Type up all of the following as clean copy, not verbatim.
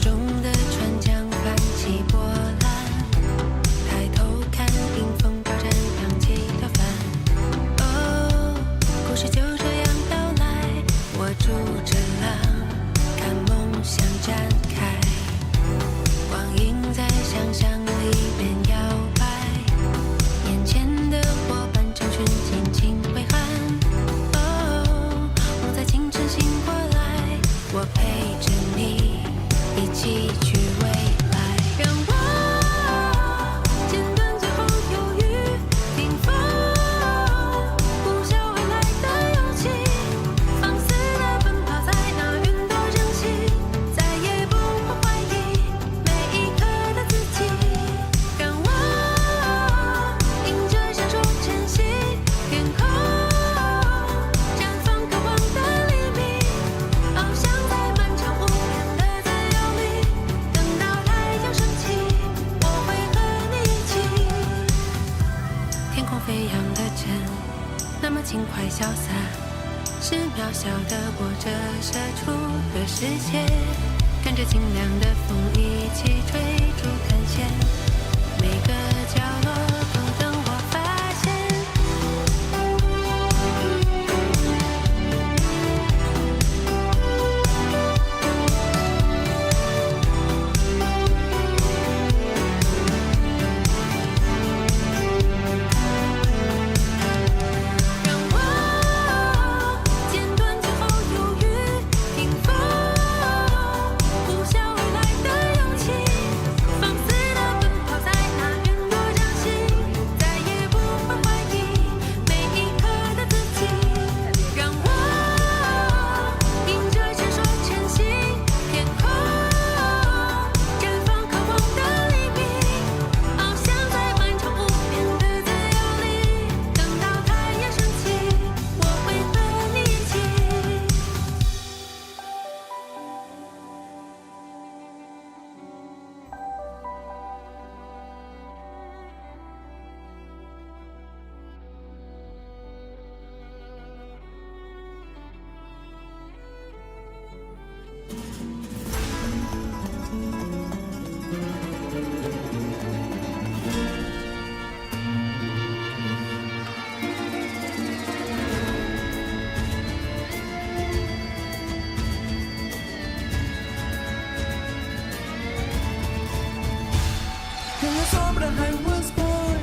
中的船桨泛起波澜，抬头看迎风招展扬起的帆。哦，故事就这样到来，我拄着浪，看梦想展开。光影在想象里边摇摆，眼前的伙伴成群轻轻挥汗。哦，梦在清晨醒过来，我陪着你一起去未来。让我剪断最后犹豫，顶峰呼啸而来的勇气，放肆地奔跑在那云朵正气，再也不会怀疑每一刻的自己。让我迎着闪烁晨曦，天空绽放渴望的黎明，翱翔在漫长无边的自由里，等到太阳升起，我会和你一起。天空飞扬的针，那么轻快潇洒，是渺小的我折射出的世界，跟着清凉的风一起追逐探险，每个角落都等我发现。让我剪断最后犹豫，顶峰呼啸而来的勇气，放肆地奔跑在那云朵掌心，再也不会怀疑每一刻的自己。让我迎着闪烁晨曦，天空绽放渴望的黎明，翱翔在漫长无边的自由里，等到太阳升起，我会和你一起。In the sombra I was born,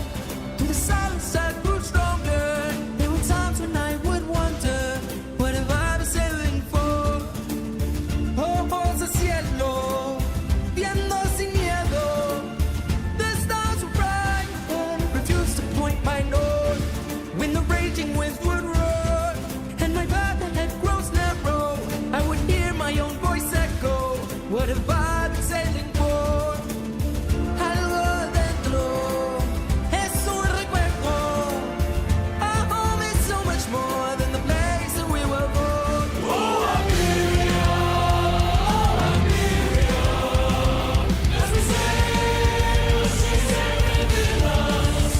to the silence I grew stronger. There were times when I would wonder, what have I been sailing for? Ojos al cielo, viendo sin miedo. The stars were bright, but refused to point my nose. When the raging winds would roar, and my path ahead grows narrow, I would hear my own voice echo, what have I been sailing for? Algo adentro es un recuerdo. Our home is so much more than the place that we were born. Oh, Iberia, as we sail, she's within us.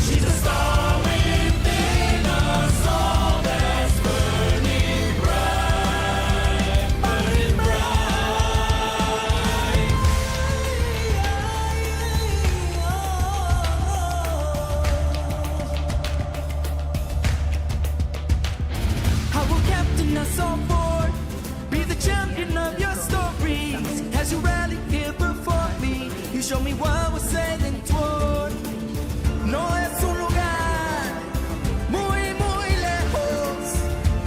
She's a star within us, all that's burning bright, burning bright. I will captain us all forward, be the champion of your stories. As you rally here before me, you show me what we're sailing toward. No es un lugar muy, muy lejos.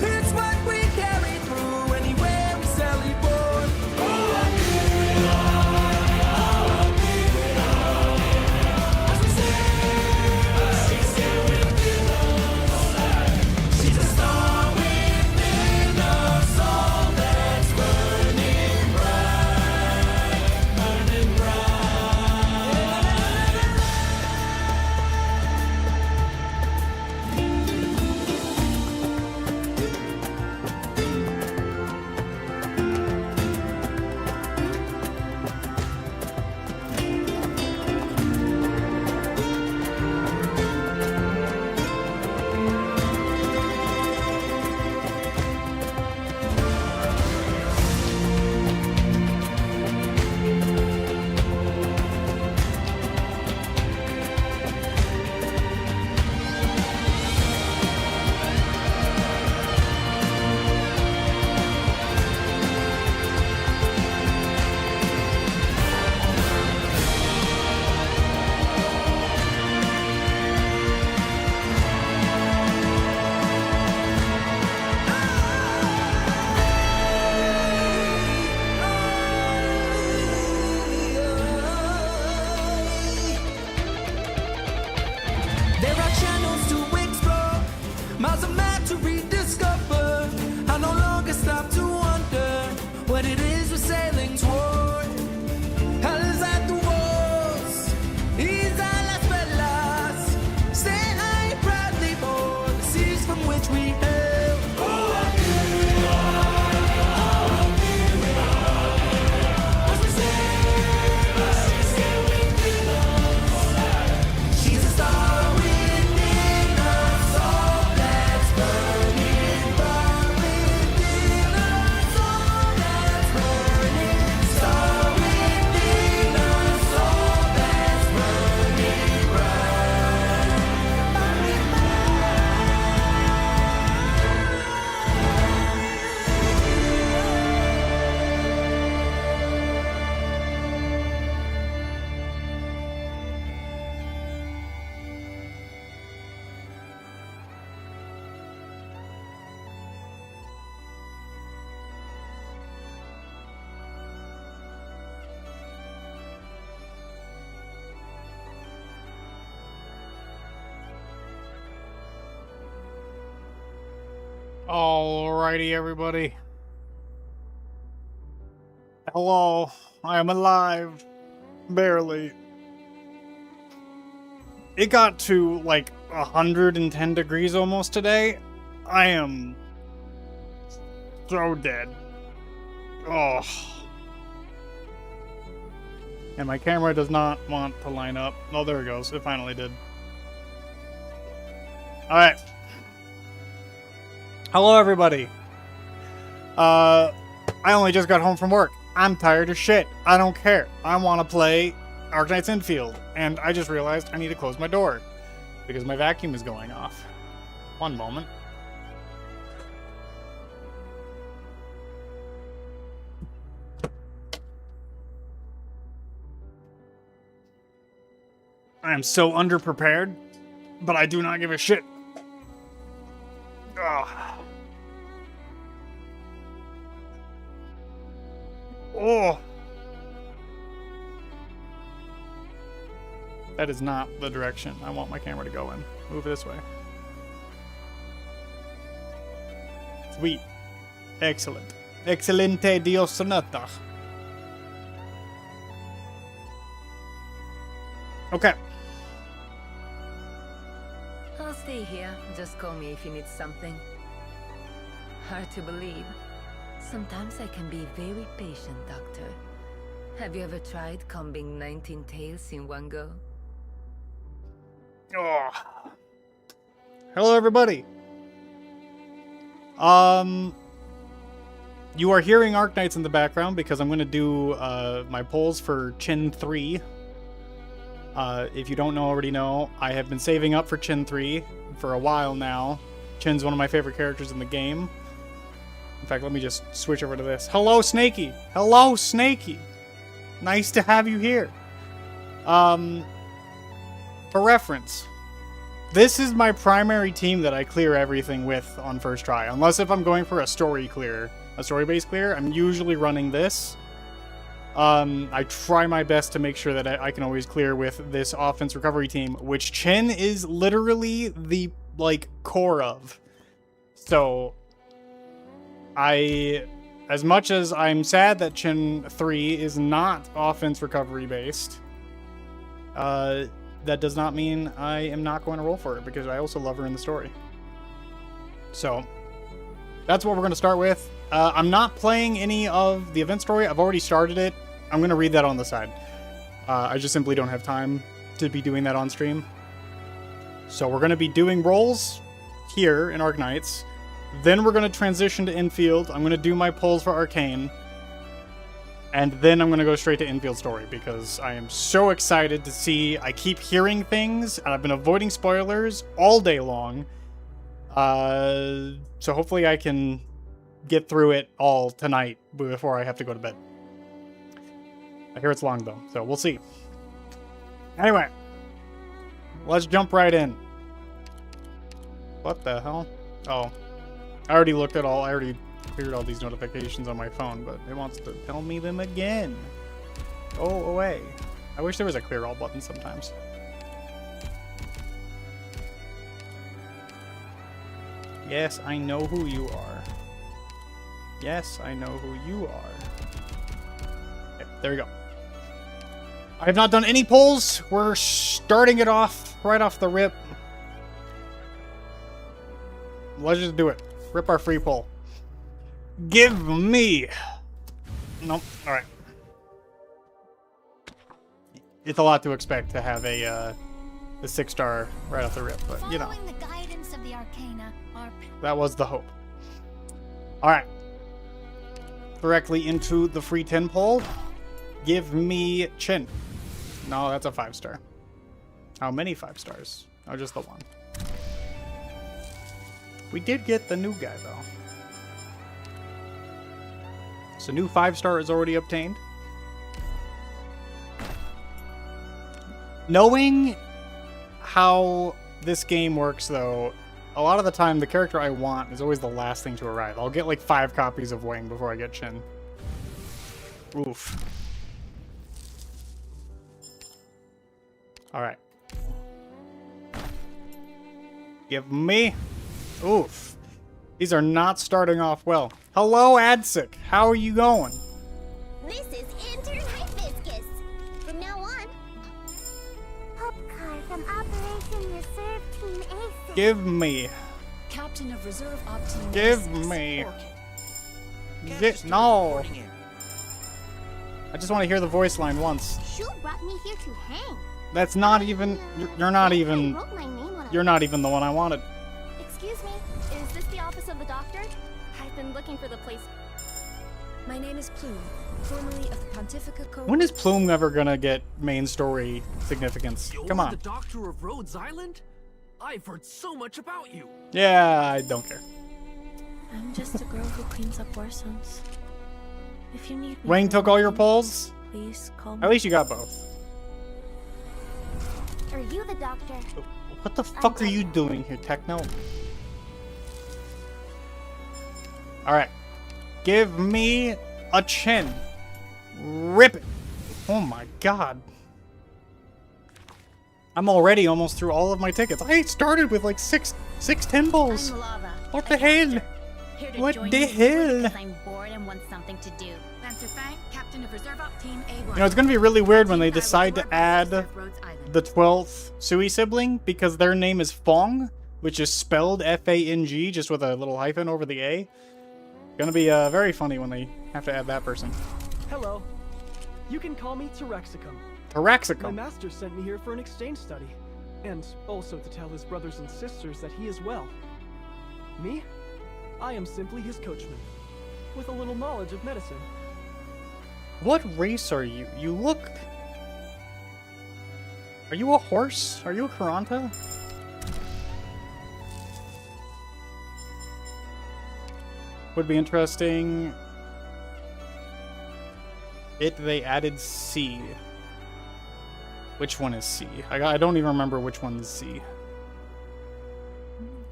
It's what we carry through anywhere we sail aboard. Oh, Iberia, as we sail, she's here within us. She's a star within us, all that's burning bright, burning bright. Alrighty, everybody. Hello, I am alive. Barely. It got to like 110 degrees almost today. I am so dead. Oh. And my camera does not want to line up. Oh, there it goes. It finally did. Alright. Hello, everybody. I only just got home from work. I'm tired as shit. I don't care. I want to play Arknights Endfield. And I just realized I need to close my door because my vacuum is going off. One moment. I am so underprepared, but I do not give a shit. Ugh. Oh. That is not the direction I want my camera to go in. Move this way. Sweet. Excellent. Excelente Dios sonata. Okay. I'll stay here. Just call me if you need something. Hard to believe. Sometimes I can be very patient, Doctor. Have you ever tried combing 19 tails in one go? Oh. Hello, everybody. You are hearing Arknights in the background because I'm going to do my polls for Chin 3. If you don't already know, I have been saving up for Chin 3 for a while now. Chin's one of my favorite characters in the game. In fact, let me just switch over to this. Hello, Snakey! Hello, Snakey! Nice to have you here. For reference, this is my primary team that I clear everything with on first try. Unless if I'm going for a story clear, a story-based clear, I'm usually running this. I try my best to make sure that I can always clear with this offense recovery team, which Chin is literally the, like, core of. So, as much as I'm sad that Chin 3 is not offense recovery based, that does not mean I am not going to roll for it, because I also love her in the story. So, that's what we're going to start with. I'm not playing any of the event story. I've already started it. I'm going to read that on the side. I just simply don't have time to be doing that on stream. So we're going to be doing rolls here in Arknights. Then we're going to transition to Endfield. I'm going to do my polls for Arcane. And then I'm going to go straight to Endfield story because I am so excited to see. I keep hearing things, and I've been avoiding spoilers all day long. So hopefully I can get through it all tonight before I have to go to bed. I hear it's long though, so we'll see. Anyway, let's jump right in. What the hell? Oh, I already looked at all. I already cleared all these notifications on my phone, but it wants to tell me them again. Go away. I wish there was a clear all button sometimes. Yes, I know who you are. Yes, I know who you are. Okay, there we go. I have not done any polls. We're starting it off right off the rip. Let's just do it. Rip our free poll. Give me. Nope. All right. It's a lot to expect to have a 6-star right off the rip, but you know. Following the guidance of the Arcana, that was the hope. All right. Directly into the free 10 poll. Give me Chin. No, that's a 5-star. How many 5 stars? Oh, just the one. We did get the new guy, though. So new 5-star is already obtained. Knowing how this game works, though, a lot of the time the character I want is always the last thing to arrive. I'll get like 5 copies of Wing before I get Chin. Oof. Alright. Give me... Oof. These are not starting off well. Hello, Adsic. How are you going? This is intern Hibiscus. From now on, Popcar from Operation Reserve Team A6. Give me. Captain of Reserve Op Team Give A6, me. Orchid. No. I just want to hear the voice line once. Shu brought me here to hang. That's not even. You're not even. I wrote my name on a... You're not even the one I wanted. Excuse me, is this the office of the doctor? I've been looking for the place. My name is Plume, formerly of the Pontifica Code. When is Plume ever gonna get main story significance? Come on. The doctor of Rhodes Island? I've heard so much about you. Yeah, I don't care. I'm just a girl who cleans up war zones. If you need me, Wayne for took all your anything, polls? Please call me. At least you got both. Are you the doctor? What the fuck are you doing here, Techno? Alright. Give me a chin. Rip it. Oh my god. I'm already almost through all of my tickets. I started with like six 10 balls. I'm Lava. What a the hell? caster. Here to What join the you hell? Because I'm bored and want something to do. Lancer Fang, Captain of Reserve Op Team A1. You know, it's gonna be really weird when they Team I will decide to work with add Reserve Rhodes Island. the 12th Sui sibling because their name is Fong, which is spelled F-A-N-G, just with a little hyphen over the A. Gonna be very funny when they have to add that person. Hello. You can call me Terexicum. My Taraxicum. master sent me here for an exchange study, and also to tell his brothers and sisters that he is well. Me? I am simply his coachman, with a little knowledge of medicine. What race are you? You look... Are you a horse? Are you a Karanta? Would be interesting if they added C. Which one is C? I don't even remember which one is C.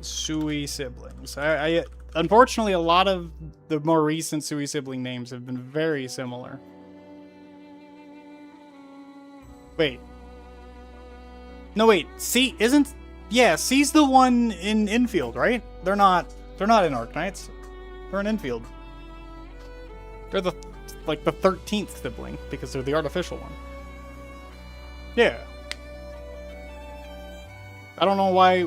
Sui siblings. Unfortunately, a lot of the more recent Sui sibling names have been very similar. Wait. No, wait. C isn't... Yeah, C's the one in Infield, right? They're not in Arknights. They're in Infield. They're the 13th sibling because they're the artificial one. Yeah. I don't know why.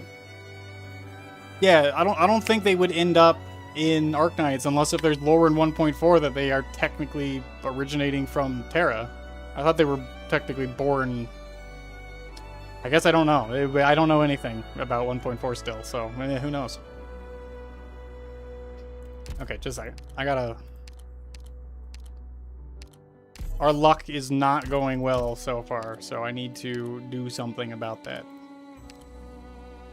Yeah, I don't think they would end up in Arknights unless if there's lore in 1.4 that they are technically originating from Terra. I thought they were technically born. I guess I don't know. I don't know anything about 1.4 still, so who knows. Okay, just a second. I gotta... Our luck is not going well so far, so I need to do something about that.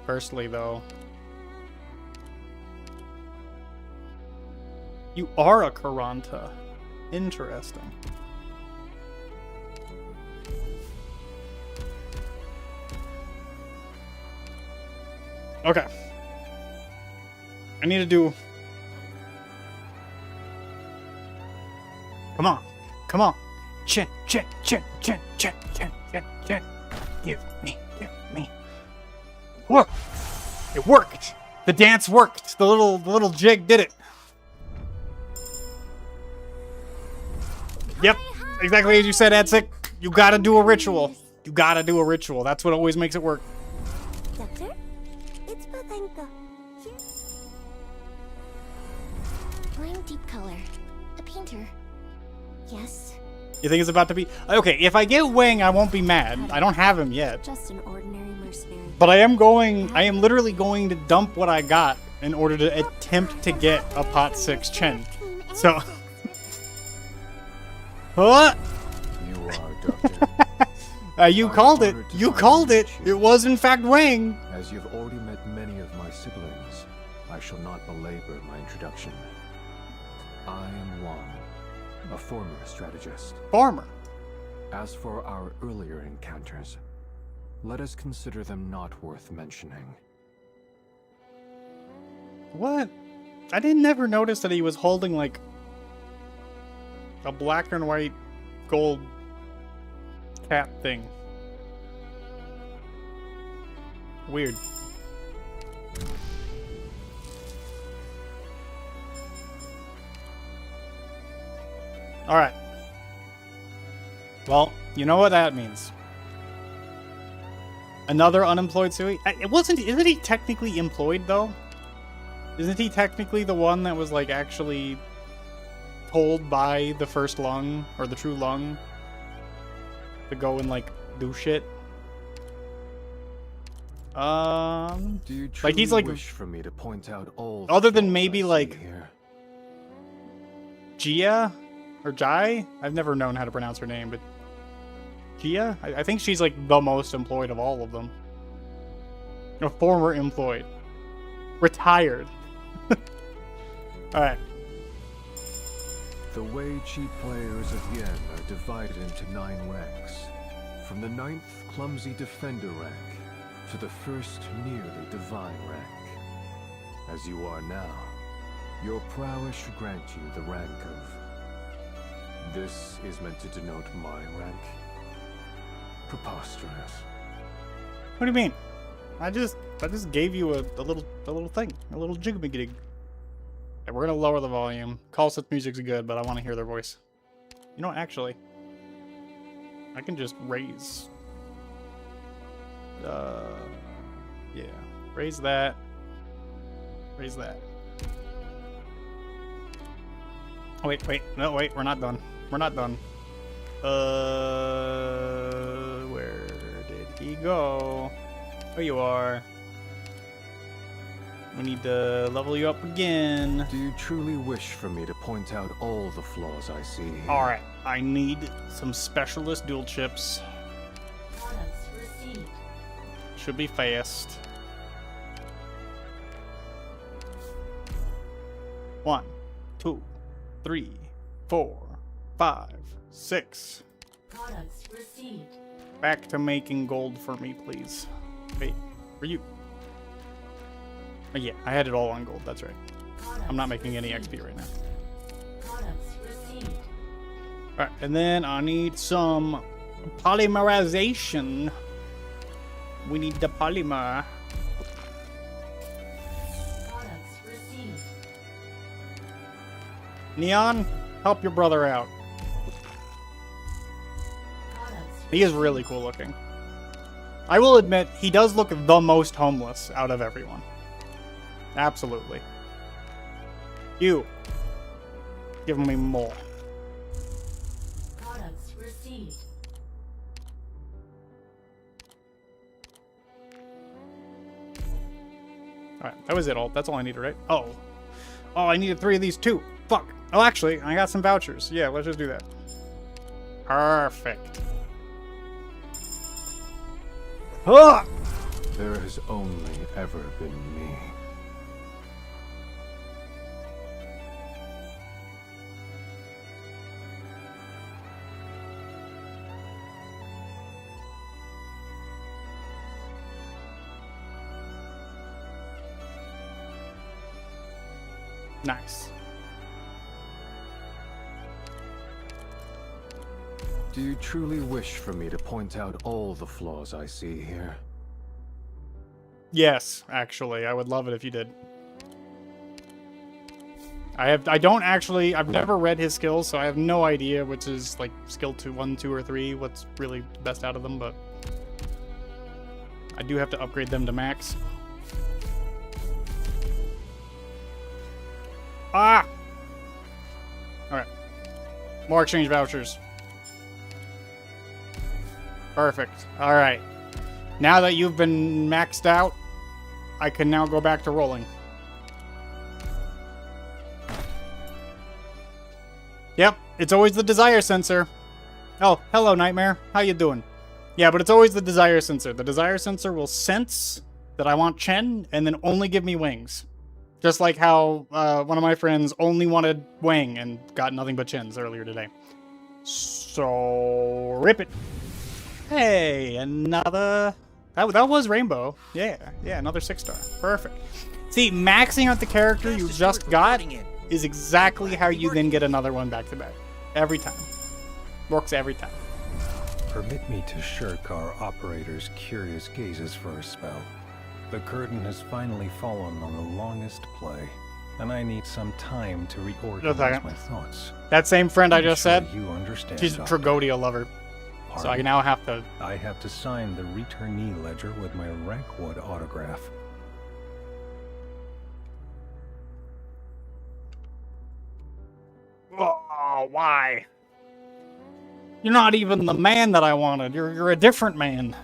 Firstly, though... You are a Karanta. Interesting. Okay. I need to do... Come on. Come on. Chin, chin, chin, chin, chin, chin, chin, chin. Give me. Look! It worked! The dance worked! The little jig did it. Yep. Exactly as you said, Edsik. You gotta do a ritual. You gotta do a ritual. That's what always makes it work. Doctor? It's Palenka. Here. I'm Deep Color. A painter. Yes. You think it's about to be... Okay, if I get Wang, I won't be mad. I don't have him yet. Just an ordinary mercenary. But I am literally going to dump what I got in order to attempt to get a pot 6 Chen. So... What? You are, Doctor. You called it. You called it. It was in fact Wang. As you've already met many of my siblings, I shall not belabor my introduction. I am Wang, a former strategist. Farmer. As for our earlier encounters, let us consider them not worth mentioning. What? I didn't never notice that he was holding like a black and white gold cat thing. Alright. Well, you know what that means. Another unemployed Sui? Isn't he technically employed, though? Isn't he technically the one that was, like, actually told by the first lung, or the true lung, to go and, like, do shit? Do you like, he's, like, wish for me to point out all other the than flaws maybe, I see like, here? Gia? Or Jai? I've never known how to pronounce her name, but Gia? I think she's, like, the most employed of all of them. A former employed. Retired. Alright. The way cheap players of Yen are divided into 9 ranks. From the 9th clumsy defender rank to the first nearly divine rank. As you are now, your prowess should grant you the rank of... This is meant to denote my rank? Preposterous. What do you mean? I just gave you a little thing. A little jiggy-jig. Okay, we're gonna lower the volume. Call-set music's good, but I want to hear their voice. You know what, actually, I can just raise... yeah. Raise that. Raise that. Oh, wait. No, wait, we're not done. We're not done. Where did he go? Oh, you are. We need to level you up again. Do you truly wish for me to point out all the flaws I see here? Alright, I need some specialist dual chips. Should be fast. 1, 2, 3, 4, 5, 6. Products received. Back to making gold for me, please. Wait, for you. Oh, yeah, I had it all on gold, that's right. I'm not making any XP right now. Products received. Alright, and then I need some polymerization. We need the polymer. Products received. Neon, help your brother out. Products He is really cool looking. I will admit, he does look the most homeless out of everyone. Absolutely. You. Give me more. Products received. Alright, that was it all. That's all I needed, right? Oh. Oh, I needed 3 of these too. Fuck. Oh, actually, I got some vouchers. Yeah, let's just do that. Perfect. Ah! There has only ever been me. Nice. Do you truly wish for me to point out all the flaws I see here? Yes, actually. I would love it if you did. I've never read his skills, so I have no idea which is, like, skill 2, 1, 2, or 3, what's really best out of them, but I do have to upgrade them to max. Ah! Alright. More exchange vouchers. Perfect. Alright. Now that you've been maxed out, I can now go back to rolling. Yep, it's always the desire sensor. Oh, hello, Nightmare. How you doing? Yeah, but it's always the desire sensor. The desire sensor will sense that I want Chen and then only give me wings. Just like how one of my friends only wanted Wang and got nothing but chins earlier today. So, rip it. Hey, another... That was Rainbow. Yeah, another 6-star. Perfect. See, maxing out the character you just got is exactly how you then get another one back to back. Every time. Works every time. Permit me to shirk our operator's curious gazes for a spell. The curtain has finally fallen on the longest play. and I need some time to Just a reorganize second. my thoughts. That same friend I I'm just sure said, you understand. she's a Doctor. Tragodia lover. So I Pardon? now have to... I have to sign the returnee ledger with my Rankwood autograph. Oh, why? You're not even the man that I wanted. You're a different man.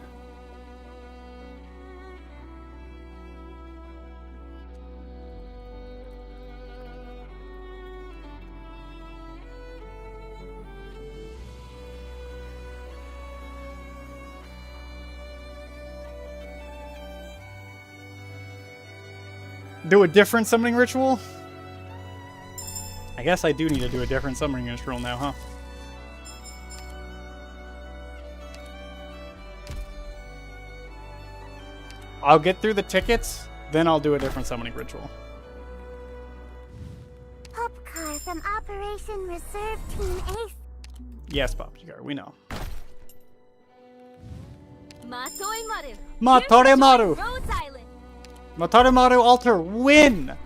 Do a different summoning ritual? I guess I do need to do a different summoning ritual now, huh? I'll get through the tickets, then I'll do a different summoning ritual. Popcar from Operation Reserve Team Ace. Yes, Popcar, we know. Maru. Matoremaru! Rhodes Island. Matoremaru Altar, win!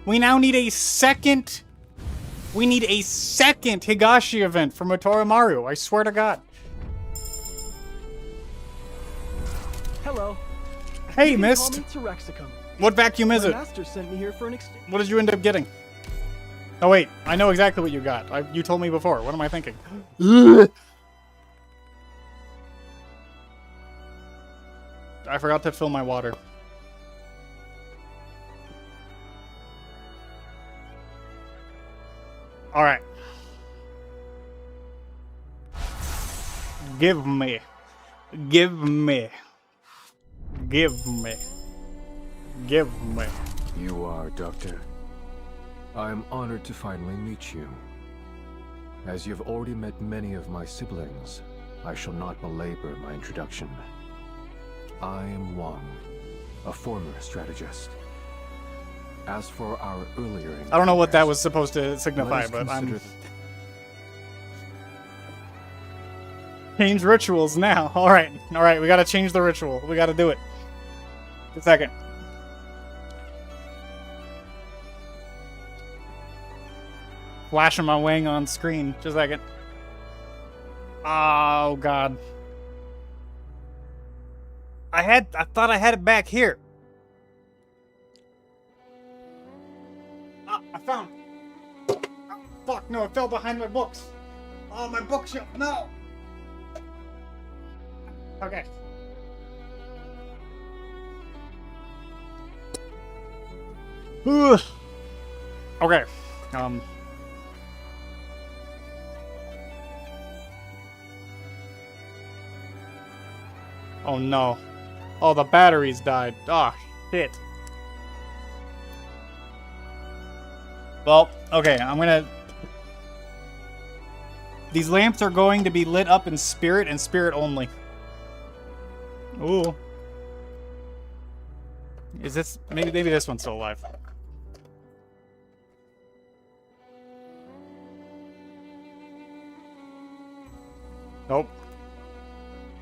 We now need a second... We need a second Higashi event for Matoremaru, I swear to God. Hello. Hey, You can Mist. call me Terexicum. What vacuum is My it? master sent me here for an exchange. What did you end up getting? Oh wait, I know exactly what you got. You told me before. What am I thinking? I forgot to fill my water. Alright. Give me. Give me. Give me. Give me. You are, Doctor. I am honored to finally meet you. As you've already met many of my siblings, I shall not belabor my introduction. I am Wang, a former strategist. As for our earlier I don't know what that encounters, was supposed to signify, let us but I'm... consider Change rituals now. Alright, alright, we gotta change the ritual. We gotta do it. Just a second. Flashing my wing on screen. Just a second. Oh, God. I thought I had it back here. Ah, I found it. Oh, fuck, no, it fell behind my books. Oh, my bookshelf, no. Okay. Ugh. Okay. Oh no. Oh, the batteries died. Ah, shit. Well, okay, I'm gonna... These lamps are going to be lit up in spirit and spirit only. Ooh. Is this... Maybe this one's still alive. Nope.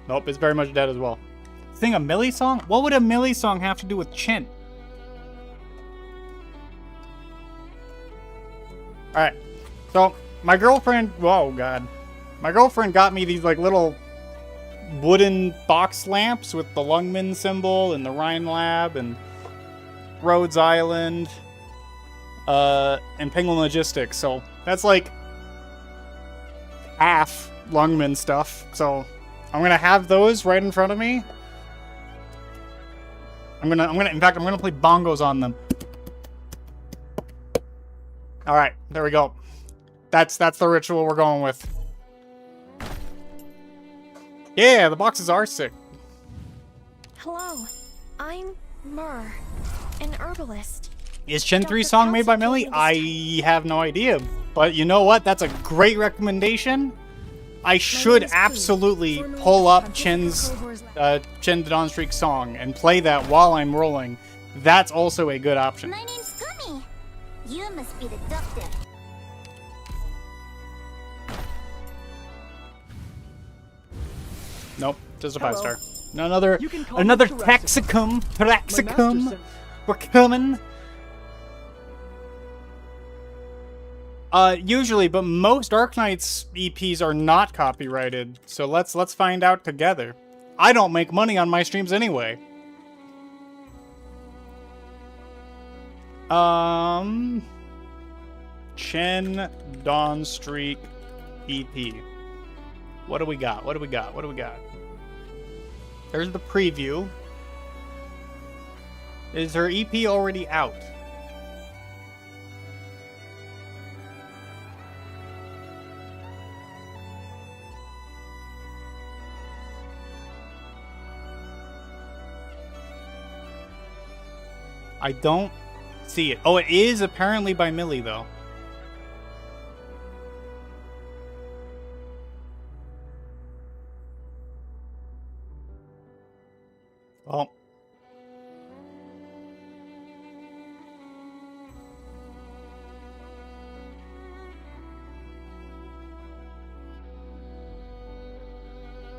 Nope, it's very much dead as well. Sing a Millie song? What would a Millie song have to do with Chin? Alright. So, my girlfriend... Oh, God. My girlfriend got me these, like, little wooden box lamps with the Lungman symbol and the Rhine Lab and Rhodes Island and Penguin Logistics. So, that's, like, half Lungman stuff. So, I'm gonna have those right in front of me. In fact, I'm gonna play bongos on them. Alright, there we go. That's the ritual we're going with. Yeah, the boxes are sick. Hello, I'm Myrrh, an herbalist. Is Chen 3 song made by Millie? I have no idea. But you know what? That's a great recommendation. I should absolutely pull up Chen's Chen the Dawn Streak song and play that while I'm rolling. That's also a good option. My name's Gummy. You must be the doctor. Nope, just a Hello. 5-star. Another You can call me Taxicum. My master Taxicum. sent- We're coming. Usually, but most Arknights EPs are not copyrighted. So let's find out together. I don't make money on my streams anyway. Chen Dawn Streak EP. What do we got? What do we got? What do we got? There's the preview. Is her EP already out? I don't see it. Oh, it is apparently by Millie, though. Oh.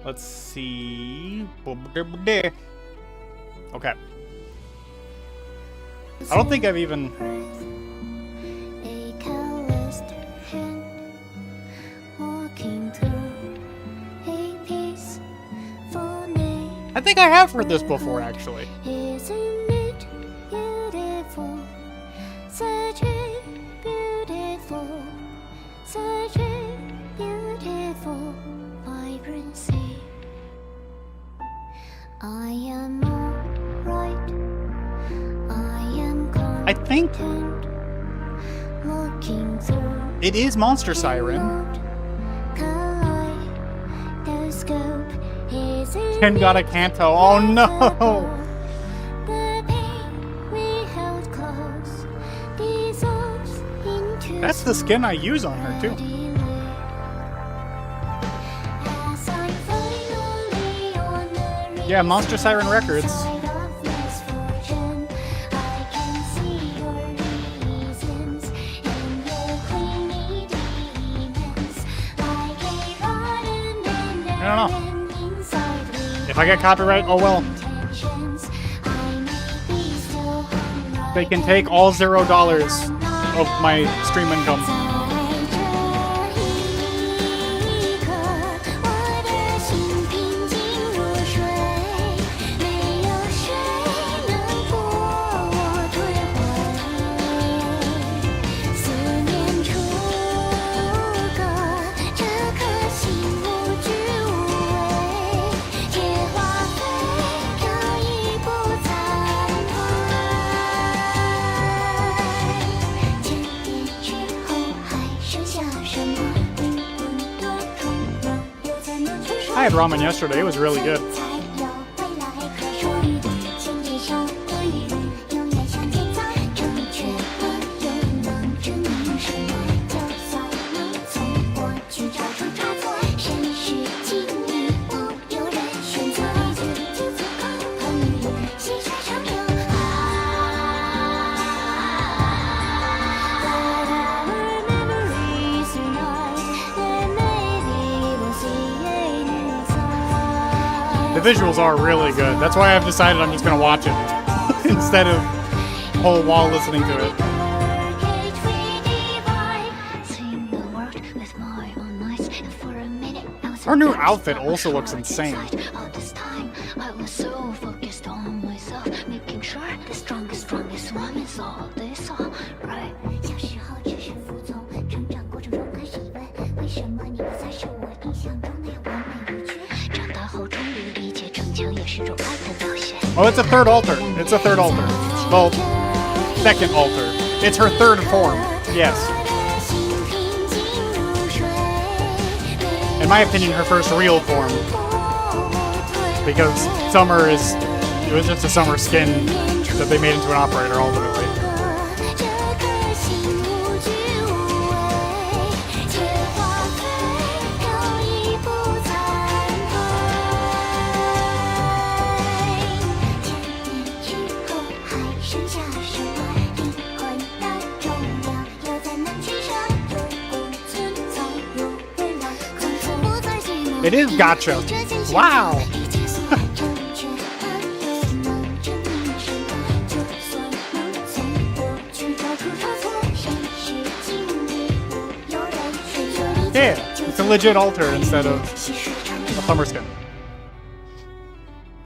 Let's see. Okay. I don't think I've even... I think I have heard this before, actually. Isn't it beautiful? Such a beautiful, such a beautiful vibrancy. I am alright. I am content. I think looking through it is Monster Siren. Ken got a Kanto. Oh no! That's the skin I use on her too. Yeah, Monster Siren Records. I don't know. If I get copyright, oh well. They can take all $0 of my stream income. I had ramen yesterday. It was really good. The visuals are really good. That's why I've decided I'm just going to watch it instead of whole while listening to it. Her new outfit also looks insane. Oh, it's a third altar. It's a third altar. Well, second altar. It's her third form. Yes. In my opinion, her first real form. Because Summer is... It was just a Summer skin that they made into an operator ultimately. It is Gacha. Wow. It's a legit altar instead of a plumber skin.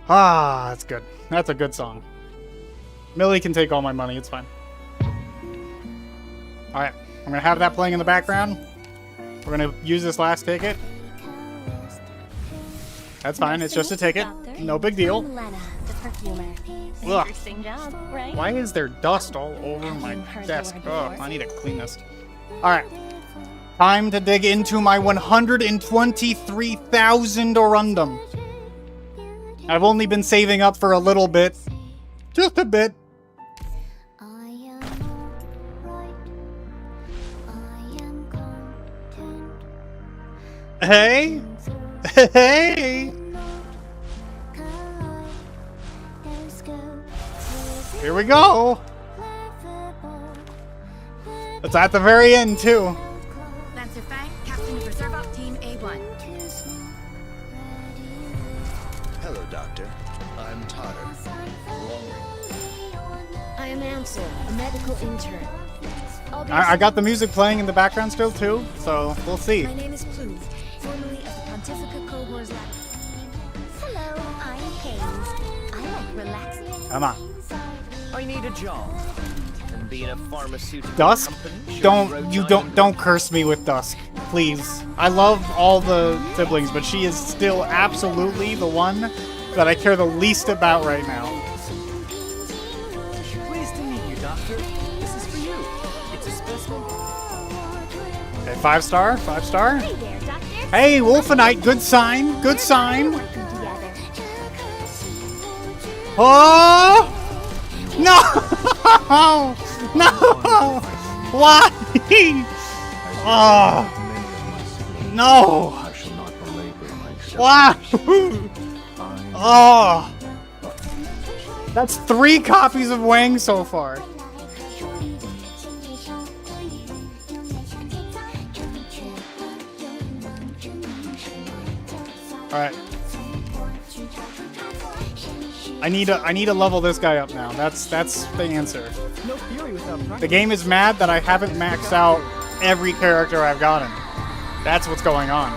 Ah, that's good. That's a good song. Millie can take all my money. It's fine. Alright. I'm going to have that playing in the background. We're going to use this last ticket. That's fine. It's just a ticket. No big deal. Ugh. Interesting job, right? Why is there dust all over my desk? Oh, I need to clean this. Alright. Time to dig into my 123,000 Orundum. I've only been saving up for a little bit. Just a bit. Hey! Hey! Here we go! It's at the very end, too. Lancer Fang, Captain of Reserve Op Team A1. Hello, Doctor. I'm Totter. I am Ansel, a medical intern. I got the music playing in the background still, too, so we'll see. My name is Plume, formerly of the Pontifica Cohors Lab. Hello, I'm Haynes. I like relaxing. Come on. I need a job. And being a pharmaceutical Dusk? company, Don't curse me with Dusk, please. I love all the siblings, but she is still absolutely the one that I care the least about right now. Pleased to meet you, Doctor. This is for you. It's a specimen. Okay, 5 star, 5 star. Hey there, Doctor. Hey, Wolfenite, good sign, good sign. Working together. Oh! No! No! Why? Oh! No! Why? Oh! That's 3 copies of Wang so far. Alright. I need to level this guy up now. That's the answer. No fury without practice. The game is mad that I haven't maxed out every character I've gotten. That's what's going on.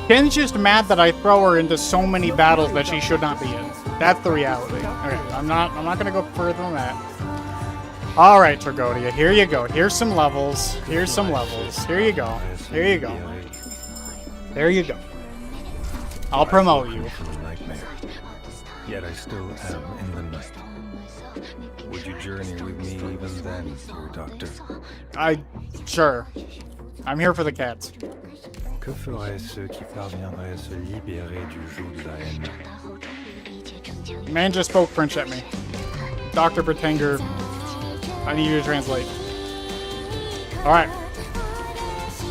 Ken's just mad that I throw her into so many battles that she should not be in. That's the reality. Okay, I'm not gonna go further than that. Alright, Tergodia, here you go. Here's some levels. Here's some levels. Here you go. Here you go. There you go. I'll promote you. Nightmare. Yet I still am in the night. Would you journey with me even then, dear Doctor? Sure. I'm here for the cats. Que feraient ceux qui parviendraient à se libérer du joug de la haine? Man just spoke French at me. Dr. Pretenger, I need you to translate. Alright.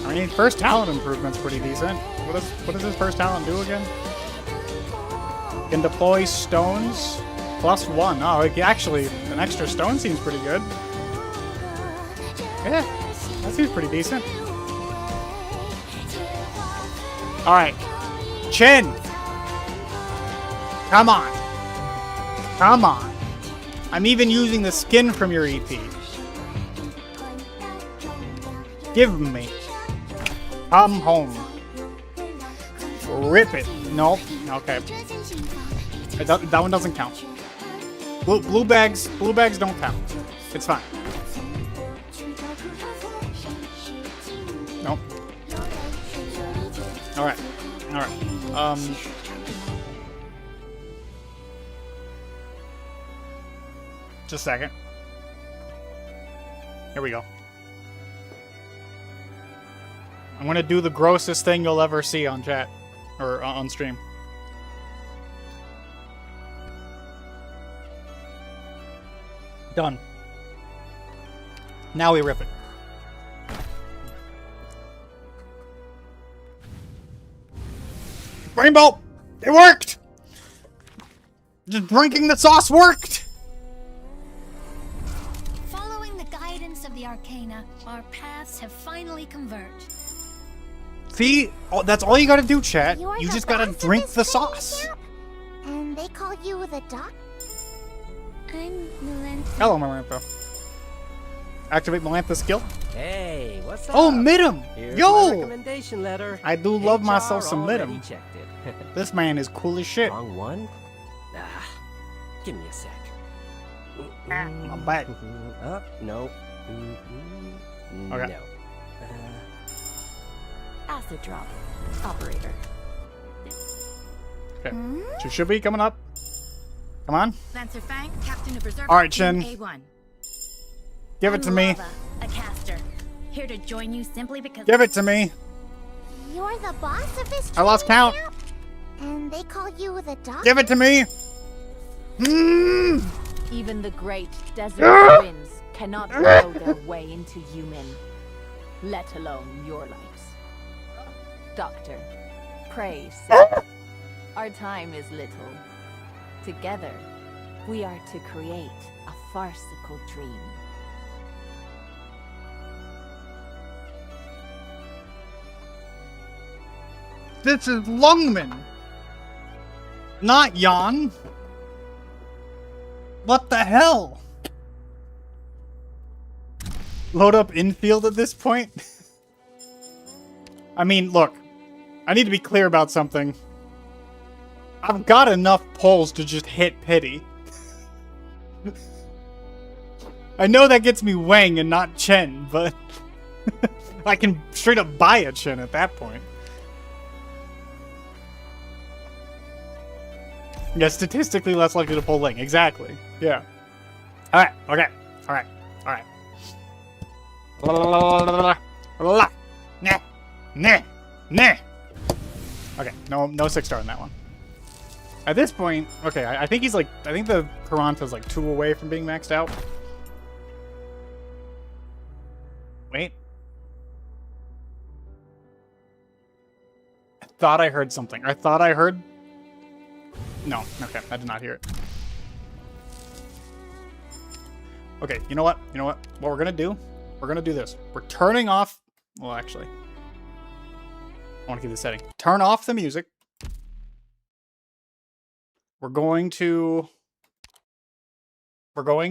I mean, first talent improvement's pretty decent. What does his first talent do again? Can deploy stones +1. Oh, actually, an extra stone seems pretty good. Yeah, that seems pretty decent. Alright. Chin! Come on. Come on. I'm even using the skin from your EP. Give me. Come home. Rip it. Nope. Okay. That one doesn't count. Blue bags don't count. It's fine. Nope. Alright. Alright. Just a second. Here we go. I'm gonna do the grossest thing you'll ever see on chat. Or on stream. Done. Now we rip it. Rainbow! It worked! Just drinking the sauce worked! Following the guidance of the Arcana, our paths have finally converged. See? Oh, that's all you gotta do, chat. You're You the just gotta boss of drink this the training sauce. camp? And they call you the doc? I'm Melinda. Hello, Marimpo. Activate Melantha's skill. Hey, what's up? Oh, Midam! Here's Yo! my recommendation letter. I do love myself some already Midam. checked it. This man is cool as shit. Wrong one? Give me a sec. My back. No. Okay. No. Acid drop. Operator. Okay. She should be coming up. Come on. Lancer Fang, Captain of Reserve. All right, Chin. A1. Give it to me. Lava, a caster. Here to join you simply because. Give it to me. You're the boss of this I lost training count. camp? And they call you the doctor? Give it to me. Even the great desert winds cannot blow their way into human, let alone your lives. Doctor, pray, sir. Our time is little. Together, we are to create a farcical dream. This is Lungman. Not Jan. What the hell? Load up infield at this point? I mean, look. I need to be clear about something. I've got enough pulls to just hit pity. I know that gets me Wang and not Chen, but I can straight up buy a Chen at that point. Yeah, statistically less likely to pull Ling. Exactly. Yeah. Alright, okay. Alright. Alright. Nah. Nah. Nah. Okay, no 6-star in that one. At this point, okay, I think he's like, I think the Karanta's like 2 away from being maxed out. Wait. I thought I heard something. I thought I heard... No, okay, I did not hear it. Okay, you know what? You know what? What we're gonna do? We're gonna do this. We're turning off... Well, actually... I want to keep this setting. Turn off the music. We're going to where'd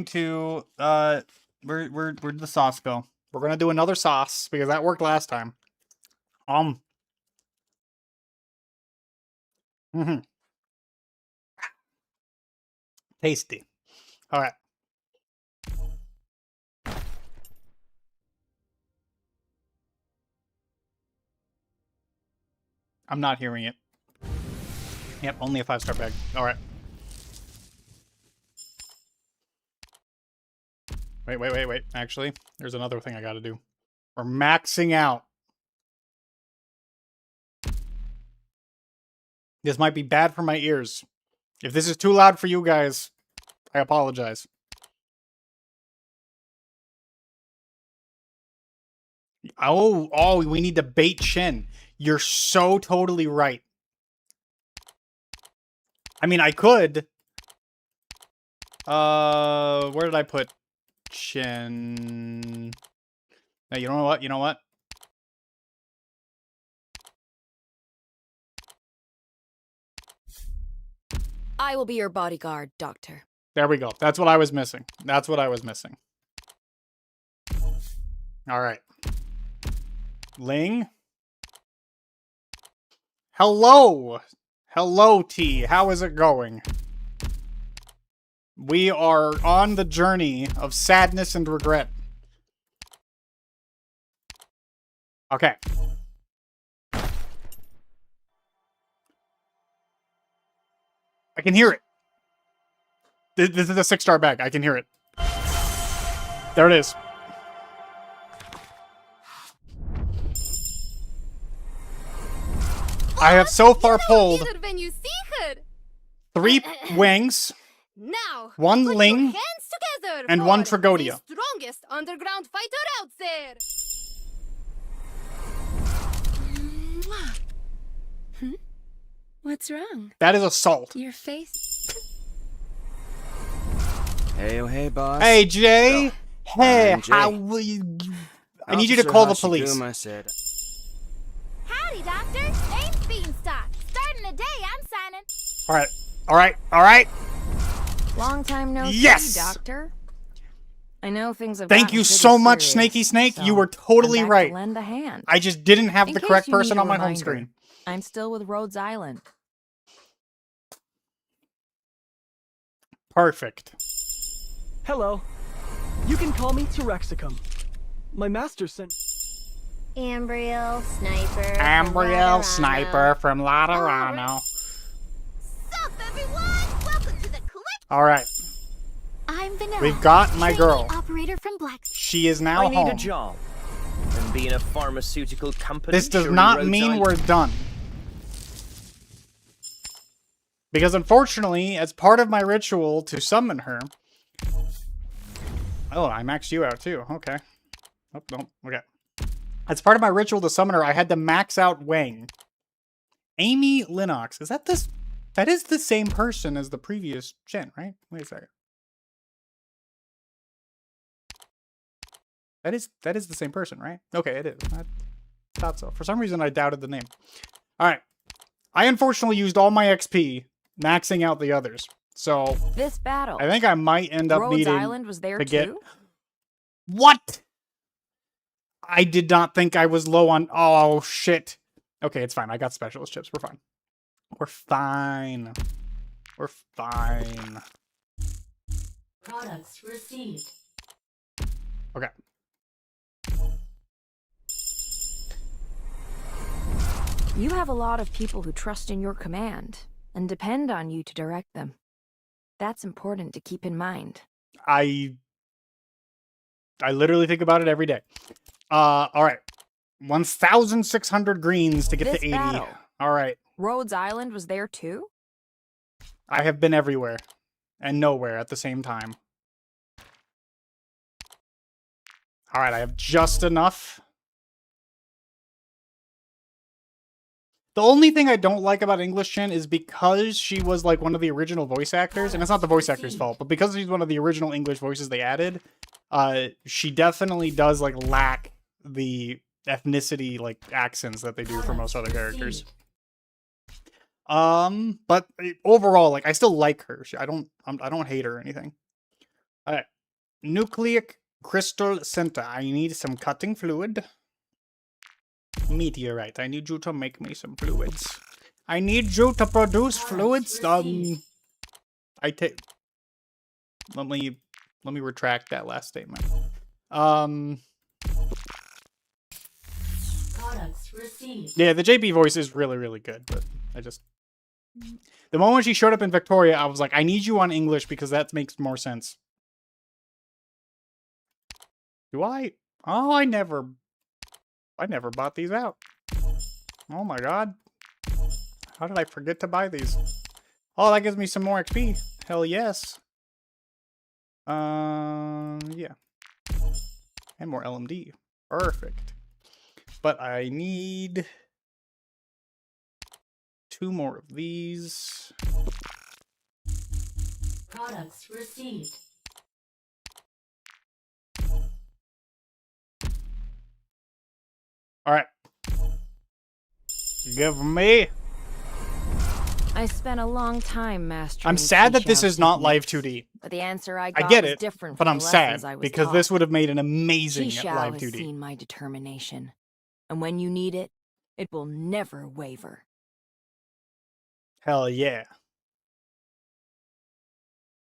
the sauce go? We're gonna do another sauce because that worked last time. Tasty. All right. I'm not hearing it. Yep, only a 5-star bag. All right. Wait. Actually, there's another thing I gotta do. We're maxing out. This might be bad for my ears. If this is too loud for you guys, I apologize. Oh, we need to bait Shen. You're so totally right. I mean, I could. Where did I put Shen? Now, you know what? You know what? I will be your bodyguard, Doctor. There we go. That's what I was missing. That's what I was missing. All right. Ling. Hello. Hello, T. How is it going? We are on the journey of sadness and regret. Okay. I can hear it. This is a 6-star bag. I can hear it. There it is. I have so far pulled 3 Wangs, 1 Ling, and 1 Tragodia. Strongest underground fighter out there. What's wrong? That is assault. Your face. Hey, oh hey, boss. Hey, Jay. Hey, I'm Jay. how will you... I need you to call the police. I said. Howdy, Doctor. Name's Beanstalk. Starting a day, I'm signing. All right. Long time no Yes! see, Doctor. I know things have Thank gotten you pretty so much, serious, Snaky Snake. so you were totally I'm back right. to lend a hand. I just didn't have In the case correct you need person a on my home reminder, screen. I'm still with Rhodes Island. Perfect. Hello. You can call me Terexicum. My master sent... Ambriel Sniper. Ambriel Sniper from Laterano. Sup, everyone? Welcome to the quick. All right. I'm Vanilla. We've got my trainee girl. Operator from Black. She is now I need home. a job. And being a pharmaceutical company. This does surely not Rhodes mean Island- we're done. Because unfortunately, as part of my ritual to summon her... Oh, I maxed you out too. Okay. Oh, no. Okay. As part of my ritual to summon her, I had to max out Wang. Amy Lennox. Is that this? That is the same person as the previous gen, right? Wait a second. That is the same person, right? Okay, it is. I thought so. For some reason, I doubted the name. All right. I unfortunately used all my XP maxing out the others. So This battle. I think I might end up Rhodes needing Island was there to get... too? What? I did not think I was low on... Oh, shit. Okay, it's fine. I got specialist chips. We're fine. We're fine. We're fine. Products received. Okay. You have a lot of people who trust in your command and depend on you to direct them. That's important to keep in mind. I literally think about it every day. All right. 1,600 greens to get This to 80. battle. All right. Rhodes Island was there too? I have been everywhere and nowhere at the same time. All right, I have just enough. The only thing I don't like about English Chin is because she was like one of the original voice actors, and it's not the voice actor's fault, but because she's one of the original English voices they added, she definitely does like lack the ethnicity like accents that they do for most other characters. But overall, like I still like her. I don't hate her or anything. All right, nucleic crystal center. I need some cutting fluid. Meteorite. I need you to make me some fluids. I need you to produce fluids. I take. Let me retract that last statement. Products received. Yeah, the JP voice is really, really good, but I just... The moment she showed up in Victoria, I was like, I need you on English because that makes more sense. Do I? Oh, I never bought these out. Oh my god. How did I forget to buy these? Oh, that gives me some more XP. Hell yes. Yeah. And more LMD. Perfect. But I need 2 more of these. Products received. All right. Give me. I spent a long time mastering. I'm sad that this Xiao's is not live techniques, 2D. but the answer I got I get was it, different but from I'm the sad lessons I was because taught. this would have made an amazing Xiao live has 2D. seen my determination, and when you need it, it will never waver. Hell yeah.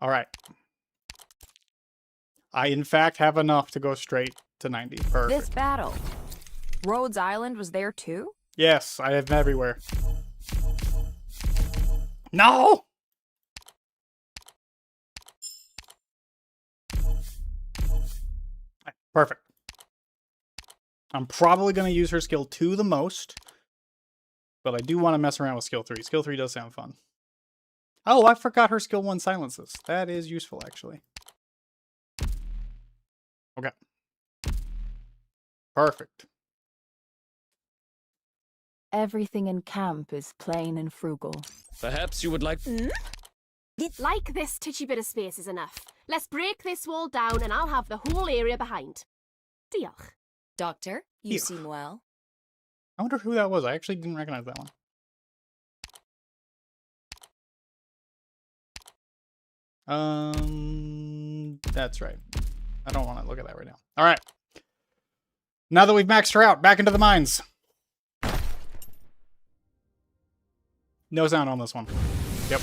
All right. I, in fact, have enough to go straight to 90. Perfect. This battle, Rhodes Island was there too? Yes, I have everywhere. No! Perfect. I'm probably going to use her skill 2 the most, but I do want to mess around with skill 3. Skill 3 does sound fun. Oh, I forgot her skill 1 silences. That is useful, actually. Okay. Perfect. Everything in camp is plain and frugal. Perhaps you would like... Like this titchy bit of space is enough. Let's break this wall down and I'll have the whole area behind. Diolch. Doctor, you Ew. seem well. I wonder who that was. I actually didn't recognize that one. That's right. I don't want to look at that right now. All right. Now that we've maxed her out, back into the mines. No sound on this one. Yep.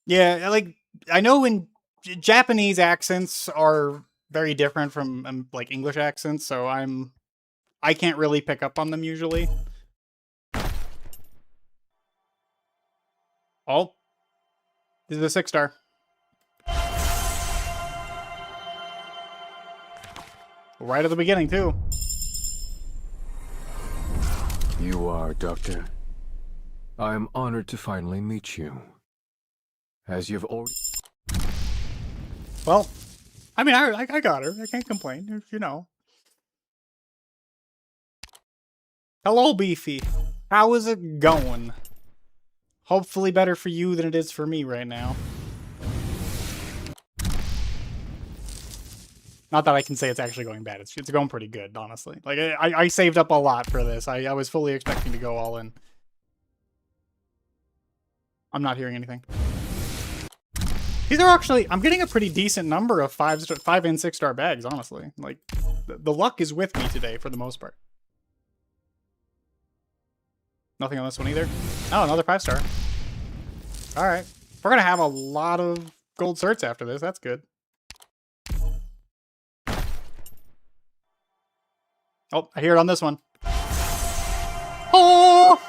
Yeah, like, I know in Japanese accents are very different from like English accents, so I can't really pick up on them usually. Oh, this is a 6-star. Right at the beginning too. You are, Doctor. I am honored to finally meet you. As you've already... Well, I mean, I got her. I can't complain, you know. Hello, Beefy. How is it going? Hopefully better for you than it is for me right now. Not that I can say it's actually going bad. It's going pretty good, honestly. Like, I saved up a lot for this. I was fully expecting to go all in. I'm not hearing anything. These are actually... I'm getting a pretty decent number of 5 and 6-star bags, honestly. Like, the luck is with me today, for the most part. Nothing on this one either. Oh, another 5-star. Alright. We're gonna have a lot of gold certs after this. That's good. Oh, I hear it on this one. Oh!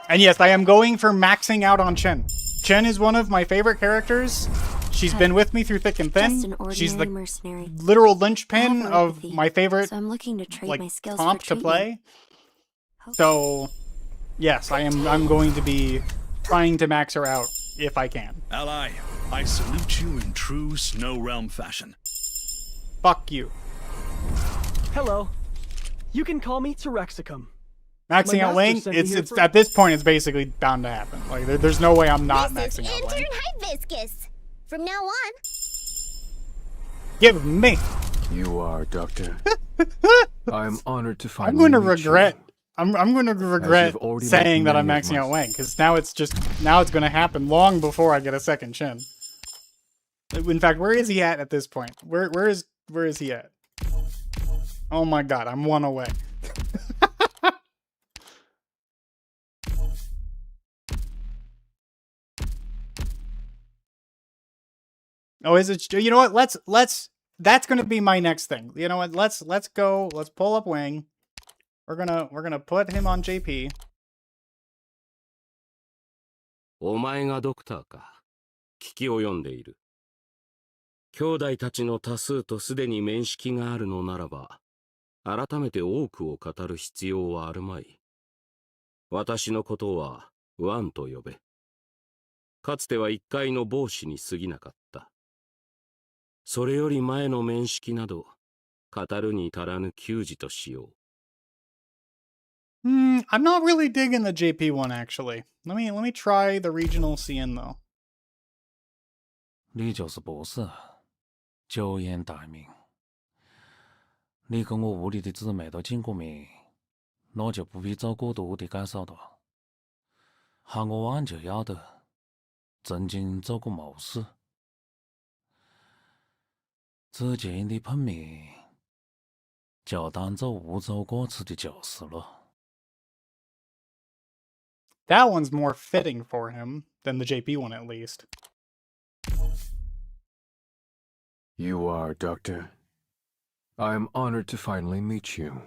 And yes, I am going for maxing out on Chen. Chen is one of my favorite characters. She's been with me through thick and thin. She's the literal linchpin of my favorite, so I'm looking to trade like, my skills comp for to play. So, yes, I'm going to be trying to max her out if I can. Ally, I salute you in true Snow Realm fashion. Fuck you. Hello. You can call me Terexicum. Maxing out Wang, it's at this point, it's basically bound to happen. Like, there's no way I'm not maxing out Wang. Hibiscus. From now on. Give me. You are, Doctor. I'm honored to finally I'm going to meet regret. you. I'm going to regret saying that I'm maxing out Wang, because now it's going to happen long before I get a second Chin. In fact, where is he at this point? Where is he at? Oh my god, I'm 1 away. Oh, is it? You know what? Let's. That's gonna be my next thing. You know what? Let's go. Let's pull up Wang. We're gonna put him on JP. お前がドクターか。聞き及んでいる。兄弟たちの多数とすでに面識があるのならば、改めて多くを語る必要はあるまい。私のことはワンと呼べ。かつては一介の帽子に過ぎなかった。それより前の面識など、語るに足らぬ給仕としよう。I'm not really digging the JP one actually. Let me try the regional CN though. 你就是博士，久仰大名。你跟我屋里的姊妹都见过面，那就不必做过多的介绍了。喊我晚就要得，曾经做过谋士。之前的碰面，就当做无走过次的就是了。 That one's more fitting for him than the JP one, at least. You are, Doctor. I am honored to finally meet you.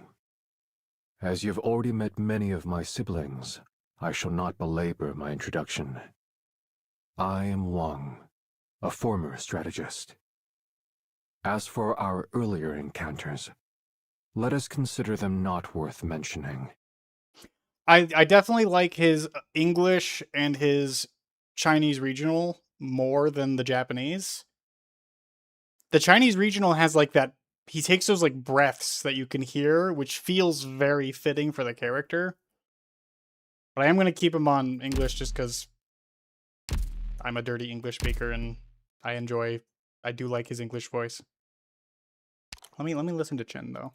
As you've already met many of my siblings, I shall not belabor my introduction. I am Wang, a former strategist. As for our earlier encounters, let us consider them not worth mentioning. I definitely like his English and his Chinese regional more than the Japanese. The Chinese regional has like that, he takes those like breaths that you can hear, which feels very fitting for the character. But I am going to keep him on English just because I'm a dirty English speaker and I do like his English voice. Let me listen to Chen though.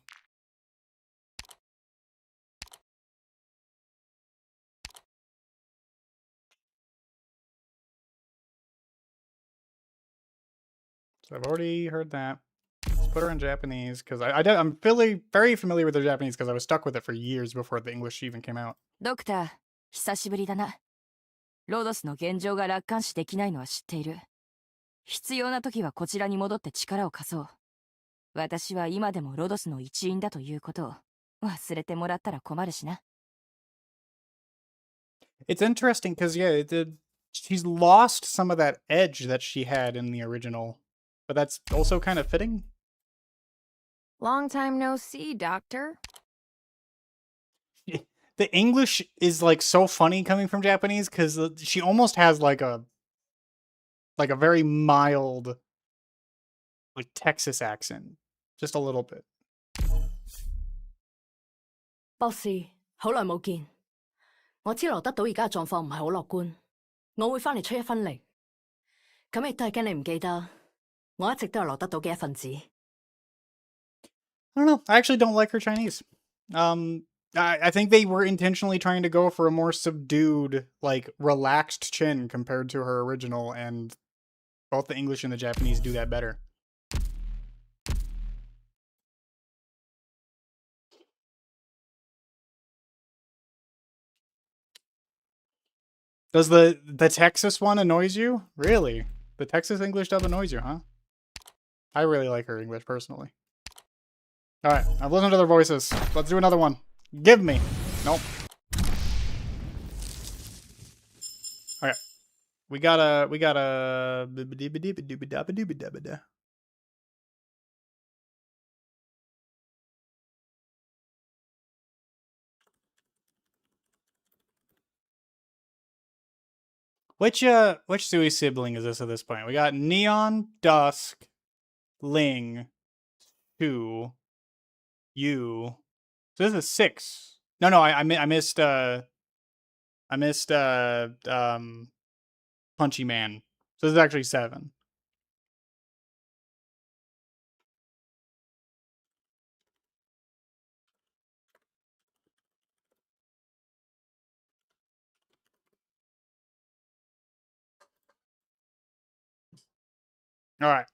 I've already heard that. Let's put her in Japanese, because I'm very familiar with the Japanese, because I was stuck with it for years before the English even came out. ドクター、久しぶりだな。ロドスの現状が楽観視できないのは知っている。必要な時はこちらに戻って力を貸そう。私は今でもロドスの一員だということを忘れてもらったら困るしな。It's interesting because, yeah, she's lost some of that edge that she had in the original, but that's also kind of fitting. Long time no see, Doctor. The English is like so funny coming from Japanese because she almost has like a very mild, like Texas accent, just a little bit. 博士，好耐冇見。我知羅德島而家嘅狀況唔係好樂觀，我會翻嚟出一分力。咁亦都係驚你唔記得，我一直都係羅德島嘅一份子。I don't know. I actually don't like her Chinese. I think they were intentionally trying to go for a more subdued, like, relaxed chin compared to her original, and both the English and the Japanese do that better. Does the Texas one annoys you? Really? The Texas English dub annoys you, huh? I really like her English, personally. Alright, I've listened to their voices. Let's do another one. Give me. Nope. Okay. We gotta... Which Sui sibling is this at this point? We got Neon, Dusk, Ling, 2, you. So this is 6. No, I missed Punchy Man. So this is actually 7. All right.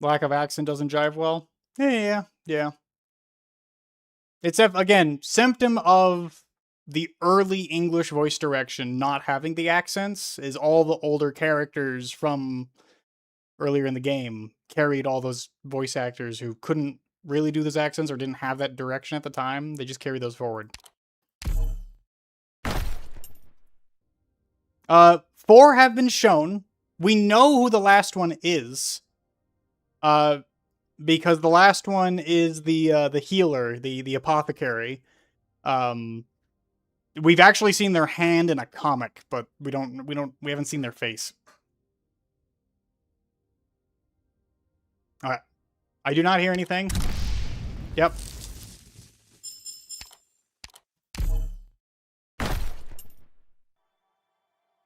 Lack of accent doesn't jive well. Yeah. It's, again, symptom of the early English voice direction not having the accents is all the older characters from earlier in the game carried all those voice actors who couldn't really do those accents or didn't have that direction at the time. They just carried those forward. 4 have been shown. We know who the last one is. Because the last one is the healer, the apothecary. We've actually seen their hand in a comic, but we haven't seen their face. All right. I do not hear anything. Yep.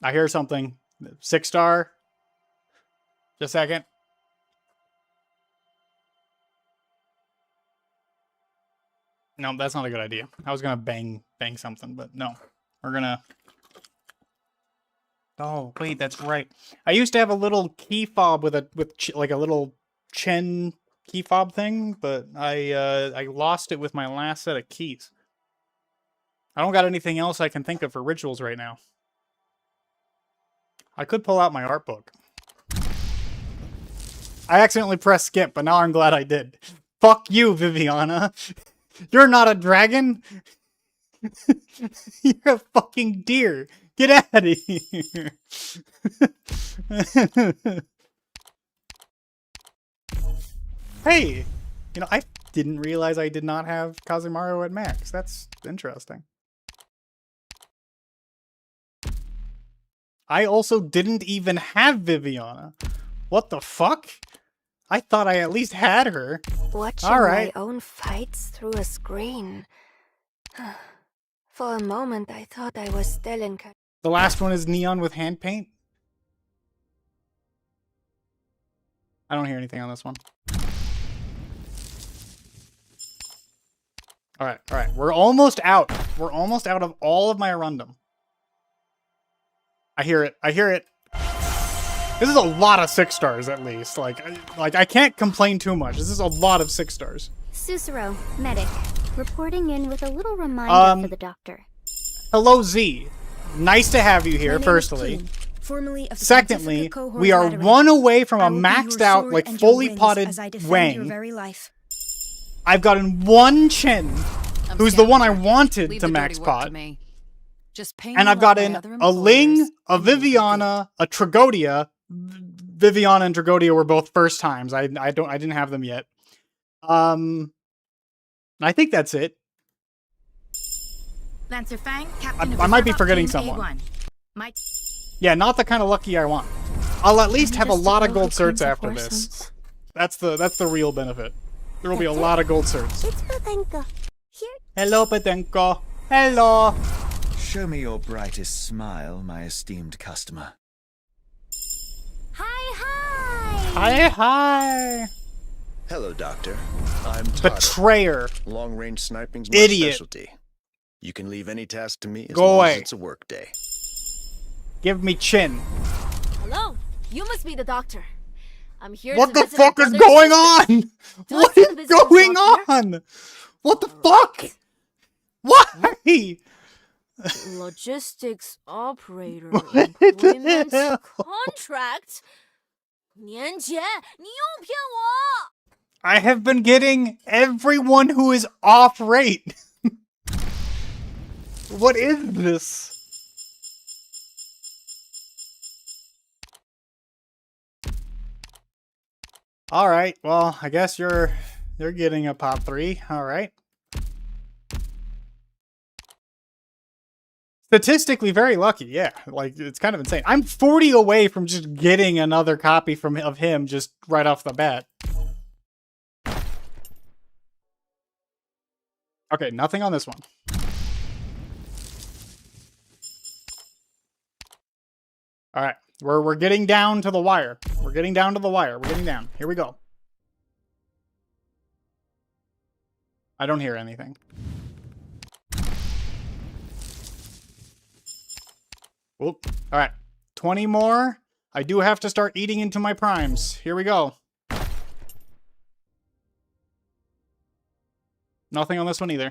I hear something. 6-star. Just a second. No, that's not a good idea. I was gonna bang something, but no. We're gonna... Oh, wait, that's right. I used to have a little key fob with like a little chin key fob thing, but I lost it with my last set of keys. I don't got anything else I can think of for rituals right now. I could pull out my art book. I accidentally pressed skip, but now I'm glad I did. Fuck you, Viviana. You're not a dragon. You're a fucking deer. Get out of here. Hey, you know, I didn't realize I did not have Kazumaru at max. That's interesting. I also didn't even have Viviana. What the fuck? I thought I at least had her. Watching my own fights through a screen. For a moment, I thought I was still in... The last one is Neon with hand paint? I don't hear anything on this one. All right. We're almost out. We're almost out of all of my Arundum. I hear it. This is a lot of 6 stars, at least. Like I can't complain too much. This is a lot of 6 stars. Susuro, medic, reporting in with a little reminder for the doctor. Hello, Z. Nice to have you here, firstly. Secondly, we are one away from a maxed out, like, fully potted Wang. I've gotten one Chen, who's the one I wanted to max pot. And I've gotten a Ling, a Viviana, a Tragodia. Viviana and Tragodia were both first times. I didn't have them yet. I think that's it. Lancer Fang, Captain I might be forgetting someone. Yeah, not the kind of lucky I want. I'll at least have a lot of gold certs after this. That's the real benefit. There will be a lot of gold certs. It's Patenko. Here. Hello, Patenko. Hello. Show me your brightest smile, my esteemed customer. Hi. Hello, Doctor. I'm Todd. Betrayer. Long-range sniping's my Idiot. specialty. You can leave any task to me as Go long away. as it's a work day. Give me Chin. Hello, you must be the doctor. I'm here What to the visit fuck my is brother's going sister. on? What is going on? What the fuck? Why? Logistics operator What the employment hell? contract. 年前你又骗我。 I have been getting everyone who is off rate. What is this? All right. Well, I guess you're getting a pop 3. All right. Statistically very lucky. Yeah. Like, it's kind of insane. I'm 40 away from just getting another copy of him just right off the bat. Okay, nothing on this one. All right, we're getting down to the wire. We're getting down to the wire. We're getting down. Here we go. I don't hear anything. Whoop. All right, 20 more. I do have to start eating into my primes. Here we go. Nothing on this one either.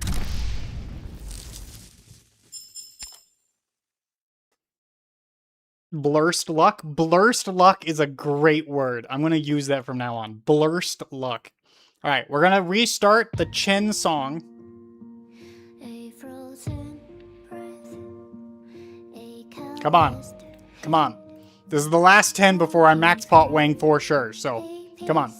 Blurst luck? Blurst luck is a great word. I'm going to use that from now on. Blurst luck. All right, we're going to restart the Chen song. Come on. Come on. This is the last 10 before I max pot Wang for sure, so come on.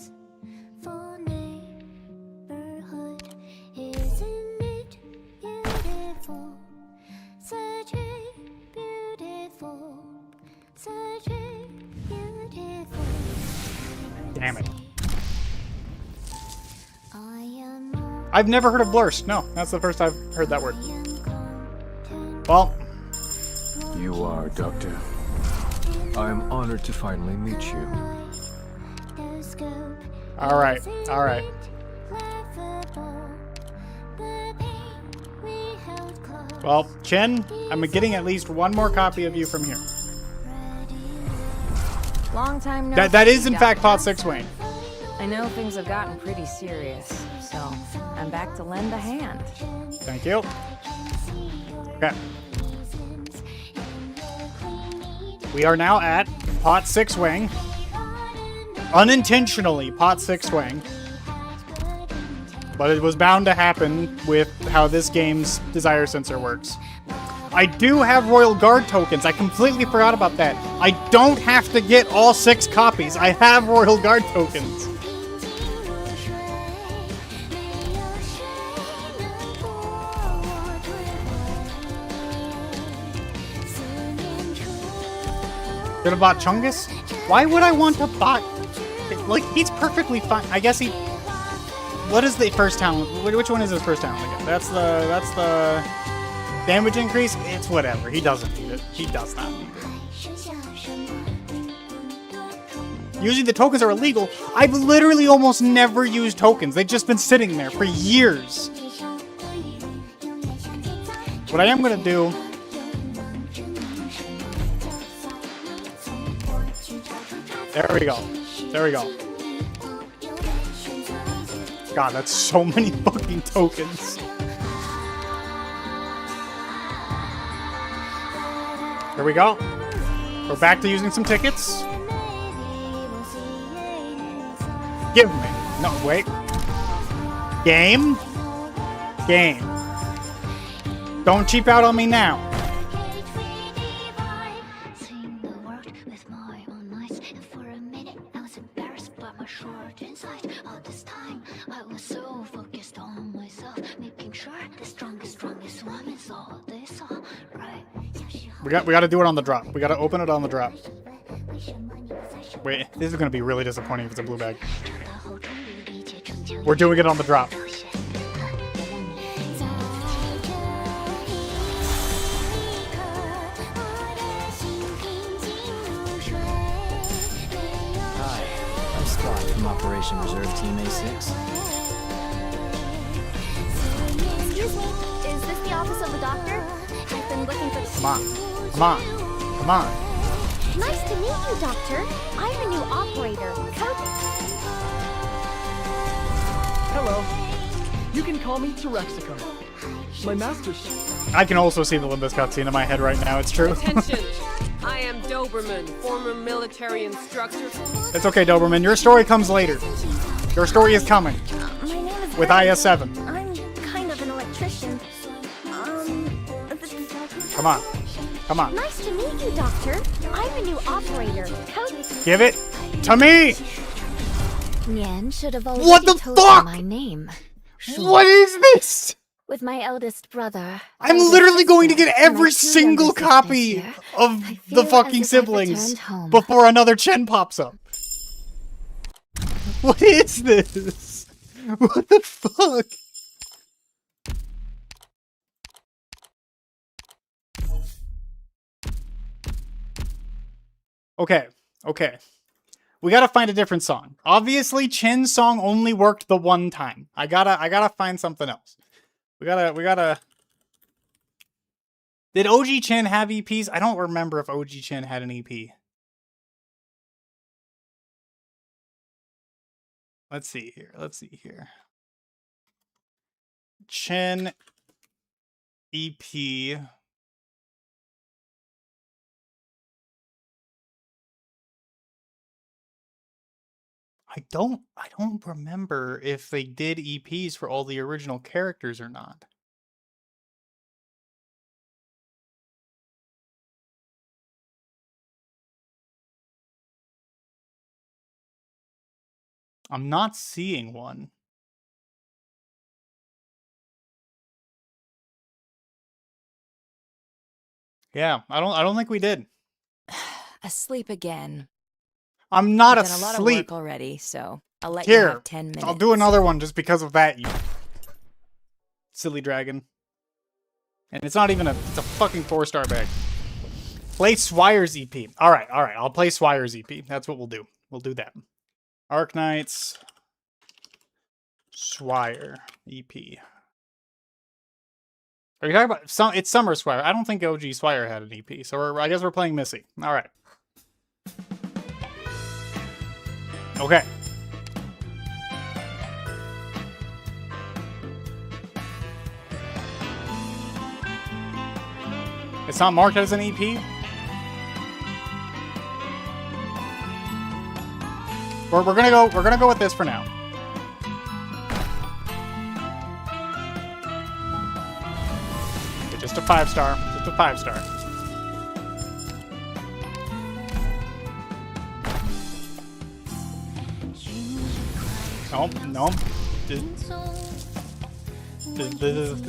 Damn it. I've never heard of Blurst. No, that's the first I've heard that word. Well. You are, Doctor. I am honored to finally meet you. Alright, alright. Well, Chen, I'm getting at least one more copy of you from here. Long time no That is see, in fact Doctor. pot 6 Wang. I know things have gotten pretty serious, so I'm back to lend a hand. Thank you. Okay. We are now at pot 6 Wang. Unintentionally pot 6 Wang. But it was bound to happen with how this game's desire sensor works. I do have Royal Guard tokens. I completely forgot about that. I don't have to get all 6 copies. I have Royal Guard tokens. Should have bought Chungus? Why would I want to buy... Like, he's perfectly fine. I guess he... What is the first talent? Which one is his first talent again? That's the... Damage increase? It's whatever. He doesn't need it. He does not need it. Using the tokens are illegal. I've literally almost never used tokens. They've just been sitting there for years. What I am gonna do... There we go. There we go. God, that's so many fucking tokens. Here we go. We're back to using some tickets. Give me. No, wait. Game. Game. Don't cheap out on me now. We gotta do it on the drop. We gotta open it on the drop. Wait, this is gonna be really disappointing if it's a blue bag. We're doing it on the drop. Hi, I'm Scott from Operation Reserve Team A6. Excuse me, is this the office of the doctor? I've been looking for... Come on. Come on. Come on. Nice to meet you, Doctor. I'm a new operator. Hello. You can call me Terexico. My master's... I can also see the Limbus cutscene in my head right now, it's true. Attention! I am Doberman, former military instructor. It's okay, Doberman. Your story comes later. Your story is coming. My name is with Ryan. IS-7. I'm kind of an electrician. Come on. Come on. Nice to meet you, Doctor. I'm a new operator. Give it to me! Nian should have already What the told fuck? you my name. What is this? With my eldest brother. I'm literally going to get every single copy of the fucking siblings before another Chen pops up. What is this? What the fuck? Okay, okay. We gotta find a different song. Obviously, Chen's song only worked the one time. I gotta find something else. We gotta... Did OG Chen have EPs? I don't remember if OG Chen had an EP. Let's see here. Chen EP. I don't remember if they did EPs for all the original characters or not. I'm not seeing one. Yeah, I don't think we did. Asleep again. I'm not I've done a lot of asleep work already, so I'll let you Here, have 10 minutes. I'll do another one just because of that, you silly dragon. And it's not even it's a fucking 4-star bag. Play Swire's EP. Alright, I'll play Swire's EP. That's what we'll do. We'll do that. Arknights Swire EP. Are you talking about it's Summer Swire? I don't think OG Swire had an EP, so I guess we're playing Missy. Alright. Okay. It's not marked as an EP? We're gonna go with this for now. Okay, just a 5-star. Just a 5-star. Nope.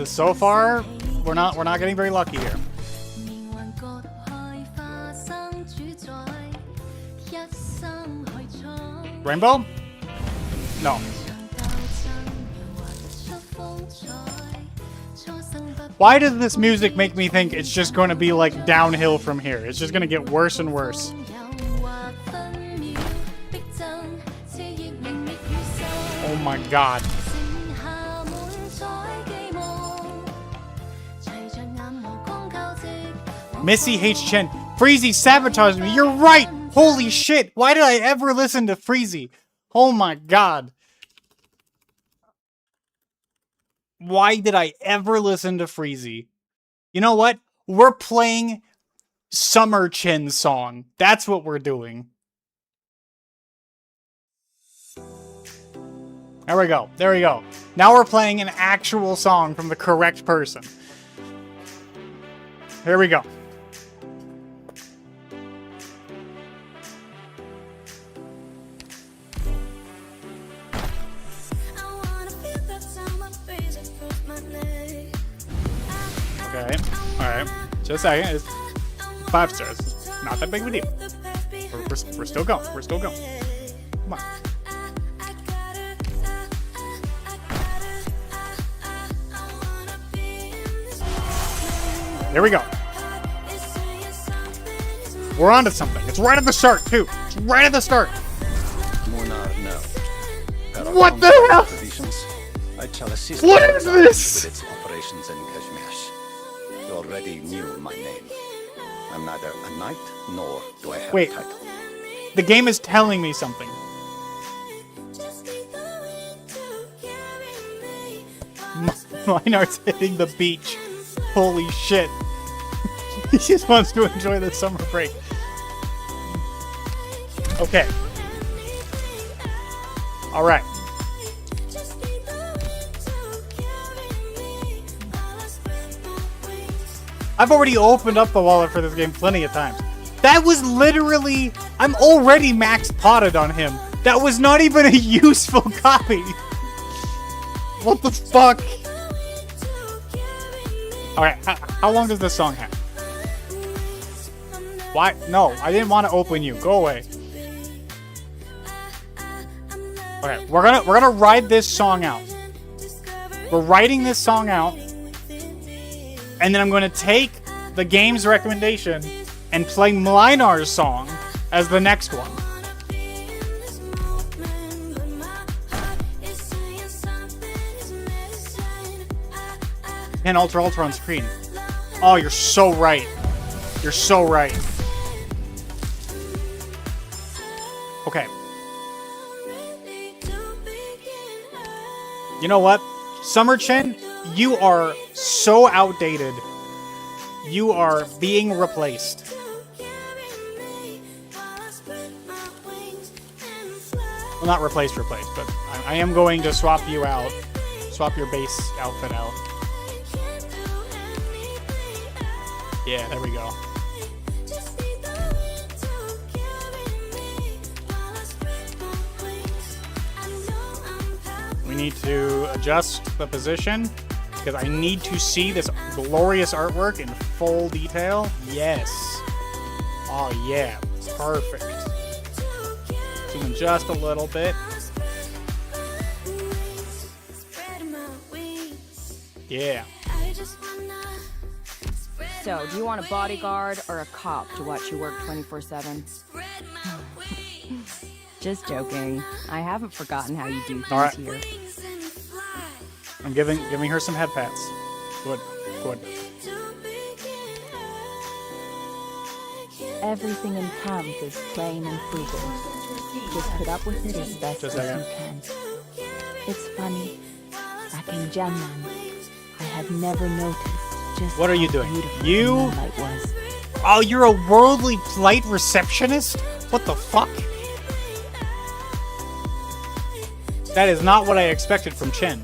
So far, we're not getting very lucky here. Rainbow? No. Why does this music make me think it's just going to be like downhill from here? It's just going to get worse and worse. Oh my god. Missy hates Chen. Freezy sabotaged me. You're right. Holy shit. Why did I ever listen to Freezy? Oh my god. Why did I ever listen to Freezy? You know what? We're playing Summer Chen's song. That's what we're doing. There we go. There we go. Now we're playing an actual song from the correct person. Here we go. Okay. Alright. Just a second. It's 5 stars. It's not that big of a deal. We're still going. We're still going. Come on. There we go. We're onto something. It's right at the start, too. It's right at the start. What the hell? What is this? With its operations in Kashmir. You already knew my name. I'm neither a knight nor do I have Wait. a title. The game is telling me something. Meinard's hitting the beach. Holy shit. He just wants to enjoy the summer break. Okay. Alright. I've already opened up the wallet for this game plenty of times. That was literally... I'm already max potted on him. That was not even a useful copy. What the fuck? Alright, how long does this song have? Why? No, I didn't want to open you. Go away. Okay, we're gonna ride this song out. We're writing this song out. And then I'm going to take the game's recommendation and play Mlinar's song as the next one. And Ultra on screen. Oh, you're so right. You're so right. Okay. You know what? Summer Chen, you are so outdated. You are being replaced. Well, not replaced, but I am going to swap you out. Swap your base outfit out. Yeah, there we go. We need to adjust the position because I need to see this glorious artwork in full detail. Yes. Oh yeah, perfect. Zoom in just a little bit. Yeah. So, do you want a bodyguard or a cop to watch you work 24/7? Just joking. I haven't forgotten how you do things here. I'm giving her some head pats. Good, good. Everything in camp is plain and frugal. Just put up with it as best as you can. It's funny. Back in Janman, I had never noticed just what are you doing? You? Was. Oh, you're a worldly flight receptionist? What the fuck? That is not what I expected from Chen.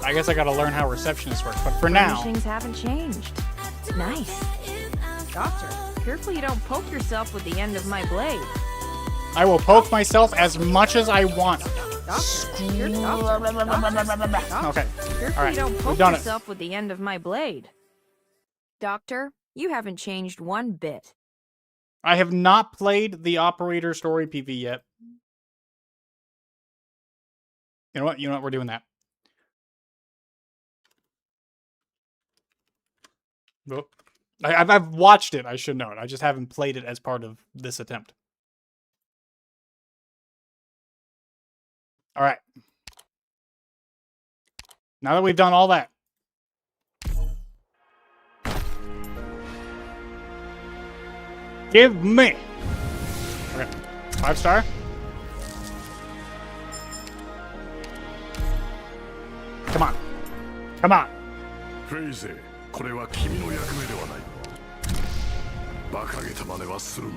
I guess I gotta learn how receptionists work, but for now... Things haven't changed. Nice. Doctor, careful you don't poke yourself with the end of my blade. I will poke myself as much as I want. Doctor, Okay. Careful Alright, you don't we've poke done it. yourself with the end of my blade. Doctor, you haven't changed one bit. I have not played the Operator Story PV yet. You know what? You know what? We're doing that. Well, I've watched it, I should know it. I just haven't played it as part of this attempt. Alright. Now that we've done all that. Give me. Okay. 5-star. Come on. Come on. フェイゼ、これは君の役目ではない。馬鹿げた真似はするな。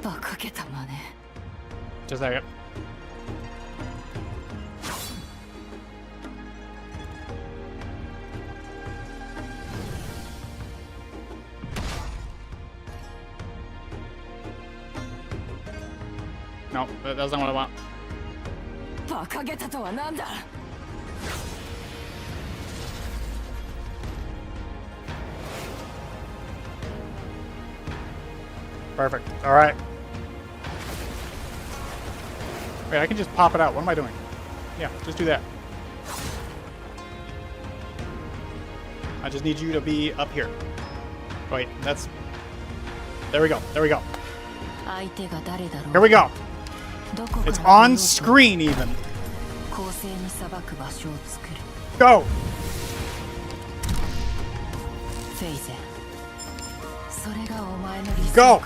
馬鹿げた真似。Just a second. No, that's not what I want. 馬鹿げたとはなんだ。Perfect. All right. Wait, I can just pop it out. What am I doing? Yeah, just do that. I just need you to be up here. Wait, that's... There we go. There we go. Here we go. It's on screen even. Go! Go!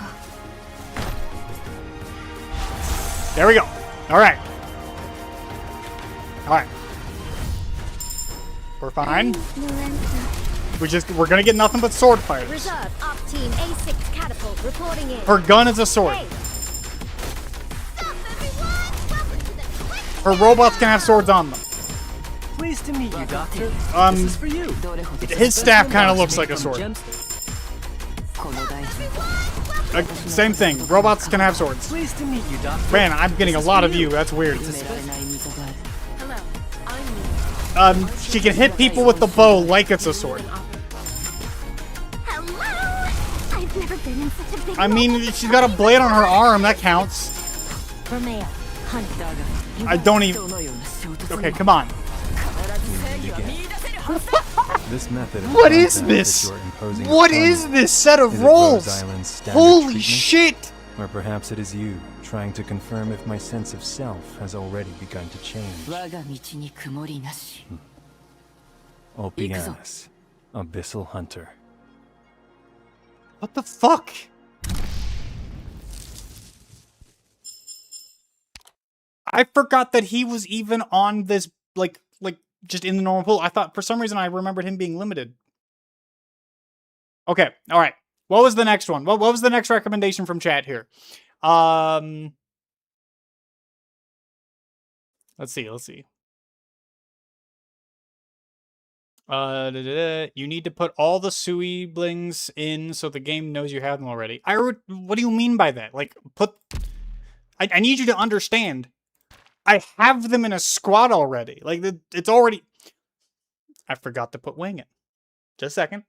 There we go. All right. All right. We're fine. We're gonna get nothing but sword fighters. Reserve up team A6 catapult reporting in. Her gun is a sword. Her robots can have swords on them. Pleased to meet you, Doctor. This is for you. His staff kind of looks like a sword. Same thing. Robots can have swords. Pleased to meet you, Doctor. Man, I'm getting a lot of you. That's weird. She can hit people with the bow like it's a sword. I've never been in such a big I mean, she's got a blade on her arm. That counts. I don't even... Okay, come on. This method of What is combat this? that you're imposing What upon is me. this set of Is it rolls? Rhode Island's standard Holy treatment? shit! Or perhaps it is you, trying to confirm if my sense of self has already begun to change. Opianas, Abyssal Hunter. What the fuck? I forgot that he was even on this, like just in the normal pool. I thought, for some reason, I remembered him being limited. Okay, all right. What was the next one? What was the next recommendation from chat here? Let's see. You need to put all the Sui blings in so the game knows you have them already. What do you mean by that? Like, I need you to understand. I have them in a squad already. Like, it's already... I forgot to put wing in. Just a second.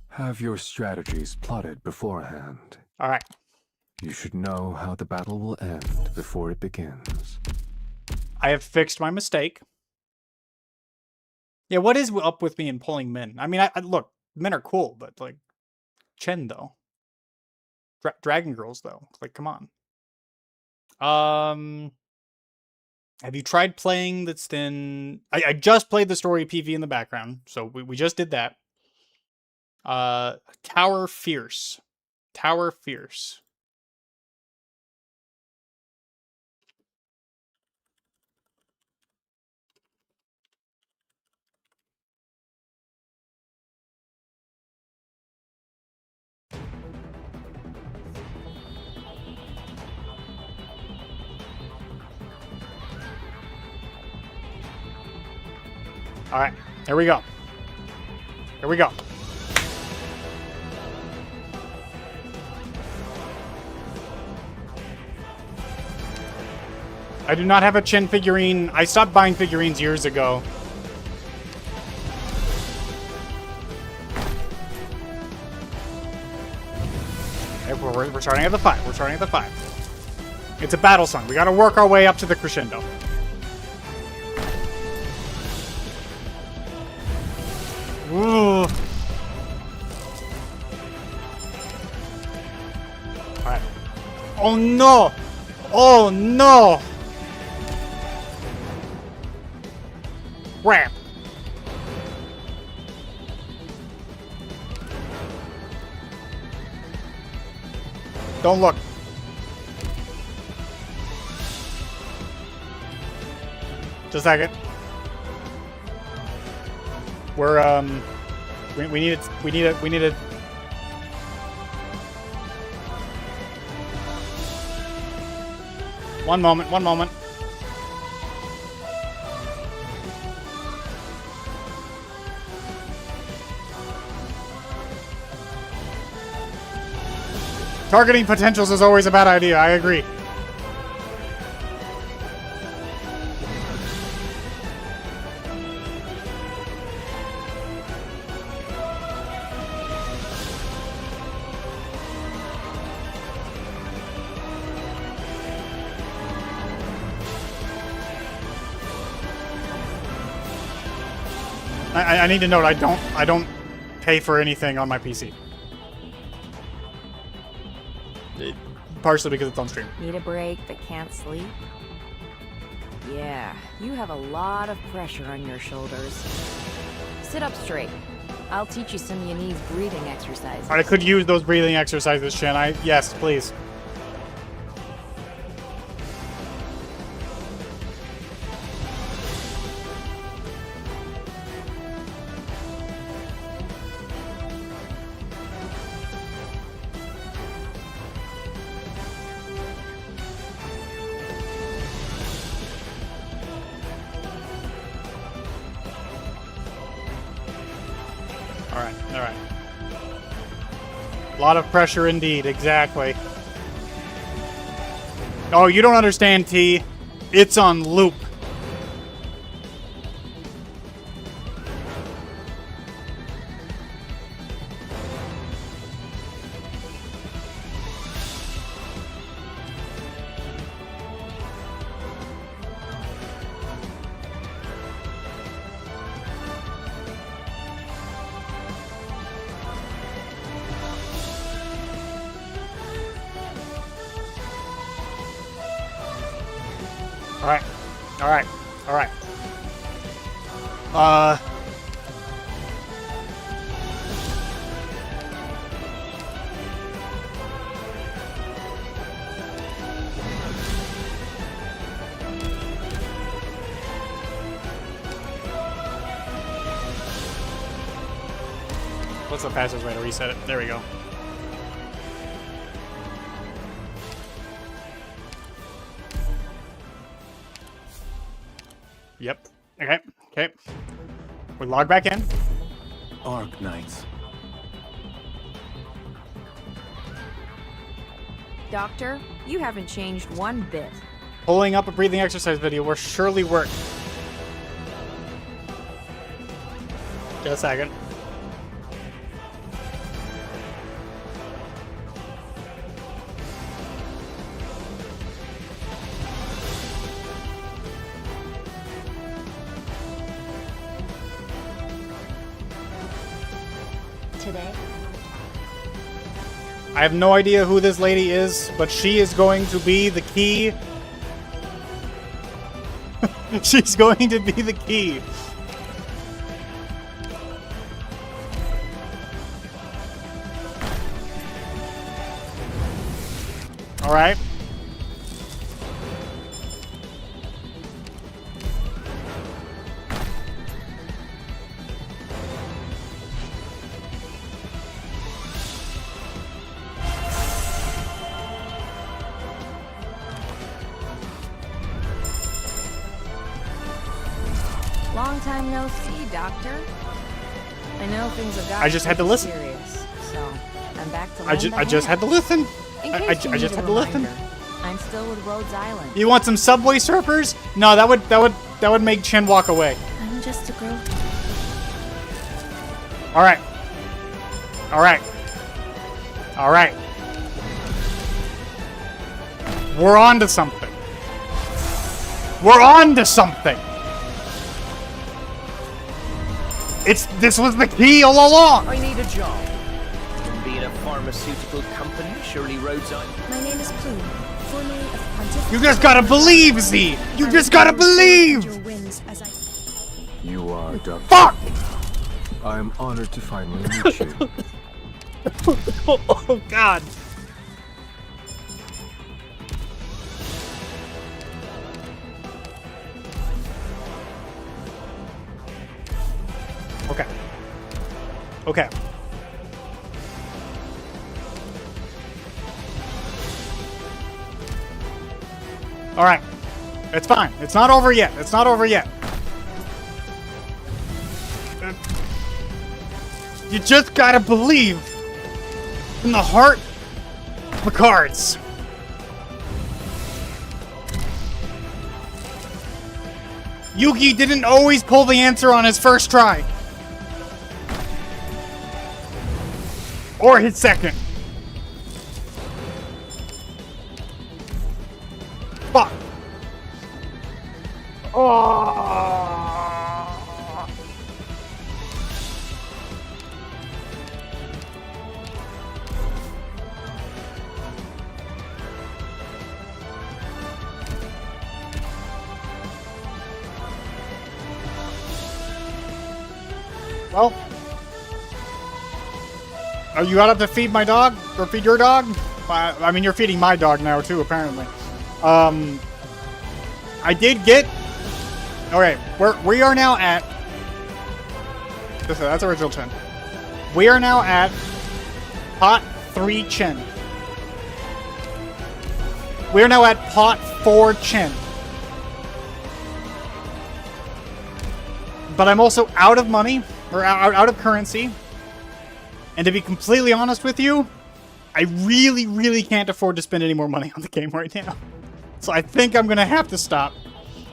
Have your strategies plotted beforehand. All right. You should know how the battle will end before it begins. I have fixed my mistake. Yeah, what is up with me and pulling men? I mean, I look, men are cool, but like, Chen though. Dragon girls though. Like, come on. Have you tried playing that's then? I just played the story PV in the background, so we just did that. Tower Fierce. All right, here we go. I do not have a Chen figurine. I stopped buying figurines years ago. Okay, we're starting at the 5. It's a battle song. We gotta work our way up to the crescendo. Oh no! Oh no! Crap. Don't look. Just a second. We're we need it. One moment. Targeting potentials is always a bad idea, I agree. I need to note I don't pay for anything on my PC. Partially because it's on stream. Need a break but can't sleep? Yeah, you have a lot of pressure on your shoulders. Sit up straight. I'll teach you some of Yanni's breathing exercises. I could use those breathing exercises, Shin. Yes, please. Alright. A lot of pressure indeed, exactly. Oh, you don't understand, T. It's on loop. Alright. What's the fastest way to reset it? There we go. Yep. Okay. We log back in. Arknights. Doctor, you haven't changed one bit. Pulling up a breathing exercise video will surely work. Just a second. Today? I have no idea who this lady is, but she is going to be the key. She's going to be the key. All right. Long time no see, Doctor. I know things have gotten I just had to listen. serious, so I'm back to I just had to listen. I I just had to listen. I'm still with Rhodes Island. You want some Subway Surfers? No, that would make Chen walk away. I'm just a girl. All right. We're on to something. This was the key all along. I need a job. And being a pharmaceutical company Shirley Rhodes on. My name is Plume, formerly of Pontific. You just gotta believe, Z! You just gotta believe! Your wins as I... You are Dr. Fuck! I am honored to finally meet you. Oh, God. Okay. Okay. All right. It's fine. It's not over yet. It's not over yet. You just gotta believe in the heart of the cards. Yugi didn't always pull the answer on his first try. Or his second. Fuck. Oh. Well, are you out to feed my dog or feed your dog? I mean, you're feeding my dog now too, apparently. I did get. Okay, we are now at. That's original Chen. We are now at pot 3 Chen. We are now at pot 4 Chen. But I'm also out of money. Or out of currency. And to be completely honest with you, I really, really can't afford to spend any more money on the game right now. So I think I'm going to have to stop.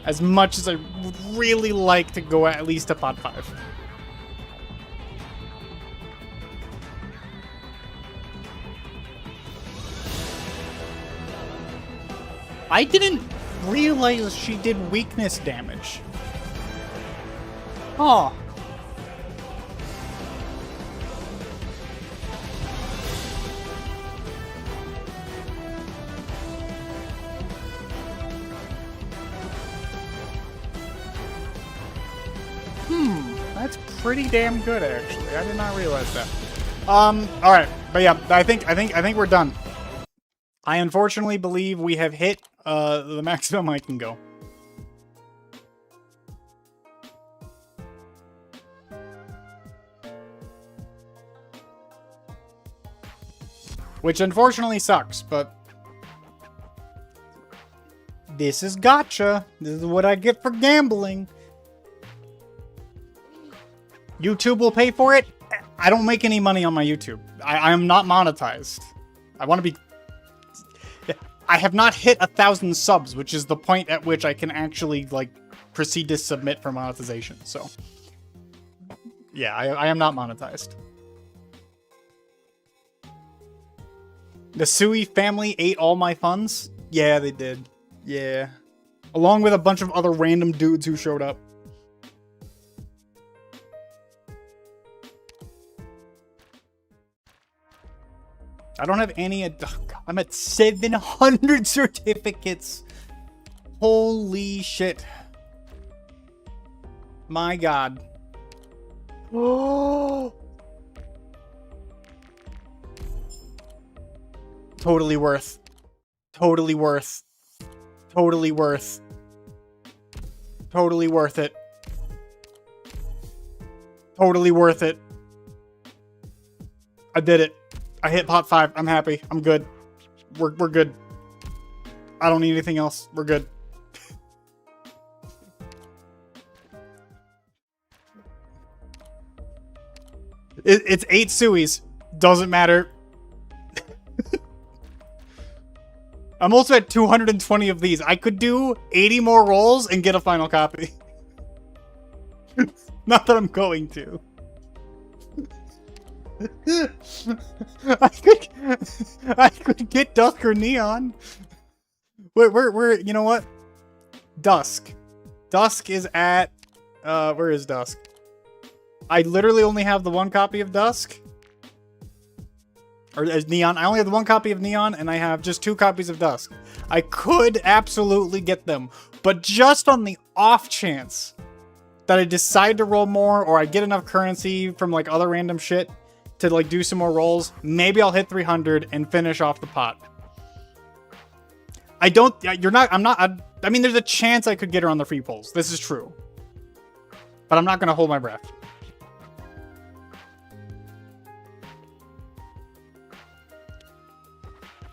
As much as I would really like to go at least to pot 5. I didn't realize she did weakness damage. Oh. That's pretty damn good, actually. I did not realize that. All right, but yeah, I think we're done. I unfortunately believe we have hit the maximum I can go. Which unfortunately sucks, but this is Gacha. This is what I get for gambling. YouTube will pay for it. I don't make any money on my YouTube. I am not monetized. I want to be... I have not hit 1,000 subs, which is the point at which I can actually, like, proceed to submit for monetization. So, yeah, I am not monetized. The Sui family ate all my funds? Yeah, they did. Yeah. Along with a bunch of other random dudes who showed up. I don't have any... Oh God, I'm at 700 certificates. Holy shit. My God. Oh. Totally worth. Totally worth. Totally worth. Totally worth it. Totally worth it. I did it. I hit pot 5. I'm happy. I'm good. We're good. I don't need anything else. We're good. It's 8 Suis. Doesn't matter. I'm also at 220 of these. I could do 80 more rolls and get a final copy. Not that I'm going to. I could get Dusk or Neon. Where you know what? Dusk. Dusk is at where is Dusk? I literally only have the 1 copy of Dusk. Or Neon. I only have the 1 copy of Neon, and I have just 2 copies of Dusk. I could absolutely get them, but just on the off chance that I decide to roll more, or I get enough currency from like other random shit to like do some more rolls, maybe I'll hit 300 and finish off the pot. I mean, there's a chance I could get her on the free pulls. This is true. But I'm not going to hold my breath.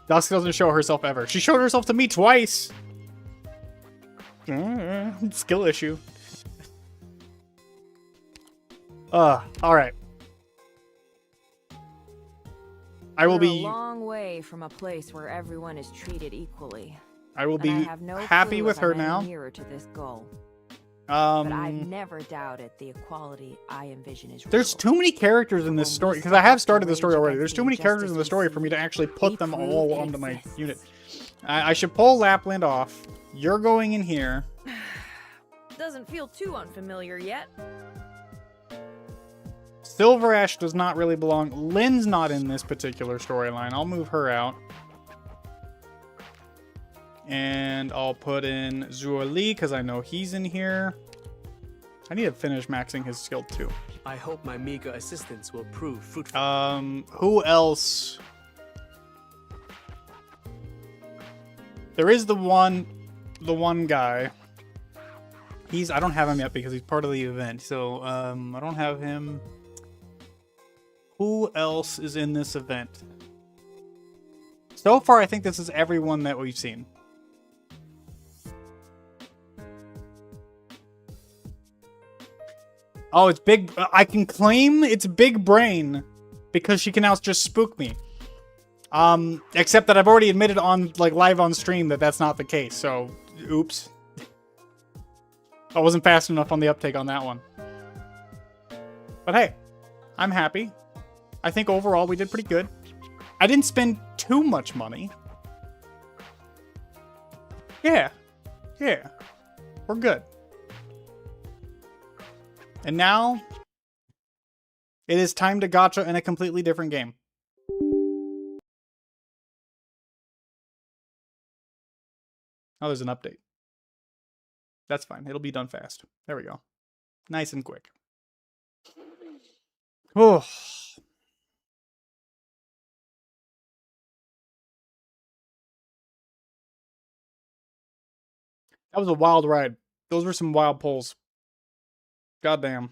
Dusk doesn't show herself ever. She showed herself to me twice. Skill issue. Alright. I will be a long way from a place where everyone is treated equally. I will be happy with her now. Nearer to this goal. But I've never doubted the equality I envision is real. There's too many characters in this story, because I have started the story already. There's too many characters in the story for me to actually put them all onto my unit. I should pull Lapland off. You're going in here. Doesn't feel too unfamiliar yet. Silver Ash does not really belong. Lynn's not in this particular storyline. I'll move her out. And I'll put in Zhuo Li, because I know he's in here. I need to finish maxing his skill too. I hope my meager assistance will prove fruitful. Who else? There is the one guy. I don't have him yet because he's part of the event. So, I don't have him. Who else is in this event? So far, I think this is everyone that we've seen. Oh, it's big. I can claim it's Big Brain because she can now just spook me. Except that I've already admitted on live on stream that that's not the case. So, oops. I wasn't fast enough on the uptake on that one. But hey, I'm happy. I think overall we did pretty good. I didn't spend too much money. Yeah. Yeah. We're good. And now, it is time to gacha in a completely different game. Oh, there's an update. That's fine. It'll be done fast. There we go. Nice and quick. Oh. That was a wild ride. Those were some wild pulls. Goddamn.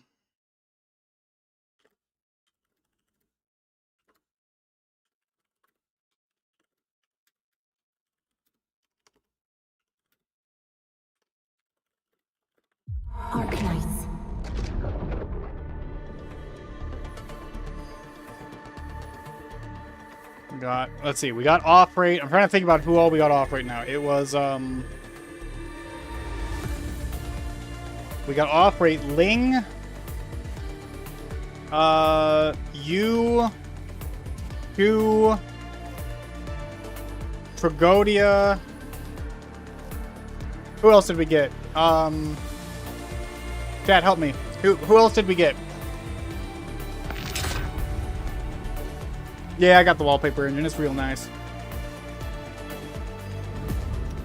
Arknights. Let's see, we got off rate. I'm trying to think about who all we got off right now. It was, we got off rate Ling. You. Q. Tragodia. Who else did we get? Chat, help me. Who else did we get? Yeah, I got the wallpaper engine. It's real nice.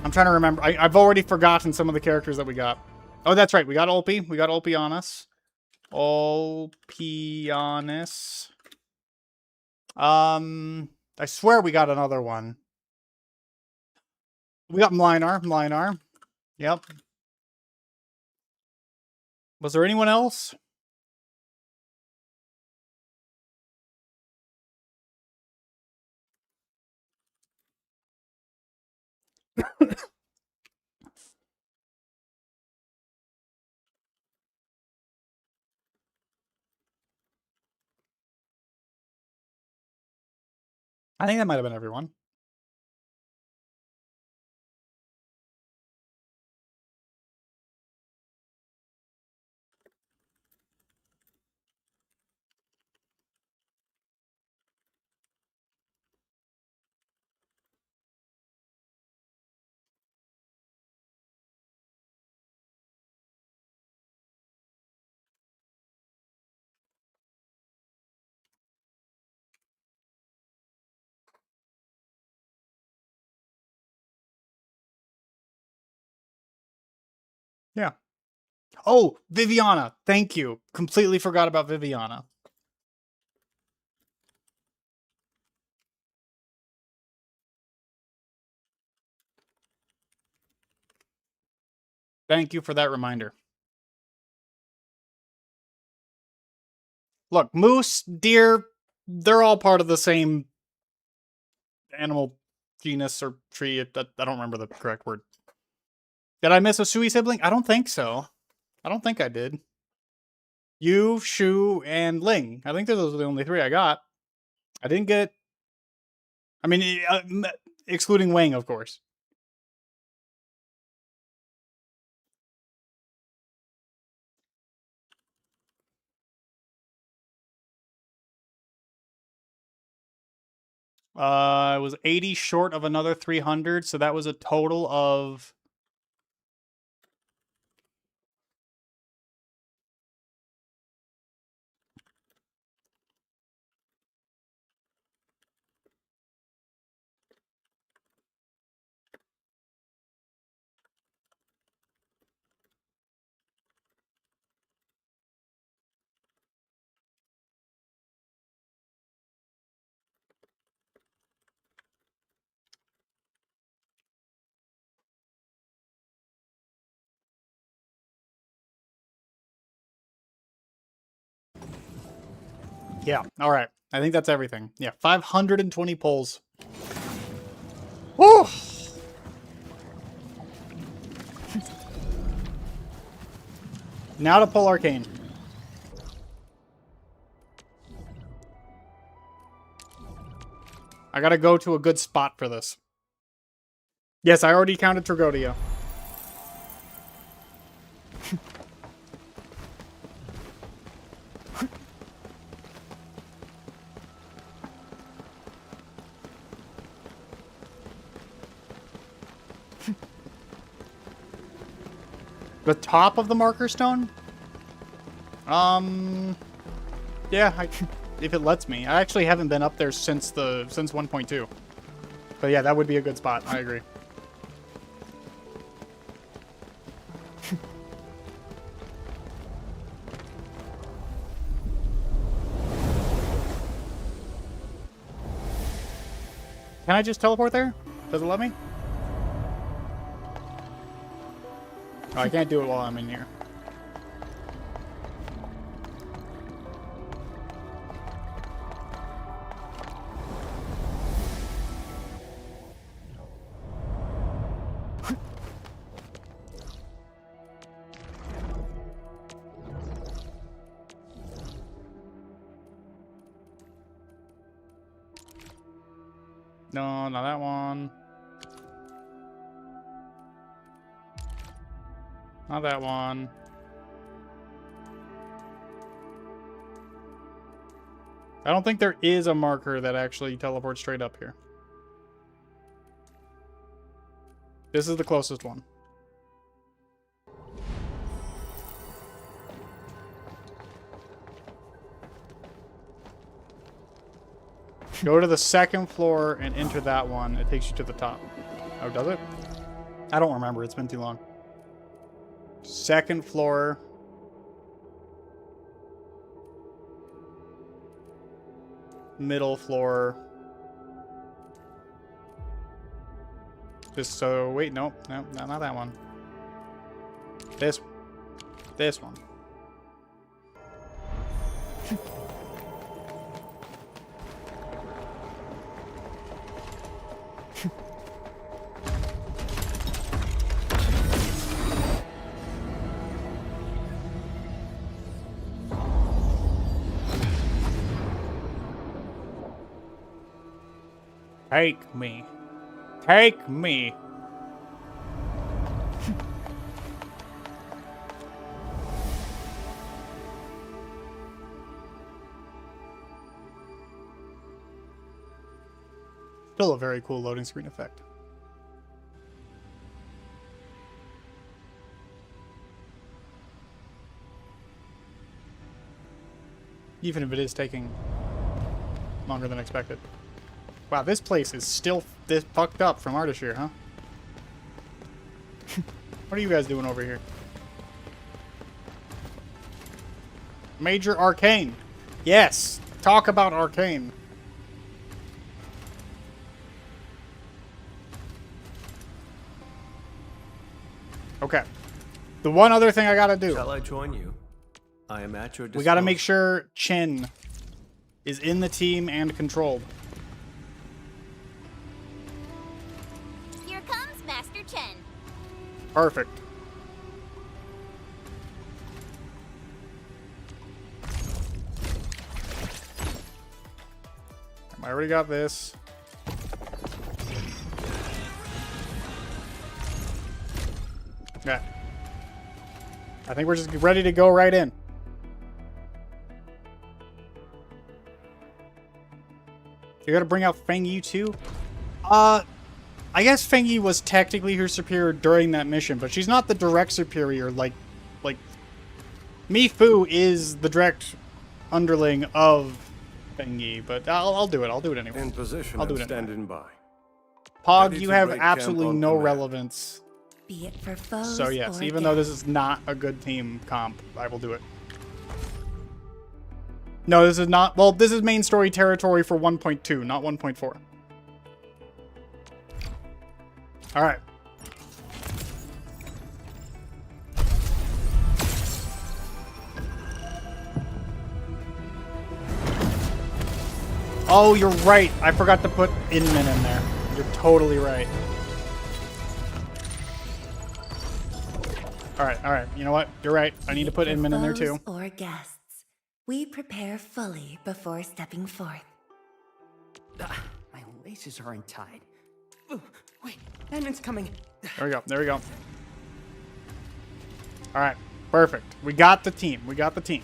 I'm trying to remember. I've already forgotten some of the characters that we got. Oh, that's right. We got Ulpi. We got Ulpi on us. Ulpianus. I swear we got another one. We got Mlinar. Yep. Was there anyone else? I think that might have been everyone. Yeah. Oh, Viviana. Thank you. Completely forgot about Viviana. Thank you for that reminder. Look, moose, deer, they're all part of the same animal genus or tree. I don't remember the correct word. Did I miss a Sui sibling? I don't think so. I don't think I did. You, Shu, and Ling. I think those are the only 3 I got. I didn't get... I mean, excluding Wang, of course. I was 80 short of another 300, so that was a total of... Yeah, alright. I think that's everything. Yeah, 520 pulls. Woo! Now to pull Arcane. I gotta go to a good spot for this. Yes, I already counted Tragodia. The top of the marker stone? Yeah, if it lets me. I actually haven't been up there since 1.2. But yeah, that would be a good spot. I agree. Can I just teleport there? Does it let me? Oh, I can't do it while I'm in here. No, not that one. Not that one. I don't think there is a marker that actually teleports straight up here. This is the closest one. Go to the second floor and enter that one. It takes you to the top. Oh, does it? I don't remember. It's been too long. Second floor. Middle floor. Just so... Wait, no, not that one. This one. Take me. Take me. Still a very cool loading screen effect. Even if it is taking longer than expected. Wow, this place is still this fucked up from Ardashir, huh? What are you guys doing over here? Major Arcane. Yes. Talk about Arcane. Okay. The one other thing I gotta do. Shall I join you? I am at your disposal. We gotta make sure Chen is in the team and controlled. Here comes Master Chen. Perfect. I already got this. Okay. I think we're just ready to go right in. You gotta bring out Feng Yi too? I guess Feng Yi was technically her superior during that mission, but she's not the direct superior like Mi Fu is the direct underling of Feng Yi, but I'll do it. I'll do it anyway. In position, I'll do it standing anyway. by. Pog, Ready you to have break absolutely camp on no command. relevance. Be it for foes So yes, or even though this guests. is not a good team comp, I will do it. No, this is not. Well, this is main story territory for 1.2, not 1.4. All right. Oh, you're right. I forgot to put Inman in there. You're totally right. All right. You know what? You're right. I need to put Inman in there too. Or guests. We prepare fully before stepping forth. My laces are untied. Ooh, wait, Edmund's coming. There we go. There we go. All right. Perfect. We got the team. We got the team.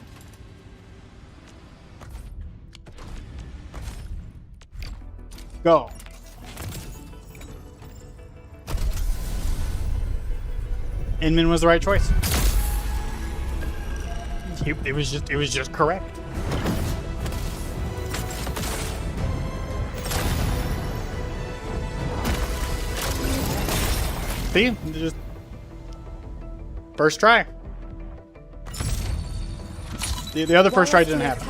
Go. Inman was the right choice. It was just correct. See? Just first try. The other first try didn't happen.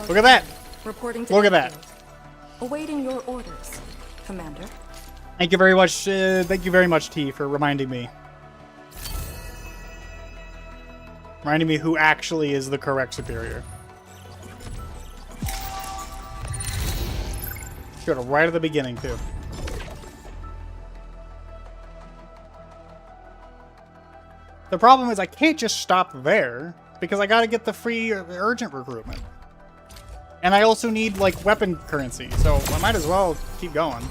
Look at that. Look at that. Awaiting your orders, Commander. Thank you very much. Thank you very much, T, for reminding me. Reminding me who actually is the correct superior. Should have right at the beginning too. The problem is I can't just stop there because I gotta get the free urgent recruitment. And I also need like weapon currency, so I might as well keep going.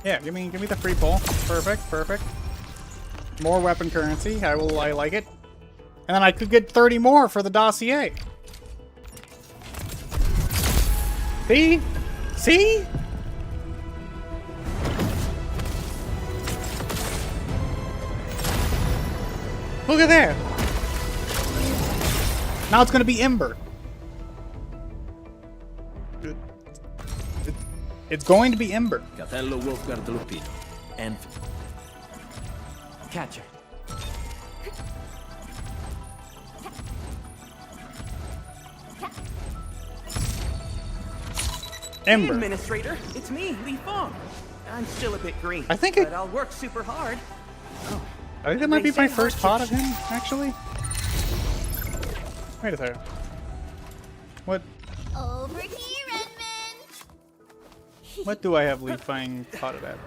Yeah, give me the free pull. Perfect. More weapon currency. I like it. And then I could get 30 more for the dossier. See? See? Look at that. Now it's going to be Ember. It's going to be Ember. Castello Wolfgard and Catcher. Ember. Hey, Administrator, it's me, Li Feng. I'm still a bit green, I think but I'll work super hard. Oh, I think that might be my first pot of him, actually. Wait a second. What? Over here, Edmund! What do I have Li Feng potted at?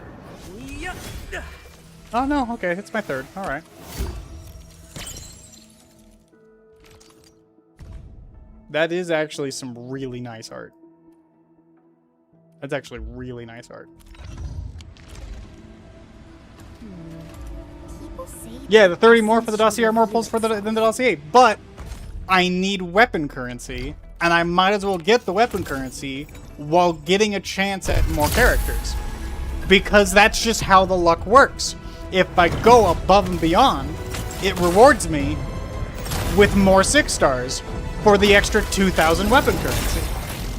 Oh no, okay, it's my third. Alright. That is actually some really nice art. That's actually really nice art. Yeah, the 30 more for the dossier are more pulls than the dossier, but I need weapon currency, and I might as well get the weapon currency while getting a chance at more characters. Because that's just how the luck works. If I go above and beyond, it rewards me with more 6 stars for the extra 2,000 weapon currency.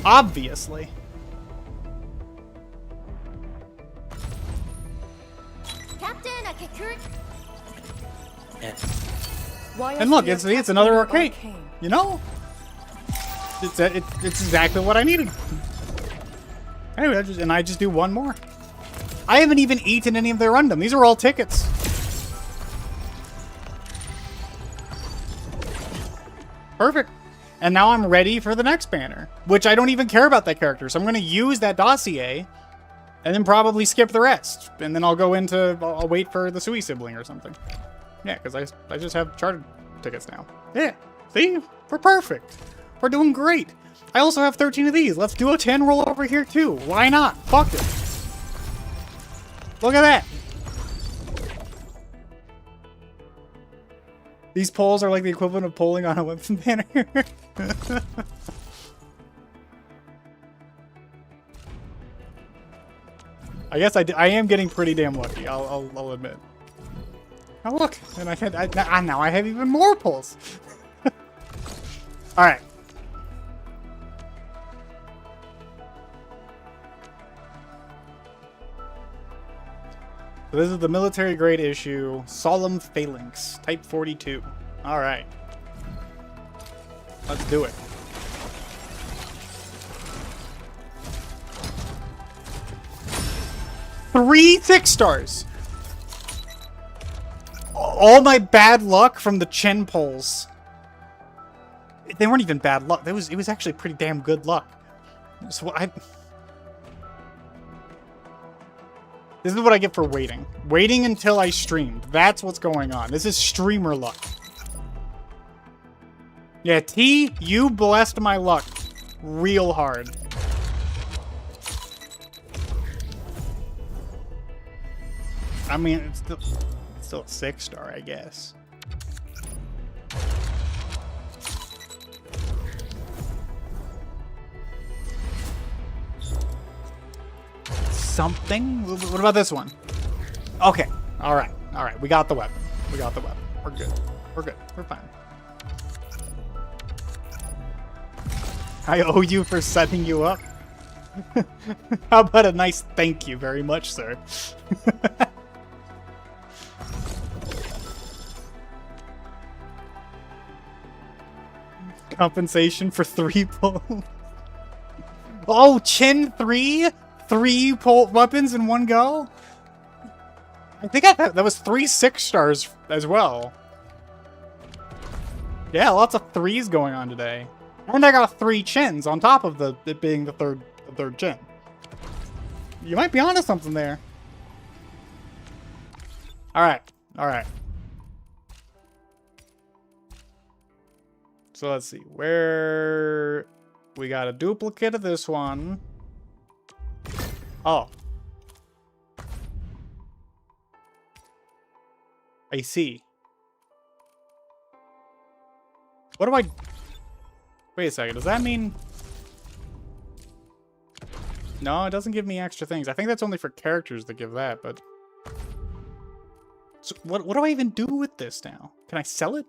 Obviously. Captain Akakuri. And look, it's another arcade. You know? It's exactly what I needed. Anyway, I just do one more. I haven't even eaten any of their rundom. These are all tickets. Perfect. And now I'm ready for the next banner, which I don't even care about that character. So I'm going to use that dossier and then probably skip the rest. And then I'll go into, I'll wait for the Sui sibling or something. Yeah, because I just have chartered tickets now. Yeah, see? We're perfect. We're doing great. I also have 13 of these. Let's do a 10 roll over here too. Why not? Fuck it. Look at that. These polls are like the equivalent of polling on a weapon banner. I guess I am getting pretty damn lucky. I'll admit. Oh look, and now I have even more polls. All right. So this is the military grade issue, Solemn Phalanx, Type 42. All right. Let's do it. Three 6-stars. All my bad luck from the Chen polls. They weren't even bad luck. It was actually pretty damn good luck. So this is what I get for waiting. Waiting until I streamed. That's what's going on. This is streamer luck. Yeah, T, you blessed my luck real hard. I mean, it's still a 6-star, I guess. Something? What about this one? Okay. All right. All right. We got the weapon. We got the weapon. We're good. We're good. We're fine. I owe you for setting you up. How about a nice thank you very much, sir? Compensation for 3 pulls. Oh, Chin 3? 3 pull weapons in one go? I think that was 3 6-stars as well. Yeah, lots of 3s going on today. And I got 3 chins on top of it being the third chin. You might be onto something there. Alright. Alright. So let's see. Where... We got a duplicate of this one. Oh. I see. What do I... Wait a second. Does that mean... No, it doesn't give me extra things. I think that's only for characters that give that, but... So what do I even do with this now? Can I sell it?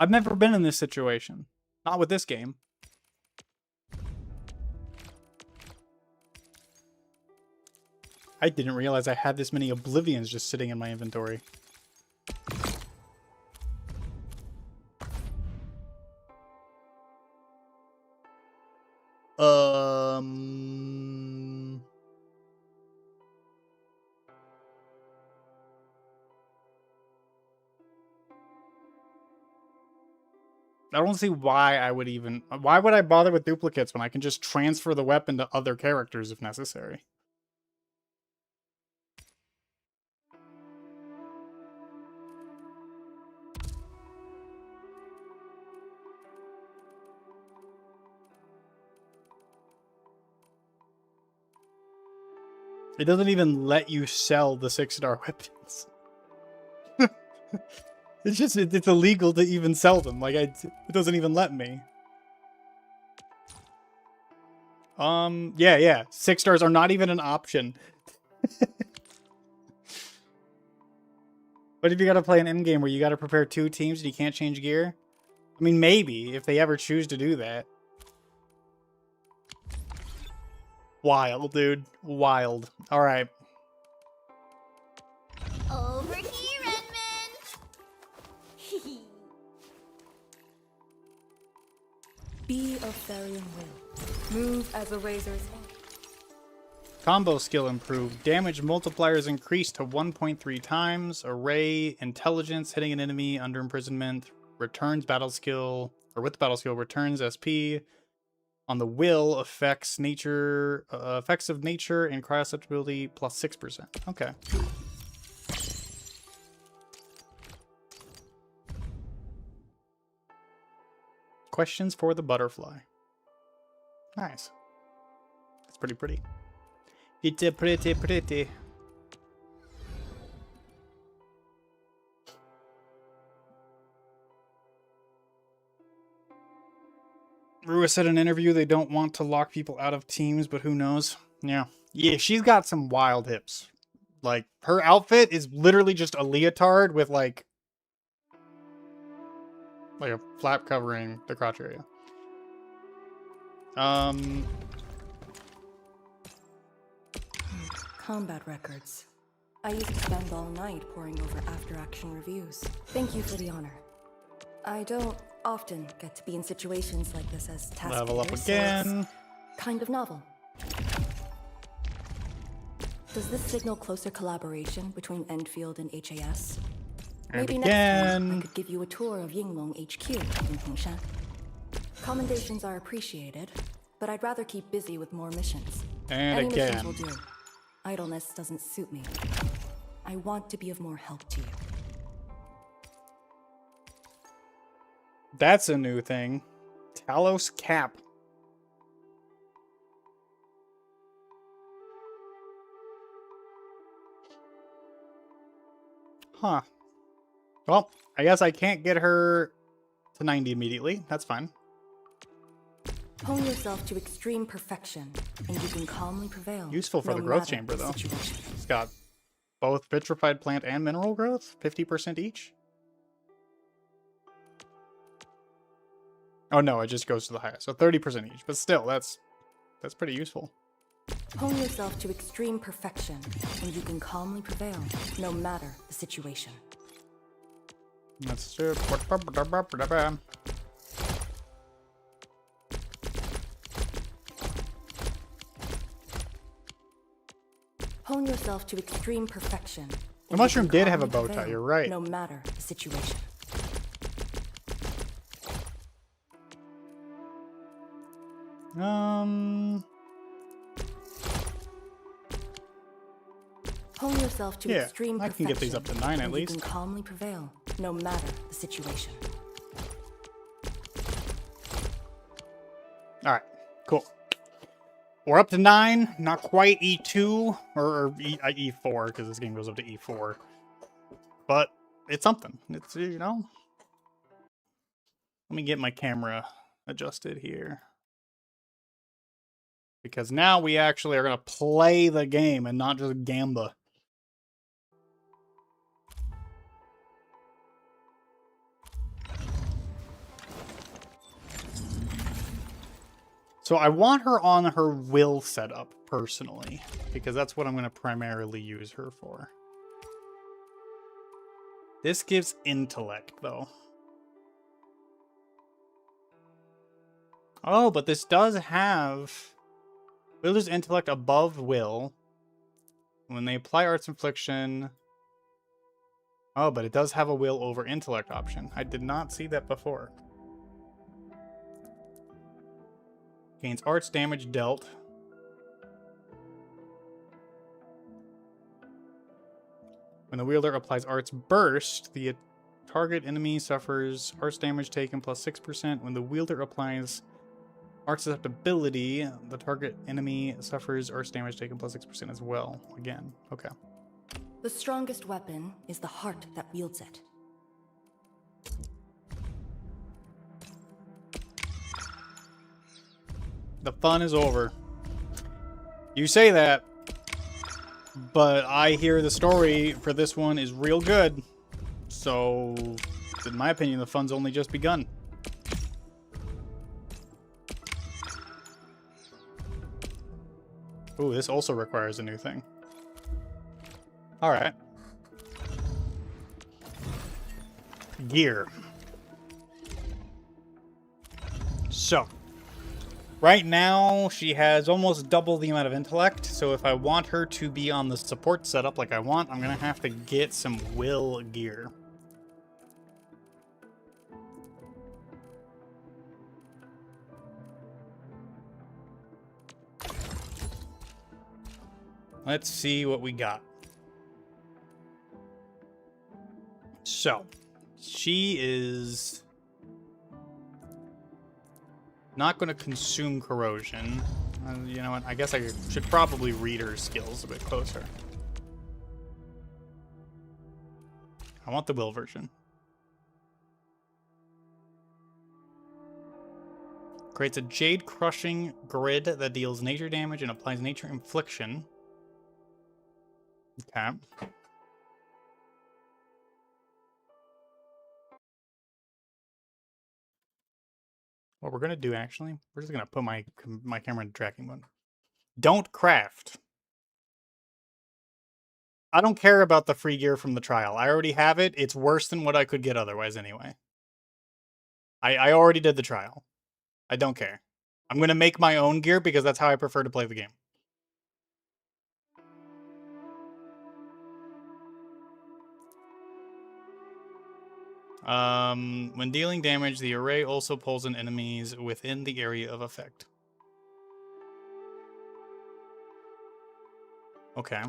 I've never been in this situation. Not with this game. I didn't realize I had this many Oblivions just sitting in my inventory. I don't see why I would even... Why would I bother with duplicates when I can just transfer the weapon to other characters if necessary? It doesn't even let you sell the 6-star weapons. It's illegal to even sell them. Like, it doesn't even let me. Yeah. 6-stars are not even an option. What if you gotta play an endgame where you gotta prepare 2 teams and you can't change gear? I mean, maybe, if they ever choose to do that. Wild, dude. Wild. All right. Over here, Redmond. Be of Therian will. Move as a razor's edge. Combo skill improved. Damage multipliers increased to 1.3 times. Array intelligence hitting an enemy under imprisonment. Returns battle skill, or with battle skill, returns SP. On the will, effects of nature and cryosusceptibility plus 6%. Okay. Questions for the butterfly. Nice. That's pretty pretty. It's a pretty. Rua said in an interview they don't want to lock people out of teams, but who knows? Yeah. Yeah, she's got some wild hips. Like, her outfit is literally just a leotard with, like a flap covering the crotch area. Combat records. I used to spend all night poring over after-action reviews. Thank you for the honor. I don't often get to be in situations like this as task Level up leader, again. so it's kind of novel. Does this signal closer collaboration between Endfield and HAS? And Maybe next time I could give you a tour of Yinglong HQ in Hongshan. Commendations are appreciated, but I'd rather keep busy with more missions. And Any again. missions will do. Idleness doesn't suit me. I want to be of more help to you. That's a new thing. Talos Cap. Huh. Well, I guess I can't get her to 90 immediately. That's fine. Hone yourself to extreme perfection, and you can calmly prevail. Useful for no the growth matter chamber, the though. situation. It's got both vitrified plant and mineral growth, 50% each. Oh no, it just goes to the highest, so 30% each. But still, that's pretty useful. Hone yourself to extreme perfection, and you can calmly prevail, no matter the situation. That's it. Hone yourself to extreme perfection. The mushroom did have a bow tie, you're right. No matter the situation. Hone yourself to Yeah, extreme I perfection. can get these up to 9 at and least. You can calmly prevail, no matter the situation. Alright, cool. We're up to 9, not quite E2, or E4, because this game goes up to E4. But it's something. It's, you know. Let me get my camera adjusted here. Because now we actually are going to play the game and not just gamba. So I want her on her will setup, personally, because that's what I'm going to primarily use her for. This gives intellect, though. Oh, but this does have... Wielder's intellect above will. When they apply Arts Infliction... Oh, but it does have a will over intellect option. I did not see that before. Gains arts damage dealt. When the wielder applies Arts Burst, the target enemy suffers arts damage taken plus 6%. When the wielder applies Arts Susceptibility, the target enemy suffers arts damage taken plus 6% as well. Again, okay. The strongest weapon is the heart that wields it. The fun is over. You say that, but I hear the story for this one is real good. So, in my opinion, the fun's only just begun. Ooh, this also requires a new thing. Alright. Gear. So, right now she has almost double the amount of intellect, so if I want her to be on the support setup like I want, I'm gonna have to get some will gear. Let's see what we got. So, she is not going to consume corrosion. You know what? I guess I should probably read her skills a bit closer. I want the will version. Creates a jade crushing grid that deals nature damage and applies nature infliction. Okay. What we're gonna do, actually, we're just gonna put my camera in tracking mode. Don't craft. I don't care about the free gear from the trial. I already have it. It's worse than what I could get otherwise anyway. I already did the trial. I don't care. I'm gonna make my own gear because that's how I prefer to play the game. When dealing damage, the array also pulls in enemies within the area of effect. Okay.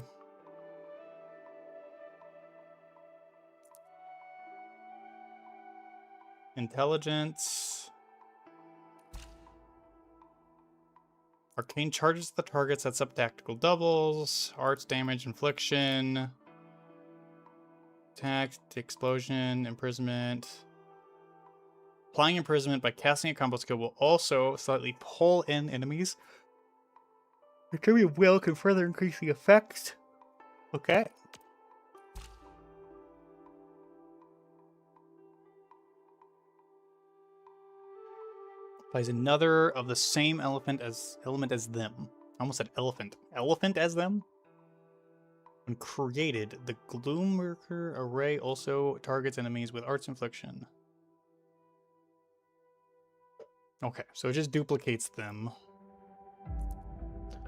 Intelligence. Arcane charges the target, sets up tactical doubles. Arts damage, infliction. Attack, explosion, imprisonment. Applying imprisonment by casting a combo skill will also slightly pull in enemies. Retributive of will can further increase the effect. Okay. Applies another of the same element as them. I almost said elephant. Elephant as them? When created, the Gloomworker array also targets enemies with arts infliction. Okay, so it just duplicates them.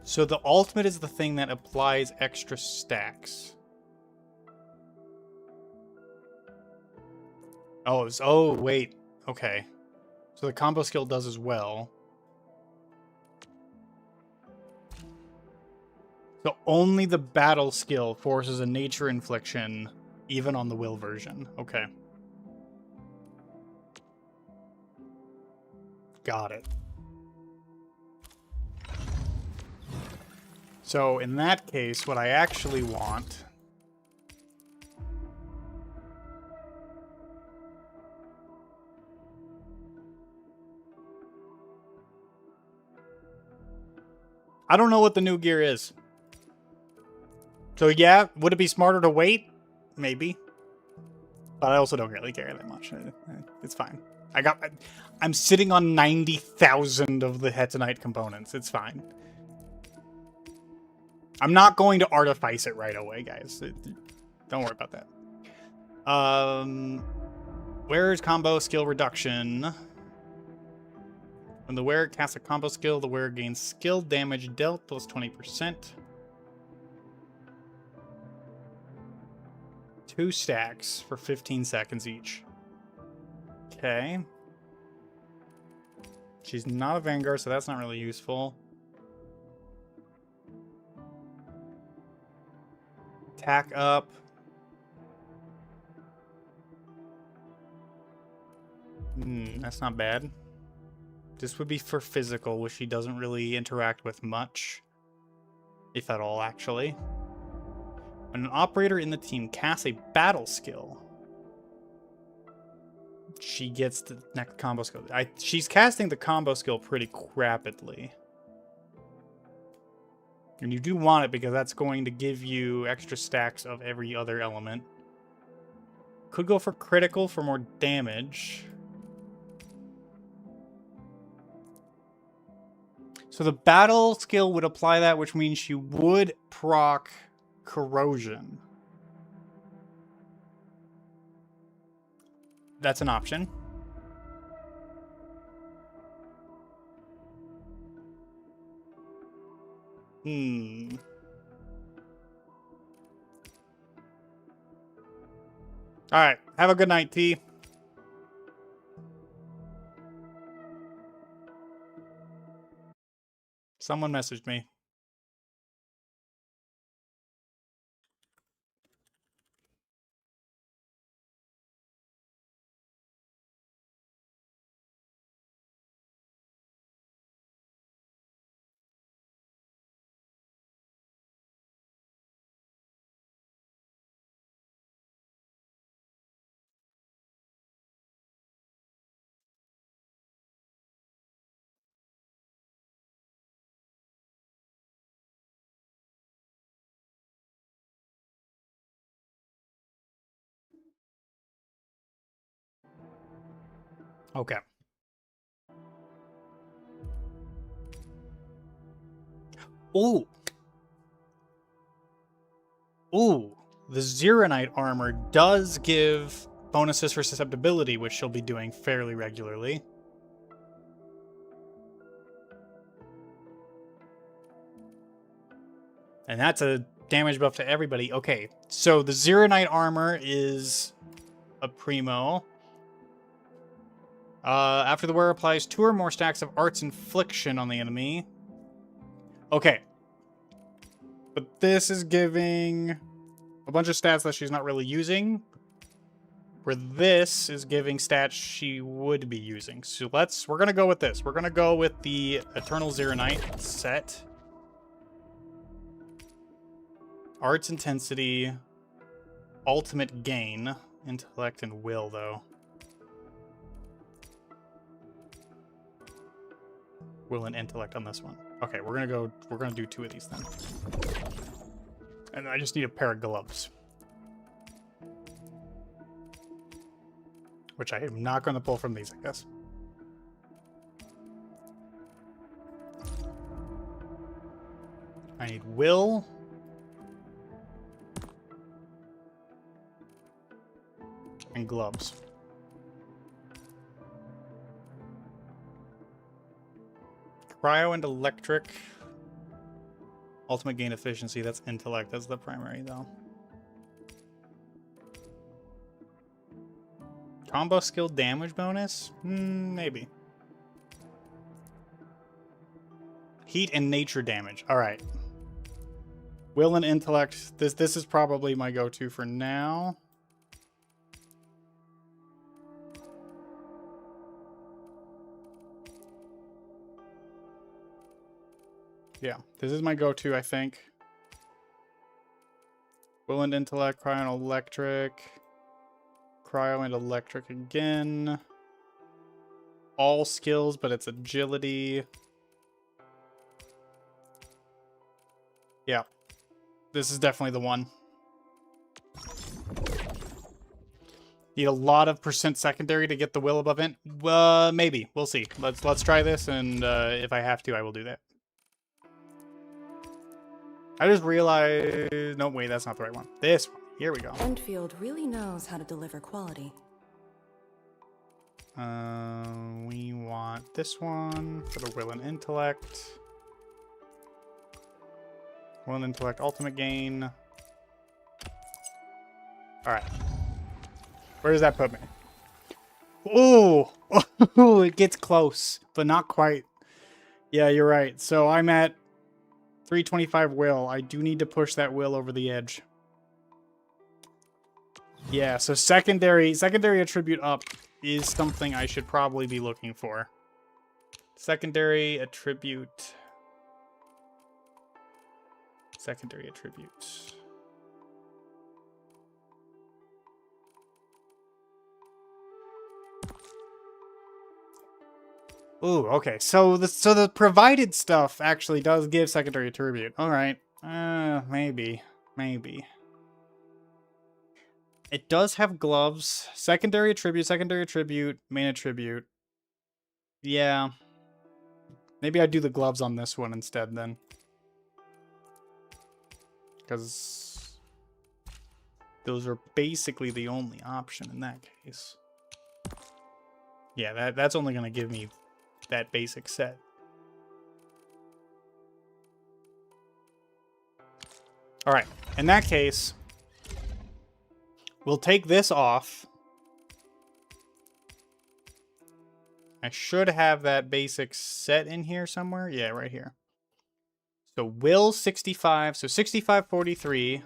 So the ultimate is the thing that applies extra stacks. Oh, wait. Okay. So the combo skill does as well. So only the battle skill forces a nature infliction, even on the will version. Okay. Got it. So in that case, what I actually want... I don't know what the new gear is. So yeah, would it be smarter to wait? Maybe. But I also don't really care that much. It's fine. I'm sitting on 90,000 of the Hetonite components. It's fine. I'm not going to artifice it right away, guys. Don't worry about that. Wearer's combo skill reduction. When the wearer casts a combo skill, the wearer gains skill damage dealt plus 20%. 2 stacks for 15 seconds each. Okay. She's not a Vanguard, so that's not really useful. Attack up. That's not bad. This would be for physical, which she doesn't really interact with much. If at all, actually. When an operator in the team casts a battle skill, she gets the next combo skill. She's casting the combo skill pretty rapidly. And you do want it because that's going to give you extra stacks of every other element. Could go for critical for more damage. So the battle skill would apply that, which means she would proc corrosion. That's an option. Alright, have a good night, T. Someone messaged me. Okay. Ooh. Ooh. The Zeronite armor does give bonuses for susceptibility, which she'll be doing fairly regularly. And that's a damage buff to everybody. Okay, so the Zeronite armor is a primo. After the wearer applies 2 or more stacks of Art's Infliction on the enemy. Okay. But this is giving a bunch of stats that she's not really using. Where this is giving stats she would be using. So we're gonna go with this. We're gonna go with the Eternal Zeronite set. Art's Intensity. Ultimate Gain. Intellect and Will, though. Will and intellect on this one. Okay, we're gonna do 2 of these then. And I just need a pair of gloves. Which I am not gonna pull from these, I guess. I need Will. And gloves. Cryo and electric. Ultimate gain efficiency. That's intellect. That's the primary, though. Combo skill damage bonus? Maybe. Heat and nature damage. All right. Will and intellect. This is probably my go-to for now. Yeah, this is my go-to, I think. Will and intellect, cryo and electric. Cryo and electric again. All skills, but it's agility. Yeah, this is definitely the one. Need a lot of % secondary to get the will above int. Maybe we'll see. Let's try this, and if I have to, I will do that. I just realized... No, wait, that's not the right one. This one. Here we go. Endfield really knows how to deliver quality. We want this one for the will and intellect. Will and intellect, ultimate gain. Alright. Where does that put me? Ooh! Oh, it gets close, but not quite. Yeah, you're right. So I'm at 325 will. I do need to push that will over the edge. Yeah, so secondary attribute up is something I should probably be looking for. Secondary attribute. Secondary attribute. Ooh, okay. So the provided stuff actually does give secondary attribute. All right. Maybe. It does have gloves. Secondary attribute, main attribute. Yeah. Maybe I'd do the gloves on this one instead then. Because those are basically the only option in that case. Yeah, that's only going to give me that basic set. Alright, in that case, we'll take this off. I should have that basic set in here somewhere. Yeah, right here. So will 65. So 65, 43.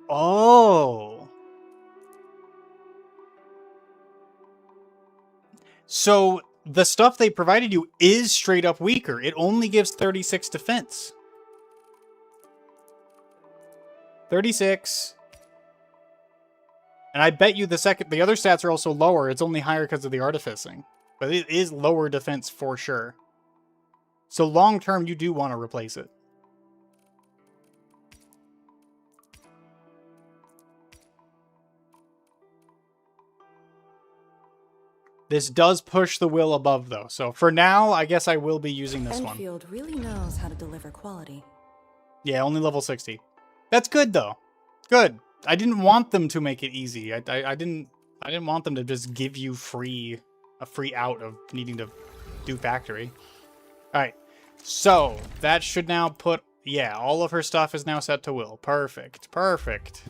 Oh. So the stuff they provided you is straight up weaker. It only gives 36 defense. 36. And I bet you the other stats are also lower. It's only higher because of the artificing. But it is lower defense for sure. So long term, you do want to replace it. This does push the will above though. So for now, I guess I will be using this one. Enfield really knows how to deliver quality. Yeah, only level 60. That's good though. Good. I didn't want them to make it easy. I didn't want them to just give you a free out of needing to do factory. All right. So, that should now put, yeah, all of her stuff is now set to will. Perfect. Perfect.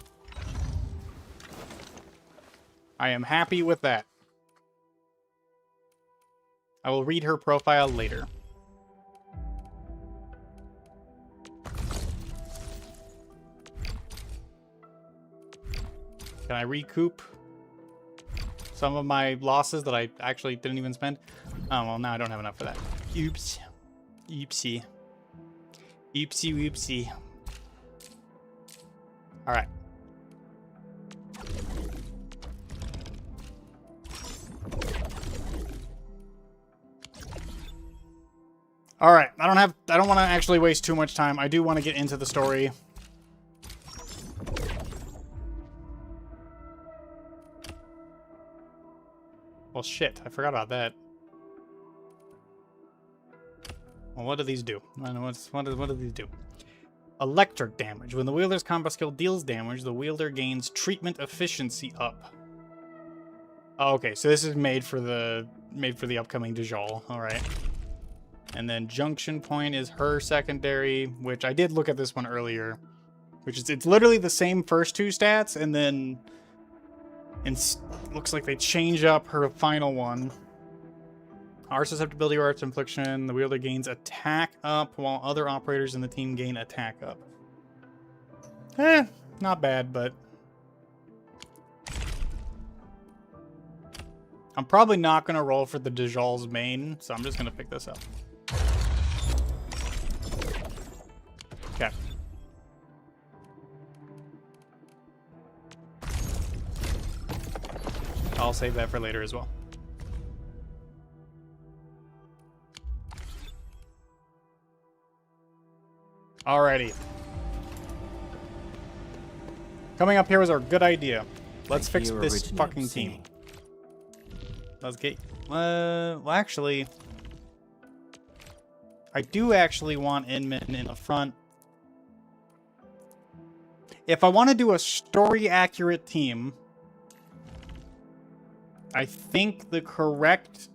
I am happy with that. I will read her profile later. Can I recoup some of my losses that I actually didn't even spend? Oh, well, now I don't have enough for that. Oops. Oopsie. Oopsie whoopsie. Alright. Alright, I don't want to actually waste too much time. I do want to get into the story. Well, shit, I forgot about that. Well, what do these do? What do these do? Electric damage. When the wielder's combat skill deals damage, the wielder gains treatment efficiency up. Oh, okay, so this is made for the upcoming Dajal. All right. And then junction point is her secondary, which I did look at this one earlier, which is it's literally the same first two stats, and then looks like they change up her final one. Our susceptibility or arts infliction, the wielder gains attack up while other operators in the team gain attack up. Not bad, but I'm probably not going to roll for the Dajal's main, so I'm just going to pick this up. Okay. I'll save that for later as well. Alrighty. Coming up here was our good idea. Let's fix this fucking team. Let's get... well, actually... I do actually want Inman in the front. If I want to do a story-accurate team, I think the correct...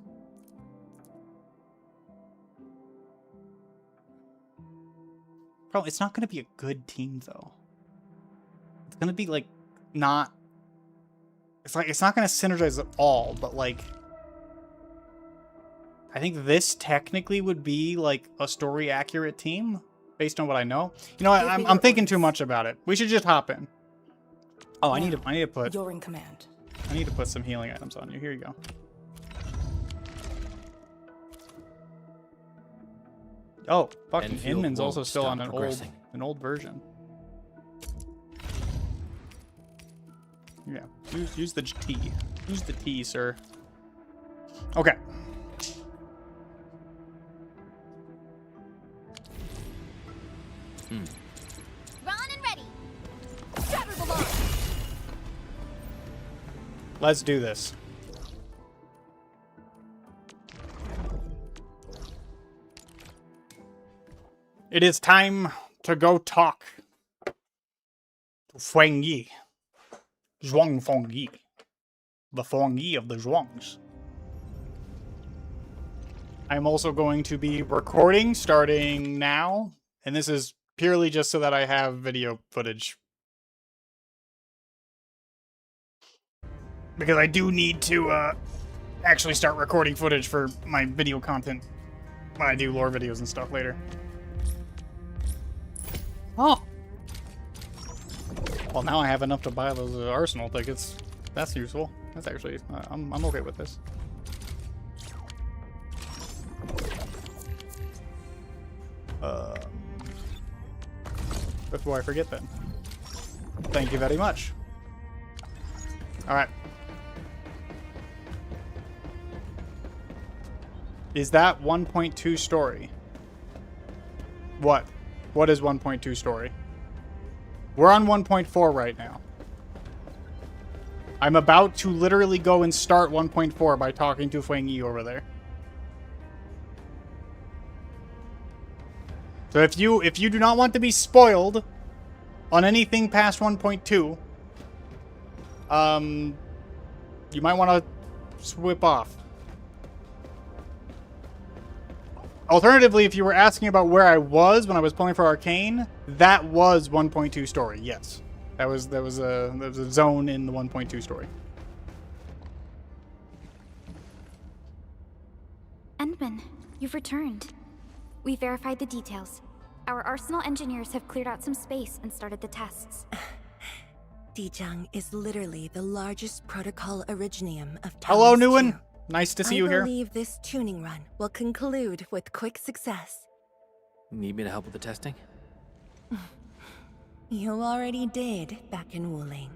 Probably, it's not going to be a good team, though. It's going to be, like, not... It's not going to synergize at all, but, like... I think this technically would be, like, a story-accurate team, based on what I know. You know what, I'm thinking too much about it. We should just hop in. Oh, I need to put... You're in command. I need to put some healing items on you. Here you go. Oh, fucking Inman's also still on an old version. Yeah, use the T. Use the T, sir. Okay. Drawn and ready. Trevor the ball. Let's do this. It is time to go talk to Feng Yi. Zhuang Feng Yi. The Feng Yi of the Zhuangs. I'm also going to be recording starting now, and this is purely just so that I have video footage. Because I do need to actually start recording footage for my video content when I do lore videos and stuff later. Oh! Well, now I have enough to buy those Arsenal tickets. That's useful. That's actually, I'm okay with this. Before I forget then. Thank you very much. Alright. Is that 1.2 story? What? What is 1.2 story? We're on 1.4 right now. I'm about to literally go and start 1.4 by talking to Feng Yi over there. So if you do not want to be spoiled on anything past 1.2, you might want to swip off. Alternatively, if you were asking about where I was when I was playing for Arcane, that was 1.2 story. Yes, there was a zone in the 1.2 story. Endman, you've returned. We verified the details. Our Arsenal engineers have cleared out some space and started the tests. Dijang is literally the largest protocol originium of Hello, Talos Nguyen. 2. Nice to see you here. I believe this tuning run will conclude with quick success. Need me to help with the testing? You already did back in Wuling.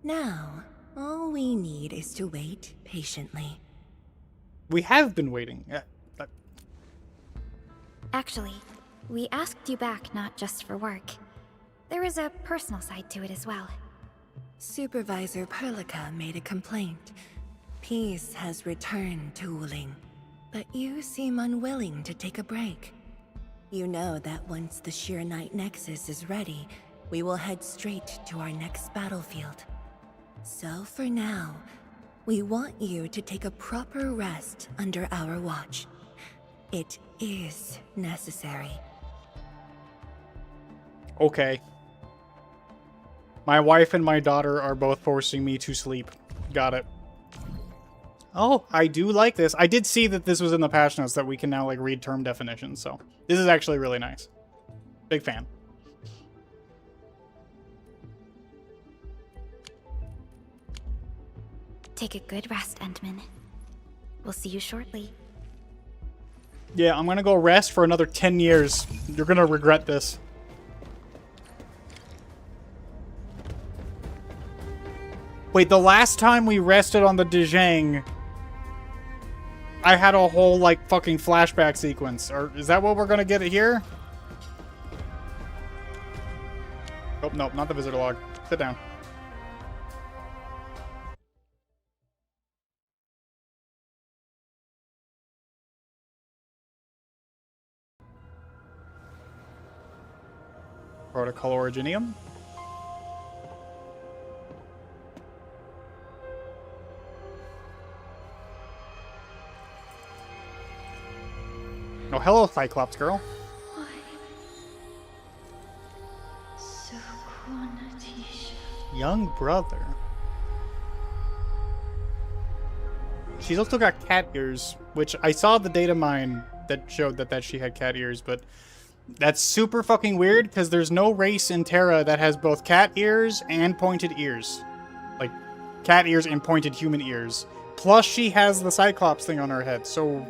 Now, all we need is to wait patiently. We have been waiting. Actually, we asked you back not just for work. There is a personal side to it as well. Supervisor Perlica made a complaint. Peace has returned to Wuling, but you seem unwilling to take a break. You know that once the Sheer Night Nexus is ready, we will head straight to our next battlefield. So for now, we want you to take a proper rest under our watch. It is necessary. Okay. My wife and my daughter are both forcing me to sleep. Got it. Oh, I do like this. I did see that this was in the patch notes that we can now like read term definitions, so this is actually really nice. Big fan. Take a good rest, Endman. We'll see you shortly. Yeah, I'm gonna go rest for another 10 years. You're gonna regret this. Wait, the last time we rested on the Dijang, I had a whole, like, fucking flashback sequence. Or is that what we're gonna get here? Oh, nope, not the visitor log. Sit down. Protocol Originium. Oh, hello, Cyclops girl. Young brother. She's also got cat ears, which I saw the data mine that showed that she had cat ears, but that's super fucking weird because there's no race in Terra that has both cat ears and pointed ears. Like, cat ears and pointed human ears. Plus, she has the Cyclops thing on her head, so...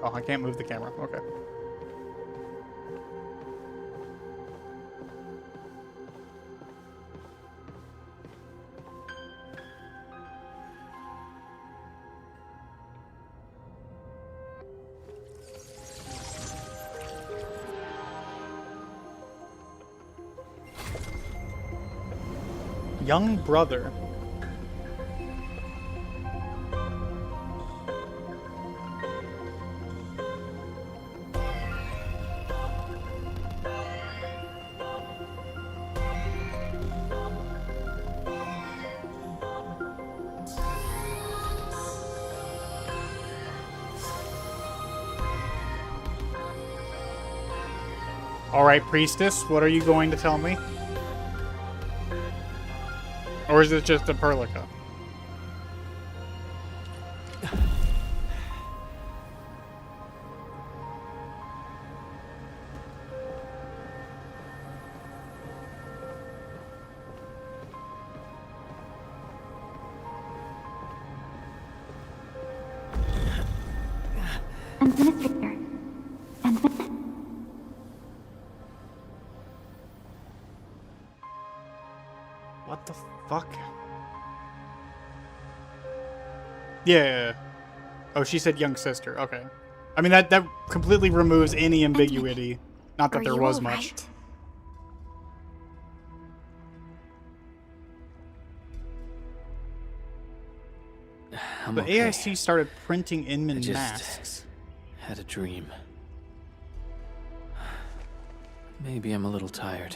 Oh, I can't move the camera. Okay. Young brother. Alright, priestess, what are you going to tell me? Or is it just a Perlica? Administrator. What the fuck? Yeah. Oh, she said young sister. Okay. I mean, that completely removes any ambiguity. Not that there was much. I'm The okay. AIC started printing I Inman just masks. had a dream. Maybe I'm a little tired.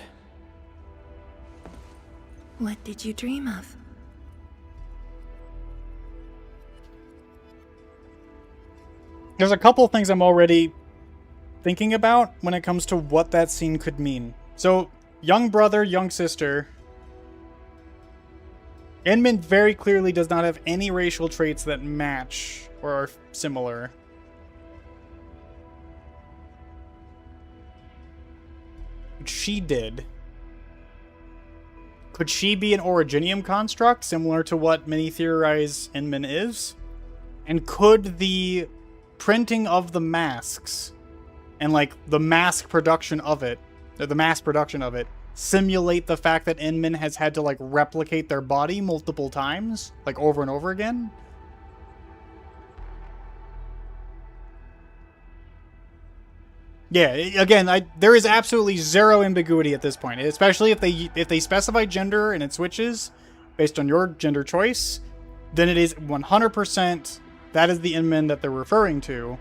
What did you dream of? There's a couple things I'm already thinking about when it comes to what that scene could mean. So, young brother, young sister. Inman very clearly does not have any racial traits that match or are similar. She did. Could she be an Originium construct, similar to what many theorize Inman is? And could the printing of the masks and like the mask production of it, or the mass production of it, simulate the fact that Inman has had to like replicate their body multiple times, like over and over again? Yeah, again, there is absolutely zero ambiguity at this point, especially if they specify gender and it switches based on your gender choice, then it is 100% that is the Inman that they're referring to.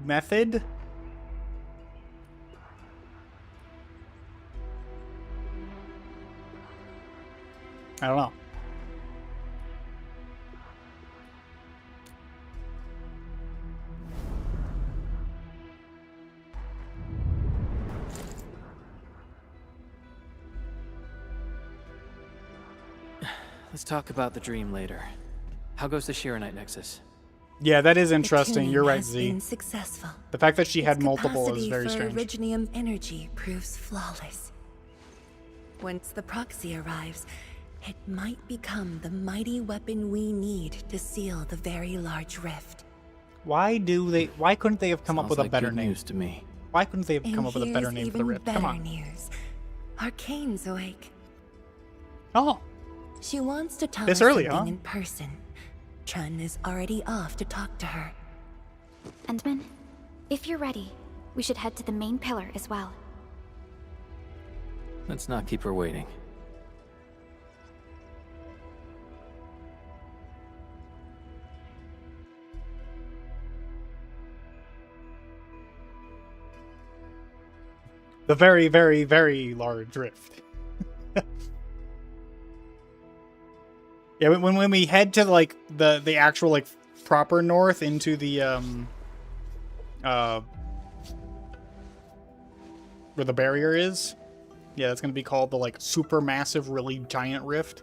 Method? I don't know. Let's talk about the dream later. How goes the Shiranite Nexus? Yeah, that is interesting. You're right, has Z. been successful. The fact that she Its had multiple is capacity very for strange. Originium energy proves flawless. Once the proxy arrives, it might become the mighty weapon we need to seal the very large rift. Why couldn't they have come up Sounds with a like better good name? news to me. Why couldn't they have And come up with a better here's name for the even rift? Come better on. news. Arcane's awake. Oh. She wants to tell This us early, something huh? in person. Chun is already off to talk to her. Endman, if you're ready, we should head to the main pillar as well. Let's not keep her waiting. The very, very, very large rift. Yeah, when we head to like the actual like proper north into the where the barrier is, yeah, that's gonna be called the like super massive, really giant rift.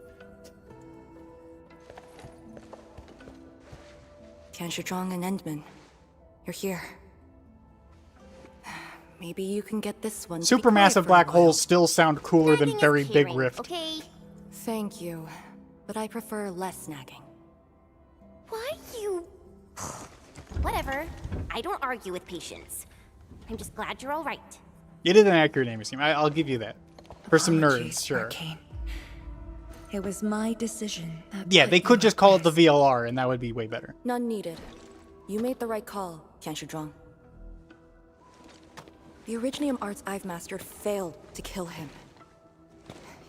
Tianshizhuang and Endman, you're here. Maybe you can get this one. to be quiet Supermassive for a black while. holes still sound cooler than very big Hearing, rift. Okay. Thank you, but I prefer less nagging. Why you... Whatever. I don't argue with patience. I'm just glad you're all right. It is an accurate name, Asim. I'll give you that. For some Apologies, nerds, sure. Arcane. It was my decision. That Yeah, put they you could at just call it risk. the VLR, and that would be way better. None needed. You made the right call, Tianshizhuang. The Originium arts I've mastered failed to kill him.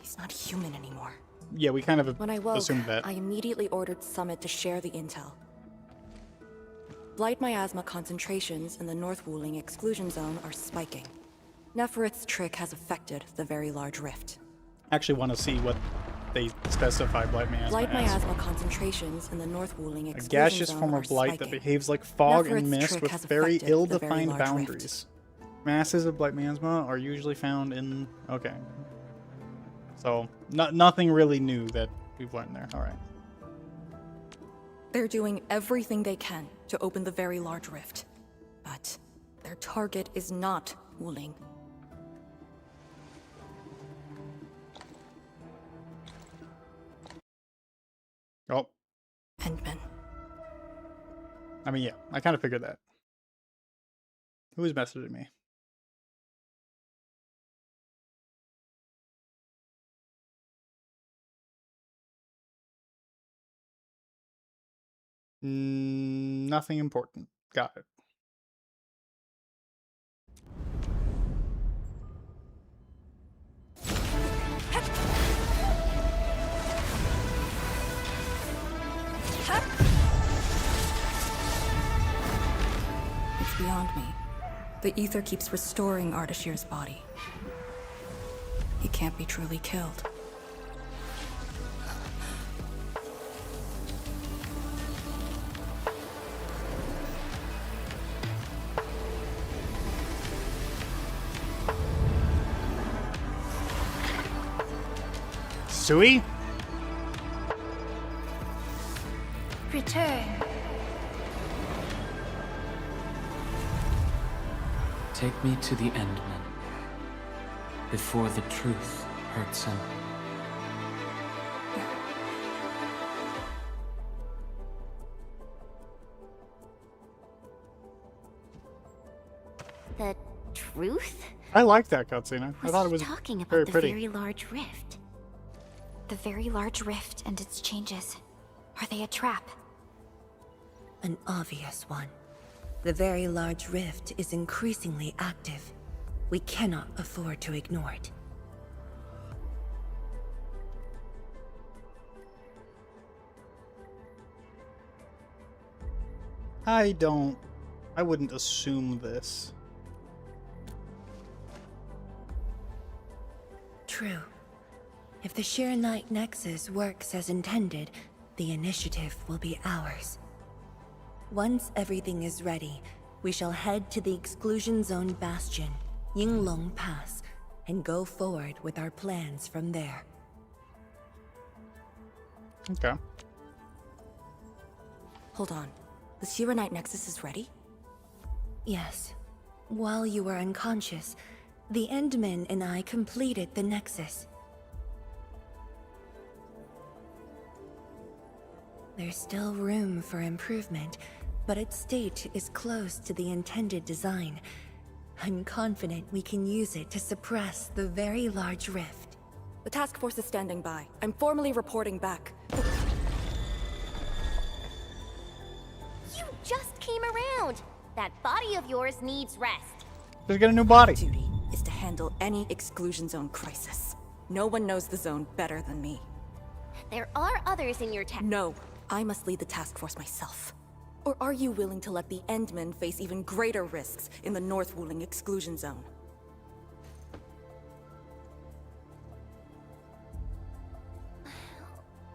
He's not human anymore. Yeah, we kind of When I woke, assumed that. I immediately ordered Summit to share the intel. Blight miasma concentrations in the North Wuling exclusion zone are spiking. Neferith's trick has affected the very large rift. I actually want to see what they specify blight miasma Blight as. miasma concentrations in the North Wuling A exclusion gaseous zone form are of blight that spiking. behaves like fog and Neferith's mist trick with has very affected the ill-defined very large boundaries. Masses of blight miasma are usually found in... Okay. So, nothing really new that we've learned there. Alright. They're doing everything they can to open the very large rift. But their target is not Wuling. Oh. Endman. I mean, yeah, I kind of figured that. Who is messaging me? Nothing important. Got it. It's beyond me. The ether keeps restoring Ardashir's body. He can't be truly killed. Sui? Return. Take me to the Endman, before the truth hurts him. The truth? I like that cutscene. I thought it was talking about very the pretty. very large rift. The very large rift and its changes. Are they a trap? An obvious one. The very large rift is increasingly active. We cannot afford to ignore it. I wouldn't assume this. True. If the Shiranite Nexus works as intended, the initiative will be ours. Once everything is ready, we shall head to the Exclusion Zone Bastion, Yinglong Pass, and go forward with our plans from there. Okay. Hold on. The Shiranite Nexus is ready? Yes. While you were unconscious, the Endman and I completed the Nexus. There's still room for improvement, but its state is close to the intended design. I'm confident we can use it to suppress the very large rift. The task force is standing by. I'm formally reporting back. You just came around! That body of yours needs rest. Just get a new body. Duty is to handle any Exclusion Zone crisis. No one knows the zone better than me. There are others in your task. No, I must lead the task force myself. Or are you willing to let the Endmen face even greater risks in the North Wuling Exclusion Zone?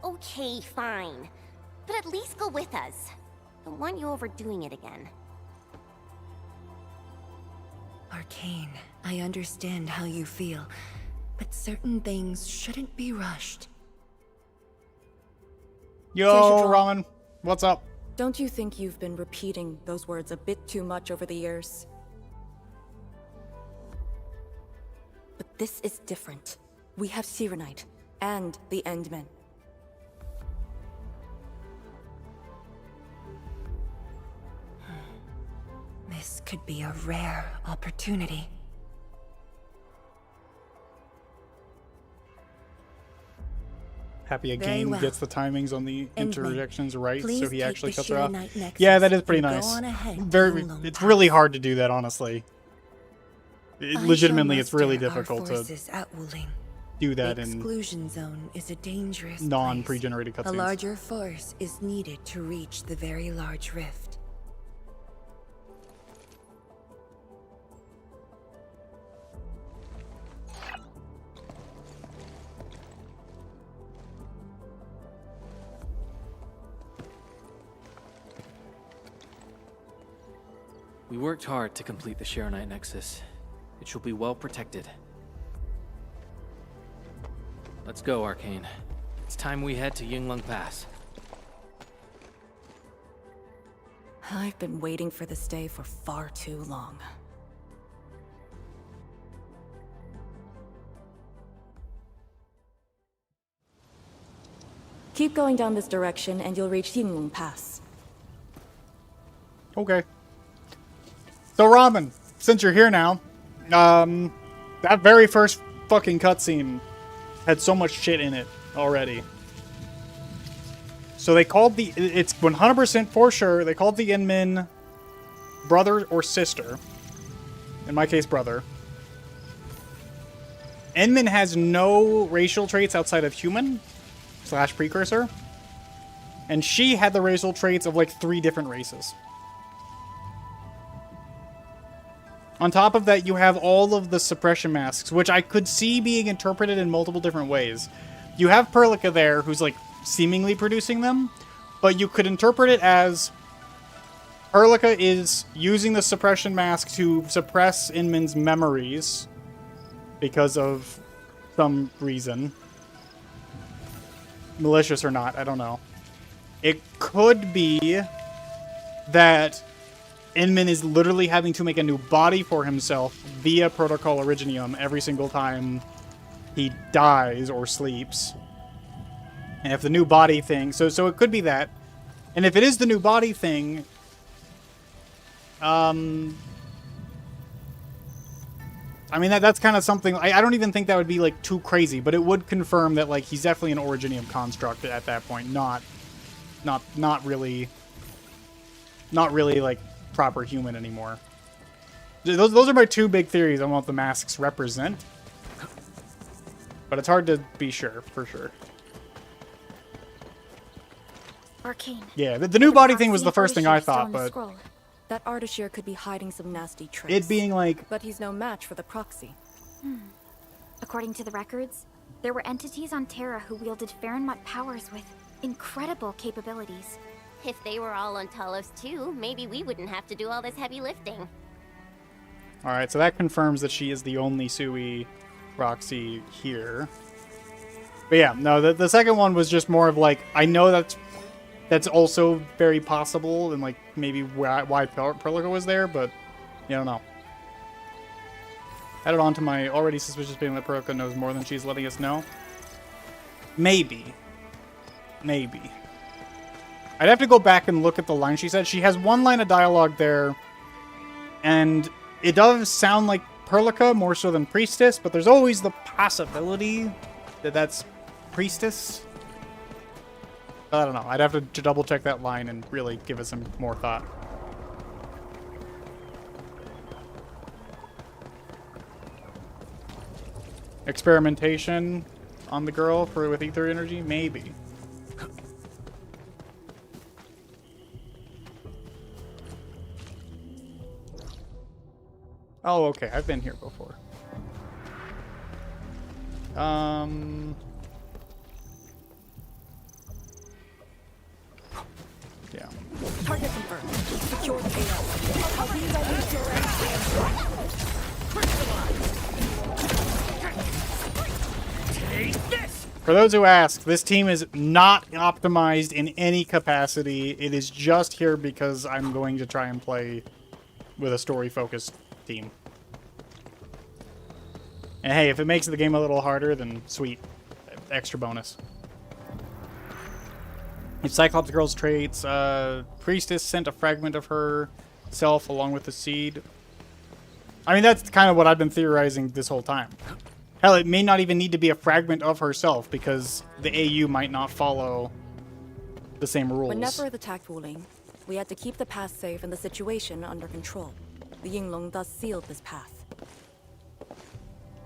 Okay, fine. But at least go with us. Don't want you overdoing it again. Arcane, I understand how you feel, but certain things shouldn't be rushed. Yo, Ramen. What's up? Don't you think you've been repeating those words a bit too much over the years? But this is different. We have Shiranite and the Endmen. This could be a rare opportunity. Happy a Very game well. gets the timings on the interjections right, so please he take actually the cuts her off. Shiranite Nexus Yeah, that is pretty and go nice. on ahead, Very, Yinglong it's Pass. really hard to do that, honestly. Legitimately, it's really muster our difficult to forces at Wuling. do that The in Exclusion Zone is a dangerous non-pre-generated place. A cutscenes. larger force is needed to reach the very large rift. We worked hard to complete the Shiranite Nexus. She'll be well protected. Let's go, Arcane. It's time we head to Yinglong Pass. I've been waiting for this day for far too long. Keep going down this direction and you'll reach Yinglong Pass. Okay. So, Ramen, since you're here now, that very first fucking cutscene had so much shit in it already. So they called it's 100% for sure, they called the Inmin brother or sister. In my case, brother. Inmin has no racial traits outside of human / precursor. And she had the racial traits of like 3 different races. On top of that, you have all of the suppression masks, which I could see being interpreted in multiple different ways. You have Perlica there, who's like seemingly producing them, but you could interpret it as Perlica is using the suppression mask to suppress Inmin's memories because of some reason. Malicious or not, I don't know. It could be that Inmin is literally having to make a new body for himself via Protocol Originium every single time he dies or sleeps. And if the new body thing... So it could be that. And if it is the new body thing... I mean, that's kind of something... I don't even think that would be, like, too crazy. But it would confirm that, like, he's definitely an Originium construct at that point. Not really, like, proper human anymore. Those are my 2 big theories on what the masks represent. But it's hard to be sure, for sure. Arcane. Yeah, the new body thing was the first thing I thought, but... That Ardashir could be hiding some nasty tricks. It being like... But he's no match for the proxy. According to the records, there were entities on Terra who wielded Farenmont powers with incredible capabilities. If they were all on Talos too, maybe we wouldn't have to do all this heavy lifting. Alright, so that confirms that she is the only Sui Roxy here. But yeah, no, the second one was just more of like, I know that's also very possible, and like maybe why Perlica was there, but you don't know. Added on to my already suspicious feeling that Perlica knows more than she's letting us know. Maybe. I'd have to go back and look at the line she said. She has one line of dialogue there, and it does sound like Perlica more so than Priestess, but there's always the possibility that that's Priestess. I don't know. I'd have to double check that line and really give it some more thought. Experimentation on the girl with ether energy? Maybe. Oh, okay. I've been here before. Yeah. Target confirmed. Secure the AO. I'll be ready to Take this! For those who ask, this team is not optimized in any capacity. It is just here because I'm going to try and play with a story-focused team. And hey, if it makes the game a little harder, then sweet. Extra bonus. If Cyclops Girl's traits, Priestess sent a fragment of herself along with the seed. I mean, that's kind of what I've been theorizing this whole time. Hell, it may not even need to be a fragment of herself, because the AU might not follow the same rules. When Nefereth attacked Wuling, we had to keep the path safe and the situation under control. The Yinglong thus sealed this path.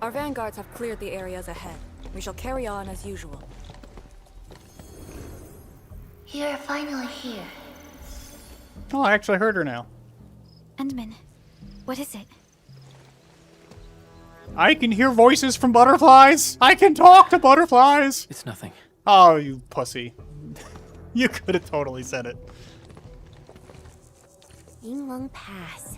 Our vanguards have cleared the areas ahead. We shall carry on as usual. You're finally here. Oh, I actually heard her now. Endman, what is it? I can hear voices from butterflies! I can talk to butterflies! It's nothing. Oh, you pussy. You could have totally said it. Yinglong Pass.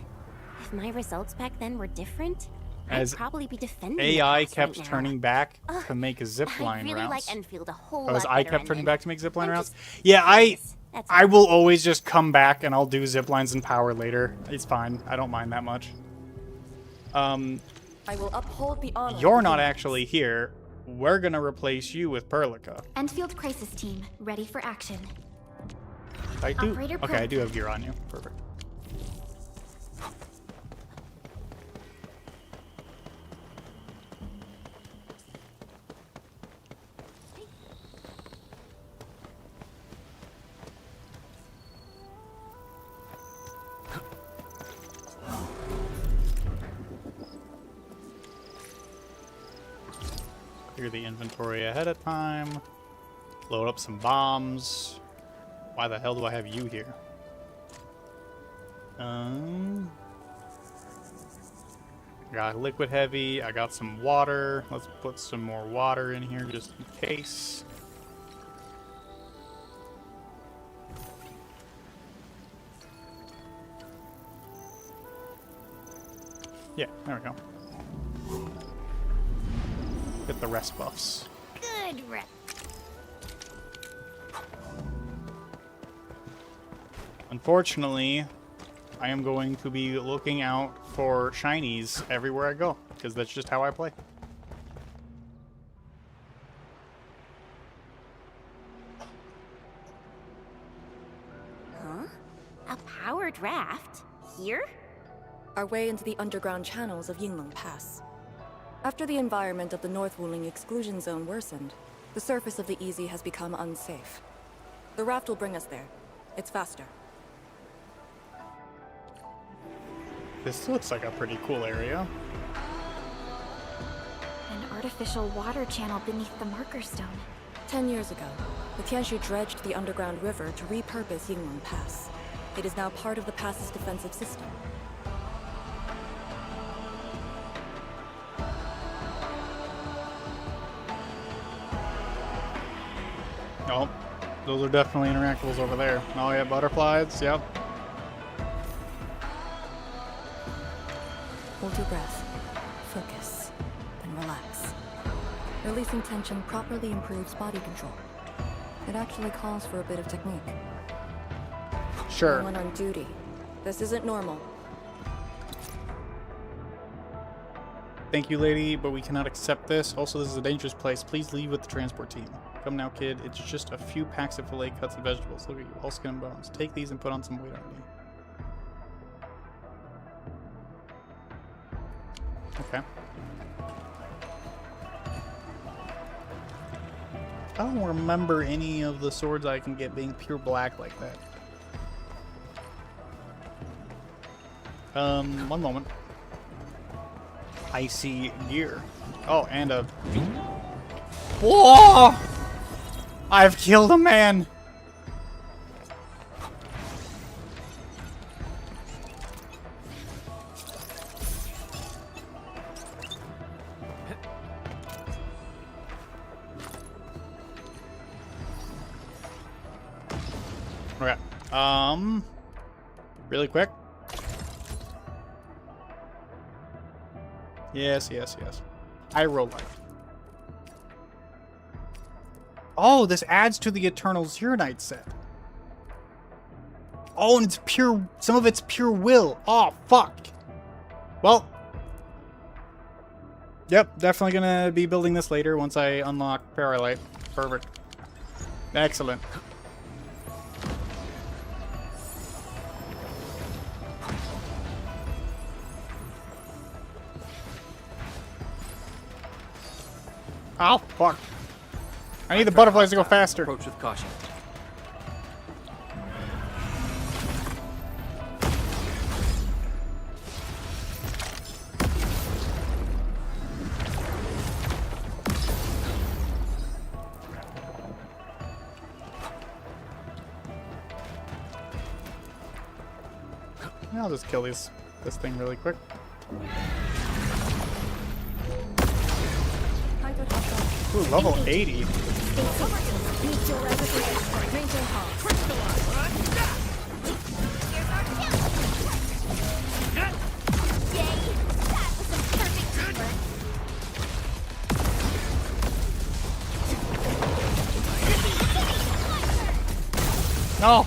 If my results back then were different, As probably be defending the AI pass kept right now. turning back to make zipline I really rounds. like Enfield a whole As lot I better kept turning ending. back to make zipline rounds. Yeah, I will always just come back and I'll do ziplines and power later. It's fine. I don't mind that much. I will uphold the honor. You're not actually here. We're gonna replace you with Perlica. Enfield Crisis Team, ready for action. I do. Operator Okay, I do have gear on you. Perfect. Clear the inventory ahead of time. Load up some bombs. Why the hell do I have you here? Got liquid heavy. I got some water. Let's put some more water in here just in case. Yeah, there we go. Get the rest buffs. Good rep. Unfortunately, I am going to be looking out for shinies everywhere I go, because that's just how I play. Huh? A powered raft? Here? Our way into the underground channels of Yinglong Pass. After the environment of the North Wuling exclusion zone worsened, the surface of the Easy has become unsafe. The raft will bring us there. It's faster. This looks like a pretty cool area. An artificial water channel beneath the marker stone. 10 years ago, the Tianshu dredged the underground river to repurpose Yinglong Pass. It is now part of the pass's defensive system. Oh, those are definitely interactables over there. Oh yeah, butterflies, yep. Hold your breath. Focus. Then relax. Releasing tension properly improves body control. It actually calls for a bit of technique. Sure. No one on duty. This isn't normal. Thank you, lady, but we cannot accept this. Also, this is a dangerous place. Please leave with the transport team. Come now, kid. It's just a few packs of filet cuts and vegetables. Look at you, all skin and bones. Take these and put on some weight on you. Okay. I don't remember any of the swords I can get being pure black like that. One moment. Icy gear. Oh, and a... Whoa! I've killed a man! Okay. Really quick. Yes, yes, yes. I roll life. Oh, this adds to the Eternal Zero-Night set. Oh, and it's pure... Some of it's pure will. Oh, fuck. Well. Yep, definitely gonna be building this later once I unlock Paralight. Perfect. Excellent. Oh, fuck. I need the butterflies to go faster. Approach with caution. I'll just kill this thing really quick. Ooh, level 80. No!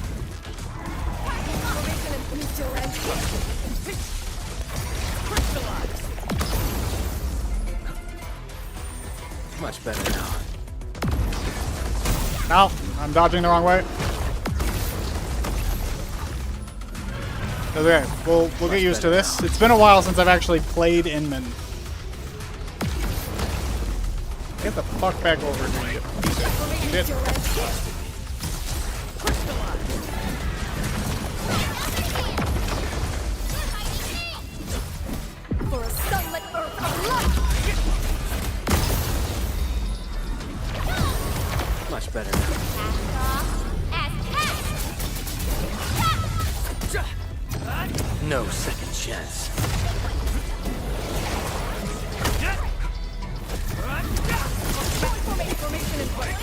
Much better now. No, I'm dodging the wrong way. Okay, we'll get used to this. It's been a while since I've actually played Inman. Get the fuck back over here, you piece of shit. For a sunlit earth of light! Much better now. No second chance. Formation in place.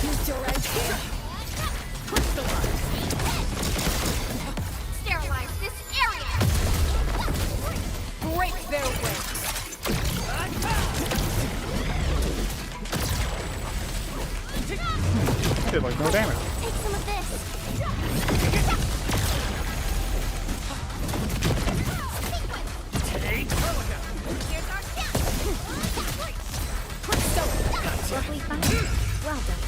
Use your edge here. Sterilize this area! Break their way. Did like no damage. Take some of this. Lovely fight. Well done.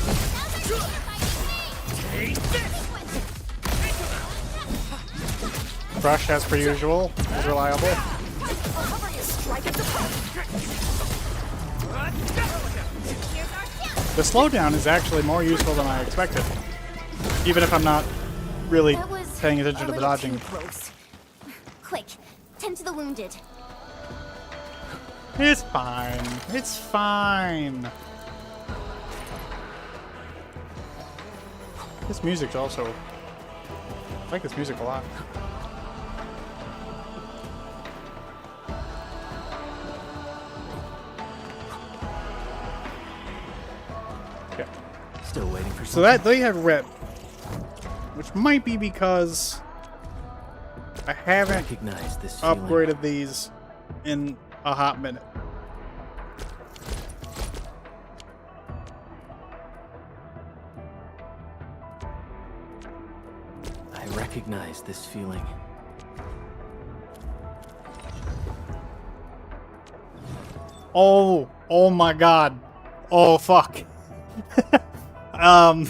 Crush, as per usual, is reliable. The slowdown is actually more useful than I expected. Even if I'm not really paying attention to the dodging. Quick, tend to the wounded. It's fine. It's fine. This music's also... I like this music a lot. Okay. Still waiting for something. So that they have rep, which might be because I haven't Recognize this feeling. upgraded these in a hot minute. I recognize this feeling. Oh my god. Oh fuck. No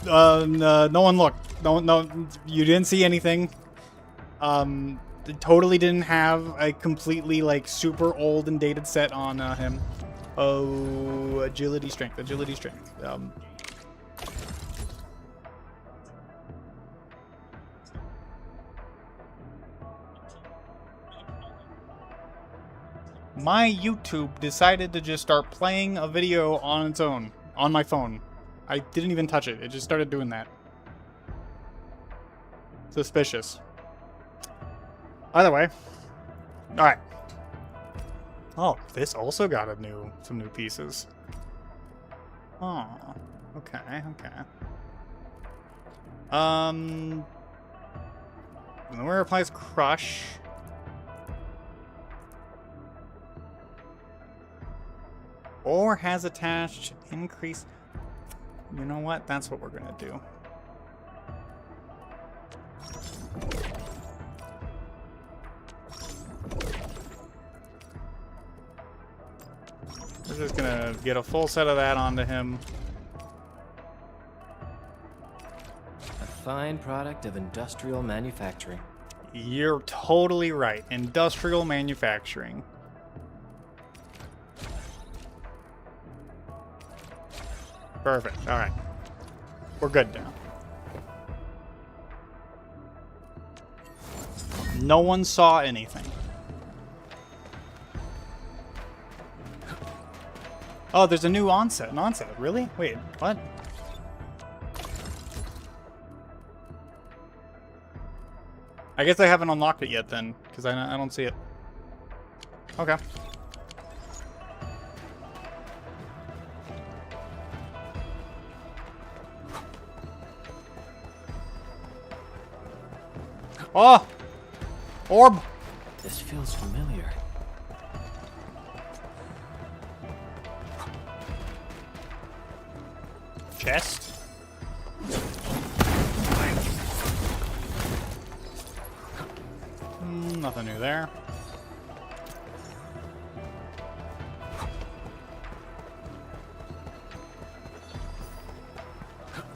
one looked. No, you didn't see anything. It totally didn't have a completely like super old and dated set on him. Oh, agility, strength. My YouTube decided to just start playing a video on its own, on my phone. I didn't even touch it. It just started doing that. Suspicious. Either way. Alright. Oh, this also got some new pieces. Oh, okay. Where applies Crush. Or has attached increase. You know what? That's what we're gonna do. We're just gonna get a full set of that onto him. A fine product of industrial manufacturing. You're totally right. Industrial manufacturing. Perfect. All right. We're good now. No one saw anything. Oh, there's a new onset. An onset? Really? Wait, what? I guess I haven't unlocked it yet then, because I don't see it. Okay. Oh! Orb! This feels familiar. Chest? Nothing new there.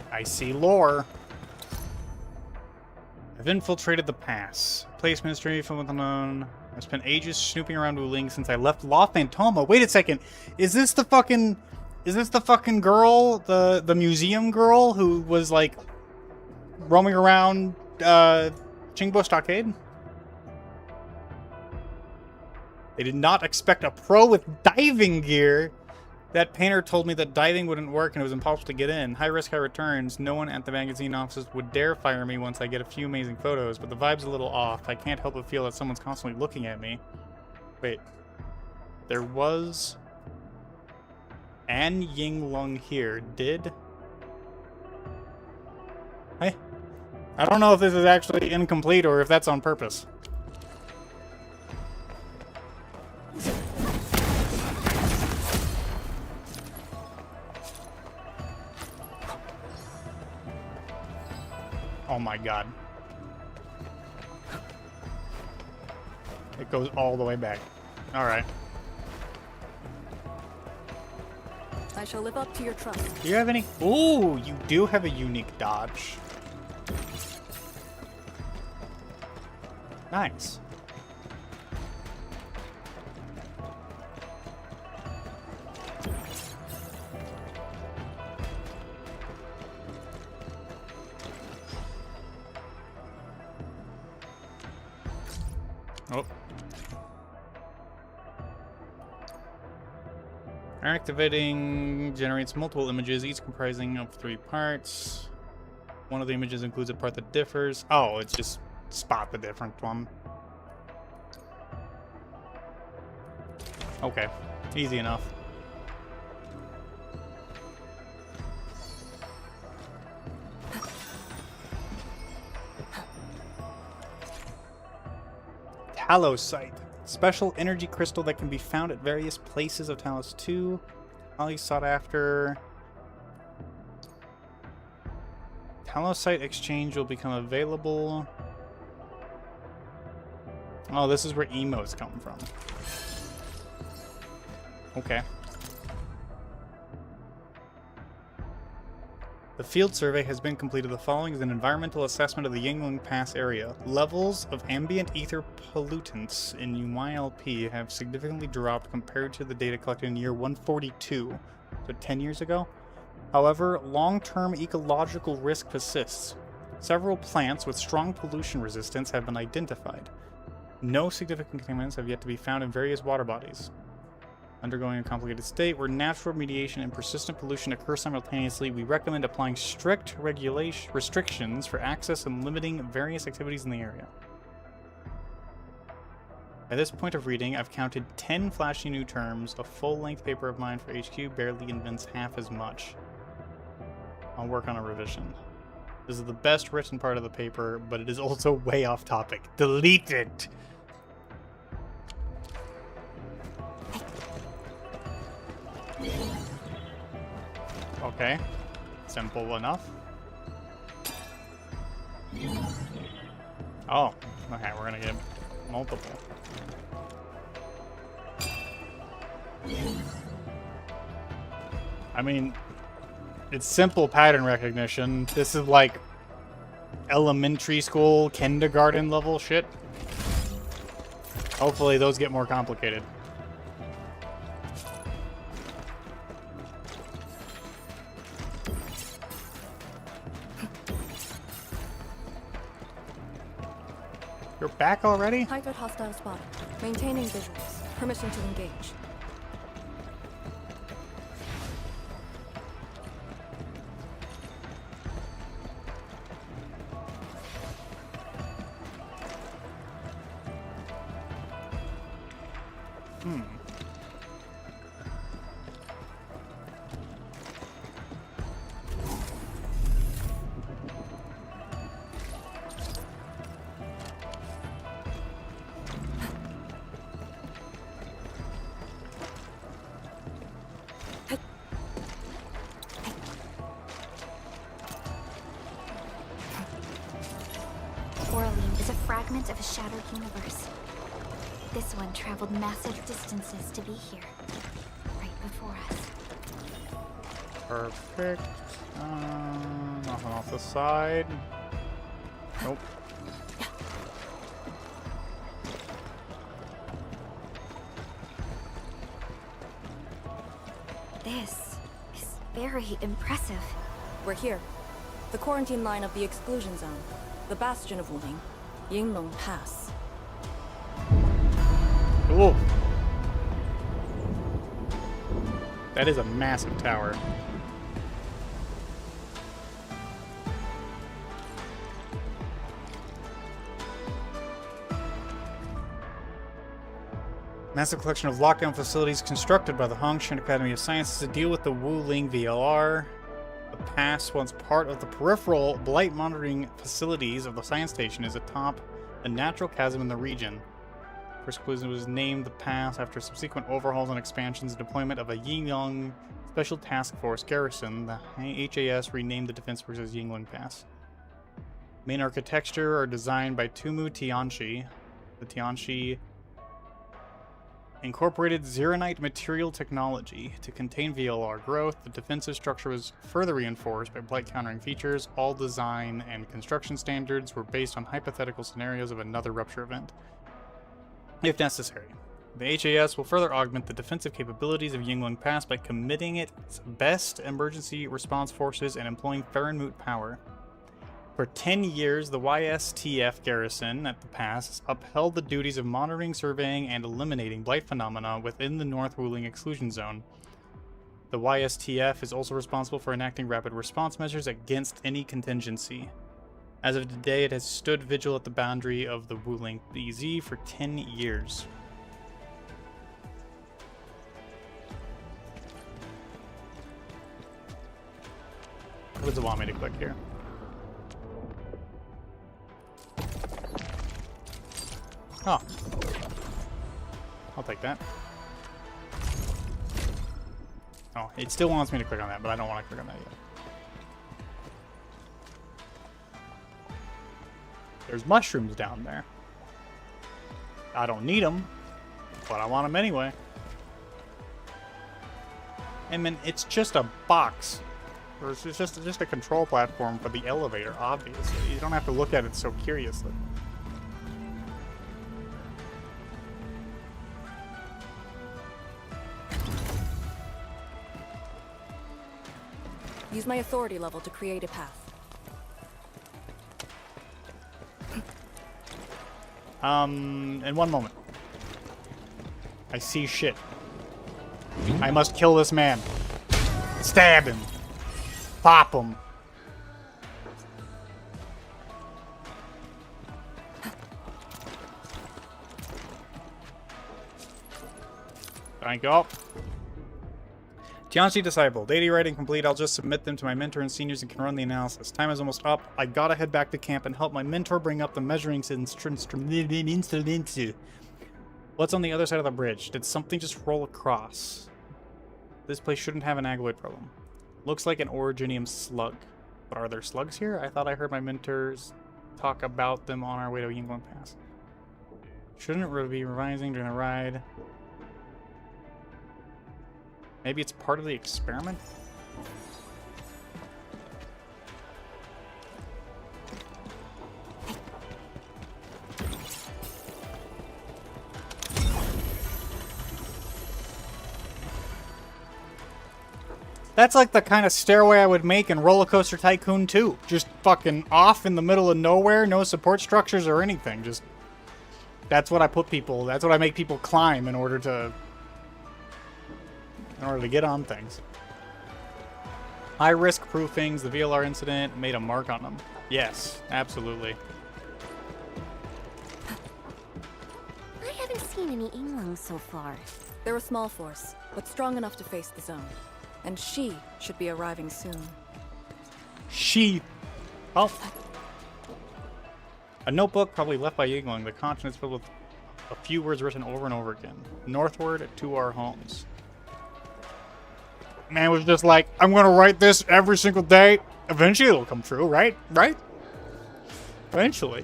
I see lore. I've infiltrated the pass. Place mystery from with unknown. I've spent ages snooping around Wuling since I left La Fantoma. Wait a second. Is this the fucking girl, the museum girl who was like roaming around Qingbo Stockade? They did not expect a pro with diving gear. That painter told me that diving wouldn't work and it was impossible to get in. High risk, high returns. No one at the magazine offices would dare fire me once I get a few amazing photos, but the vibe's a little off. I can't help but feel that someone's constantly looking at me. Wait. There was An Yinglung here. Did... Hey. I don't know if this is actually incomplete or if that's on purpose. Oh my god. It goes all the way back. Alright. I shall live up to your trust. Do you have any? Ooh, you do have a unique dodge. Nice. Oh. Activating generates multiple images, each comprising of 3 parts. One of the images includes a part that differs. Oh, it's just spot the different one. Okay, easy enough. Talosite. Special energy crystal that can be found at various places of Talos 2. Highly sought after. Talosite exchange will become available. Oh, this is where emotes come from. Okay. The field survey has been completed. The following is an environmental assessment of the Yingling Pass area. Levels of ambient ether pollutants in YLP have significantly dropped compared to the data collected in year 142, so 10 years ago. However, long-term ecological risk persists. Several plants with strong pollution resistance have been identified. No significant contaminants have yet to be found in various water bodies. Undergoing a complicated state where natural remediation and persistent pollution occur simultaneously, we recommend applying strict restrictions for access and limiting various activities in the area. At this point of reading, I've counted 10 flashy new terms. A full-length paper of mine for HQ barely invents half as much. I'll work on a revision. This is the best written part of the paper, but it is also way off topic. Delete it! Okay, simple enough. Oh, okay, we're gonna get multiple. I mean, it's simple pattern recognition. This is like elementary school, kindergarten level shit. Hopefully those get more complicated. You're back already? Target hostile spotted. Maintaining visuals. Permission to engage. Coraline is a fragment of a shattered universe. This one traveled massive distances to be here, right before us. Perfect. Nothing off the side. Nope. This is very impressive. We're here. The quarantine line of the exclusion zone. The bastion of Wuling. Yinglong Pass. Ooh. That is a massive tower. Massive collection of lockdown facilities constructed by the Hongshan Academy of Sciences to deal with the Wuling VLR. The pass, once part of the peripheral blight monitoring facilities of the science station, is atop the natural chasm in the region. First exclusion was named the pass after subsequent overhauls and expansions and deployment of a Yingyang Special Task Force garrison. The HAS renamed the defense works as Yingling Pass. Main architecture are designed by Tumu Tianchi. The Tianchi incorporated Zeronite material technology to contain VLR growth. The defensive structure was further reinforced by blight countering features. All design and construction standards were based on hypothetical scenarios of another rupture event, if necessary. The HAS will further augment the defensive capabilities of Yingling Pass by committing its best emergency response forces and employing Farenmut power. For 10 years, the YSTF garrison at the pass upheld the duties of monitoring, surveying, and eliminating blight phenomena within the North Wuling exclusion zone. The YSTF is also responsible for enacting rapid response measures against any contingency. As of today, it has stood vigil at the boundary of the Wuling BZ for 10 years. What does it want me to click here? Oh. I'll take that. Oh, it still wants me to click on that, but I don't want to click on that yet. There's mushrooms down there. I don't need them, but I want them anyway. And then it's just a box. Or it's just a control platform for the elevator, obviously. You don't have to look at it so curiously. Use my authority level to create a path. In one moment. I see shit. I must kill this man. Stab him. Pop him. Thank you. Tianchi Disciple. Daily writing complete. I'll just submit them to my mentor and seniors and can run the analysis. Time is almost up. I gotta head back to camp and help my mentor bring up the measuring instrument. What's on the other side of the bridge? Did something just roll across? This place shouldn't have an aggloid problem. Looks like an originium slug. But are there slugs here? I thought I heard my mentors talk about them on our way to Yingling Pass. Shouldn't we be revising during the ride? Maybe it's part of the experiment? That's like the kind of stairway I would make in Roller Coaster Tycoon 2. Just fucking off in the middle of nowhere, no support structures or anything. Just that's what I put people, that's what I make people climb in order to get on things. High risk proofings, the VLR incident made a mark on them. Yes, absolutely. I haven't seen any Yinglings so far. They're a small force, but strong enough to face the zone. And she should be arriving soon. She. Oh. A notebook probably left by Yingling. The content is filled with a few words written over and over again. Northward to our homes. Man was just like, I'm gonna write this every single day. Eventually it'll come true, right? Right? Eventually.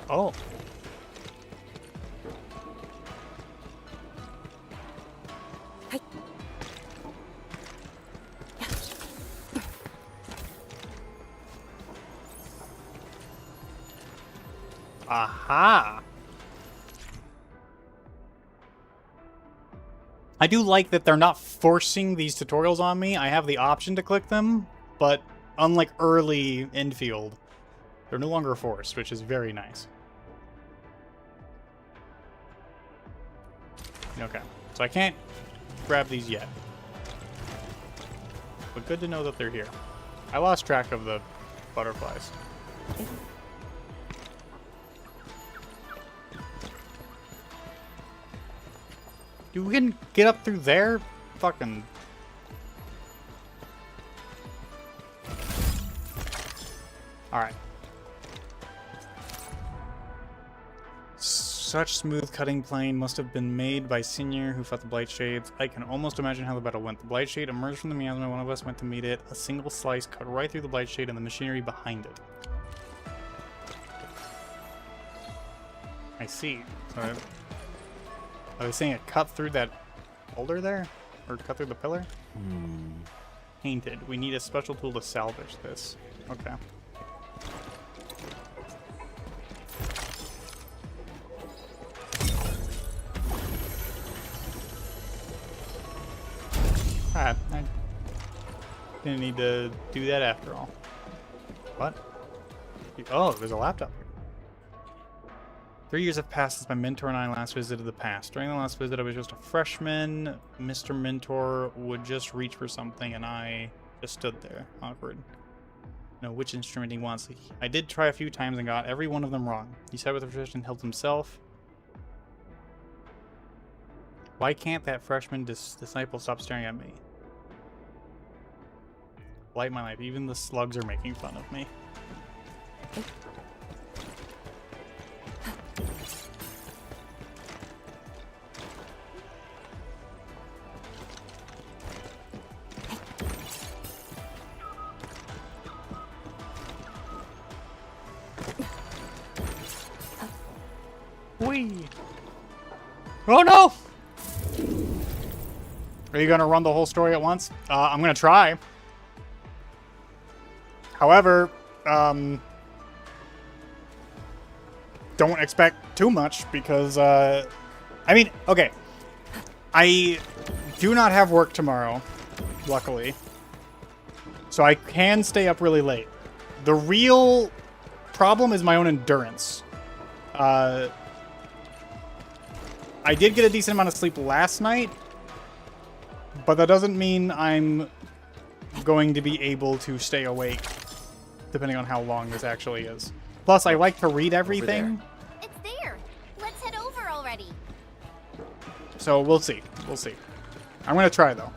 Oh. Aha! I do like that they're not forcing these tutorials on me. I have the option to click them, but unlike early Endfield, they're no longer forced, which is very nice. Okay, so I can't grab these yet. But good to know that they're here. I lost track of the butterflies. You can get up through there? Fucking... Alright. Such smooth cutting plane must have been made by Senior who fought the Blight Shades. I can almost imagine how the battle went. The Blight Shade emerged from the miasma. One of us went to meet it. A single slice cut right through the Blight Shade and the machinery behind it. I see. So are they saying it cut through that boulder there? Or cut through the pillar? Painted. We need a special tool to salvage this. Okay. Alright, I didn't need to do that after all. What? Oh, there's a laptop here. 3 years have passed since my mentor and I last visited the past. During the last visit, I was just a freshman. Mr. Mentor would just reach for something, and I just stood there, awkward. Know which instrument he wants. I did try a few times and got every one of them wrong. He sat with the physician, helped himself. Why can't that freshman disciple stop staring at me? Light my life. Even the slugs are making fun of me. Whee! Oh no! Are you gonna run the whole story at once? I'm gonna try. However, don't expect too much because, I mean, okay. I do not have work tomorrow, luckily. So I can stay up really late. The real problem is my own endurance. I did get a decent amount of sleep last night, but that doesn't mean I'm going to be able to stay awake, depending on how long this actually is. Plus, I like to read everything. It's there. Let's head over already. So we'll see. We'll see. I'm going to try, though.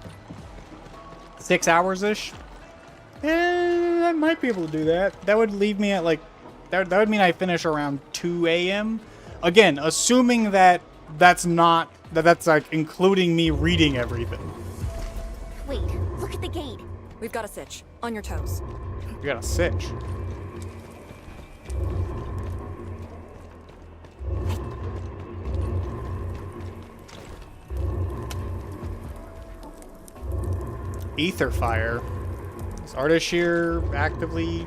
6 hours-ish? I might be able to do that. That would leave me at, like... That would mean I finish around 2 a.m. Again, assuming that that's not... That's, like, including me reading everything. Wait, look at the gate. We've got a sitch. On your toes. You got a sitch. Ether fire. Is Ardashir actively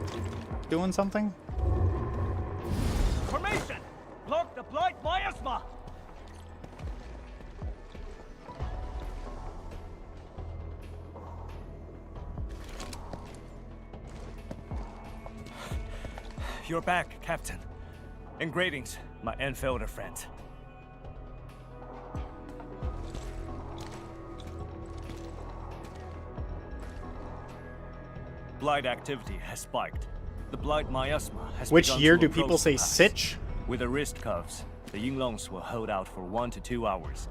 doing something? Formation! Block the blight miasma! You're back, Captain. And greetings, my Endfielder friend. Blight activity has spiked. The blight miasma has Which begun year to do people approach say the pass. sitch? With the wrist cuffs, the Yinglongs will hold out for 1 to 2 hours.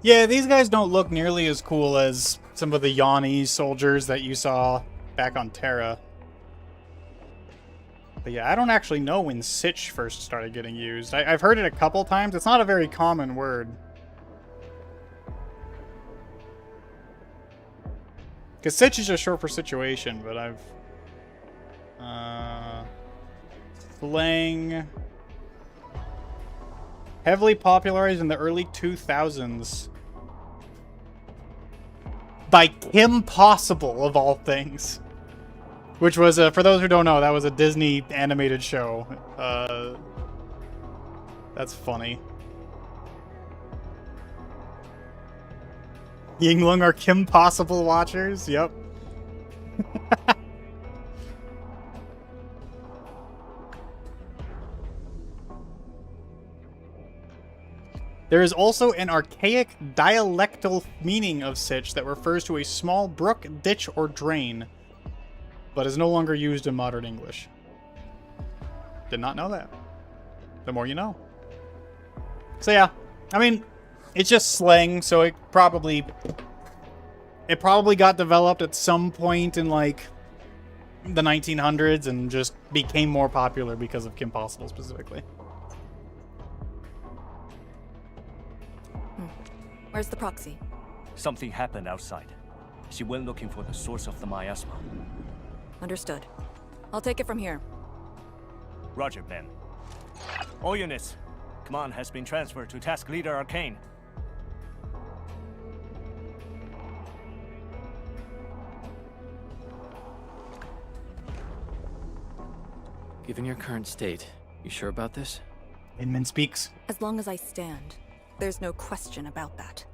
Yeah, these guys don't look nearly as cool as some of the Yanni soldiers that you saw back on Terra. But yeah, I don't actually know when sitch first started getting used. I've heard it a couple times. It's not a very common word. Because sitch is just short for situation, but I've... Slang. Heavily popularized in the early 2000s. By Kim Possible, of all things. Which was, for those who don't know, that was a Disney animated show. That's funny. Yinglung are Kim Possible watchers? Yep. There is also an archaic dialectal meaning of Sitch that refers to a small brook, ditch, or drain, but is no longer used in modern English. Did not know that. The more you know. So yeah, I mean, it's just slang, so it probably got developed at some point in like the 1900s and just became more popular because of Kim Possible specifically. Where's the proxy? Something happened outside. She went looking for the source of the miasma. Understood. I'll take it from here. Roger, Ben. All units, command has been transferred to Task Leader Arcane. Given your current state, you sure about this? Inman speaks. As long as I stand, there's no question about that.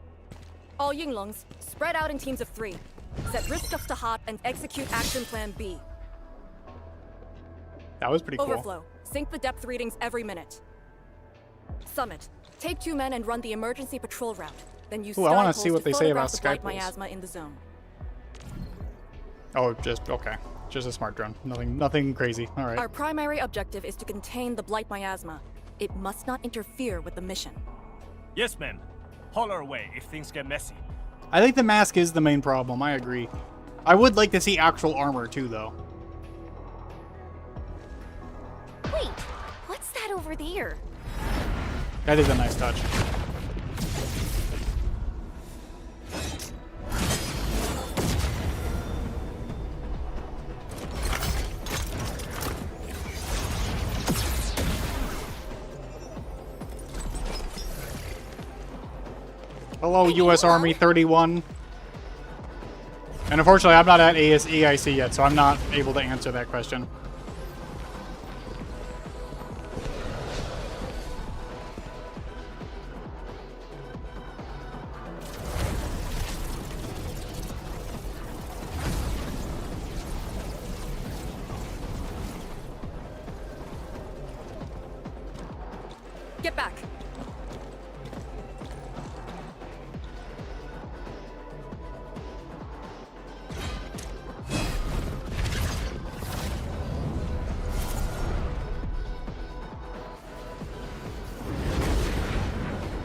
All Yinglungs, spread out in teams of 3. Set risk ups to hot and execute action plan B. That was pretty cool. Overflow. Sync the depth readings every minute. Summit. Take 2 men and run the emergency patrol route. Then use I want to see what they say about the Skype blight miasma in the zone. Oh, just okay. Just a smart drone. Nothing crazy. All right. Our primary objective is to contain the blight miasma. It must not interfere with the mission. Yes, ma'am. Holler away if things get messy. I think the mask is the main problem. I agree. I would like to see actual armor too, though. Wait, what's that over there? That is a nice touch. Hello, U.S. Army 31. And unfortunately, I'm not at AIC yet, so I'm not able to answer that question. Get back.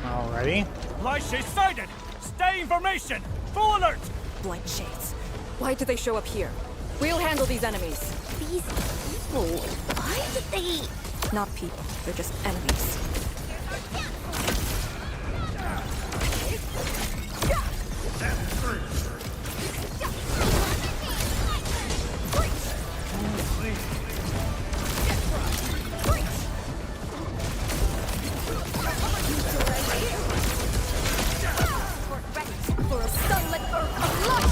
Alrighty. Blight Shades sighted! Stay in formation! Full alert! Blight Shades. Why did they show up here? We'll handle these enemies. These people, why did they... Not people, they're just enemies. For a sunlit earth of light!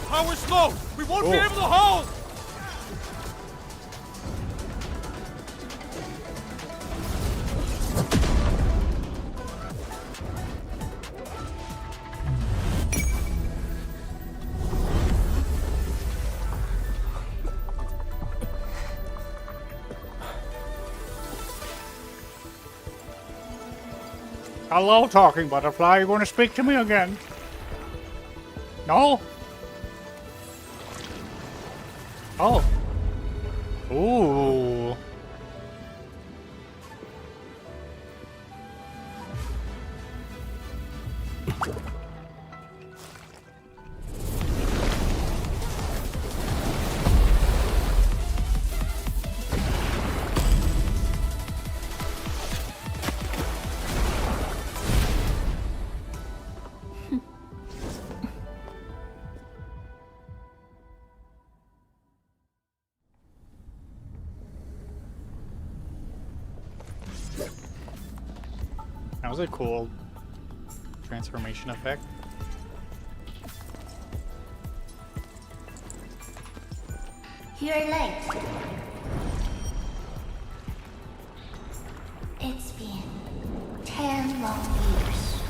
Power slow! We won't be able to hold! Hello, talking butterfly. You want to speak to me again? No? Oh. Ooh. was a cool transformation effect. You're late. It's been 10 long years.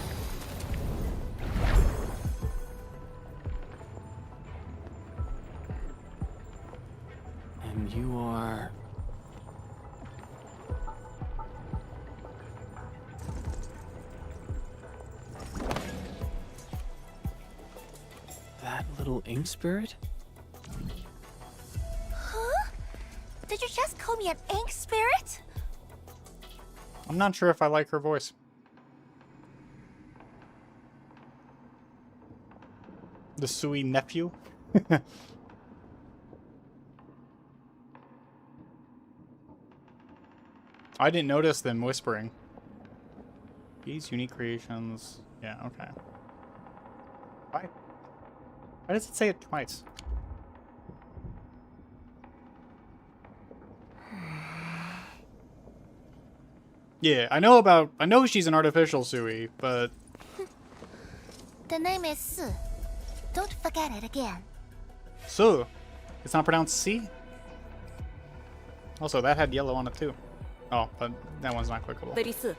And you are... that little ink spirit? Huh? Did you just call me an ink spirit? I'm not sure if I like her voice. The Sui nephew? I didn't notice them whispering. These unique creations. Yeah, okay. Why? Why does it say it twice? Yeah, I know she's an artificial Sui, but... The name is Su. Don't forget it again. Su. It's not pronounced C? Also, that had yellow on it too. Oh, but that one's not clickable. Lady Su,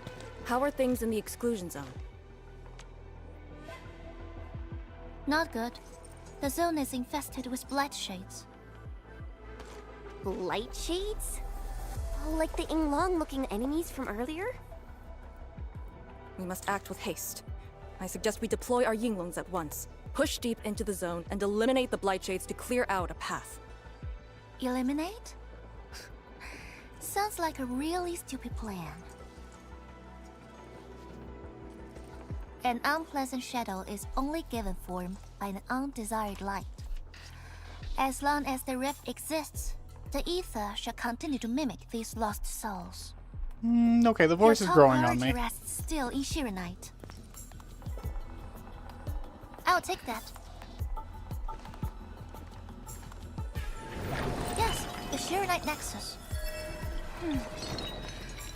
how are things in the exclusion zone? Not good. The zone is infested with blight shades. Blight shades? Like the Inglong-looking enemies from earlier? We must act with haste. I suggest we deploy our Yinglongs at once, push deep into the zone, and eliminate the blight shades to clear out a path. Eliminate? Sounds like a really stupid plan. An unpleasant shadow is only given form by an undesired light. As long as the rift exists, the ether shall continue to mimic these lost souls. Okay, the voice is growing on me. Your top priority rests still in Shirenite. I'll take that. Yes, the Shirenite Nexus.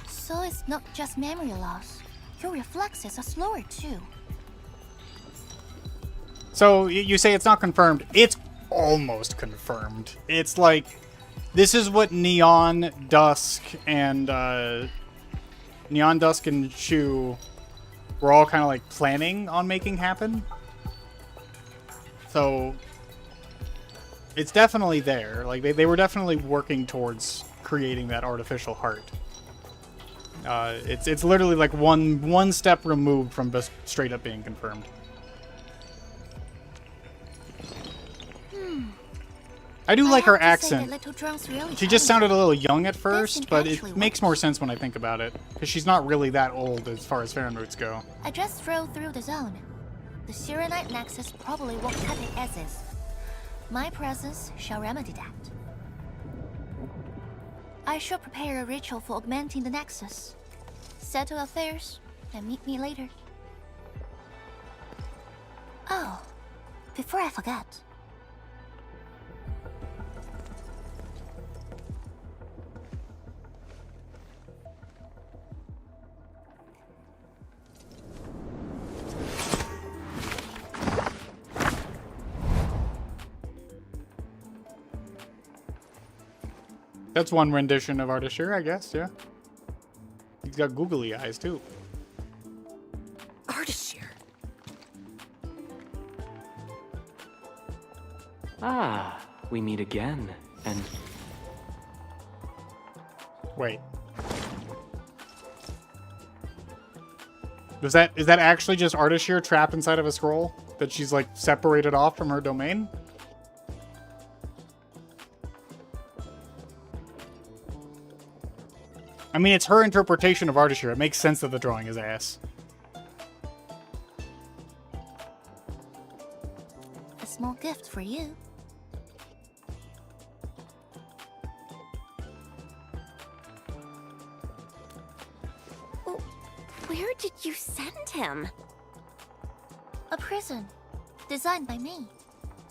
So it's not just memory loss. Your reflexes are slower too. So you say it's not confirmed. It's almost confirmed. It's like, this is what Neon, Dusk, and Shu were all kind of like planning on making happen. So it's definitely there. Like they were definitely working towards creating that artificial heart. It's literally like one step removed from just straight up being confirmed. I do like her accent. She just sounded a little young at first, but it makes more sense when I think about it, because she's not really that old as far as Farron roots go. I just drove through the zone. The Shirenite Nexus probably won't cut it as is. My presence shall remedy that. I shall prepare a ritual for augmenting the Nexus. Settle affairs, and meet me later. Oh, before I forget. That's one rendition of Artishir, I guess, yeah. He's got googly eyes, too. Artishir. Ah, we meet again, and... Wait. Is that actually just Artishir trapped inside of a scroll? That she's, like, separated off from her domain? I mean, it's her interpretation of Artishir. It makes sense that the drawing is ass. A small gift for you. Where did you send him? A prison, designed by me.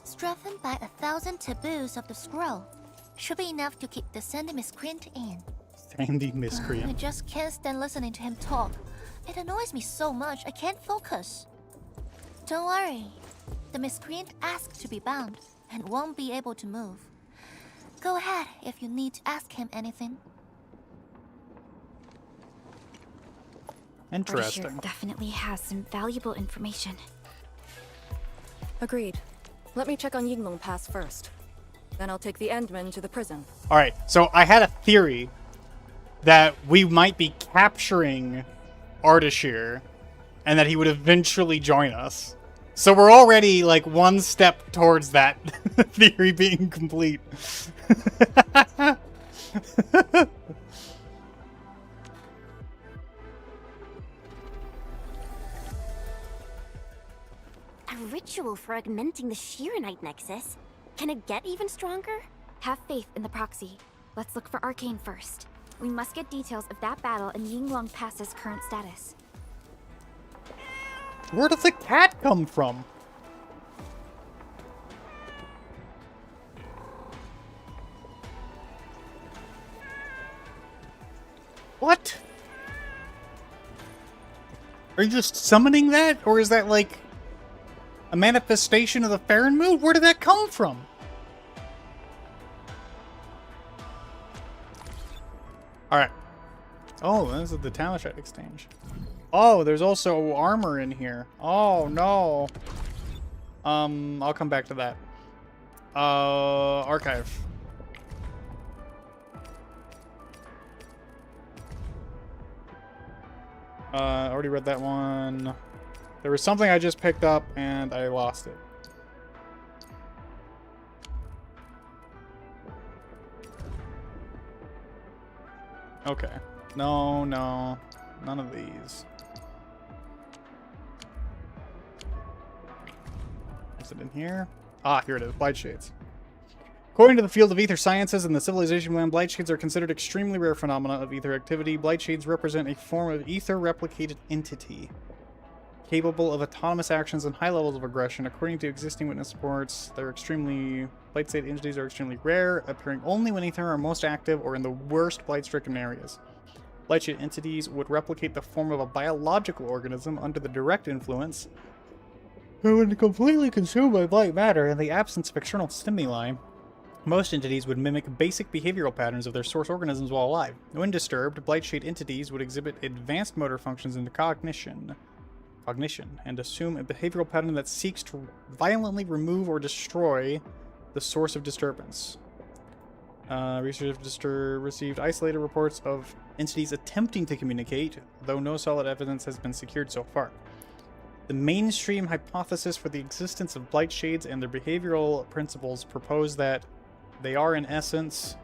Strengthened by 1,000 taboos of the scroll. Should be enough to keep the Sandy miscreant in. Sandy I miscreant. just can't stand listening to him talk. It annoys me so much I can't focus. Don't worry. The miscreant asked to be bound and won't be able to move. Go ahead if you need to ask him anything. Interesting. Artichair definitely has some valuable information. Agreed. Let me check on Yinglong Pass first. Then I'll take the Endman to the prison. Alright, so I had a theory that we might be capturing Artichair and that he would eventually join us. So we're already like one step towards that theory being complete. A ritual for augmenting the Shiranite Nexus? Can it get even stronger? Have faith in the proxy. Let's look for Arcane first. We must get details of that battle and Yinglong Pass's current status. Where does the cat come from? What? Are you just summoning that? Or is that like a manifestation of the Farron mood? Where did that come from? Alright. Oh, this is the Talishite exchange. Oh, there's also armor in here. Oh, no. I'll come back to that. Archive. I already read that one. There was something I just picked up and I lost it. Okay. No, no. None of these. Is it in here? Ah, here it is. Blight Shades. According to the field of ether sciences and the civilization land, blight shades are considered extremely rare phenomena of ether activity. Blight shades represent a form of ether replicated entity capable of autonomous actions and high levels of aggression. According to existing witness reports, blight shade entities are extremely rare, appearing only when ether are most active or in the worst blight-stricken areas. Blight shade entities would replicate the form of a biological organism under the direct influence, who when completely consumed by blight matter in the absence of external stimuli. Most entities would mimic basic behavioral patterns of their source organisms while alive. When disturbed, blight shade entities would exhibit advanced motor functions into cognition, and assume a behavioral pattern that seeks to violently remove or destroy the source of disturbance. Researchers received isolated reports of entities attempting to communicate, though no solid evidence has been secured so far. The mainstream hypothesis for the existence of blight shades and their behavioral principles propose that they are, in essence,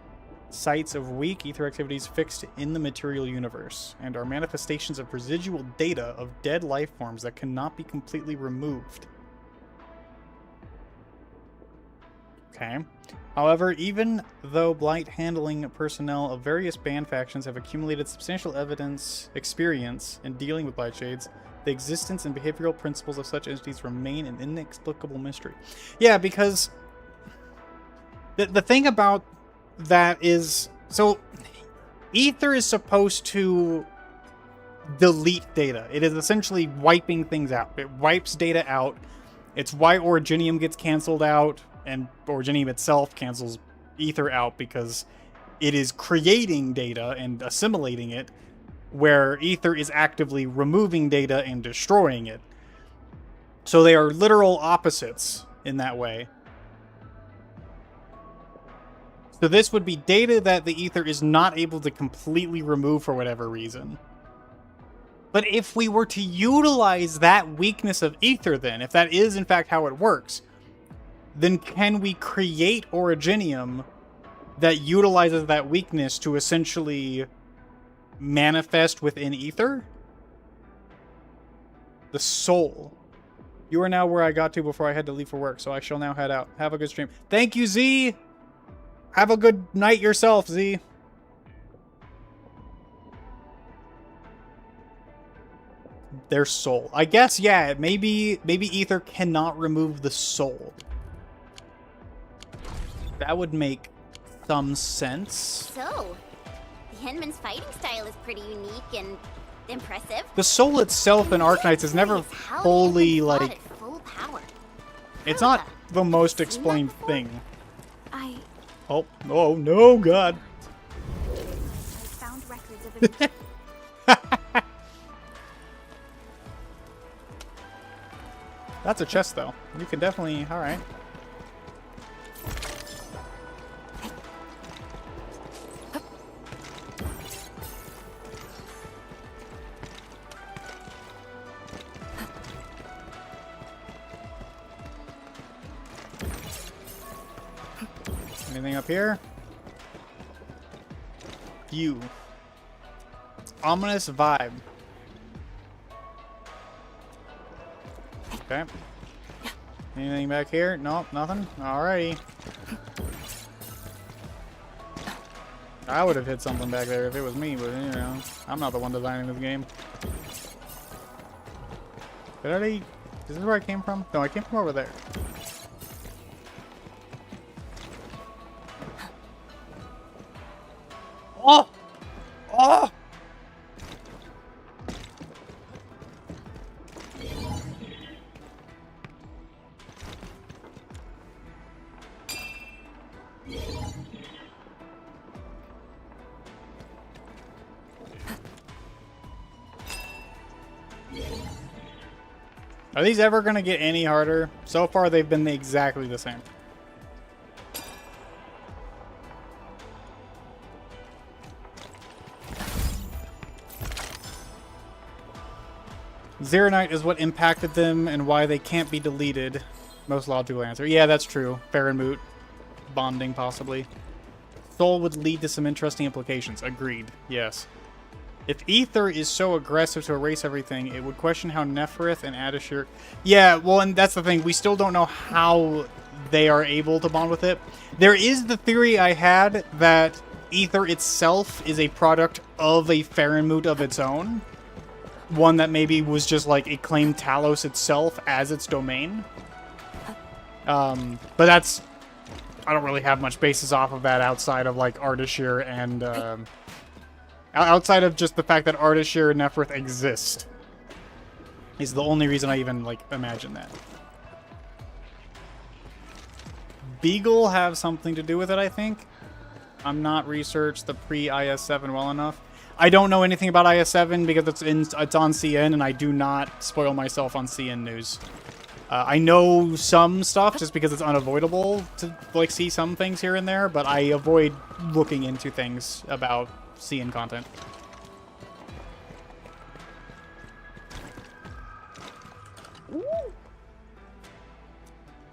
sites of weak ether activities fixed in the material universe, and are manifestations of residual data of dead life forms that cannot be completely removed. Okay. However, even though blight handling personnel of various band factions have accumulated substantial experience in dealing with blight shades, the existence and behavioral principles of such entities remain an inexplicable mystery. Yeah, because the thing about that is, so ether is supposed to delete data. It is essentially wiping things out. It wipes data out. It's why Originium gets canceled out, and Originium itself cancels ether out because it is creating data and assimilating it, where ether is actively removing data and destroying it. So they are literal opposites in that way. So this would be data that the ether is not able to completely remove for whatever reason. But if we were to utilize that weakness of ether then, if that is in fact how it works, then can we create Originium that utilizes that weakness to essentially manifest within ether? The soul. You are now where I got to before I had to leave for work, so I shall now head out. Have a good stream. Thank you, Z! Have a good night yourself, Z. Their soul. I guess, yeah, maybe ether cannot remove the soul. That would make some sense. So, the Henman's fighting style is pretty unique and Impressive. The soul itself in Arknights is never fully, like... Full power. It's not the most explained thing. I Oh, no, God. found records of That's a chest, though. You can definitely... Alright. Anything up here? View. Ominous vibe. Okay. Anything back here? Nope, nothing. Alrighty. I would have hit something back there if it was me, but you know, I'm not the one designing this game. Is this where I came from? No, I came from over there. Oh! Oh! Are these ever going to get any harder? So far, they've been exactly the same. Zeronite is what impacted them and why they can't be deleted. Most logical answer. Yeah, that's true. Fair bonding, possibly. Soul would lead to some interesting implications. Agreed. Yes. If Ether is so aggressive to erase everything, it would question how Neferith and Adashir... Yeah, well, and that's the thing. We still don't know how they are able to bond with it. There is the theory I had that Ether itself is a product of a Farenmut of its own. One that maybe was just like it claimed Talos itself as its domain. But that's... I don't really have much basis off of that outside of like Ardashir and... outside of just the fact that Ardashir and Neferith exist. Is the only reason I even like imagine that. Beagle have something to do with it, I think. I'm not researched the pre-IS7 well enough. I don't know anything about IS7 because it's on CN, and I do not spoil myself on CN news. I know some stuff just because it's unavoidable to like see some things here and there, but I avoid looking into things about CN content.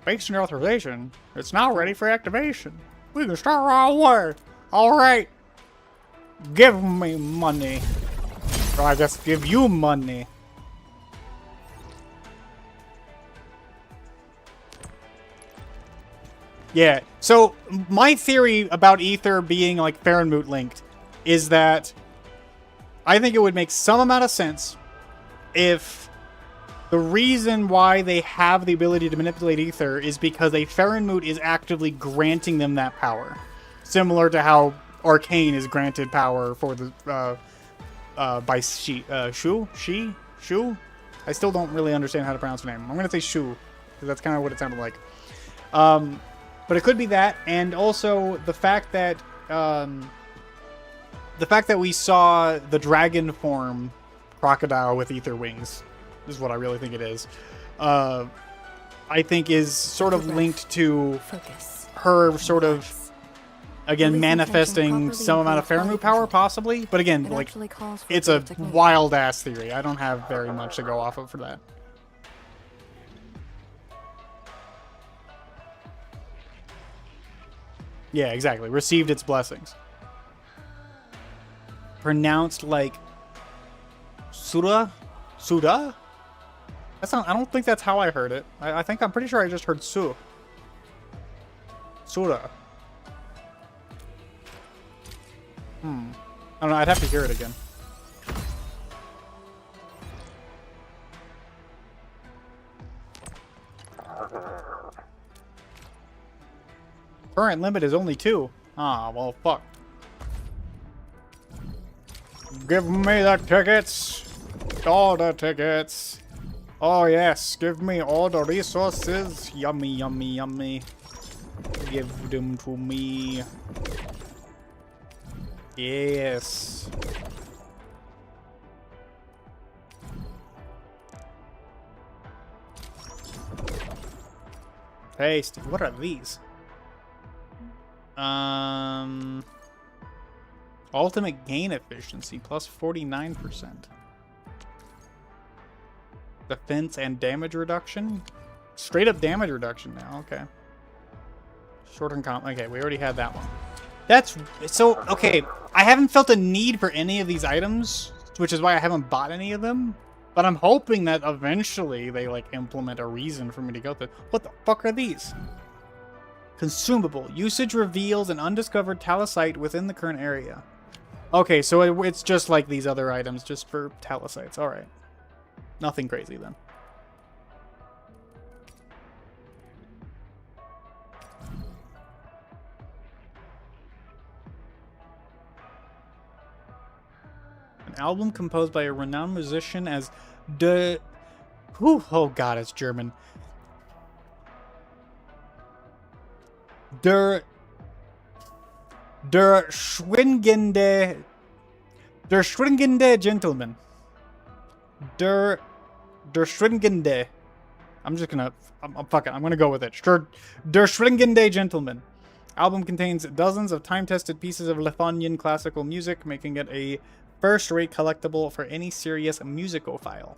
Based on your authorization, it's now ready for activation. We can start right away. Alright. Give me money. Or I guess give you money. Yeah, so my theory about Ether being like Farenmut linked is that I think it would make some amount of sense if the reason why they have the ability to manipulate Ether is because a Farenmut is actively granting them that power. Similar to how Arcane is granted power for the, by Shu? I still don't really understand how to pronounce her name. I'm going to say Shu, because that's kind of what it sounded like. But it could be that, and also the fact that we saw the dragon form crocodile with ether wings is what I really think it is. I think is sort of linked to her sort of, again, manifesting some amount of Farenmut power, possibly. But again, like, it's a wild-ass theory. I don't have very much to go off of for that. Yeah, exactly. Received its blessings. Pronounced like Suda? Suda? That's not, I don't think that's how I heard it. I think I'm pretty sure I just heard Su. Suda. I don't know, I'd have to hear it again. Current limit is only 2. Ah, well, fuck. Give me the tickets. All the tickets. Oh yes, give me all the resources. Yummy, yummy, yummy. Give them to me. Yes. Tasty. What are these? Ultimate gain efficiency plus 49%. Defense and damage reduction? Straight up damage reduction now, okay. Shorten comp. Okay, we already had that one. That's so okay. I haven't felt a need for any of these items, which is why I haven't bought any of them. But I'm hoping that eventually they like implement a reason for me to go through. What the fuck are these? Consumable. Usage reveals an undiscovered talosite within the current area. Okay, so it's just like these other items, just for talosites. All right. Nothing crazy then. An album composed by a renowned musician as oh god, it's German. Der schwingende Gentleman. Der schwingende. I'm fucking, I'm gonna go with it. Der schwingende Gentleman. Album contains dozens of time-tested pieces of Lithuanian classical music, making it a first-rate collectible for any serious musicophile.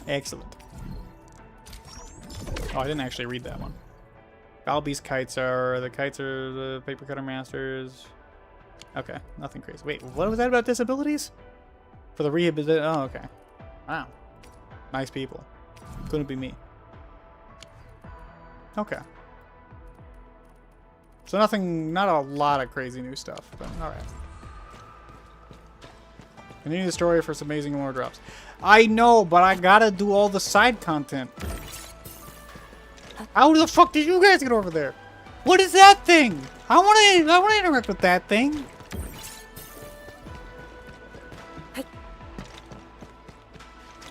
Excellent. Oh, I didn't actually read that one. Balby's kites are the paper cutter masters. Okay, nothing crazy. Wait, what was that about disabilities? For the rehabilitation. Oh, okay. Wow. Nice people. Couldn't be me. Okay. So not a lot of crazy new stuff, but alright. Continue the story for some amazing more drops. I know, but I gotta do all the side content. How the fuck did you guys get over there? What is that thing? I wanna interact with that thing.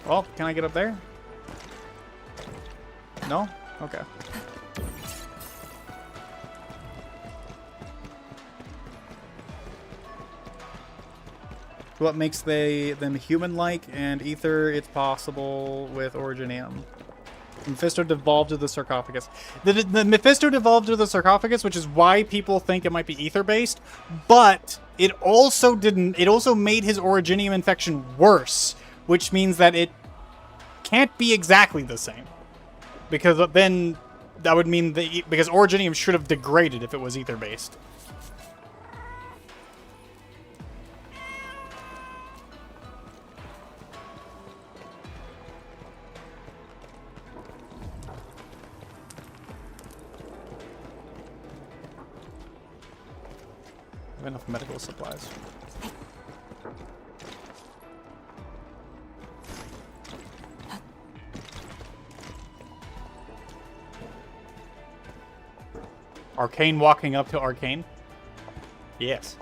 Oh, can I get up there? No? Okay. What makes them human-like and ether? It's possible with Originium. Mephisto devolved to the sarcophagus. The Mephisto devolved to the sarcophagus, which is why people think it might be ether-based, but it also didn't. It also made his Originium infection worse, which means that it can't be exactly the same. Because then that would mean that because Originium should have degraded if it was ether-based. I have enough medical supplies. Arcane walking up to Arcane? Yes.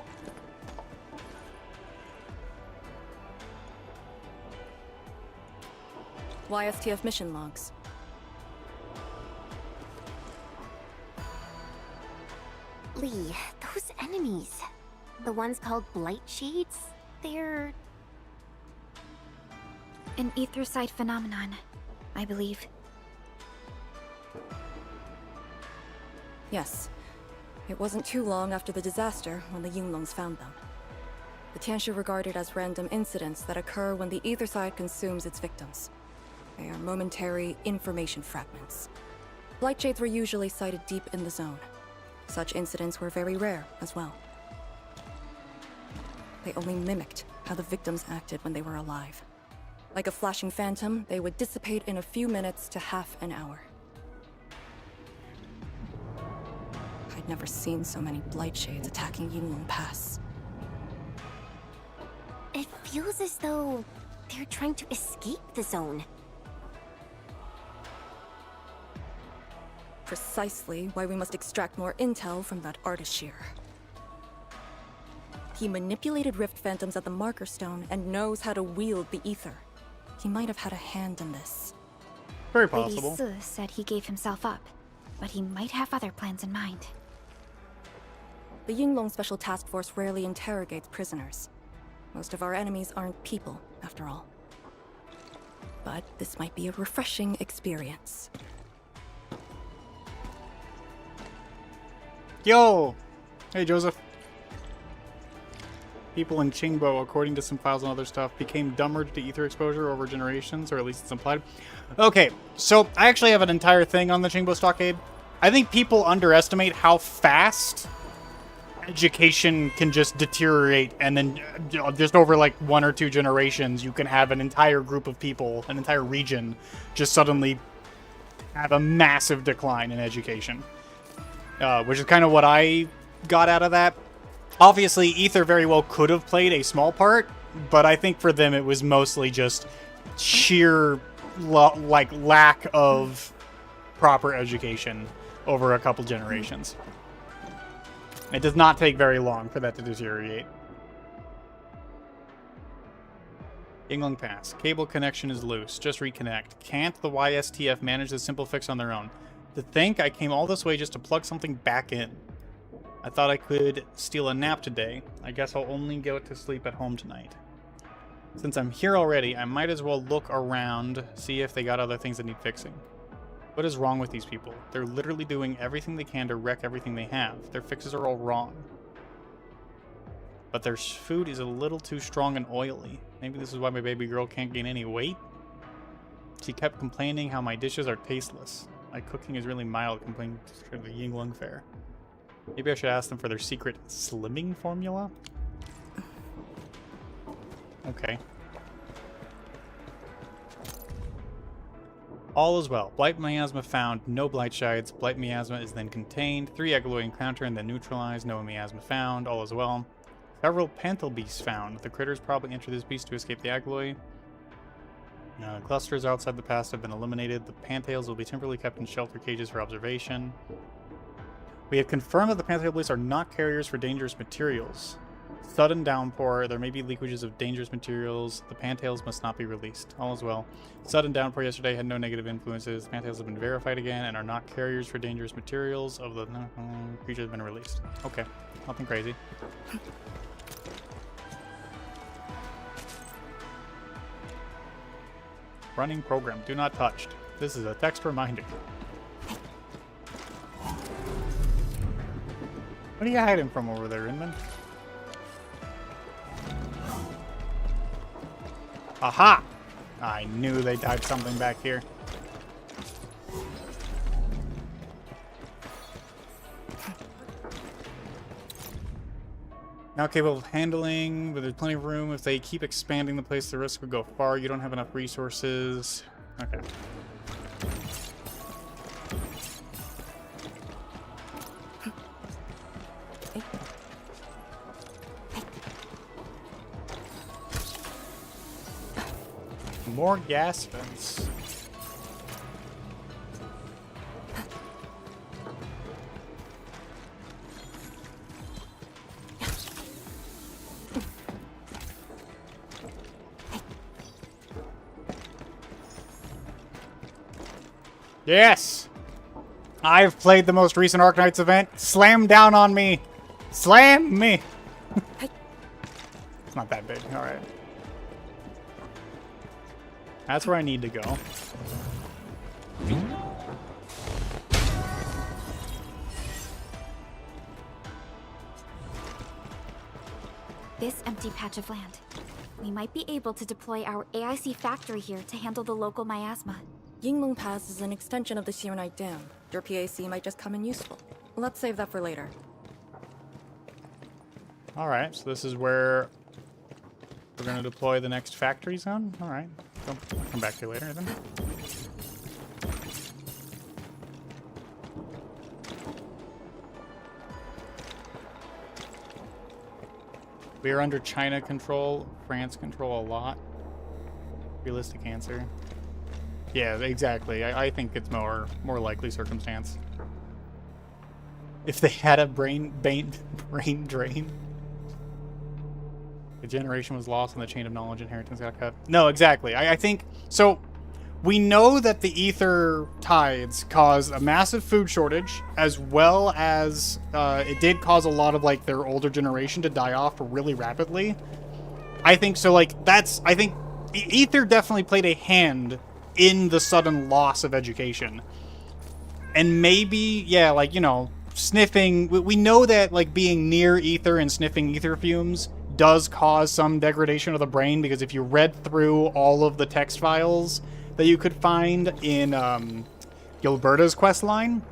YSTF mission logs. Lee, those enemies. The ones called Blight Shades, they're... An ether-side phenomenon, I believe. Yes. It wasn't too long after the disaster when the Yunlongs found them. The Tianshu regarded as random incidents that occur when the ether side consumes its victims. They are momentary information fragments. Blight Shades were usually sighted deep in the zone. Such incidents were very rare as well. They only mimicked how the victims acted when they were alive. Like a flashing phantom, they would dissipate in a few minutes to half an hour. I'd never seen so many Blight Shades attacking Yunlong Pass. It feels as though they're trying to escape the zone. Precisely why we must extract more intel from that Ardashir. He manipulated Rift Phantoms at the Marker Stone and knows how to wield the ether. He might have had a hand in this. Very possible. Lady Su said he gave himself up, but he might have other plans in mind. The Yinglong Special Task Force rarely interrogates prisoners. Most of our enemies aren't people, after all. But this might be a refreshing experience. Yo! Hey, Joseph. People in Qingbo, according to some files and other stuff, became dumber to ether exposure over generations, or at least it's implied. Okay, so I actually have an entire thing on the Qingbo Stockade. I think people underestimate how fast education can just deteriorate, and then just over like 1 or 2 generations, you can have an entire group of people, an entire region, just suddenly have a massive decline in education. Which is kind of what I got out of that. Obviously, ether very well could have played a small part, but I think for them it was mostly just sheer lack of proper education over a couple generations. It does not take very long for that to deteriorate. Yinglong Pass. Cable connection is loose. Just reconnect. Can't the YSTF manage this simple fix on their own? To think I came all this way just to plug something back in. I thought I could steal a nap today. I guess I'll only go to sleep at home tonight. Since I'm here already, I might as well look around, see if they got other things that need fixing. What is wrong with these people? They're literally doing everything they can to wreck everything they have. Their fixes are all wrong. But their food is a little too strong and oily. Maybe this is why my baby girl can't gain any weight? She kept complaining how my dishes are tasteless. My cooking is really mild, complaining to the Yinglong Fair. Maybe I should ask them for their secret slimming formula? Okay. All is well. Blight miasma found. No blight shites. Blight miasma is then contained. 3 Agaloy encounter and then neutralized. No miasma found. All is well. Several Panthal beasts found. The critters probably entered this beast to escape the Agaloy. Clusters outside the pass have been eliminated. The Pantails will be temporarily kept in shelter cages for observation. We have confirmed that the Pantail beasts are not carriers for dangerous materials. Sudden downpour. There may be leakages of dangerous materials. The Pantails must not be released. All is well. Sudden downpour yesterday had no negative influences. The Pantails have been verified again and are not carriers for dangerous materials. Of the creatures have been released. Okay. Nothing crazy. Running program. Do not touch. This is a text reminder. What are you hiding from over there, Inman? Aha! I knew they typed something back here. Now capable of handling, but there's plenty of room. If they keep expanding the place, the risk would go far. You don't have enough resources. Okay. More gas vents. Yes! I've played the most recent Arknights event. Slam down on me! Slam me! It's not that big. Alright. That's where I need to go. This empty patch of land. We might be able to deploy our AIC factory here to handle the local miasma. Yinglong Pass is an extension of the Serenite Dam. Your PAC might just come in useful. Let's save that for later. Alright, so this is where we're going to deploy the next factory zone? Alright. I'll come back to you later then. We are under China control. France control a lot. Realistic answer. Yeah, exactly. I think it's more likely circumstance. If they had a brain drain. The generation was lost and the chain of knowledge inheritance got cut. No, exactly. I think... So, we know that the ether tides caused a massive food shortage, as well as it did cause a lot of, like, their older generation to die off really rapidly. I think so, like, that's... I think ether definitely played a hand in the sudden loss of education. And maybe, yeah, like, you know, sniffing... We know that, like, being near ether and sniffing ether fumes does cause some degradation of the brain, because if you read through all of the text files that you could find in Gilberta's questline,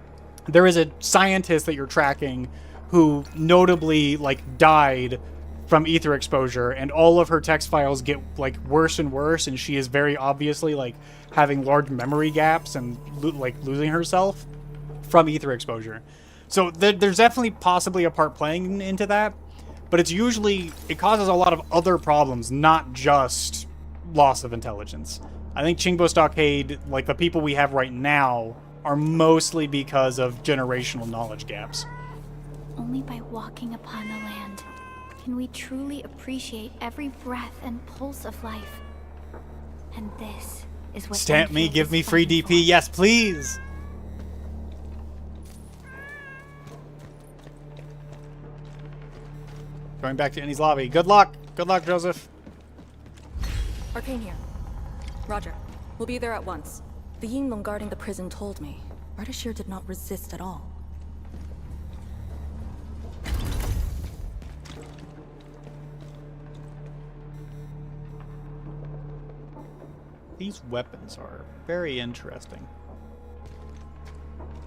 there is a scientist that you're tracking who notably, like, died from ether exposure, and all of her text files get, like, worse and worse, and she is very obviously, like, having large memory gaps and, like, losing herself from ether exposure. So there's definitely possibly a part playing into that, but it's usually, it causes a lot of other problems, not just loss of intelligence. I think Chingbo Stockade, like the people we have right now, are mostly because of generational knowledge gaps. Only by walking upon the land can we truly appreciate every breath and pulse of life. And this is what Stamp me, give me free DP, yes please! Going back to Innie's lobby. Good luck! Good luck, Joseph. Arcane here. Roger. We'll be there at once. The Yinglong guarding the prison told me. Ardashir did not resist at all. These weapons are very interesting.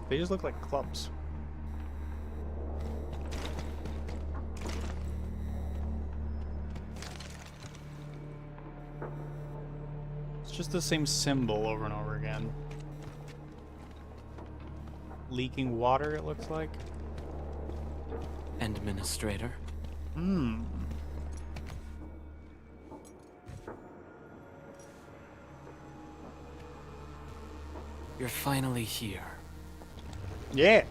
They just look like clubs. Just the same symbol over and over again. Leaking water, it looks like. Administrator. Hmm. You're finally here. Yeah.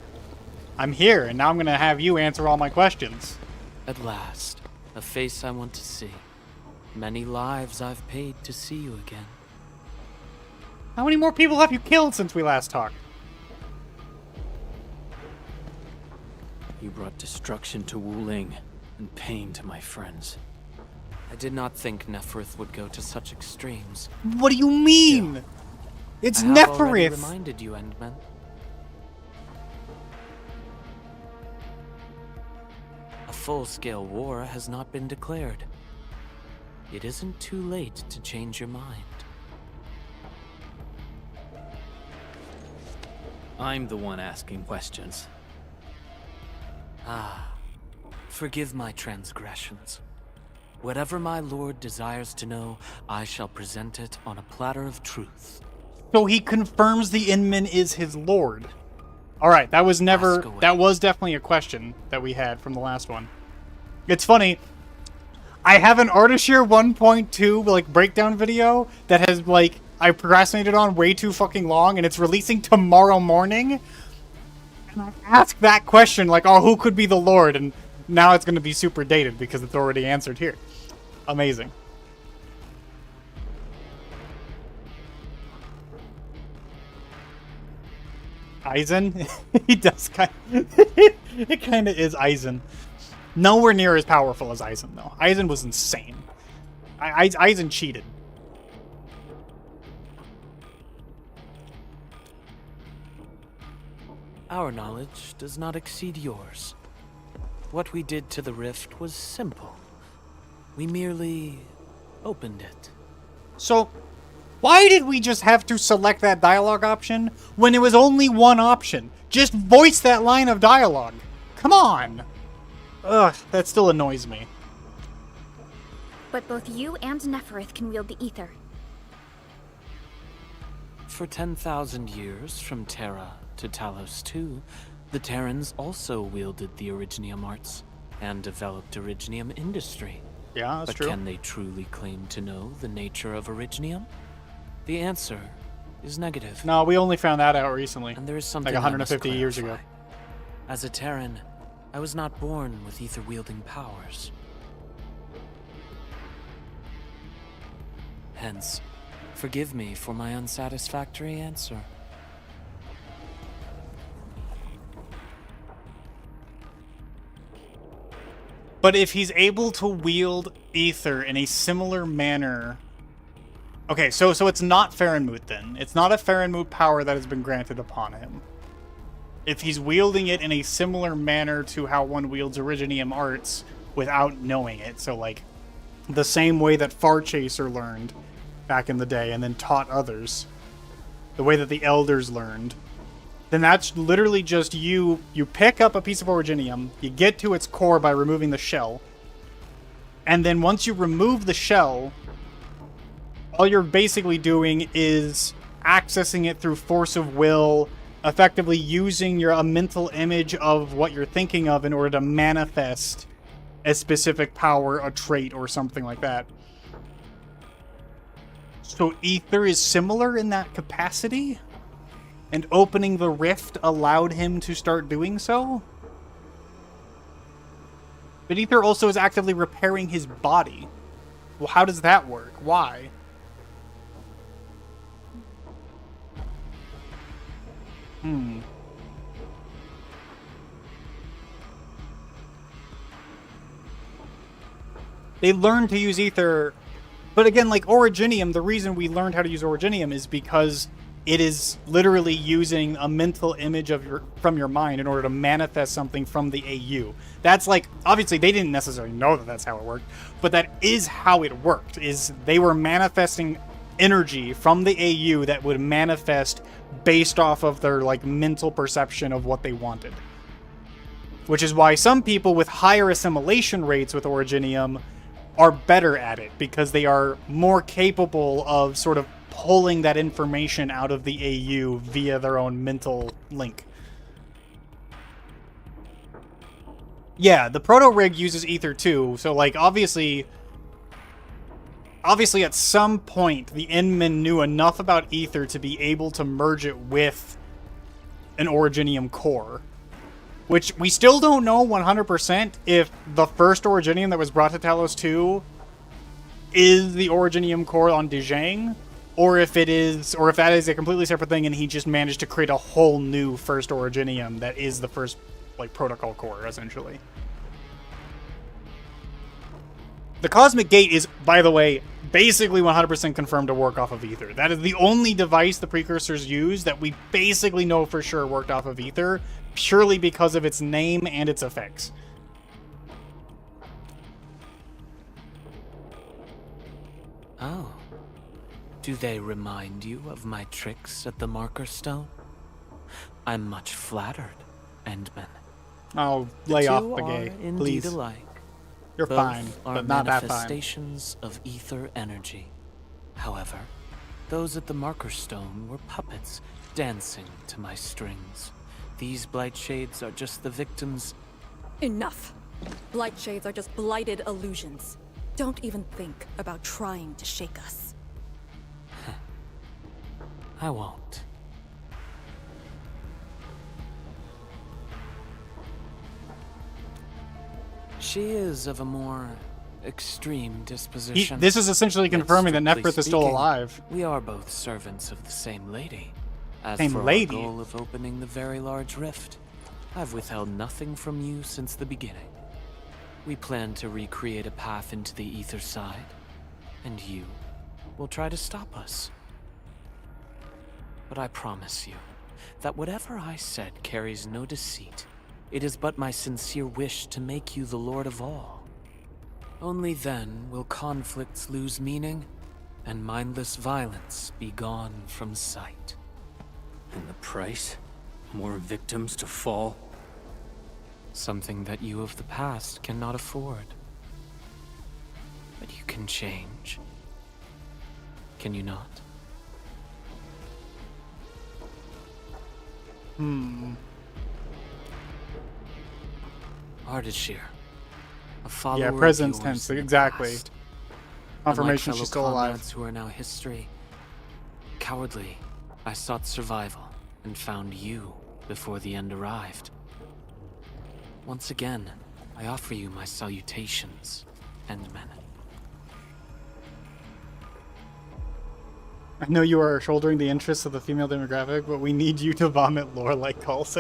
I'm here, and now I'm gonna have you answer all my questions. At last. A face I want to see. Many lives I've paid to see you again. How many more people have you killed since we last talked? You brought destruction to Wuling and pain to my friends. I did not think Neferth would go to such extremes. What do you mean? Still, it's I have already Neferth! reminded you, Endman. A full-scale war has not been declared. It isn't too late to change your mind. I'm the one asking questions. Ah, forgive my transgressions. Whatever my lord desires to know, I shall present it on a platter of truth. So he confirms the Inman is his lord. Alright, that was never... That was definitely a question that we had from the last one. It's funny. I have an Ardashir 1.2 like breakdown video that has like... I procrastinated on way too fucking long, and it's releasing tomorrow morning. And I asked that question, like, oh, who could be the Lord? And now it's going to be super dated because it's already answered here. Amazing. Aizen? He does kind of... It kind of is Aizen. Nowhere near as powerful as Aizen, though. Aizen was insane. Aizen cheated. Our knowledge does not exceed yours. What we did to the rift was simple. We merely opened it. So, why did we just have to select that dialogue option when it was only one option? Just voice that line of dialogue. Come on. Ugh, that still annoys me. But both you and Neferth can wield the ether. For 10,000 years, from Terra to Talos II, the Terrans also wielded the Originium arts and developed Originium industry. Yeah, that's true. But can they truly claim to know the nature of Originium? The answer is negative. No, we only found that out recently. And there is something like 150 years ago. As a Terran, I was not born with ether-wielding powers. Hence, forgive me for my unsatisfactory answer. But if he's able to wield ether in a similar manner... Okay, so it's not Farenmoot then. It's not a Farenmoot power that has been granted upon him. If he's wielding it in a similar manner to how one wields Originium arts without knowing it, so like the same way that Farchaser learned back in the day and then taught others, the way that the Elders learned, then that's literally just you pick up a piece of Originium, you get to its core by removing the shell, and then once you remove the shell, all you're basically doing is accessing it through force of will, effectively using a mental image of what you're thinking of in order to manifest a specific power, a trait, or something like that. So ether is similar in that capacity? And opening the rift allowed him to start doing so? But ether also is actively repairing his body. Well, how does that work? Why? They learned to use ether, but again, like Originium, the reason we learned how to use Originium is because it is literally using a mental image from your mind in order to manifest something from the AU. That's like, obviously they didn't necessarily know that that's how it worked, but that is how it worked, is they were manifesting energy from the AU that would manifest based off of their like mental perception of what they wanted. Which is why some people with higher assimilation rates with Originium are better at it, because they are more capable of sort of pulling that information out of the AU via their own mental link. Yeah, the Proto-Rig uses ether too, so like obviously at some point the Inman knew enough about ether to be able to merge it with an Originium core. Which we still don't know 100% if the first Originium that was brought to Talos 2 is the Originium core on Dejang, or if that is a completely separate thing and he just managed to create a whole new first Originium that is the first like protocol core, essentially. The Cosmic Gate is, by the way, basically 100% confirmed to work off of ether. That is the only device the precursors use that we basically know for sure worked off of ether, purely because of its name and its effects. Oh. Do they remind you of my tricks at the Marker Stone? I'm much flattered, Endman. Oh, lay off the gay, please. Alike. You're Both fine, but not that fine. Manifestations of ether energy. However, those at the Marker Stone were puppets dancing to my strings. These blight shades are just the victims. Enough! Blight shades are just blighted illusions. Don't even think about trying to shake us. I won't. She is of a more extreme disposition. This is essentially confirming that Neferth is still alive. We are both servants of the same lady. As same for lady? Our goal of opening the very large rift, I've withheld nothing from you since the beginning. We plan to recreate a path into the ether side, and you will try to stop us. But I promise you that whatever I said carries no deceit. It is but my sincere wish to make you the Lord of all. Only then will conflicts lose meaning, and mindless violence be gone from sight. And the price? More victims to fall? Something that you of the past cannot afford. But you can change. Can you not? Ardashir, a follower yeah, of present yours tense, in the exactly. past. Confirmation Unlike she's fellow still alive. comrades who are now history. Cowardly, I sought survival and found you before the end arrived. Once again, I offer you my salutations, Endman. I know you are shouldering the interests of the female demographic, but we need you to vomit lore like Calls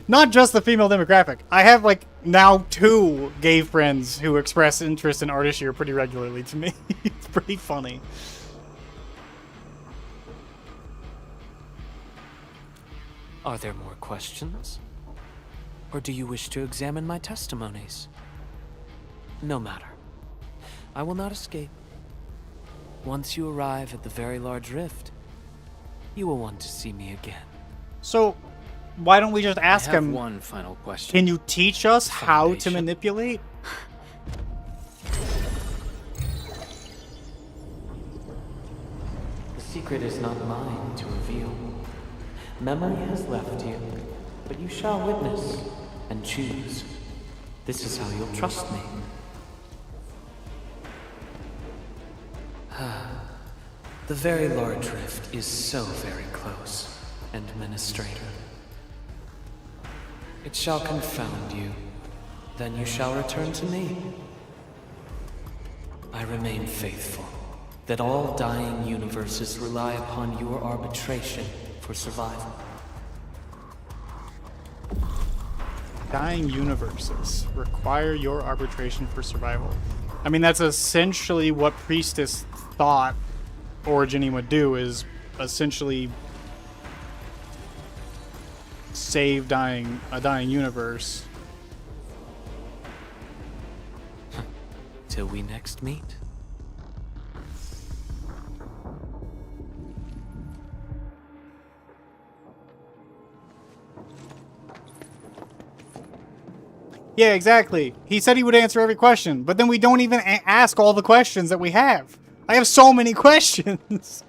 Not just the female demographic. I have, like, now 2 gay friends who express interest in Artistry pretty regularly to me. It's pretty funny. Are there more questions? Or do you wish to examine my testimonies? No matter. I will not escape. Once you arrive at the very large rift, you will want to see me again. So, why don't we just ask I have him, one final question. can you teach us how to manipulate? The secret is not mine to reveal. Memory has left you, but you shall witness and choose. This is how you'll trust me. The very large rift is so very close, and Administrator. It shall confound you. Then you shall return to me. I remain faithful, that all dying universes rely upon your arbitration for survival. Dying universes require your arbitration for survival. I mean, that's essentially what Priestess thought Origine would do, is essentially save a dying universe. Till we next meet. Yeah, exactly. He said he would answer every question, but then we don't even ask all the questions that we have. I have so many questions.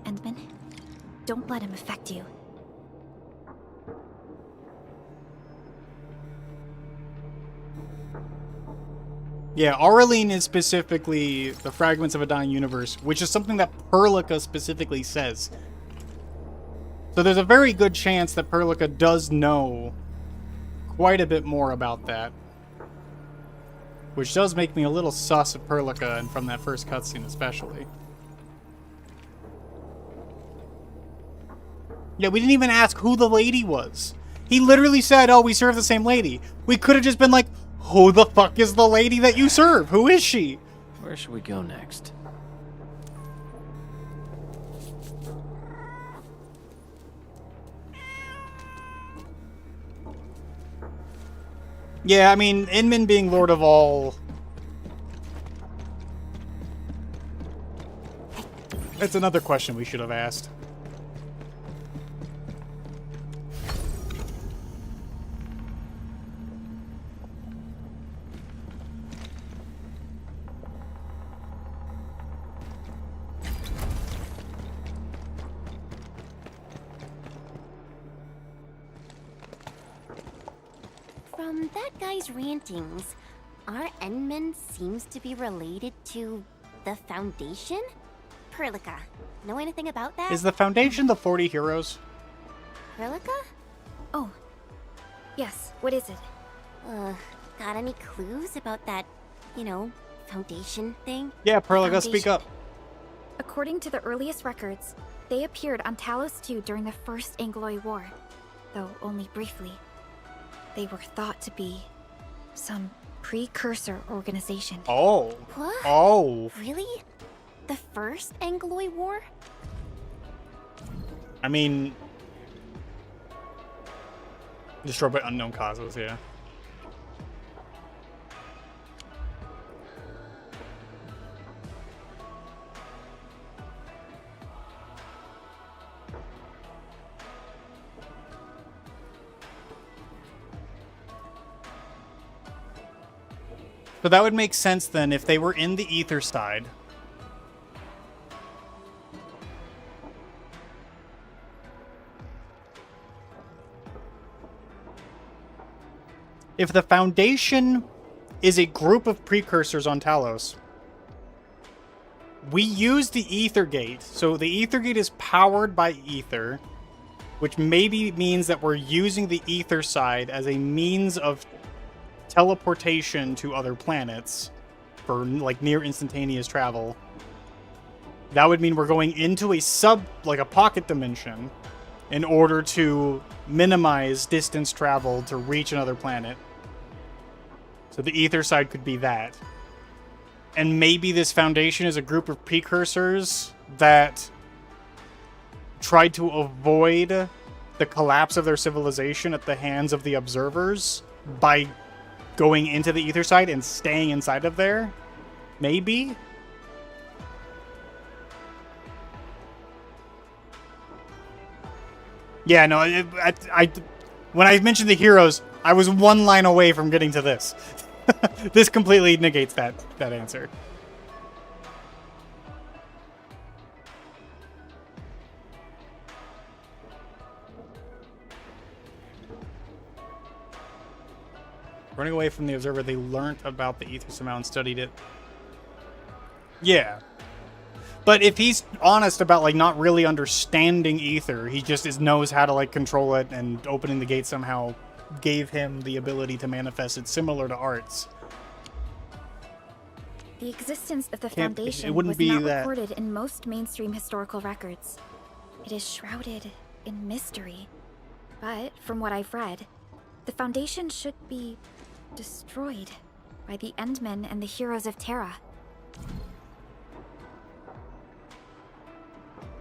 Endman, don't let him affect you. Yeah, Aurelian is specifically the fragments of a dying universe, which is something that Perlica specifically says. So there's a very good chance that Perlica does know quite a bit more about that. Which does make me a little sus of Perlica, and from that first cutscene especially. Yeah, we didn't even ask who the lady was. He literally said, oh, we serve the same lady. We could have just been like, who the fuck is the lady that you serve? Who is she? Where should we go next? Yeah, I mean, Inman being Lord of all... That's another question we should have asked. From that guy's rantings, our Endman seems to be related to the Foundation? Perlica, know anything about that? Is the Foundation the 40 Heroes? Perlica? Oh, yes, what is it? Got any clues about that, you know, Foundation thing? Yeah, Perlica, speak up. According to the earliest records, they appeared on Talos II during the First Angloy War, though only briefly. They were thought to be some precursor organization. Oh. What? Oh. Really? The First Angloy War? I mean... Destroyed by unknown causes, yeah. So that would make sense then if they were in the ether side. If the Foundation is a group of precursors on Talos, we use the Ether Gate. So the Ether Gate is powered by ether, which maybe means that we're using the ether side as a means of teleportation to other planets for like near instantaneous travel, that would mean we're going into a a pocket dimension in order to minimize distance travel to reach another planet. So the ether side could be that. And maybe this Foundation is a group of precursors that tried to avoid the collapse of their civilization at the hands of the observers by going into the ether side and staying inside of there. Maybe? Yeah, no, when I mentioned the heroes, I was one line away from getting to this. This completely negates that answer. Running away from the observer, they learned about the ether somehow and studied it. Yeah. But if he's honest about, like, not really understanding ether, he just knows how to, like, control it, and opening the gate somehow gave him the ability to manifest it, similar to arts. The existence of the Foundation wouldn't was be not that. recorded in most mainstream historical records. It is shrouded in mystery. But, from what I've read, the Foundation should be destroyed by the Endmen and the heroes of Terra.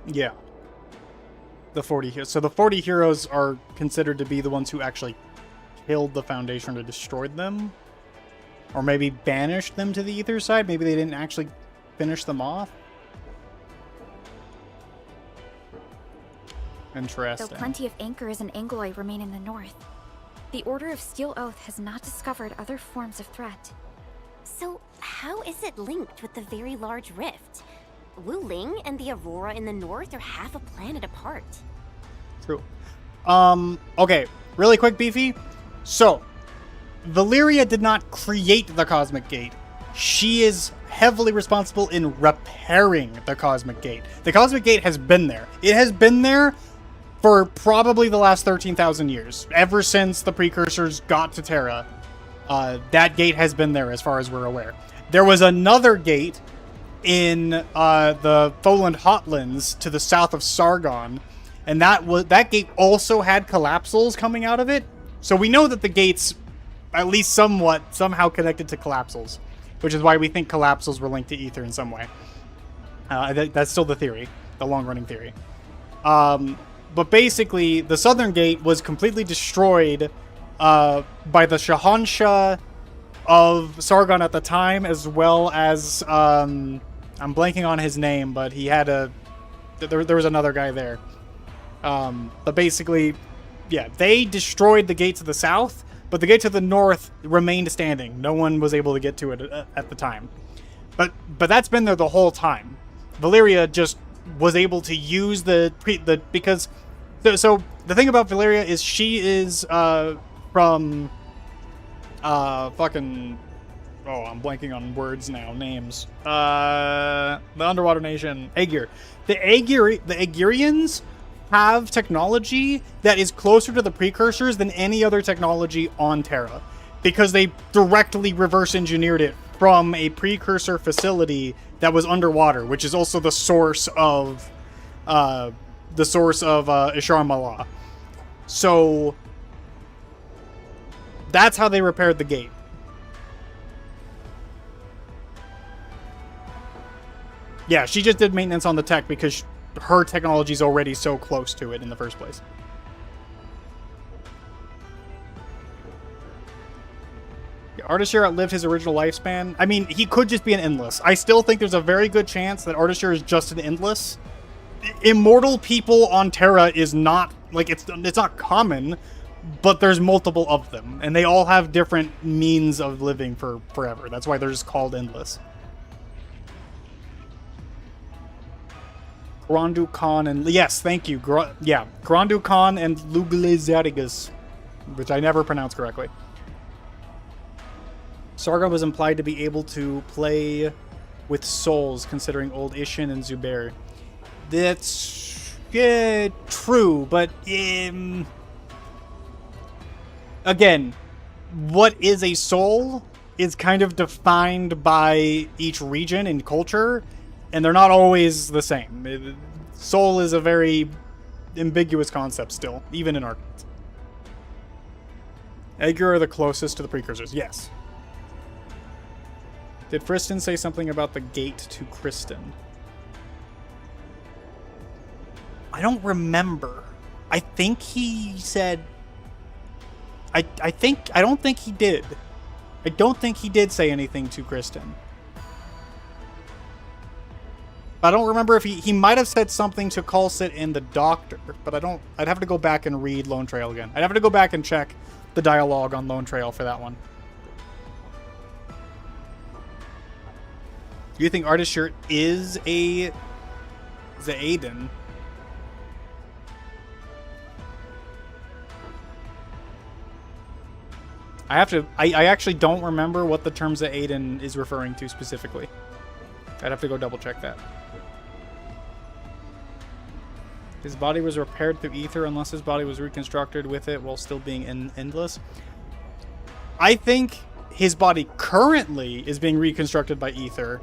Yeah. The 40 heroes. So the 40 heroes are considered to be the ones who actually killed the Foundation or destroyed them. Or maybe banished them to the ether side. Maybe they didn't actually finish them off. Interesting. Though plenty of anchors and Angloy remain in the north, the Order of Steel Oath has not discovered other forms of threat. So, how is it linked with the very large rift? Wu Ling and the Aurora in the north are half a planet apart. True. Okay, really quick, Beefy. So, Valeria did not create the Cosmic Gate. She is heavily responsible in repairing the Cosmic Gate. The Cosmic Gate has been there. It has been there for probably the last 13,000 years. Ever since the precursors got to Terra, that gate has been there as far as we're aware. There was another gate in the Tholand Hotlands to the south of Sargon, and that gate also had collapsals coming out of it. So we know that the gate's at least somehow connected to collapsals, which is why we think collapsals were linked to ether in some way. That's still the theory, the long-running theory. But basically, the southern gate was completely destroyed by the Shahanshah of Sargon at the time, as well as I'm blanking on his name, but he had there was another guy there. But basically, yeah, they destroyed the gate to the south, but the gate to the north remained standing. No one was able to get to it at the time. But that's been there the whole time. Valeria just was able to use because so the thing about Valeria is she is from fucking I'm blanking on words now, names. The underwater nation, Aegir. The Aegirians have technology that is closer to the precursors than any other technology on Terra, because they directly reverse engineered it from a precursor facility that was underwater, which is also the source of Ishar Malah. So that's how they repaired the gate. Yeah, she just did maintenance on the tech because her technology is already so close to it in the first place. Yeah, Artishir outlived his original lifespan. I mean, he could just be an Endless. I still think there's a very good chance that Artishir is just an Endless. Immortal people on Terra is not, like, it's not common, but there's multiple of them, and they all have different means of living for forever. That's why they're just called Endless. Grandu Khan and... Yes, thank you. Grandu Khan and Luglezarigus, which I never pronounced correctly. Sargon was implied to be able to play with souls, considering old Ishin and Zubair. That's true, but again, what is a soul is kind of defined by each region and culture, and they're not always the same. Soul is a very ambiguous concept still, even in Arknights. Edgar are the closest to the precursors, yes. Did Friston say something about the gate to Kristen? I don't remember. I think he said... I don't think he did. I don't think he did say anything to Kristen. I don't remember if he might have said something to Culsit and the Doctor, but I'd have to go back and read Lone Trail again. I'd have to go back and check the dialogue on Lone Trail for that one. Do you think Artishir is a Zaaden? I actually don't remember what the term Zaaden is referring to specifically. I'd have to go double check that. His body was repaired through ether unless his body was reconstructed with it while still being endless. I think his body currently is being reconstructed by ether,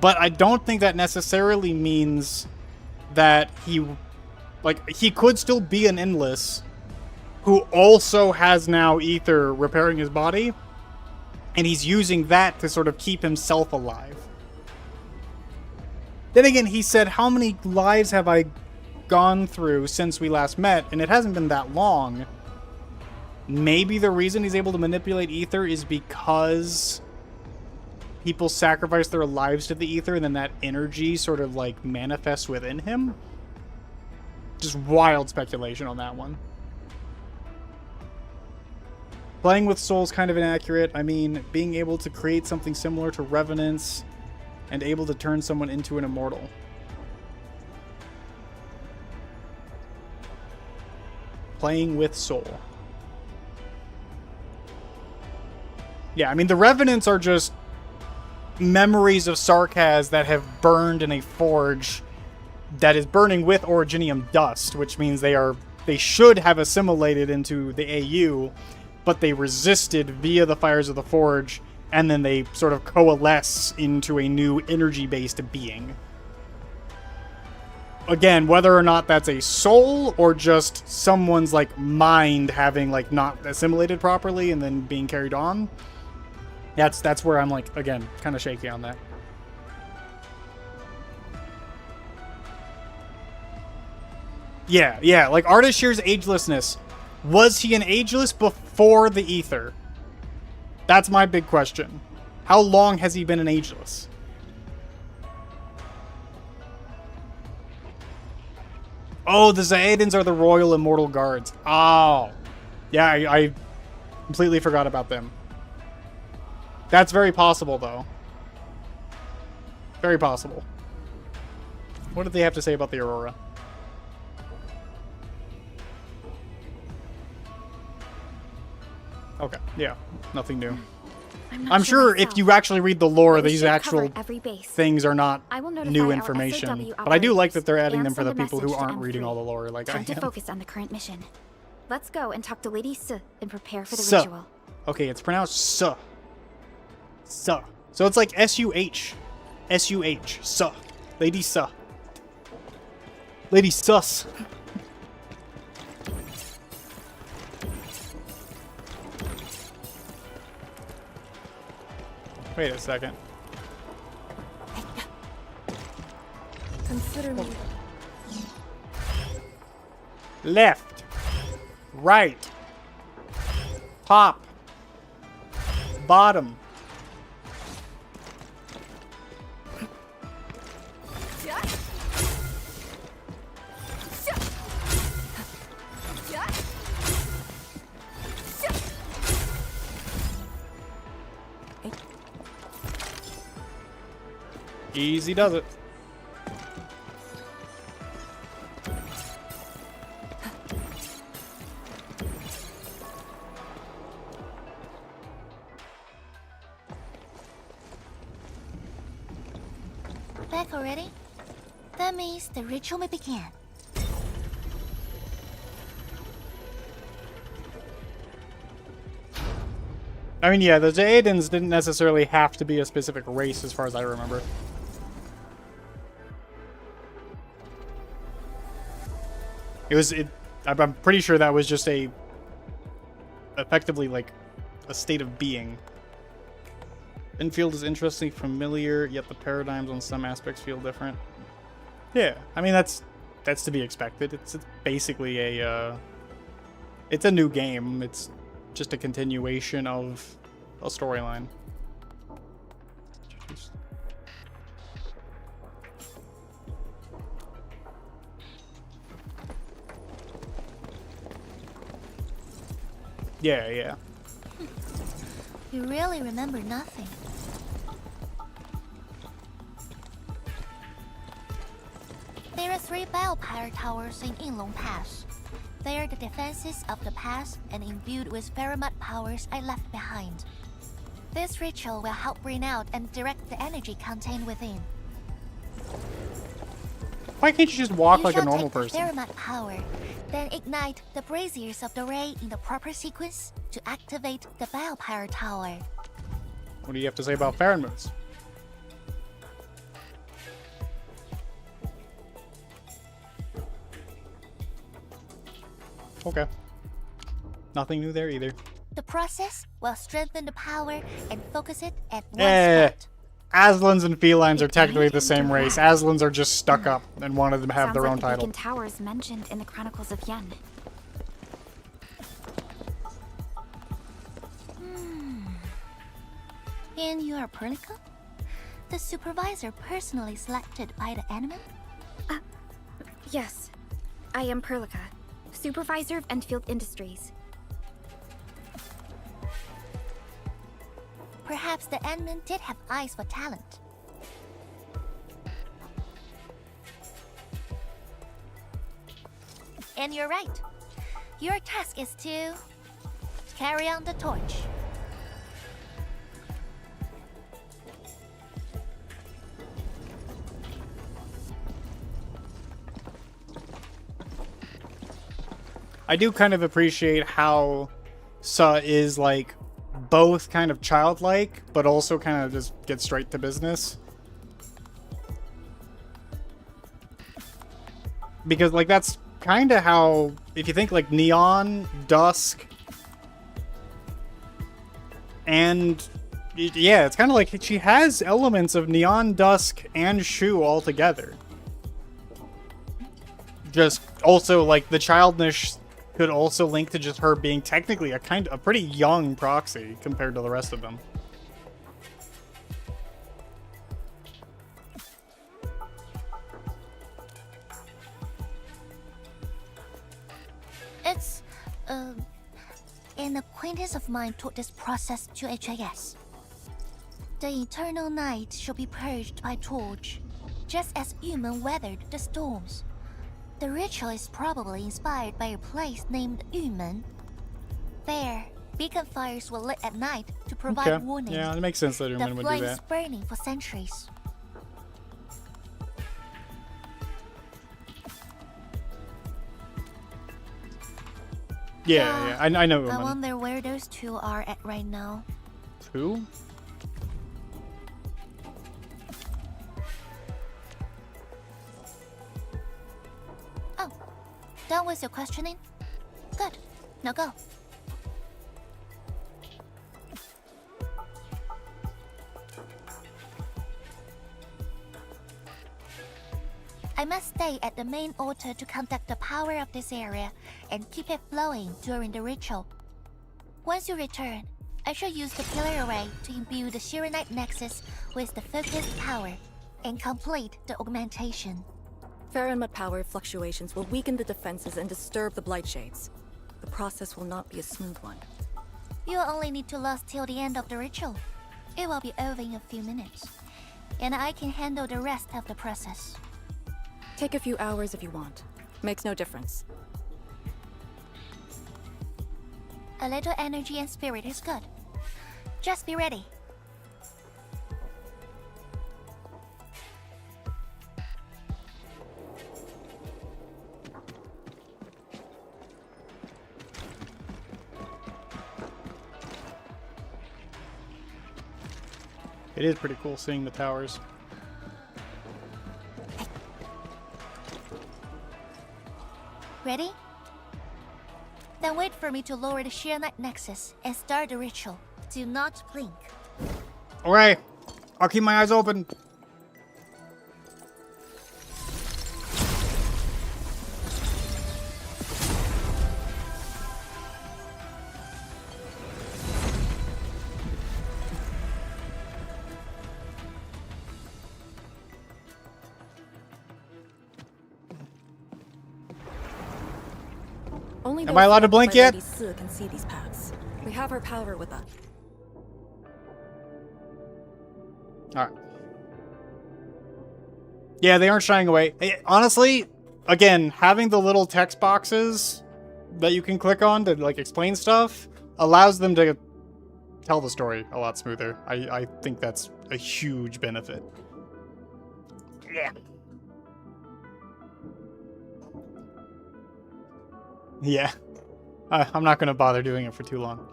but I don't think that necessarily means that he could still be an endless who also has now ether repairing his body, and he's using that to sort of keep himself alive. Then again, he said, how many lives have I gone through since we last met? And it hasn't been that long. Maybe the reason he's able to manipulate ether is because people sacrifice their lives to the ether, and then that energy sort of like manifests within him. Just wild speculation on that one. Playing with souls kind of inaccurate. I mean, being able to create something similar to revenants and able to turn someone into an immortal. Playing with soul. Yeah, I mean, the revenants are just memories of Sarkaz that have burned in a forge that is burning with originium dust, which means they should have assimilated into the AU, but they resisted via the fires of the forge, and then they sort of coalesce into a new energy-based being. Again, whether or not that's a soul or just someone's like mind having like not assimilated properly and then being carried on, that's where I'm like, again, kind of shaky on that. Yeah, like Ardashir's agelessness. Was he an ageless before the ether? That's my big question. How long has he been an ageless? Oh, the Zaadens are the Royal Immortal Guards. Oh. Yeah, I completely forgot about them. That's very possible, though. Very possible. What did they have to say about the Aurora? Okay, yeah. Nothing new. I'm sure if you actually read the lore, these actual things are not new information. But I do like that they're adding them for the people who aren't reading all the lore like I am. Time to focus on the current mission. Let's go and talk to Lady Su and prepare for the ritual. Okay, it's pronounced Su. Su. So it's like S-U-H. S-U-H. Su. Lady Su. Lady Sus. Wait a second. Consider me. Left. Right. Top. Bottom. Easy does it. Back already? That means the ritual may begin. I mean, yeah, the Aedans didn't necessarily have to be a specific race as far as I remember. I'm pretty sure that was just effectively like a state of being. Endfield is interestingly familiar, yet the paradigms on some aspects feel different. Yeah, I mean that's to be expected. It's basically it's a new game. It's just a continuation of a storyline. Yeah, yeah. You really remember nothing. There are 3 biopower towers in Yinglong Pass. They are the defenses of the pass and imbued with Pheromat powers I left behind. This ritual will help bring out and direct the energy contained within. Why can't you just walk like a normal person? Pheromat power, then ignite the braziers of the ray in the proper sequence to activate the biopower tower. What do you have to say about pheromones? Okay. Nothing new there either. The process will strengthen the power and focus it at one spot. Aslans and felines are technically the same race. Aslans are just stuck up and wanted to have their own title. Beacon Towers mentioned in the Chronicles of Yen. And you are Perlica? The supervisor personally selected by the enemy? Yes. I am Perlica, supervisor of Endfield Industries. Perhaps the Endmen did have eyes for talent. And you're right. Your task is to carry on the torch. I do kind of appreciate how Sa is like both kind of childlike, but also kind of just get straight to business. Because like that's kind of how, if you think like Neon, Dusk, and yeah, it's kind of like she has elements of Neon, Dusk, and Shu all together. Just also like the childness could also link to just her being technically a pretty young proxy compared to the rest of them. It's, an acquaintance of mine taught this process to HIS. The eternal night shall be purged by torch, just as Yumen weathered the storms. The ritual is probably inspired by a place named Yumen. There, beacon fires were lit at night to provide warning. Yeah, it makes sense that Yumen would do that. The flames burning for centuries. Yeah, I know Yumen. I wonder where those two are at right now. Who? Done with your questioning? Good. Now go. I must stay at the main altar to conduct the power of this area and keep it flowing during the ritual. Once you return, I shall use the pillar array to imbue the Shiranite Nexus with the focused power and complete the augmentation. Pheromat power fluctuations will weaken the defenses and disturb the Blight Shades. The process will not be a smooth one. You'll only need to last till the end of the ritual. It will be over in a few minutes, and I can handle the rest of the process. Take a few hours if you want. Makes no difference. A little energy and spirit is good. Just be ready. It is pretty cool seeing the towers. Ready? Then wait for me to lower the Sheer Night Nexus and start the ritual. Do not blink. Alright. I'll keep my eyes open. Only Am I allowed to blink yet? Lady Su can see these paths. We have her power with us. Alright. Yeah, they aren't shying away. Hey, honestly, again, having the little text boxes that you can click on to like explain stuff allows them to tell the story a lot smoother. I think that's a huge benefit. Yeah. Yeah. I'm not going to bother doing it for too long.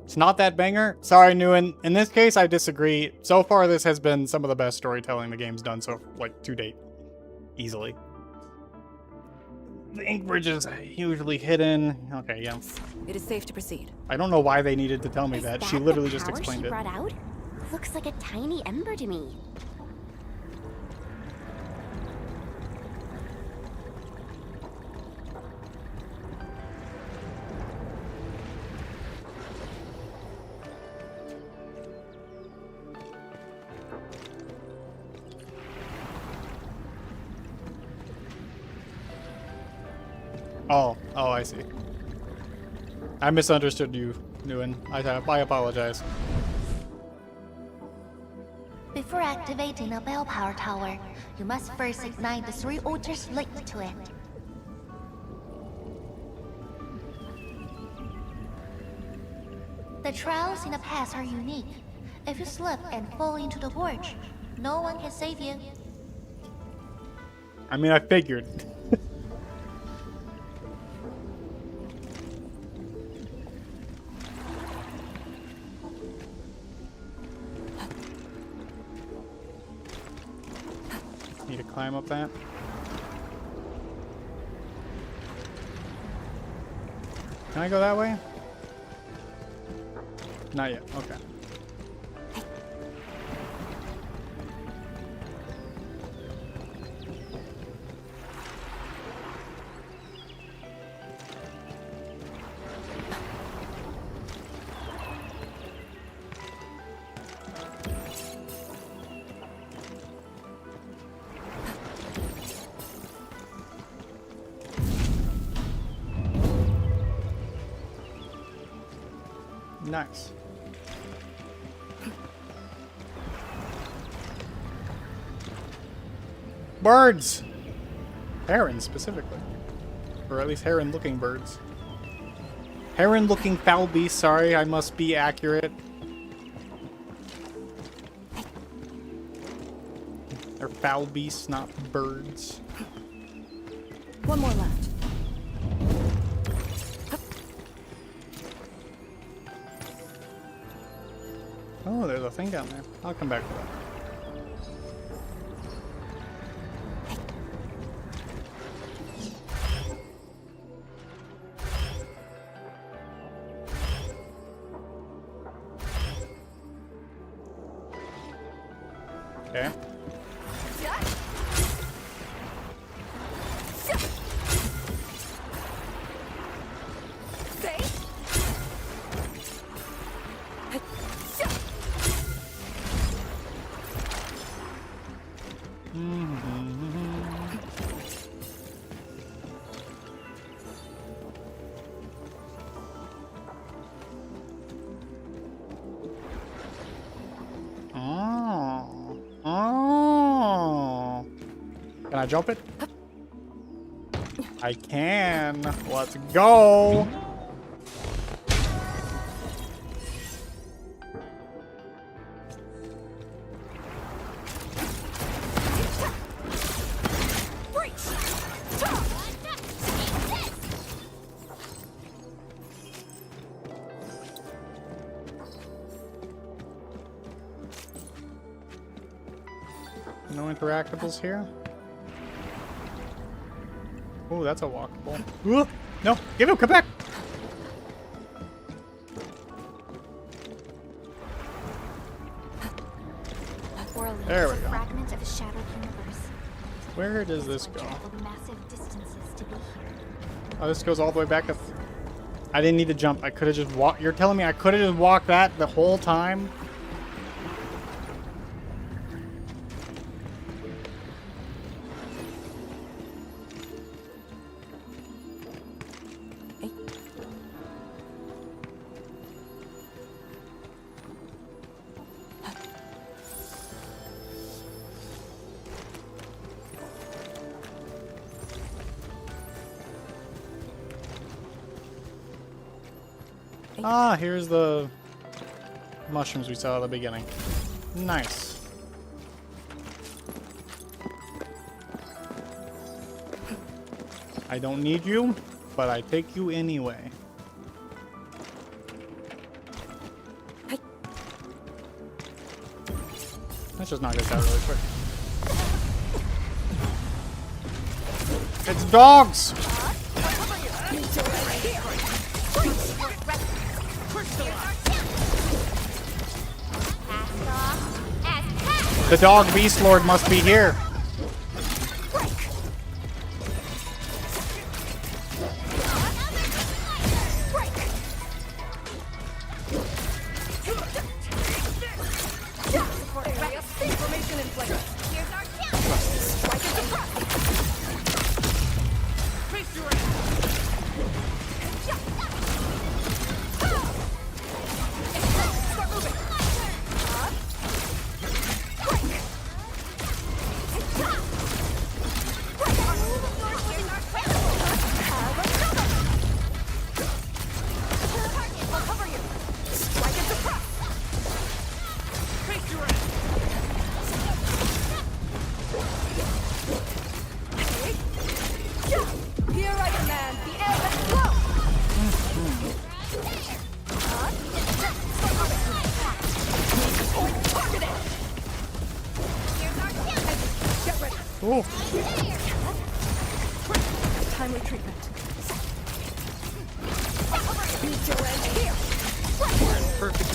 It's not that banger. Sorry, Nguyen. In this case, I disagree. So far, this has been some of the best storytelling the game's done so, like, to date. Easily. The ink bridge is usually hidden. Okay, yeah. It is safe to proceed. I don't know why they needed to tell me that. She literally just explained she it. brought out? Looks like a tiny ember to me. Oh, I see. I misunderstood you, Nguyen. I apologize. Before activating a bell power tower, you must first ignite the 3 altars linked to it. The trials in the past are unique. If you slip and fall into the gorge, no one can save you. I mean, I figured. Need to climb up that. Can I go that way? Not yet. Okay. Nice. Birds! Herons, specifically. Or at least heron-looking birds. Heron-looking foul beast, sorry, I must be accurate. They're foul beasts, not birds. One more left. Oh, there's a thing down there. I'll come back to that. Okay. Can I jump it? I can. Let's go. No interactables here. Oh, that's a walkable. Ooh, no, give him, come back! There we go. Fragment of a shattered universe. Where does this go? Traveled massive distances to be here. Oh, this goes all the way back up. I didn't need to jump. I could have just walked. You're telling me I could have just walked that the whole time? Ah, here's the mushrooms we saw at the beginning. Nice. I don't need you, but I take you anyway. Let's just knock this out really quick. It's dogs! The dog beast lord must be here. Ooh. Timely treatment. Perfect.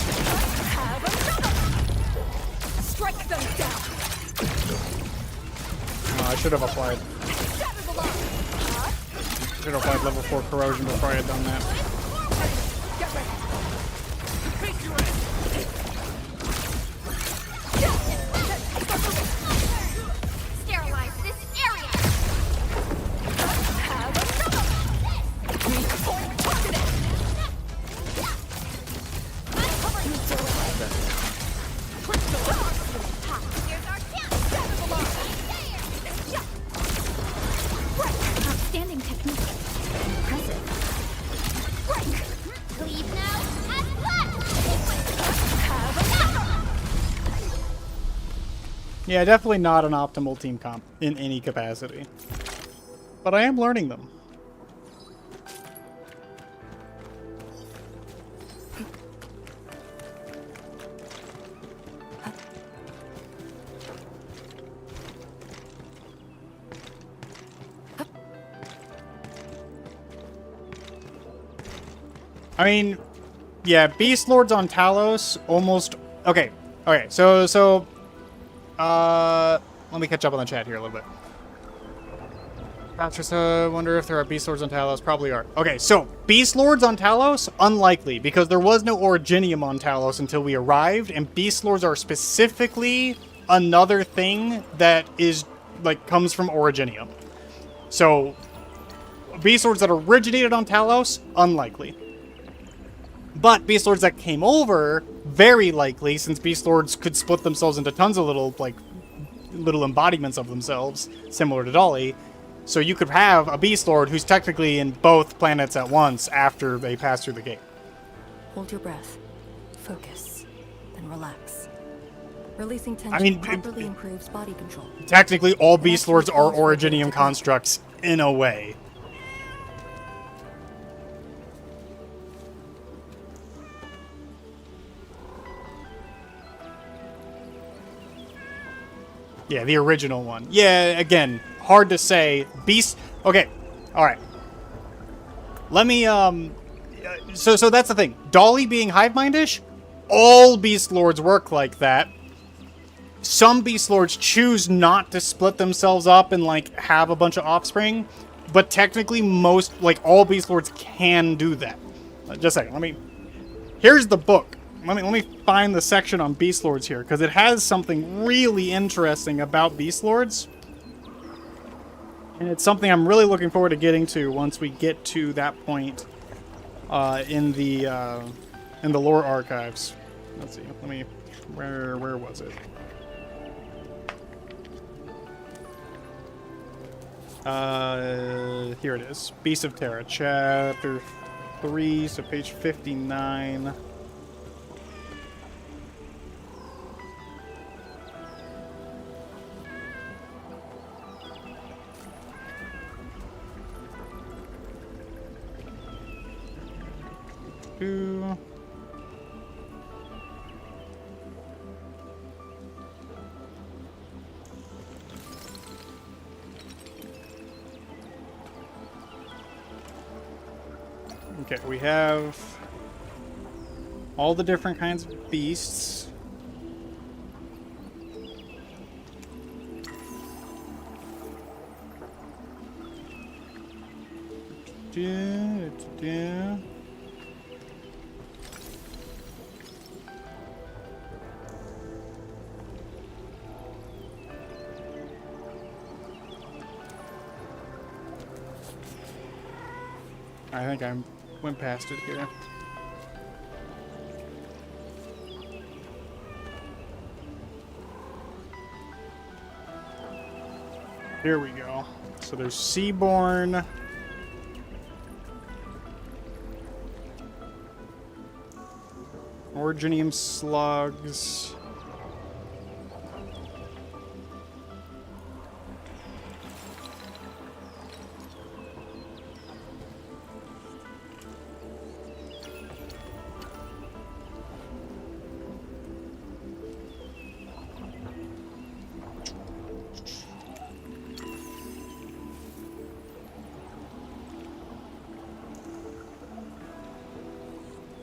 Strike them down. Oh, I should have applied. Should have applied level 4 corrosion before I had done that. Sterilize this area. Outstanding technique. Impressive. Leave now as Yeah, definitely not an optimal team comp in any capacity. But I am learning them. I mean, yeah, Beast Lords on Talos almost... Okay, so let me catch up on the chat here a little bit. Patris, wonder if there are Beast Lords on Talos. Probably are. Okay, so Beast Lords on Talos? Unlikely, because there was no Originium on Talos until we arrived, and Beast Lords are specifically another thing that is, like, comes from Originium. So, Beast Lords that originated on Talos? Unlikely. But Beast Lords that came over, very likely, since Beast Lords could split themselves into tons of little, like, little embodiments of themselves, similar to Dolly. So you could have a Beast Lord who's technically in both planets at once after they pass through the gate. Hold your breath. Focus. Then relax. Releasing tension properly improves body control. Technically, all Beast Lords are Originium constructs, in a way. Yeah, the original one. Yeah, again, hard to say. Beast... Okay, alright. Let me, So that's the thing. Dolly being hive-mindish, all Beast Lords work like that. Some Beast Lords choose not to split themselves up and, like, have a bunch of offspring. But technically, most, like, all Beast Lords can do that. Just a second, let me... Here's the book. Let me find the section on Beast Lords here, because it has something really interesting about Beast Lords. And it's something I'm really looking forward to getting to once we get to that point in the lore archives. Let's see. Let me... Where was it? Here it is. Beast of Terra, chapter 3, so page 59. Okay, we have all the different kinds of beasts. I think I went past it here. Here we go. So there's Seaborn. Originium slugs.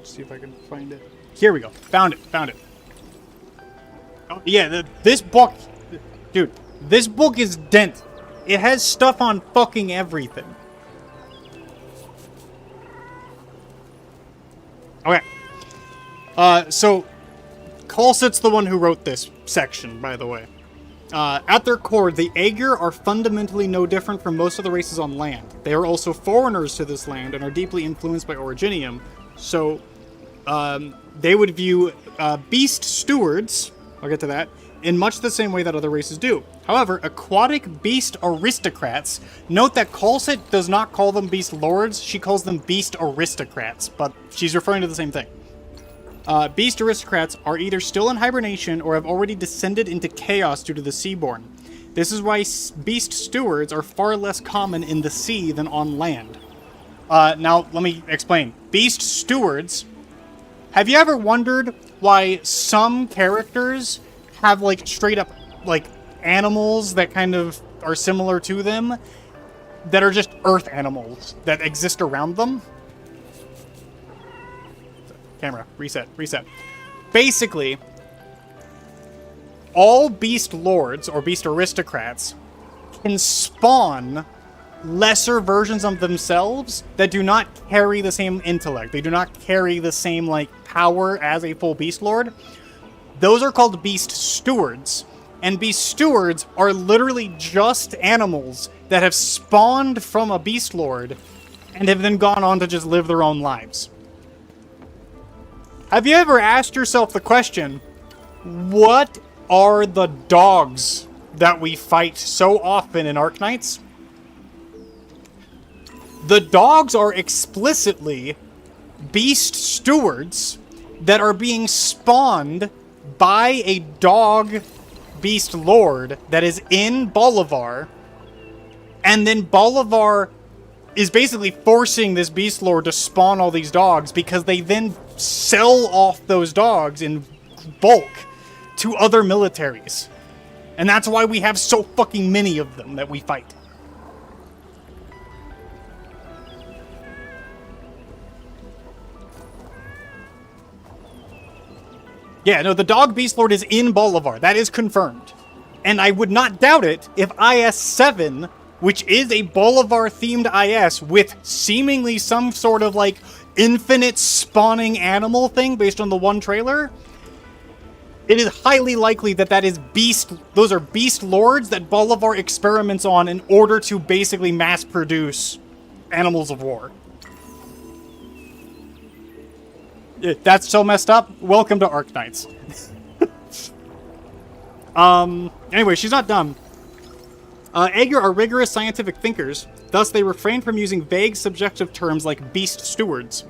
See if I can find it. Here we go. Found it. Found it. Oh, yeah, this book... Dude, this book is dense. It has stuff on fucking everything. Okay. So... Kalsit's the one who wrote this section, by the way. At their core, the Aegir are fundamentally no different from most of the races on land. They are also foreigners to this land and are deeply influenced by Originium, so... they would view beast stewards, I'll get to that, in much the same way that other races do. However, aquatic beast aristocrats, note that Kalsit does not call them beast lords, she calls them beast aristocrats, but she's referring to the same thing. Beast aristocrats are either still in hibernation or have already descended into chaos due to the Seaborn. This is why beast stewards are far less common in the sea than on land. Now, let me explain. Beast stewards... Have you ever wondered why some characters have, like, straight up, like, animals that kind of are similar to them that are just earth animals that exist around them? Camera, reset. Basically, all beast lords or beast aristocrats can spawn lesser versions of themselves that do not carry the same intellect. They do not carry the same, like, power as a full beast lord. Those are called beast stewards. And beast stewards are literally just animals that have spawned from a beast lord and have then gone on to just live their own lives. Have you ever asked yourself the question, what are the dogs that we fight so often in Arknights? The dogs are explicitly beast stewards that are being spawned by a dog beast lord that is in Bolivar, and then Bolivar is basically forcing this beast lord to spawn all these dogs because they then sell off those dogs in bulk to other militaries. And that's why we have so fucking many of them that we fight. Yeah, no, the Dog Beast Lord is in Bolivar. That is confirmed. And I would not doubt it if IS-7, which is a Bolivar-themed IS with seemingly some sort of, like, infinite spawning animal thing based on the one trailer, it is highly likely that that is those are Beast Lords that Bolivar experiments on in order to basically mass-produce Animals of War. That's so messed up. Welcome to Arknights. Anyway, she's not dumb. Aegir are rigorous scientific thinkers, thus they refrain from using vague subjective terms like beast stewards.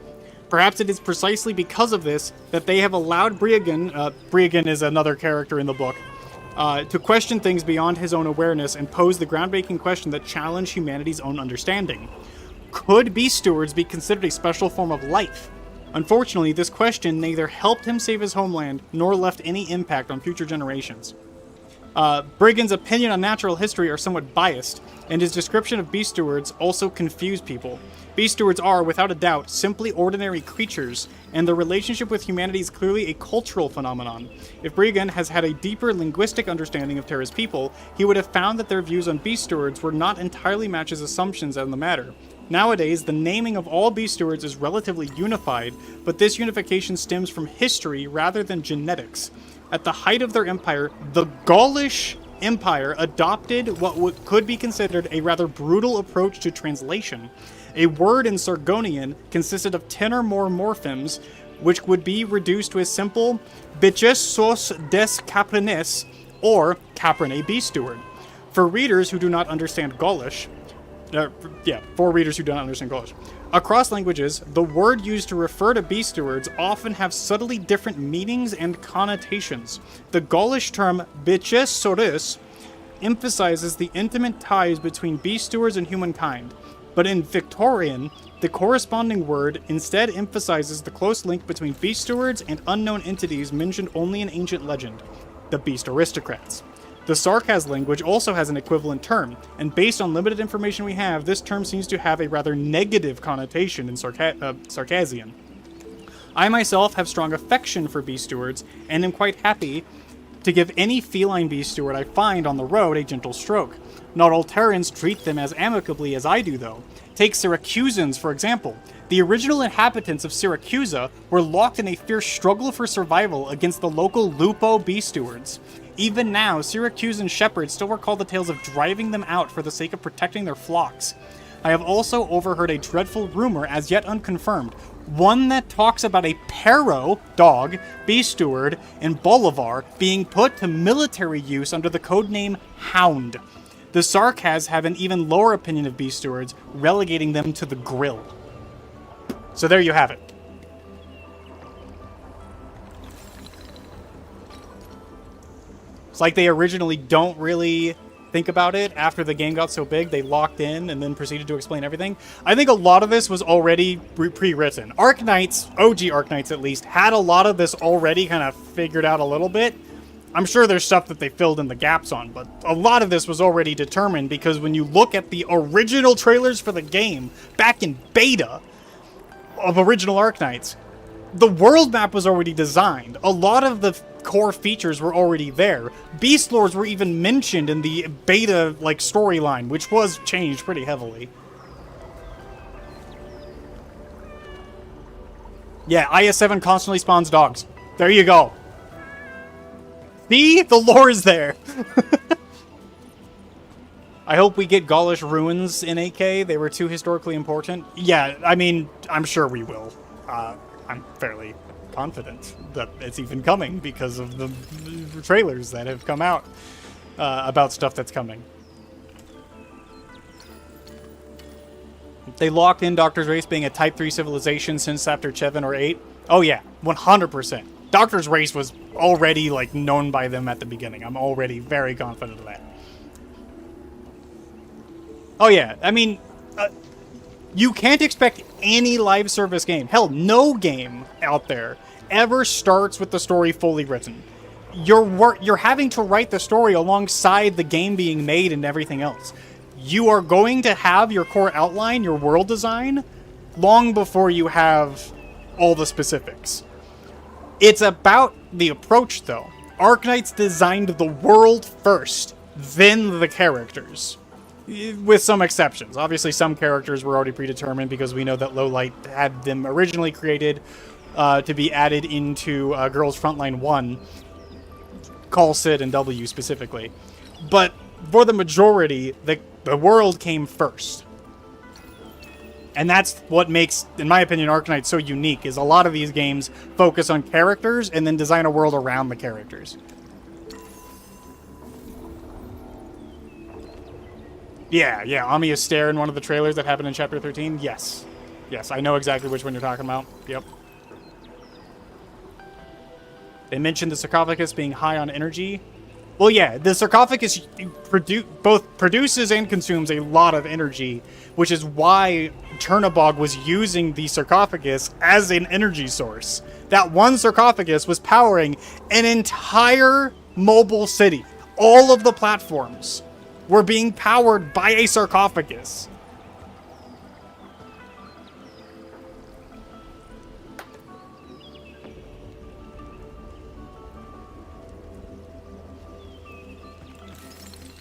Perhaps it is precisely because of this that they have allowed Briogan is another character in the book, to question things beyond his own awareness and pose the groundbreaking question that challenge humanity's own understanding. Could beast stewards be considered a special form of life? Unfortunately, this question neither helped him save his homeland nor left any impact on future generations. Brigand's opinion on natural history are somewhat biased, and his description of beast stewards also confuse people. Beast stewards are, without a doubt, simply ordinary creatures, and their relationship with humanity is clearly a cultural phenomenon. If Brigand has had a deeper linguistic understanding of Terra's people, he would have found that their views on beast stewards were not entirely match his assumptions on the matter. Nowadays, the naming of all beast stewards is relatively unified, but this unification stems from history rather than genetics. At the height of their empire, the Gaulish Empire adopted what could be considered a rather brutal approach to translation. A word in Sargonian consisted of 10 or more morphemes, which would be reduced to a simple biches sos des caprines, or caprine beast steward. For readers who do not understand Gaulish, across languages, the word used to refer to beast stewards often have subtly different meanings and connotations. The Gaulish term biches sorus emphasizes the intimate ties between beast stewards and humankind, but in Victorian, the corresponding word instead emphasizes the close link between beast stewards and unknown entities mentioned only in ancient legend, the beast aristocrats. The Sarkaz language also has an equivalent term, and based on limited information we have, this term seems to have a rather negative connotation in Sarkazian. I myself have strong affection for beast stewards, and am quite happy to give any feline beast steward I find on the road a gentle stroke. Not all Terrans treat them as amicably as I do, though. Take Syracusans, for example. The original inhabitants of Syracusa were locked in a fierce struggle for survival against the local Lupo beast stewards. Even now, Syracusan shepherds still recall the tales of driving them out for the sake of protecting their flocks. I have also overheard a dreadful rumor, as yet unconfirmed, one that talks about a Pero dog beast steward in Bolivar being put to military use under the codename Hound. The Sarkaz have an even lower opinion of beast stewards, relegating them to the grill. So there you have it. It's like they originally don't really think about it. After the game got so big, they locked in and then proceeded to explain everything. I think a lot of this was already pre-written. Arknights, OG Arknights at least, had a lot of this already kind of figured out a little bit. I'm sure there's stuff that they filled in the gaps on, but a lot of this was already determined because when you look at the original trailers for the game, back in beta of original Arknights, the world map was already designed. A lot of the core features were already there. Beast Lords were even mentioned in the beta storyline, which was changed pretty heavily. Yeah, IS-7 constantly spawns dogs. There you go. See? The lore is there. I hope we get Gaulish ruins in 8K. They were too historically important. Yeah, I mean, I'm sure we will. I'm fairly confident that it's even coming because of the trailers that have come out about stuff that's coming. They locked in Doctor's race being a Type 3 civilization since after 7 or 8. Oh yeah, 100%. Doctor's race was already known by them at the beginning. I'm already very confident of that. Oh yeah, I mean, you can't expect any live service game, hell, no game out there ever starts with the story fully written. you're having to write the story alongside the game being made and everything else. You are going to have your core outline, your world design, long before you have all the specifics. It's about the approach, though. Arknights designed the world first, then the characters. With some exceptions. Obviously, some characters were already predetermined because we know that Lowlight had them originally created to be added into Girls Frontline 1. Call Sid and W specifically. But for the majority, the world came first. And that's what makes, in my opinion, Arknights so unique, is a lot of these games focus on characters and then design a world around the characters. Yeah, Amiya's stare in one of the trailers that happened in Chapter 13? Yes. Yes, I know exactly which one you're talking about. Yep. They mentioned the sarcophagus being high on energy. Well, yeah, the sarcophagus both produces and consumes a lot of energy, which is why Chernobog was using the sarcophagus as an energy source. That one sarcophagus was powering an entire mobile city. All of the platforms were being powered by a sarcophagus.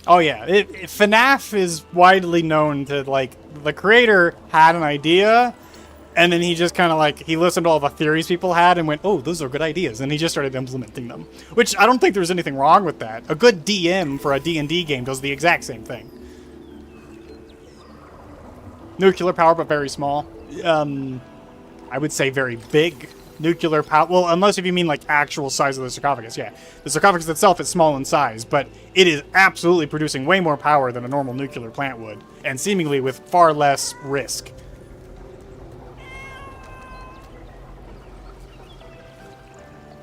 Oh yeah, FNAF is widely known to, like, the creator had an idea, and then he just kind of, like, he listened to all the theories people had and went, oh, those are good ideas, and he just started implementing them. Which, I don't think there's anything wrong with that. A good DM for a D&D game does the exact same thing. Nuclear power, but very small. I would say very big. Nuclear power, well, unless if you mean like actual size of the sarcophagus, yeah. The sarcophagus itself is small in size, but it is absolutely producing way more power than a normal nuclear plant would, and seemingly with far less risk.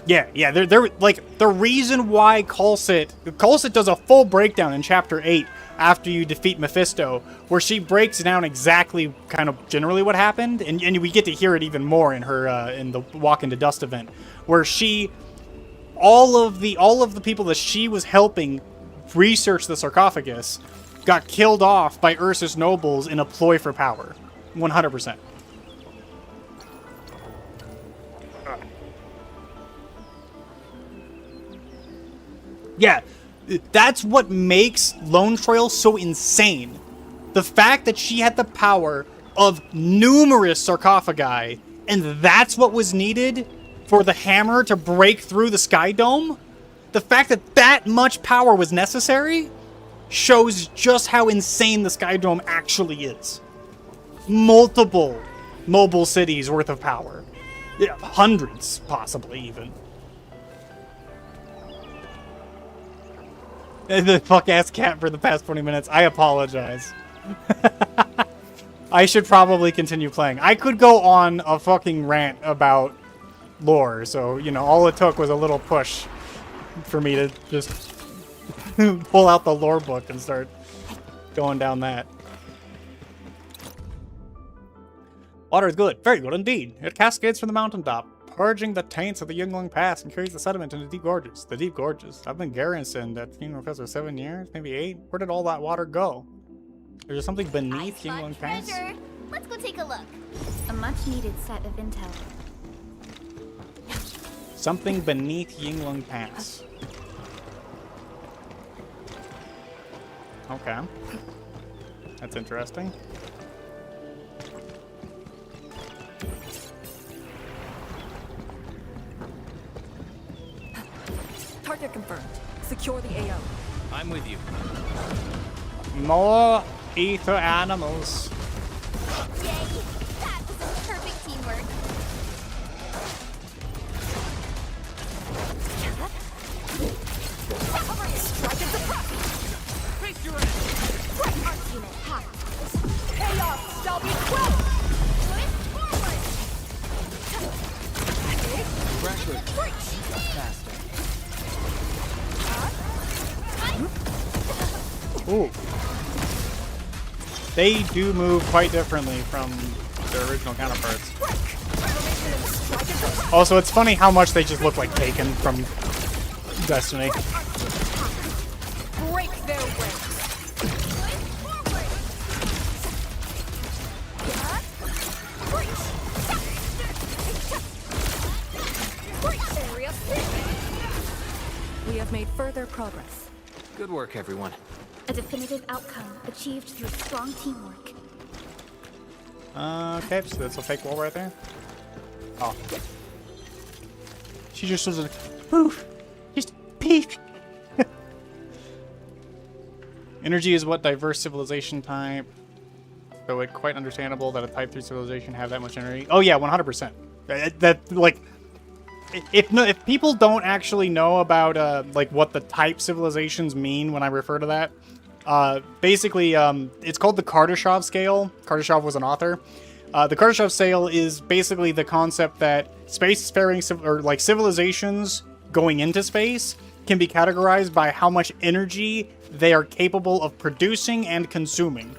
Yeah, they're like, the reason why Colsit does a full breakdown in Chapter 8 after you defeat Mephisto, where she breaks down exactly kind of generally what happened, and we get to hear it even more in her in the Walk into Dust event, where all of the people that she was helping research the sarcophagus got killed off by Ursus nobles in a ploy for power. 100%. Yeah, that's what makes Lone Trail so insane. The fact that she had the power of numerous sarcophagi, and that's what was needed for the hammer to break through the Sky Dome. The fact that that much power was necessary shows just how insane the Sky Dome actually is. Multiple mobile cities worth of power. Yeah, hundreds, possibly, even. The fuck-ass cat for the past 20 minutes. I apologize. I should probably continue playing. I could go on a fucking rant about lore, so, you know, all it took was a little push for me to just pull out the lore book and start going down that. Water is good. Very good indeed. It cascades from the mountaintop, purging the taints of the Yunglong Pass and carries the sediment into deep gorges. The deep gorges. I've been garrisoned at Funeral Professor 7 years, maybe 8. Where did all that water go? Is there something beneath Yunglong Pass? Let's go take a look. A much-needed set of intel. Something beneath Yunglong Pass. Okay. That's interesting. Target confirmed. Secure the AO. I'm with you. More ether animals. Yay! That was perfect teamwork. Strike and suppress! Face your end! Right arc unit, hot! Chaos shall be quelled! Push forward! Rashford. Faster. Ooh. They do move quite differently from their original counterparts. Also, it's funny how much they just look like Taken from Destiny. Break their ranks. We have made further progress. Good work, everyone. A definitive outcome achieved through strong teamwork. Okay, so that's a fake wall right there. Oh. She just was a poof. Just peek. Energy is what diverse civilization type. So it's quite understandable that a type 3 civilization have that much energy. Oh yeah, 100%. That like if people don't actually know about like what the type civilizations mean when I refer to that, basically it's called the Kardashev scale. Kardashev was an author. The Kardashev scale is basically the concept that spacefaring or like civilizations going into space can be categorized by how much energy they are capable of producing and consuming.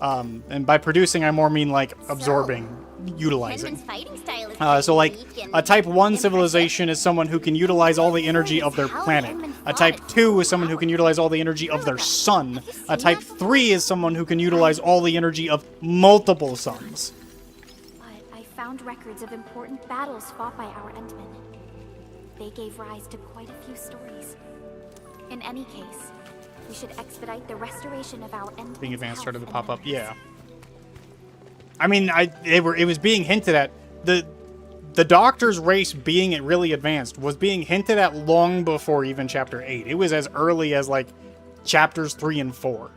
And by producing, I more mean like absorbing, utilizing. So like a type 1 civilization is someone who can utilize all the energy of their planet. A type 2 is someone who can utilize all the energy of their sun. A type 3 is someone who can utilize all the energy of multiple suns. But I found records of important battles fought by our Endmen. They gave rise to quite a few stories. In any case, we should expedite the restoration of our Endmen. Being advanced started to pop up, yeah. I mean, it was being hinted at. The Doctor's race being really advanced was being hinted at long before even Chapter 8. It was as early as, like, Chapters 3 and 4.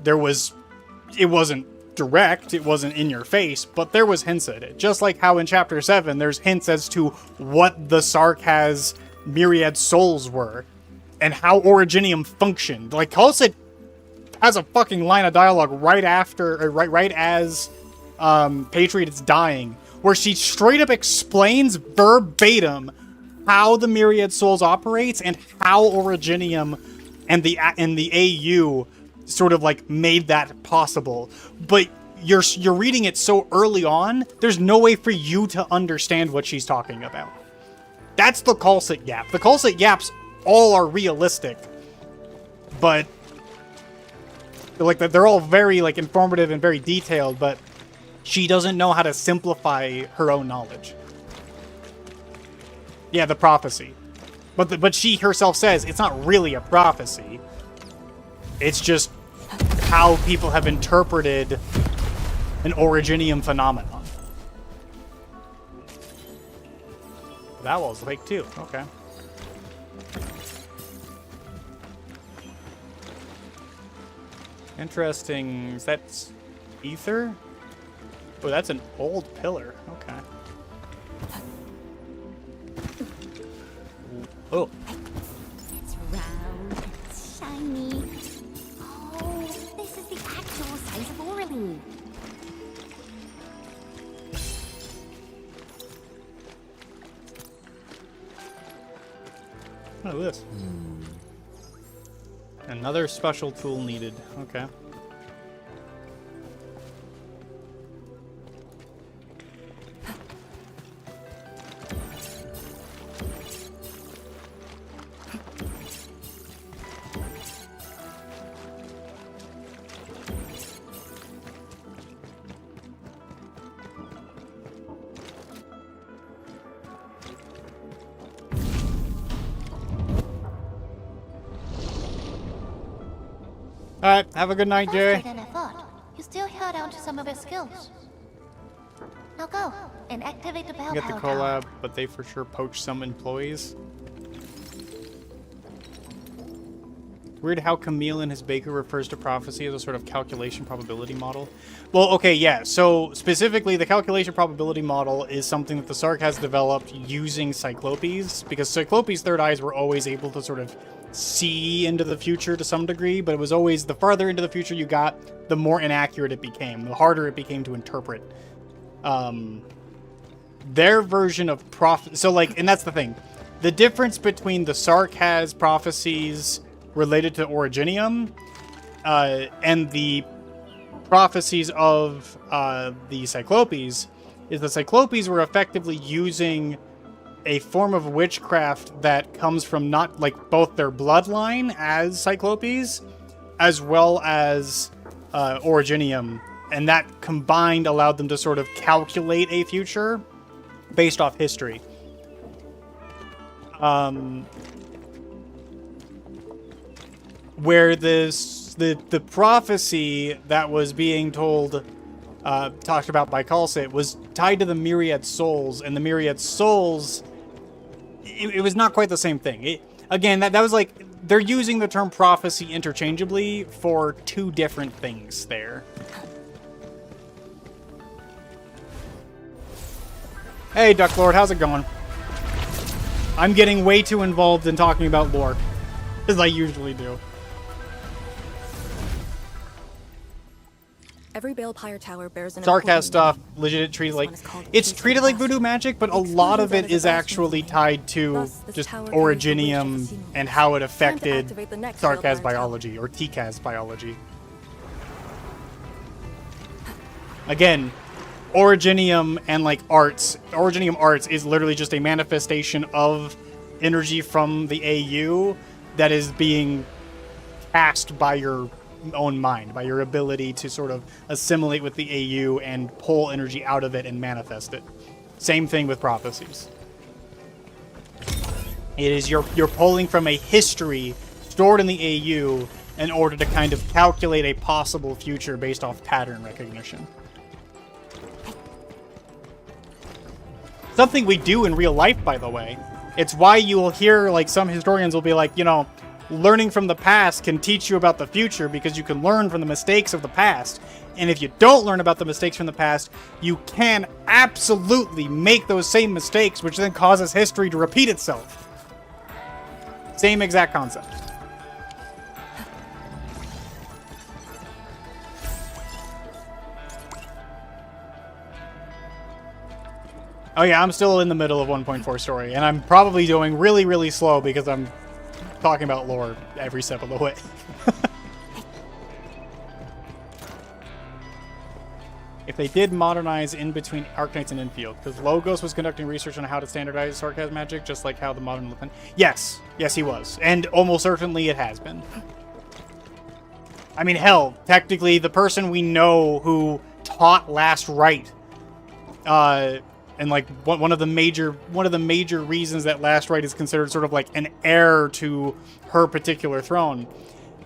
It wasn't direct, it wasn't in your face, but there was hints at it. Just like how in Chapter 7, there's hints as to what the Sarkaz myriad souls were, and how Originium functioned. Like, Kha'Zix has a fucking line of dialogue right after, or right as Patriot is dying, where she straight up explains verbatim how the Myriad Souls operates and how Originium and the AU sort of like made that possible. But you're reading it so early on, there's no way for you to understand what she's talking about. That's the Kha'Zix gap. The Kha'Zix gaps all are realistic, but like they're all very like informative and very detailed, but she doesn't know how to simplify her own knowledge. Yeah, the prophecy. But she herself says it's not really a prophecy. It's just how people have interpreted an Originium phenomenon. That wall's fake too. Okay. Interesting. Is that ether? Oh, that's an old pillar. Okay. Oh. It's round, it's shiny. Oh, this is the actual size of Orly. Look at this. Another special tool needed. Okay. Alright, have a good night, Jerry. Faster than I thought. You still held on to some of his skills. Now go and activate the bell Get the power tower. collab, but they for sure poach some employees. Weird how Camille and his baker refers to prophecy as a sort of calculation probability model. Well, okay, yeah. So specifically, the calculation probability model is something that the Sark has developed using Cyclopes, because Cyclopes' third eyes were always able to sort of see into the future to some degree, but it was always the farther into the future you got, the more inaccurate it became, the harder it became to interpret. Their version of so like, and that's the thing, the difference between the Sarkaz prophecies related to Originium and the prophecies of the Cyclopes is the Cyclopes were effectively using a form of witchcraft that comes from not like both their bloodline as Cyclopes, as well as Originium, and that combined allowed them to sort of calculate a future based off history. Where the prophecy that was being told, talked about by Kalsit, was tied to the Myriad Souls, and the Myriad Souls, it was not quite the same thing. Again, that was like, they're using the term prophecy interchangeably for two different things there. Hey, Duck Lord, how's it going? I'm getting way too involved in talking about lore, as I usually do. Every Balepire tower bears an Sarkaz stuff, legit treated like... It's treated like voodoo magic, but a lot of it is actually tied to just Originium and how it affected Sarkaz biology, or Tikaz biology. Again, Originium and like arts. Originium arts is literally just a manifestation of energy from the AU that is being cast by your own mind, by your ability to sort of assimilate with the AU and pull energy out of it and manifest it. Same thing with prophecies. It is you're pulling from a history stored in the AU in order to kind of calculate a possible future based off pattern recognition. Something we do in real life, by the way. It's why you will hear, like, some historians will be like, you know, learning from the past can teach you about the future because you can learn from the mistakes of the past. And if you don't learn about the mistakes from the past, you can absolutely make those same mistakes, which then causes history to repeat itself. Same exact concept. Oh yeah, I'm still in the middle of 1.4 story, and I'm probably doing really, really slow because I'm talking about lore every step of the way. If they did modernize in between Arknights and Endfield, because Logos was conducting research on how to standardize Sarkaz magic, just like how the modern Lupin... Yes, he was. And almost certainly it has been. I mean, hell, technically the person we know who taught Last Rite, and like one of the major reasons that Last Rite is considered sort of like an heir to her particular throne,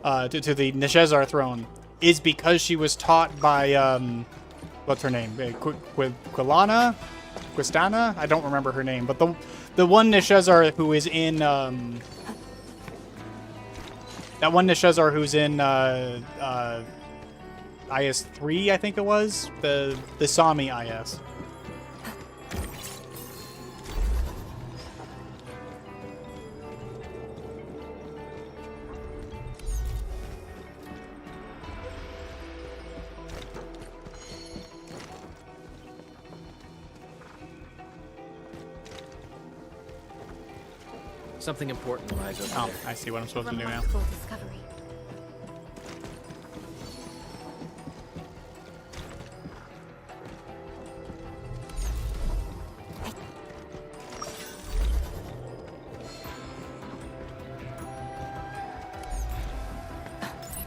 to the Neshezar throne, is because she was taught by what's her name? Quistana? I don't remember her name, but the one Neshezar who is in that one Neshezar who's in IS 3, I think it was, the Sami IS. Something important lies over there. I see what I'm supposed to do now. Discovery.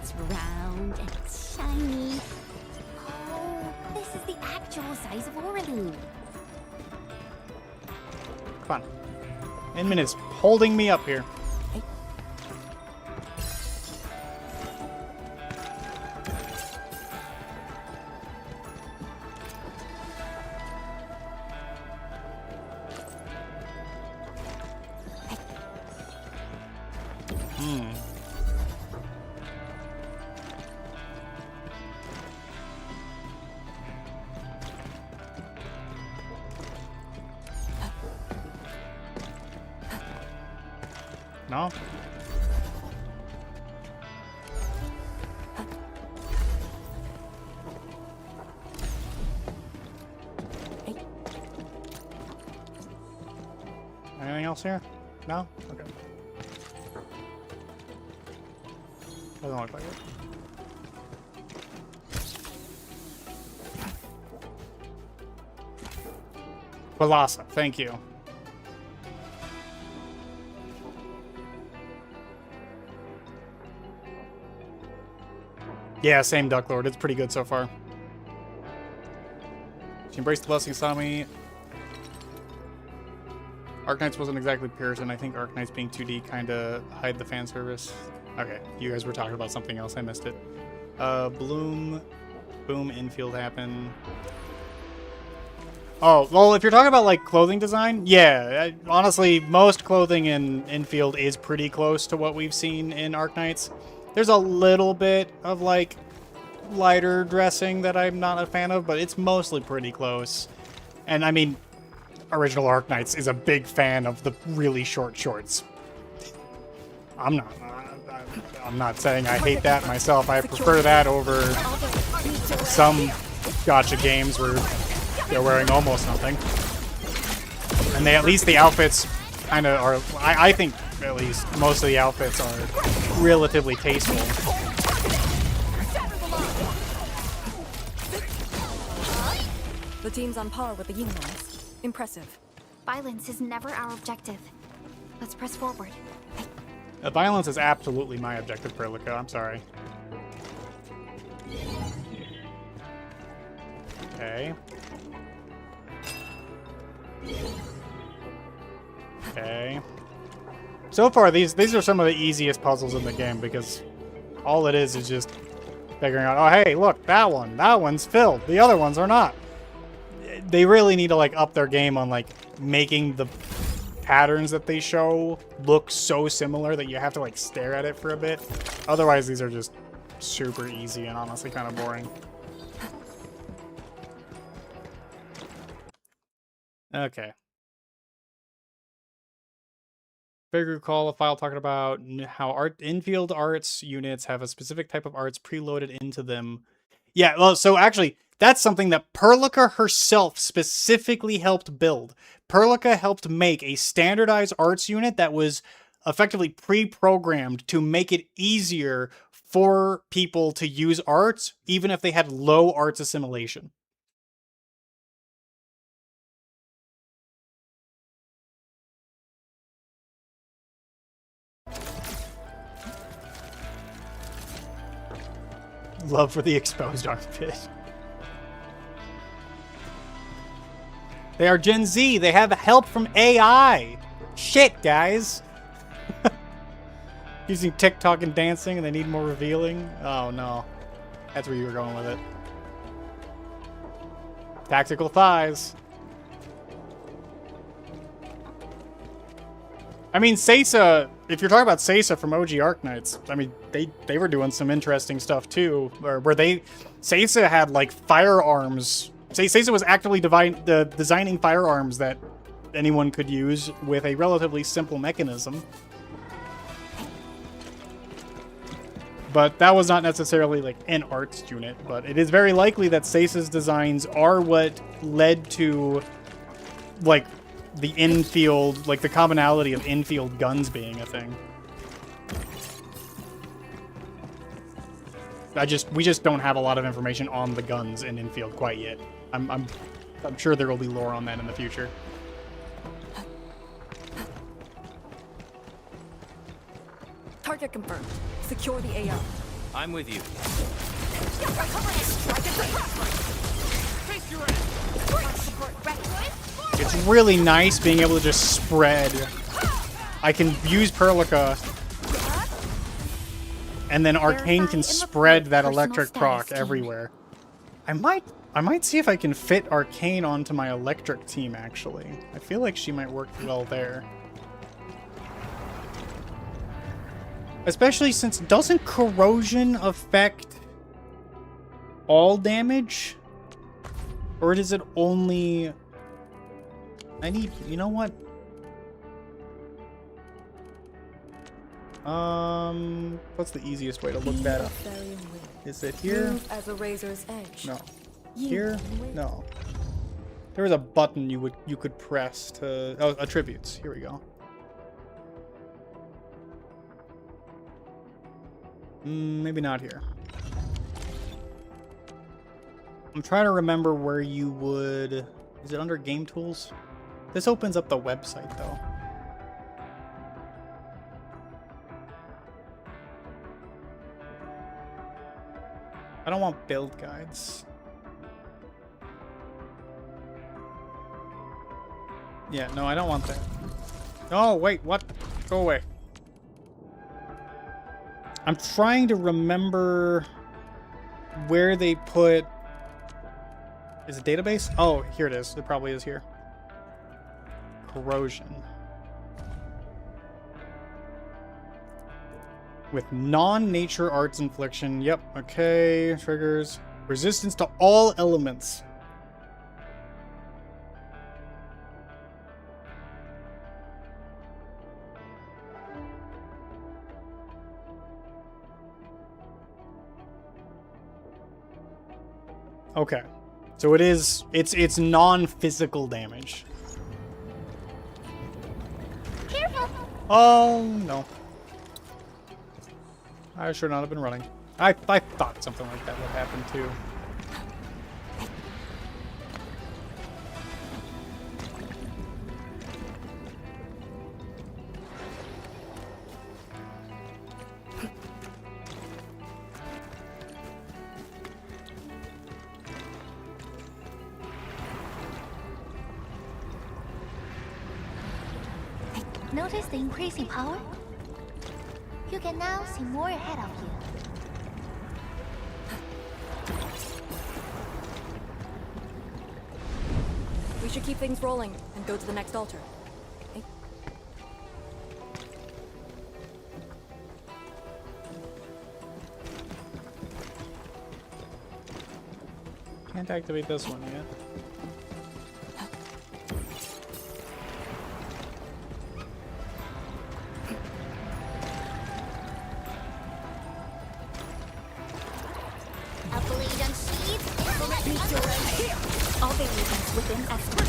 It's round and it's shiny. Oh, this is the actual size of Auraline. Come on. Inman is holding me up here. No? Anything else here? No? Okay. Doesn't look like it. Balasa, thank you. Yeah, same Duck Lord. It's pretty good so far. She embraced the blessing, saw me. Arknights wasn't exactly Puritan. I think Arknights being 2D kind of hide the fan service. Okay, you guys were talking about something else. I missed it. Boom, infield happen. Oh, well, if you're talking about, like, clothing design, yeah, honestly, most clothing in infield is pretty close to what we've seen in Arknights. There's a little bit of, like, lighter dressing that I'm not a fan of, but it's mostly pretty close. And, I mean, original Arknights is a big fan of the really short shorts. I'm not saying I hate that myself. I prefer that over some gacha games where they're wearing almost nothing. And at least the outfits kind of are, I think at least most of the outfits are relatively tasteful. The team's on par with the Yin ones. Impressive. Violence is never our objective. Let's press forward. Violence is absolutely my objective, Perlica. I'm sorry. Okay. Okay. So far, these are some of the easiest puzzles in the game because all it is just figuring out, oh, hey, look, that one's filled. The other ones are not. They really need to, like, up their game on, like, making the patterns that they show look so similar that you have to, like, stare at it for a bit. Otherwise, these are just super easy and honestly kind of boring. Okay. Vague recall a file talking about how infield arts units have a specific type of arts preloaded into them. Yeah, well, so actually, that's something that Perlica herself specifically helped build. Perlica helped make a standardized arts unit that was effectively pre-programmed to make it easier for people to use arts, even if they had low arts assimilation. Love for the exposed armpit. They are Gen Z. They have help from AI. Shit, guys. Using TikTok and dancing and they need more revealing. Oh, no. That's where you were going with it. Tactical thighs. I mean, Seiza, if you're talking about Seiza from OG Arknights, I mean, they were doing some interesting stuff too, where Seiza had, like, firearms. Seiza was actively designing firearms that anyone could use with a relatively simple mechanism. But that was not necessarily, like, an arts unit, but it is very likely that Seiza's designs are what led to, like, the infield, like the commonality of infield guns being a thing. We just don't have a lot of information on the guns in infield quite yet. I'm sure there will be lore on that in the future. Target confirmed. Secure the AO. I'm with you. It's really nice being able to just spread. I can use Perlica, and then Arcane can spread that electric proc everywhere. I might see if I can fit Arcane onto my electric team, actually. I feel like she might work well there. Especially since, doesn't corrosion affect all damage? Or does it only... you know what? What's the easiest way to look that up? Is it here? Move as a razor's edge. No. Here? No. There was a button you could press to... Oh, attributes. Here we go. Maybe not here. I'm trying to remember where you would... Is it under Game Tools? This opens up the website, though. I don't want build guides. Yeah, no, I don't want that. Oh, wait, what? Go away. I'm trying to remember where they put... Is it database? Oh, here it is. It probably is here. Corrosion. With non-nature arts infliction. Yep, okay. Triggers. Resistance to all elements. Okay. So it's non-physical damage. Careful. Oh, no. I should not have been running. I thought something like that would happen too. Notice the increase in power? You can now see more ahead of you. We should keep things rolling and go to the next altar. Okay? Can't activate this one yet. All variations within estimate.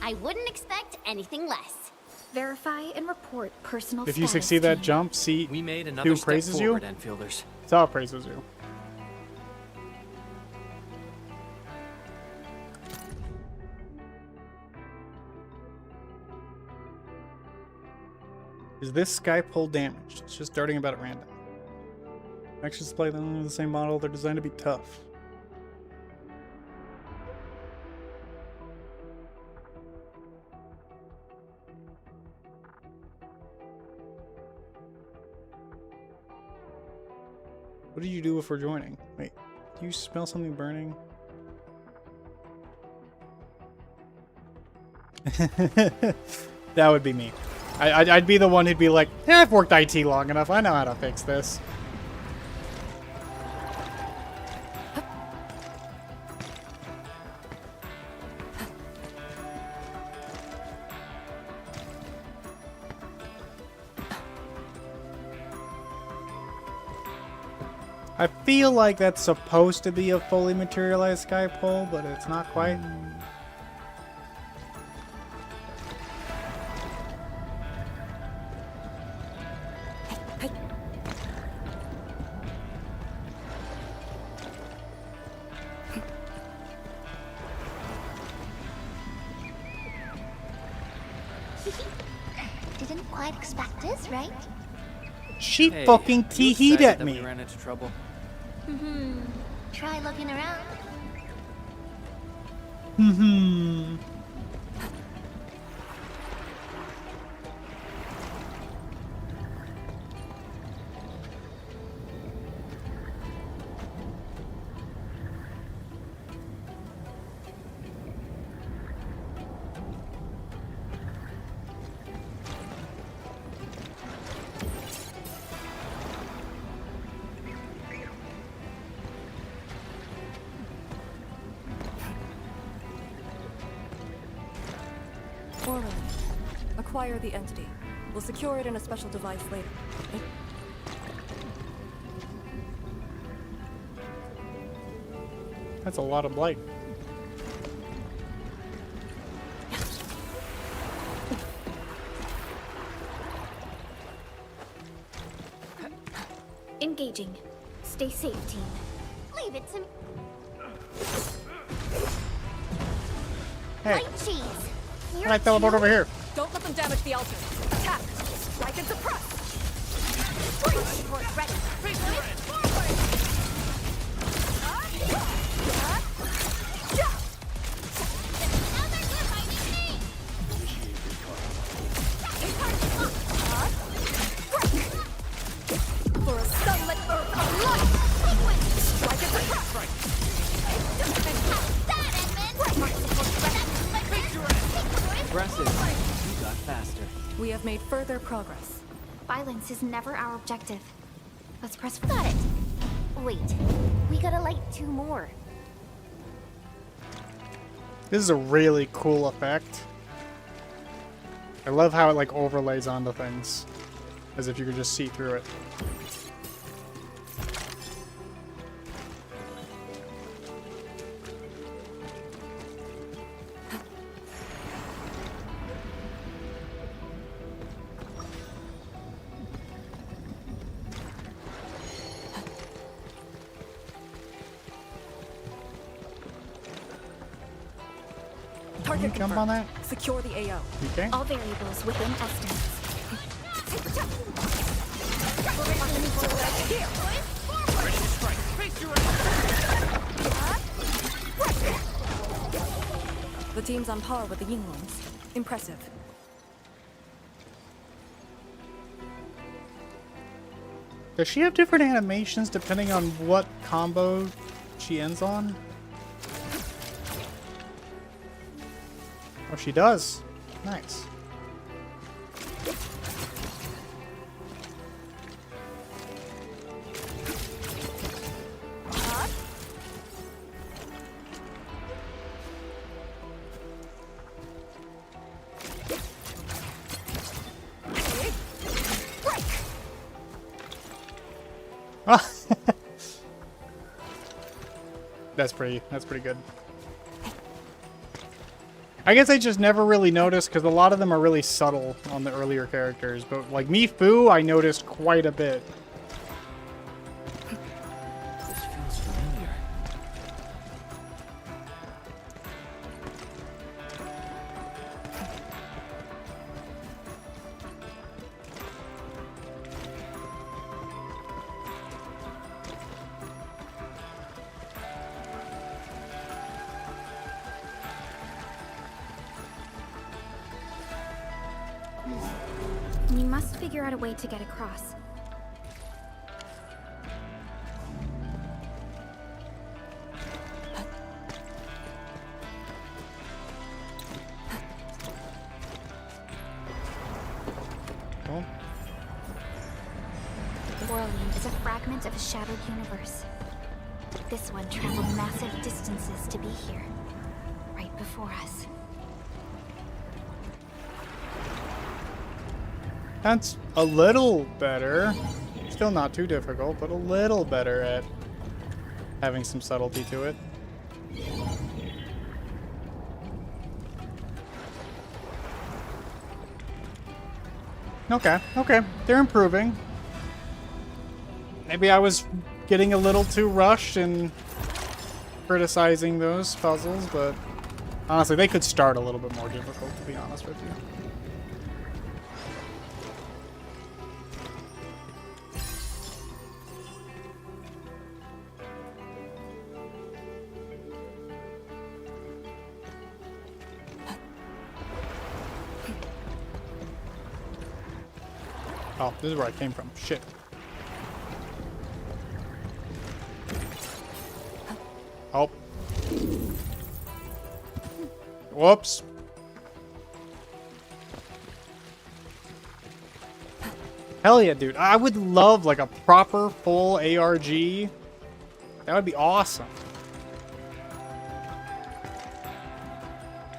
I wouldn't expect anything less. Verify and report personal If you status succeed that team. jump, see We made another who step praises you. forward, Enfielders. It's how it praises you. Is this sky pole damaged? It's just darting about at random. Actions display them the same model. They're designed to be tough. What did you do before joining? Wait, do you smell something burning? That would be me. I'd be the one who'd be like, yeah, I've worked IT long enough. I know how to fix this. I feel like that's supposed to be a fully materialized sky pole, but it's not quite. Didn't quite expect this, right? She Hey, fucking you tee-heed excited at that me. We ran into trouble. Try looking around. Orally. Acquire the entity. We'll secure it in a special device later. Okay? That's a lot of blight. Engaging. Stay safe, team. Leave it to me. Hey, Light cheese. can I teleport over here? Don't let them damage the altar. Attack! Strike and suppress! Force ready. For a sunlit earth of light! Strike and suppress! Impressive. You got faster. We have made further progress. Violence is never our objective. Let's press. Got it. Wait, we gotta light 2 more. This is a really cool effect. I love how it like overlays onto things, as if you could just see through it. Target Jump on that? Secure the AO. Okay. All variables within estimates. The team's on par with the Yinglings. Impressive. Does she have different animations depending on what combo she ends on? Oh, she does. Nice. That's pretty good. I guess I just never really noticed because a lot of them are really subtle on the earlier characters, but like Mifu, I noticed quite a bit. This feels familiar. We must figure out a way to get across. Oh. Orlean is a fragment of a shattered universe. This one traveled massive distances to be here, right before us. That's a little better. Still not too difficult, but a little better at having some subtlety to it. Okay, okay. They're improving. Maybe I was getting a little too rushed and criticizing those puzzles, but honestly, they could start a little bit more difficult, to be honest with you. Oh, this is where I came from. Shit. Oh. Whoops. Hell yeah, dude. I would love like a proper full ARG. That would be awesome.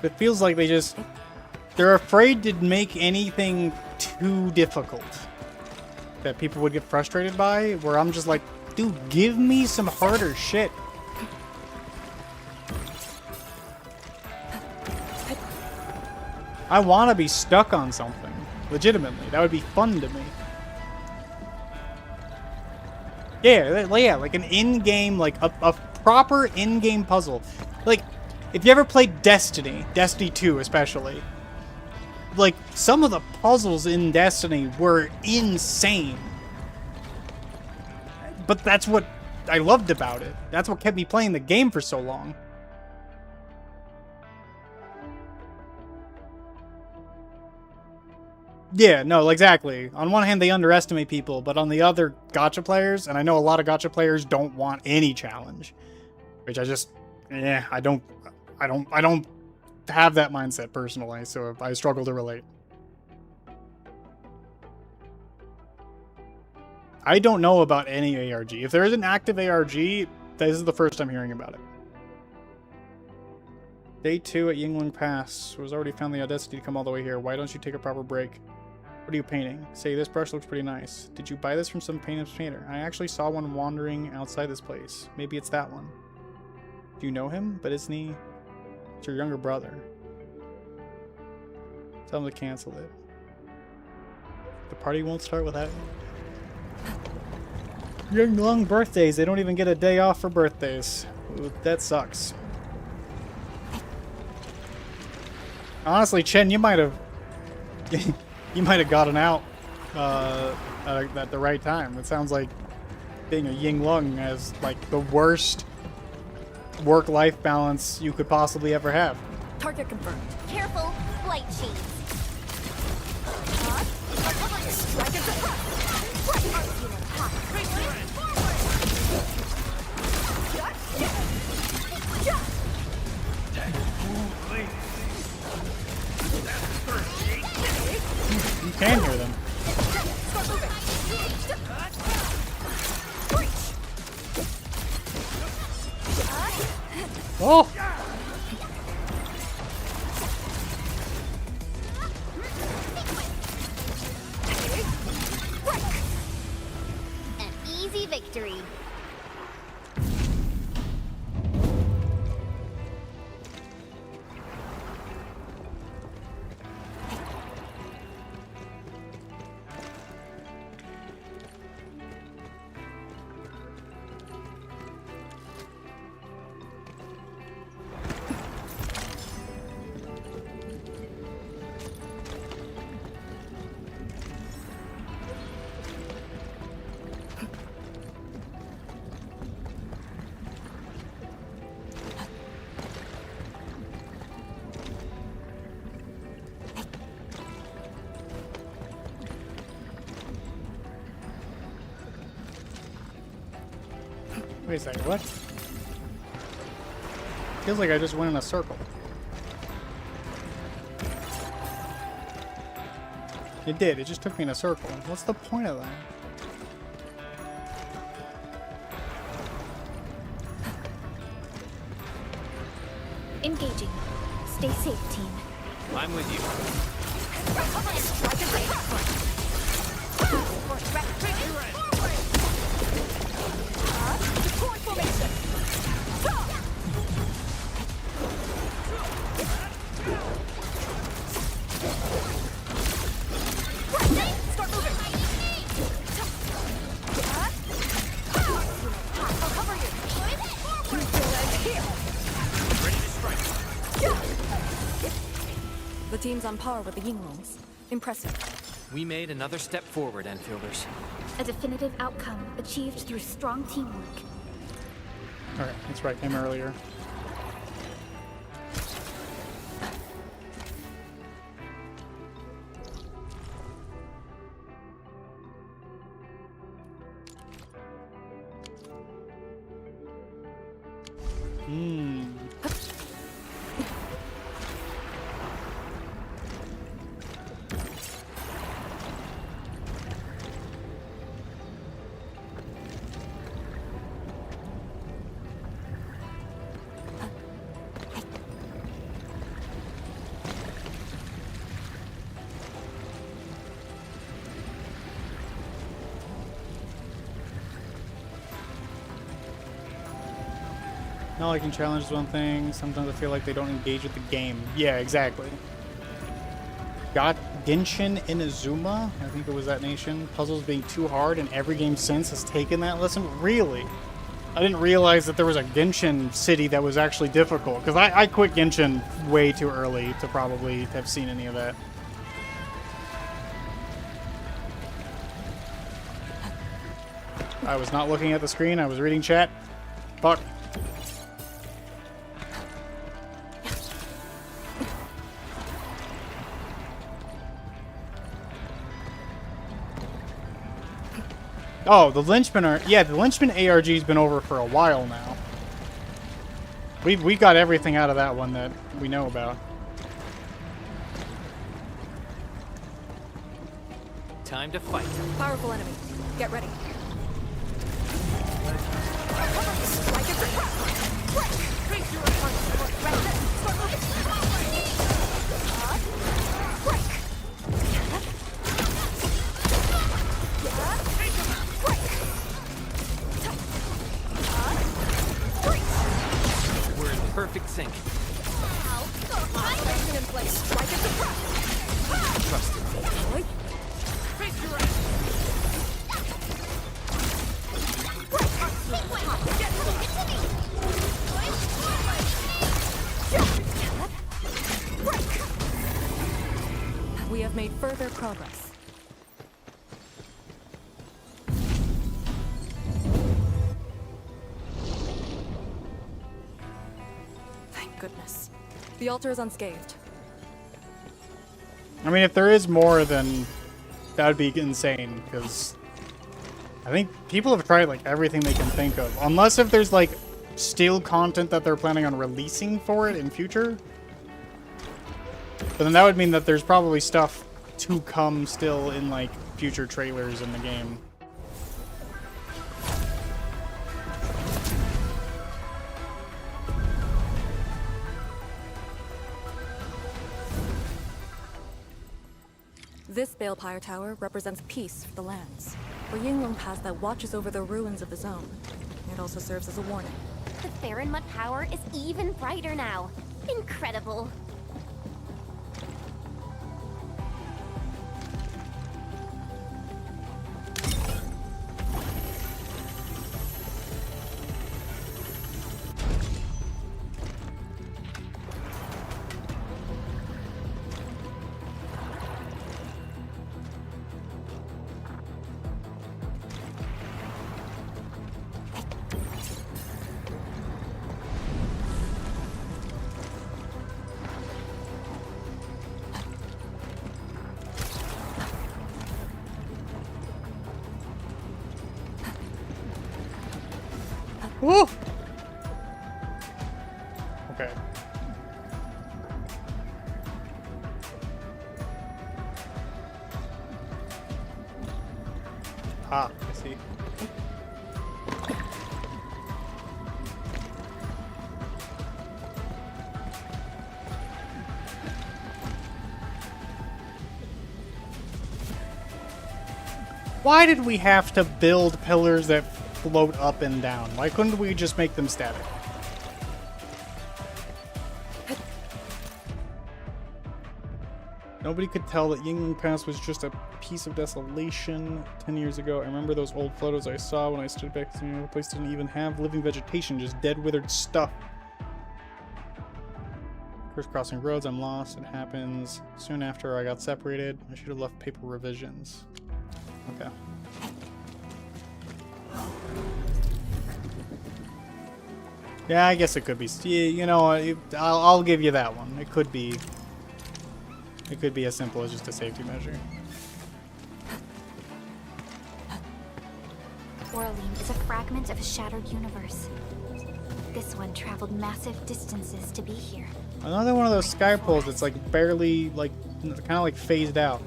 It feels like they're afraid to make anything too difficult that people would get frustrated by, where I'm just like, dude, give me some harder shit. I want to be stuck on something, legitimately. That would be fun to me. Yeah, like an in-game, like a proper in-game puzzle. Like, if you ever played Destiny 2 especially, like, some of the puzzles in Destiny were insane. But that's what I loved about it. That's what kept me playing the game for so long. Yeah, no, exactly. On one hand, they underestimate people, but on the other, gacha players, and I know a lot of gacha players don't want any challenge, which I just, I don't have that mindset personally, so I struggle to relate. I don't know about any ARG. If there is an active ARG, this is the first I'm hearing about it. Day 2 at Yingling Pass was already found the audacity to come all the way here. Why don't you take a proper break? What are you painting? Say, this brush looks pretty nice. Did you buy this from some painter? I actually saw one wandering outside this place. Maybe it's that one. Do you know him? But isn't he? It's your younger brother. Tell him to cancel it. The party won't start without young long birthdays. They don't even get a day off for birthdays. Ooh, that sucks. Honestly, Chen, you might have gotten out at the right time. It sounds like being a Yinglong has like the worst work-life balance you could possibly ever have. Target confirmed. Careful, light cheese. Strike and suppress. You can hear them. Oh! An easy victory. Wait a second, what? Feels like I just went in a circle. It did, it just took me in a circle. What's the point of that? Engaging. Stay safe, team. I'm with you. The team's on par with the Yinglongs. Impressive. We made another step forward, Enfielders. A definitive outcome achieved through strong teamwork. Alright, that's right, came earlier. Not liking challenges one thing. Sometimes I feel like they don't engage with the game. Yeah, exactly. Got Genshin Inazuma, I think it was that nation. Puzzles being too hard, and every game since has taken that lesson. Really? I didn't realize that there was a Genshin city that was actually difficult, because I quit Genshin way too early to probably have seen any of that. I was not looking at the screen. I was reading chat. Fuck. Oh, the Lynchman are... Yeah, the Lynchman ARG's been over for a while now. We got everything out of that one that we know about. Time to fight. Powerful enemy. Get ready. We're in perfect sync. Trust me. We have made further progress. Thank goodness. The altar is unscathed. I mean, if there is more, then that would be insane, because I think people have tried, like, everything they can think of. Unless if there's, like, still content that they're planning on releasing for it in future. But then that would mean that there's probably stuff to come still in, like, future trailers in the game. This Balefire Tower represents peace for the lands. For Yinglong Pass that watches over the ruins of the zone. It also serves as a warning. The Farinmut power is even brighter now. Incredible. Woo! Okay. Ah, I see. Why did we have to build pillars that float up and down? Why couldn't we just make them static? Nobody could tell that Yingling Pass was just a piece of desolation 10 years ago. I remember those old photos I saw when I stood back. The place didn't even have living vegetation, just dead, withered stuff. First crossing roads, I'm lost. It happens. Soon after I got separated, I should have left paper revisions. Okay. Yeah, I guess it could be. You know, I'll give you that one. It could be. It could be as simple as just a safety measure. Orlean is a fragment of a shattered universe. This one traveled massive distances to be here. Another one of those sky poles that's like barely, like, kind of like phased out.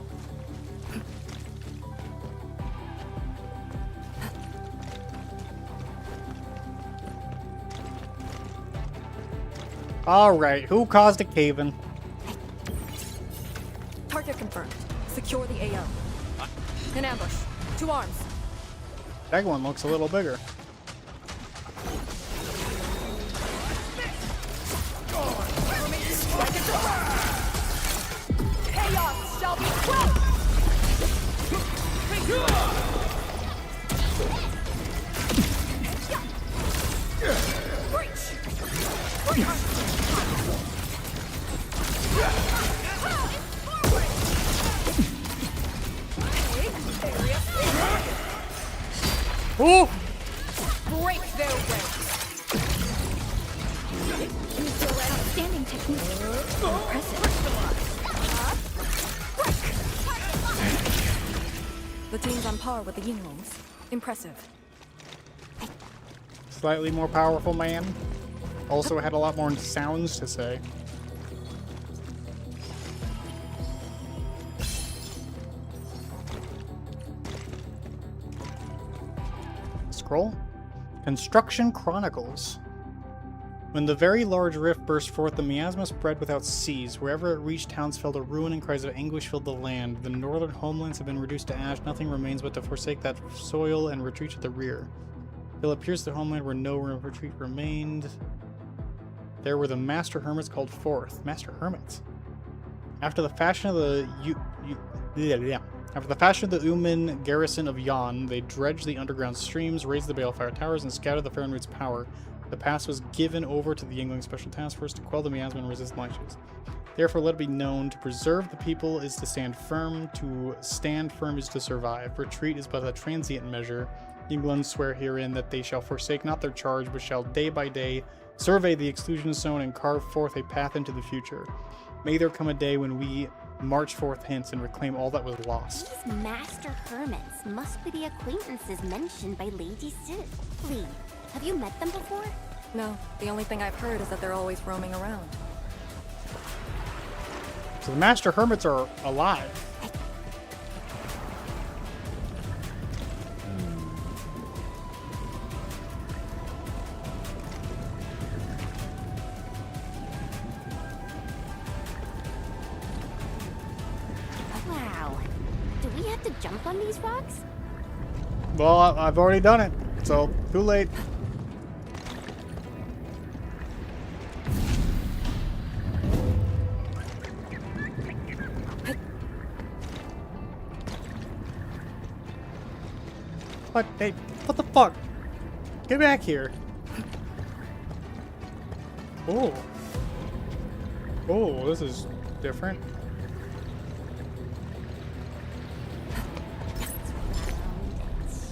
Alright, who caused a cave-in? Target confirmed. Secure the AO. In ambush. 2 arms. That one looks a little bigger. Chaos shall be quelled! Ooh! Oh! Break their way. Outstanding technique. Impressive. The team's on par with the Yinglings. Impressive. Slightly more powerful man. Also had a lot more sounds to say. Scroll. Construction Chronicles. When the very large rift burst forth, the miasma spread without cease. Wherever it reached, towns fell to ruin and cries of anguish filled the land. The northern homelands have been reduced to ash. Nothing remains but to forsake that soil and retreat to the rear. Till it pierced the homeland where no retreat remained. There were the Master Hermits called forth. Master Hermits. After the fashion of the After the fashion of the Uman garrison of Yon, they dredged the underground streams, raised the balefire towers, and scattered the Fahrenroot's power. The pass was given over to the Yingling Special Task Force to quell the miasma and resist launches. Therefore, let it be known, to preserve the people is to stand firm, to stand firm is to survive. Retreat is but a transient measure. Yinglings swear herein that they shall forsake not their charge, but shall day by day survey the exclusion zone and carve forth a path into the future. May there come a day when we march forth hence and reclaim all that was lost. These Master Hermits must be the acquaintances mentioned by Lady Sif. Lee, have you met them before? No, the only thing I've heard is that they're always roaming around. So the Master Hermits are alive. Wow. Do we have to jump on these rocks? Well, I've already done it, so too late. What? Hey, what the fuck? Get back here. Oh. Oh, this is different.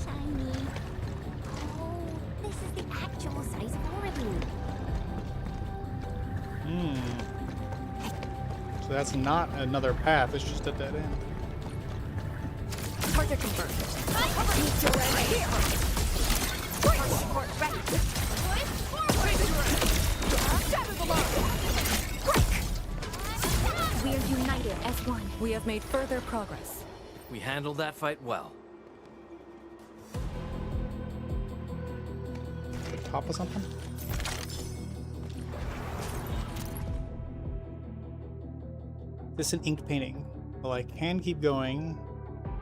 Shiny. Oh, this is the actual size of Oregon. So that's not another path, it's just a dead end. Target confirmed. Need to right here. Support ready. Shatter the line. We're united as one. We have made further progress. We handled that fight well. The top of something? This is an ink painting. Well, I can keep going,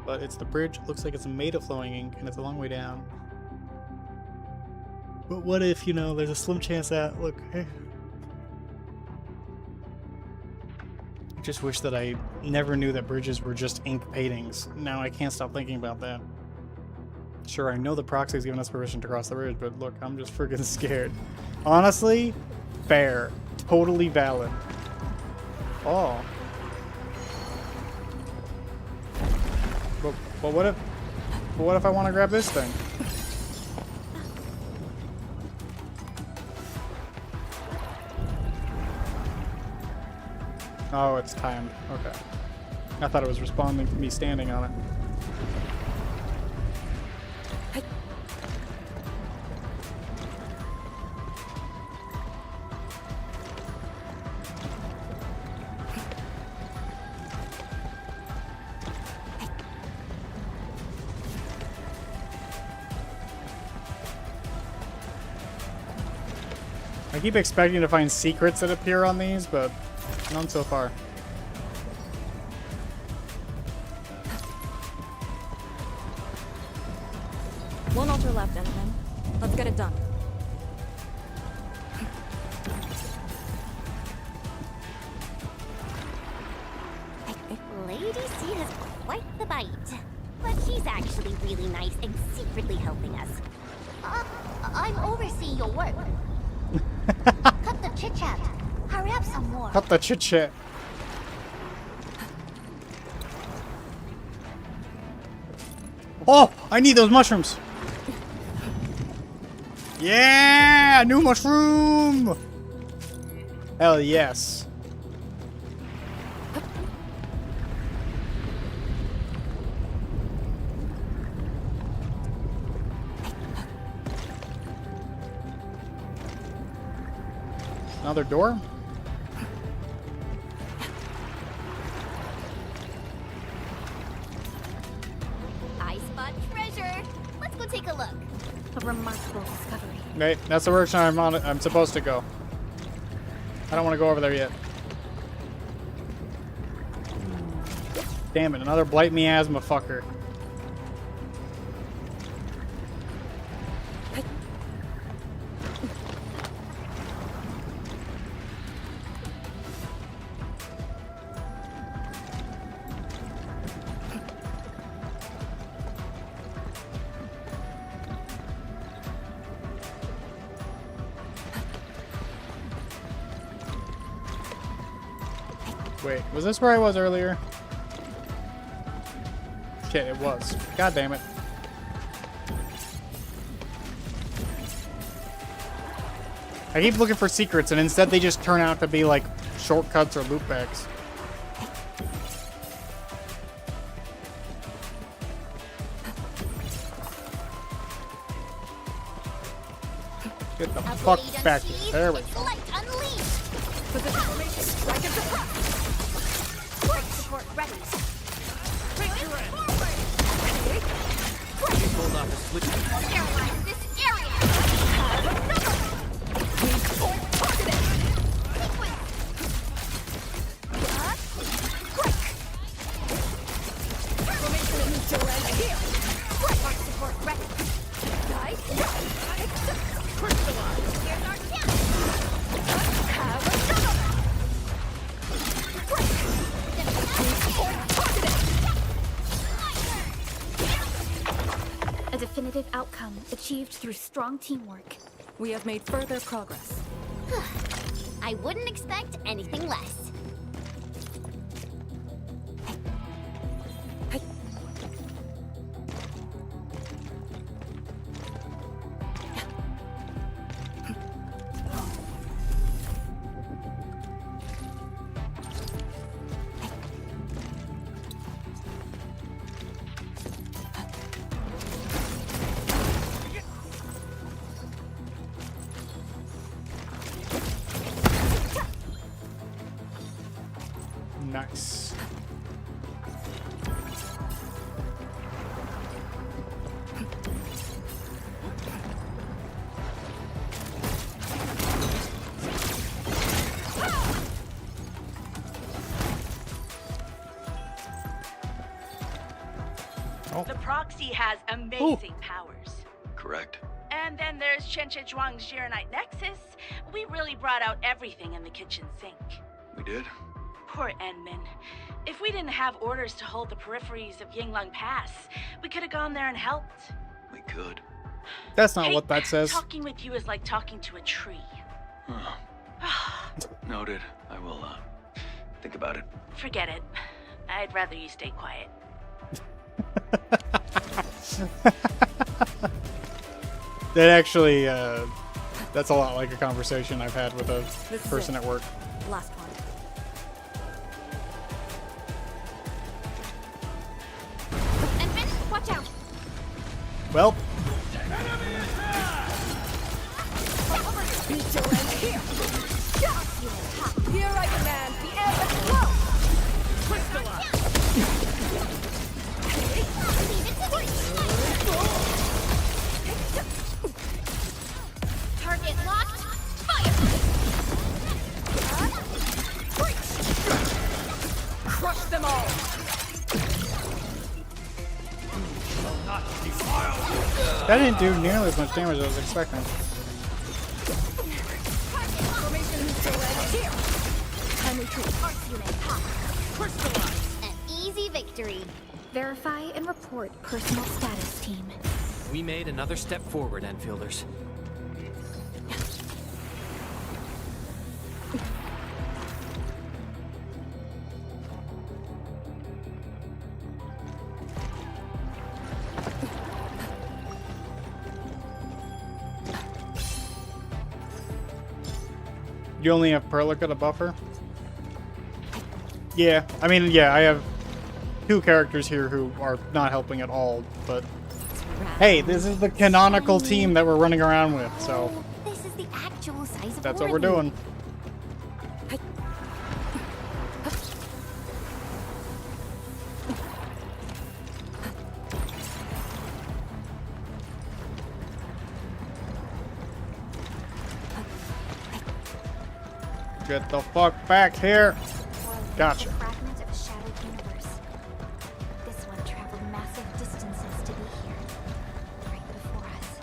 but it's the bridge. It looks like it's made of flowing ink, and it's a long way down. But what if, you know, there's a slim chance that, look, I just wish that I never knew that bridges were just ink paintings. Now I can't stop thinking about that. Sure, I know the proxy's giving us permission to cross the bridge, but look, I'm just freaking scared. Honestly, fair. Totally valid. Oh. But what if I want to grab this thing? Oh, it's timed. Okay. I thought it was responding to me standing on it. I keep expecting to find secrets that appear on these, but none so far. One altar left, Endman. Let's get it done. Lady C has quite the bite, but she's actually really nice and secretly helping us. I'm overseeing your work. Cut the chit-chat. Hurry up some more. Cut the chit-chat. Oh, I need those mushrooms. Yeah! New mushroom! Hell yes. Another door? I spot treasure. Let's go take a look. A remarkable discovery. Okay, that's the direction I'm supposed to go. I don't want to go over there yet. Damn it, another blight miasma fucker. Wait, was this where I was earlier? Shit, it was. God damn it. I keep looking for secrets and instead they just turn out to be like shortcuts or loopbacks. Get the fuck back here. There we go. Position formation. Strike and suppress. Quick support ready. Break your end. Pulled off a switch. Sterilize this area. Point targeted. Sequence. Quick. Formation and neutral end here. Quick support ready. Guys. Crystallize. Here's our chance. A definitive outcome achieved through strong teamwork. We have made further progress. I wouldn't expect anything less. Nice. The proxy has amazing powers. Correct. And then there's Chen Zhuang's Gironite Nexus. We really brought out everything in the kitchen sink. We did? Poor Enmin. If we didn't have orders to hold the peripheries of Yinglong Pass, we could have gone there and helped. We could. That's not what that says. Talking with you is like talking to a tree. Noted. I will, think about it. Forget it. I'd rather you stay quiet. That actually, that's a lot like a conversation I've had with a person at work. Last one. Enmin, watch out. Well. Here I command the ebb and flow. Crystallize. Target locked. Fire. Crush them all. That didn't do nearly as much damage as I was expecting. An easy victory. Verify and report personal status, team. We made another step forward, Enfielders. You only have Perlica to buffer? Yeah, I mean, yeah, I have 2 characters here who are not helping at all, but hey, this is the canonical team that we're running around with, so This is the actual size of that's what we're Orly. doing. Get the fuck back here. Gotcha. Fragment of a shattered universe. This one traveled massive distances to be here, right before us.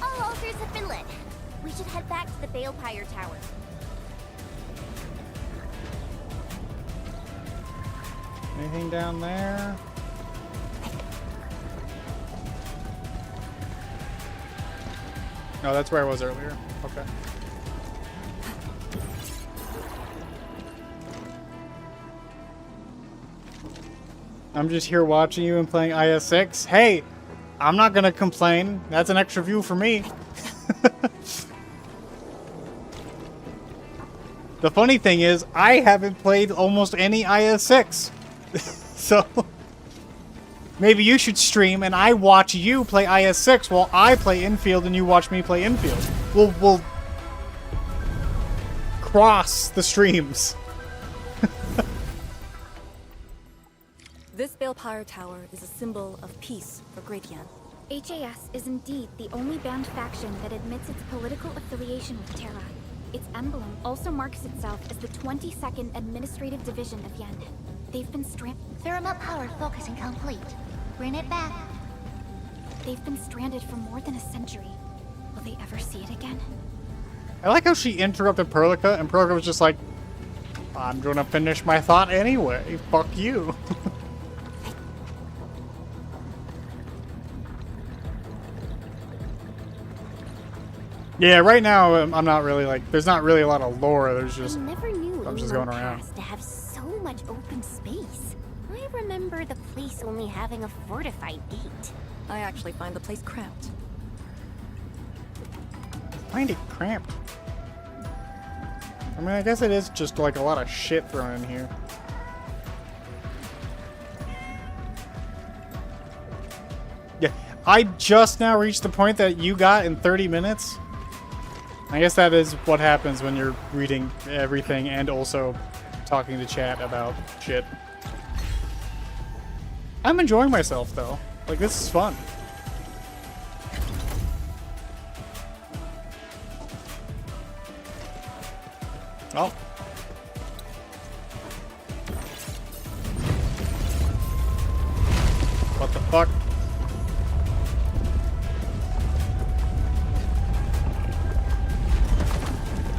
All altars have been lit. We should head back to the Balepire Tower. Anything down there? No, that's where I was earlier. Okay. I'm just here watching you and playing IS6. Hey, I'm not gonna complain. That's an extra view for me. The funny thing is, I haven't played almost any IS6. So, maybe you should stream and I watch you play IS6 while I play Infield and you watch me play Infield. We'll cross the streams. This Balepire Tower is a symbol of peace for Great Yan. HAS is indeed the only banned faction that admits its political affiliation with Terra. Its emblem also marks itself as the 22nd Administrative Division of Yen. They've been Thermal power focusing complete. Bring it back. They've been stranded for more than a century. Will they ever see it again? I like how she interrupted Perlica and Perlica was just like, I'm gonna finish my thought anyway. Fuck you. Yeah, right now I'm not really like. There's not really a lot of lore. There's just. I never knew I'm just going around. to have so much open space. I remember the place only having a fortified gate. I actually find the place cramped. Find it cramped. I mean, I guess it is just like a lot of shit thrown in here. Yeah, I just now reached the point that you got in 30 minutes. I guess that is what happens when you're reading everything and also talking to chat about shit. I'm enjoying myself, though. Like, this is fun. Oh. What the fuck?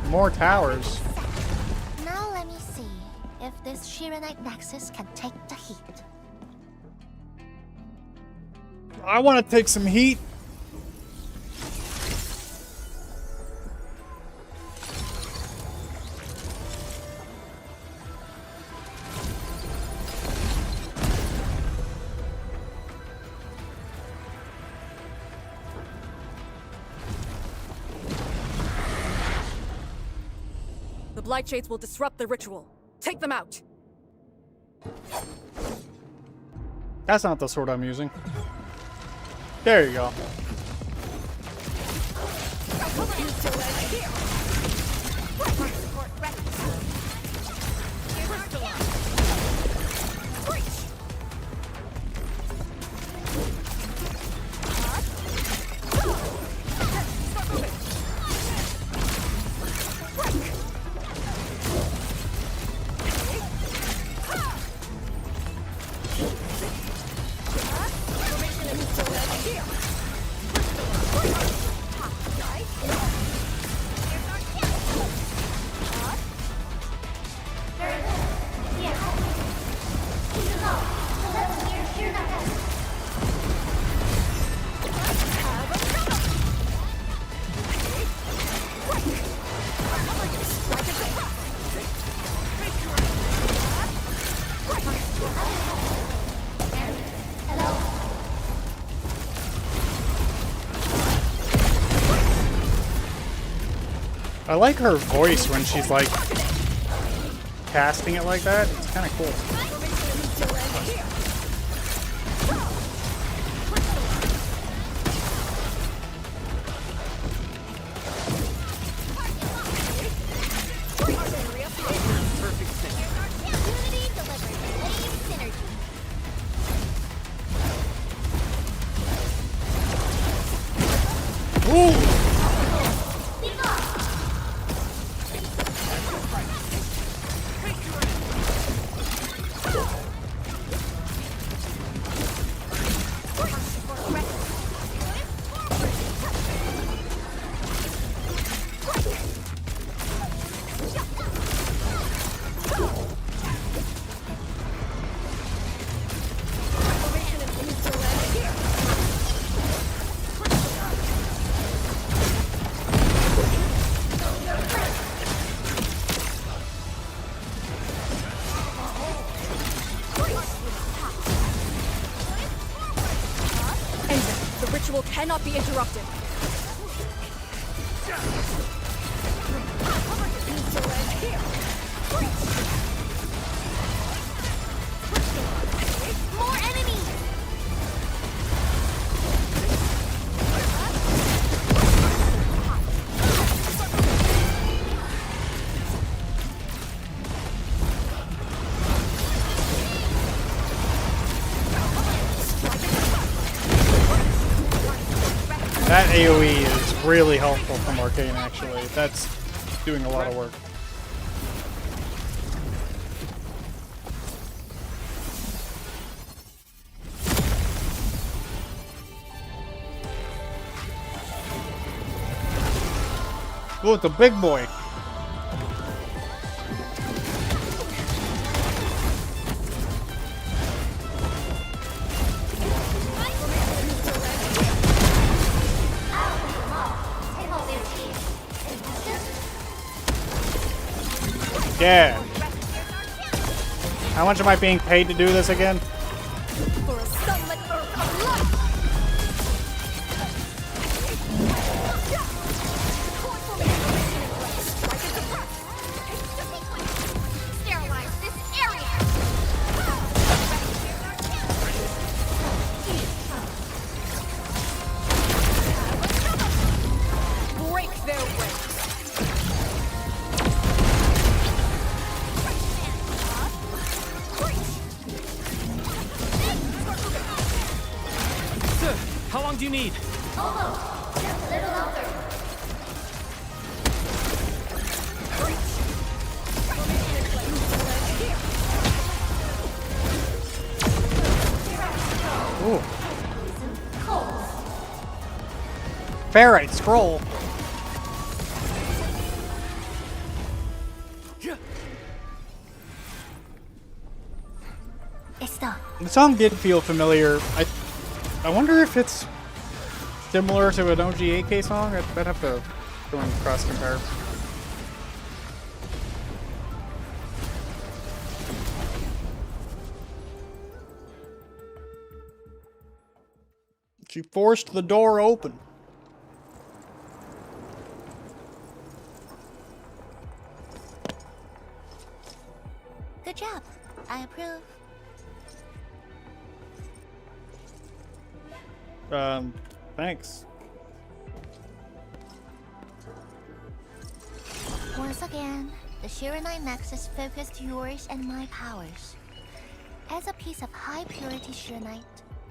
More towers. Now let me see if this Shiranite Nexus can take the heat. I want to take some heat. The Blight Shades will disrupt the ritual. Take them out! That's not the sword I'm using. There you go. I like her voice when she's like casting it like that. It's kind of cool. Cannot be interrupted. More enemies! That AoE is really helpful from Arcane, actually. That's doing a lot of work. Oh, it's a big boy. Yeah. How much am I being paid to do this again? For a sunlit earth of light! Sterilize this area! Break their ranks! How long do you need? Almost. Just a little longer. Ooh. Ferrite scroll. The song did feel familiar. I wonder if it's similar to an OG AK song. I'd have to go and cross compare. She forced the door open. Good job. I approve. Thanks. Once again, the Shiranite Nexus focused yours and my powers. As a piece of high-purity Shiranite,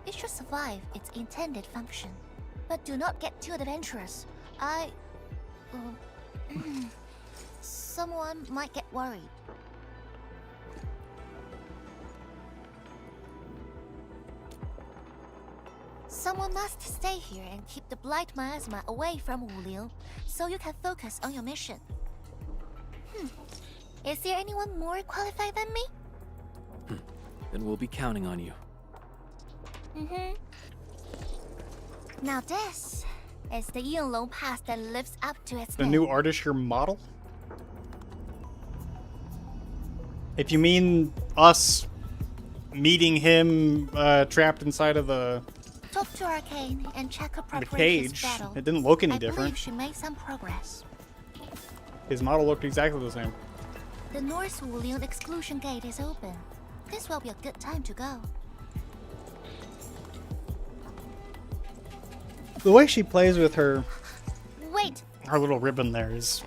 it should survive its intended function. But do not get too adventurous. Someone might get worried. Someone must stay here and keep the Blight Miasma away from Wuliu, so you can focus on your mission. Is there anyone more qualified than me? Then we'll be counting on you. Now this is the Yinglong Pass that lives up to its The name. new Artisher model? If you mean us meeting him trapped inside of the Talk to Arcane and check her the preparations cage, battle. it didn't look any I different. believe she made some progress. His model looked exactly the same. The North Wulian exclusion gate is open. This will be a good time to go. The way she plays with her Wait! little ribbon there is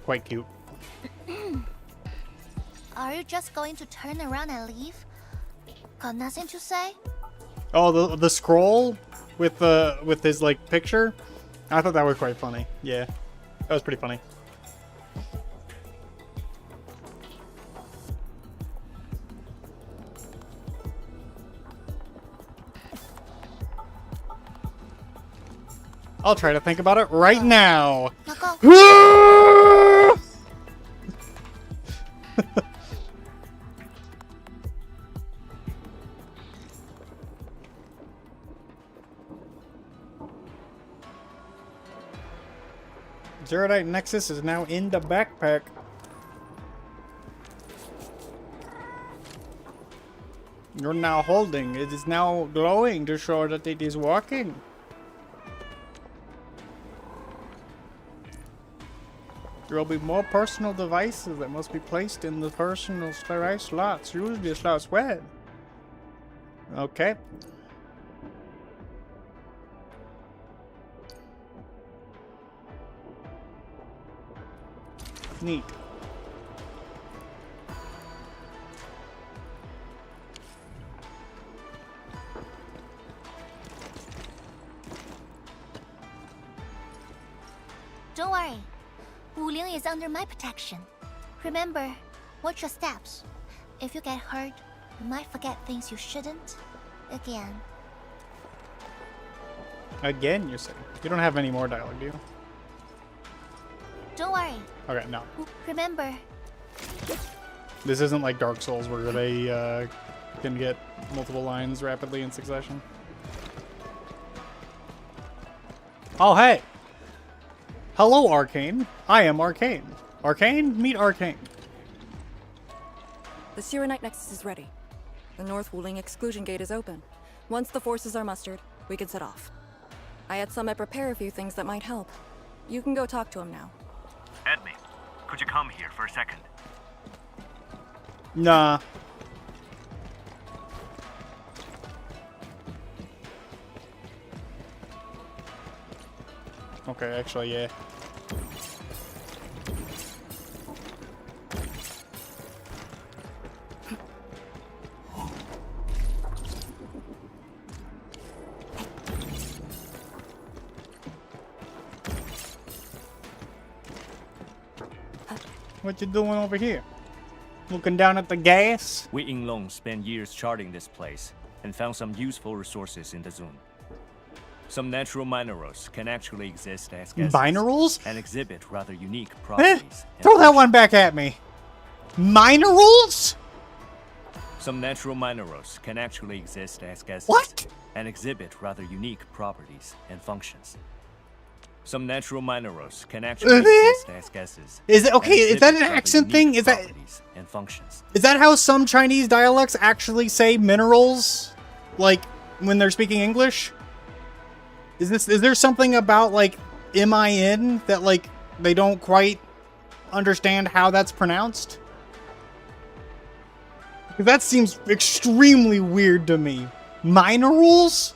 quite cute. Are you just going to turn around and leave? Got nothing to say? Oh, the scroll with his like picture. I thought that was quite funny. Yeah, that was pretty funny. I'll try to think about it right now. Zerodite Nexus is now in the backpack. You're now holding. It is now glowing to show that it is working. There will be more personal devices that must be placed in the personal device slots. Use the slots when. Okay. Neat. Don't worry. Wulian is under my protection. Remember, watch your steps. If you get hurt, you might forget things you shouldn't. Again. Again, you say? You don't have any more dialogue, do you? Don't worry. Okay, no. Remember. This isn't like Dark Souls where they can get multiple lines rapidly in succession. Oh, hey! Hello, Arcane. I am Arcane. Arcane, meet Arcane. The Sirenite Nexus is ready. The North Wuling exclusion gate is open. Once the forces are mustered, we can set off. I had Summit prepare a few things that might help. You can go talk to him now. Edme, could you come here for a second? Nah. Okay, actually, yeah. What you doing over here? Looking down at the gas? We Yinglong spent years charting this place and found some useful resources in the zone. Some natural minerals can actually exist as gases Minerals? and exhibit rather unique Eh, properties. throw that one back at me. Minerals? Some natural minerals can actually exist as gases What? and exhibit rather unique properties and functions. Some natural minerals can actually exist as gases. Is it okay? and Is that an exhibit rather accent thing? unique Is that properties and functions? is that how some Chinese dialects actually say minerals, like when they're speaking English? Is there something about like MIN that like they don't quite understand how that's pronounced? Because that seems extremely weird to me. Minerals?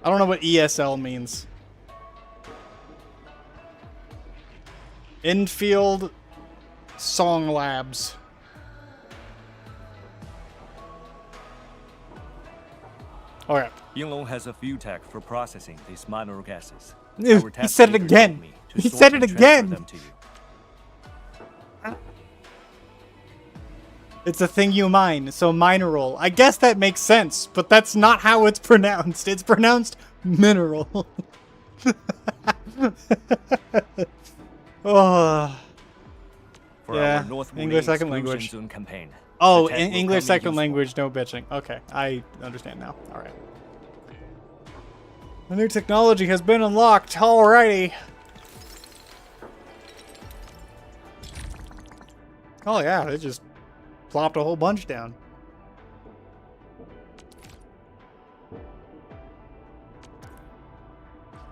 I don't know what ESL means. Enfield Song Labs. Okay. Yinglong has a few tech for processing these mineral gases. He Our test said it leader again. told me to He sort said and it transfer again. them to you. It's a thing you mine, so mineral. I guess that makes sense, but that's not how it's pronounced. It's pronounced mineral. Oh. For yeah, our North English Wuling second exclusion language. zone campaign. Oh, the tech in will English come in second useful. language, no bitching. Okay, I understand now. All right. A new technology has been unlocked. Alrighty. Oh yeah, it just plopped a whole bunch down.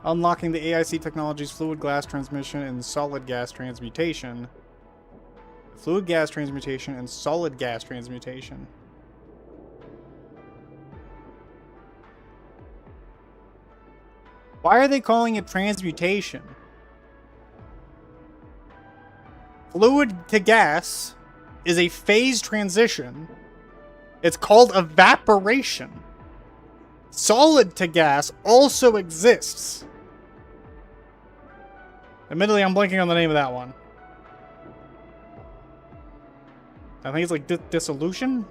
Unlocking the AIC technology's fluid glass transmission and solid gas transmutation. Fluid gas transmutation and solid gas transmutation. Why are they calling it transmutation? Fluid to gas is a phase transition. It's called evaporation. Solid to gas also exists. Admittedly, I'm blanking on the name of that one. I think it's like dissolution?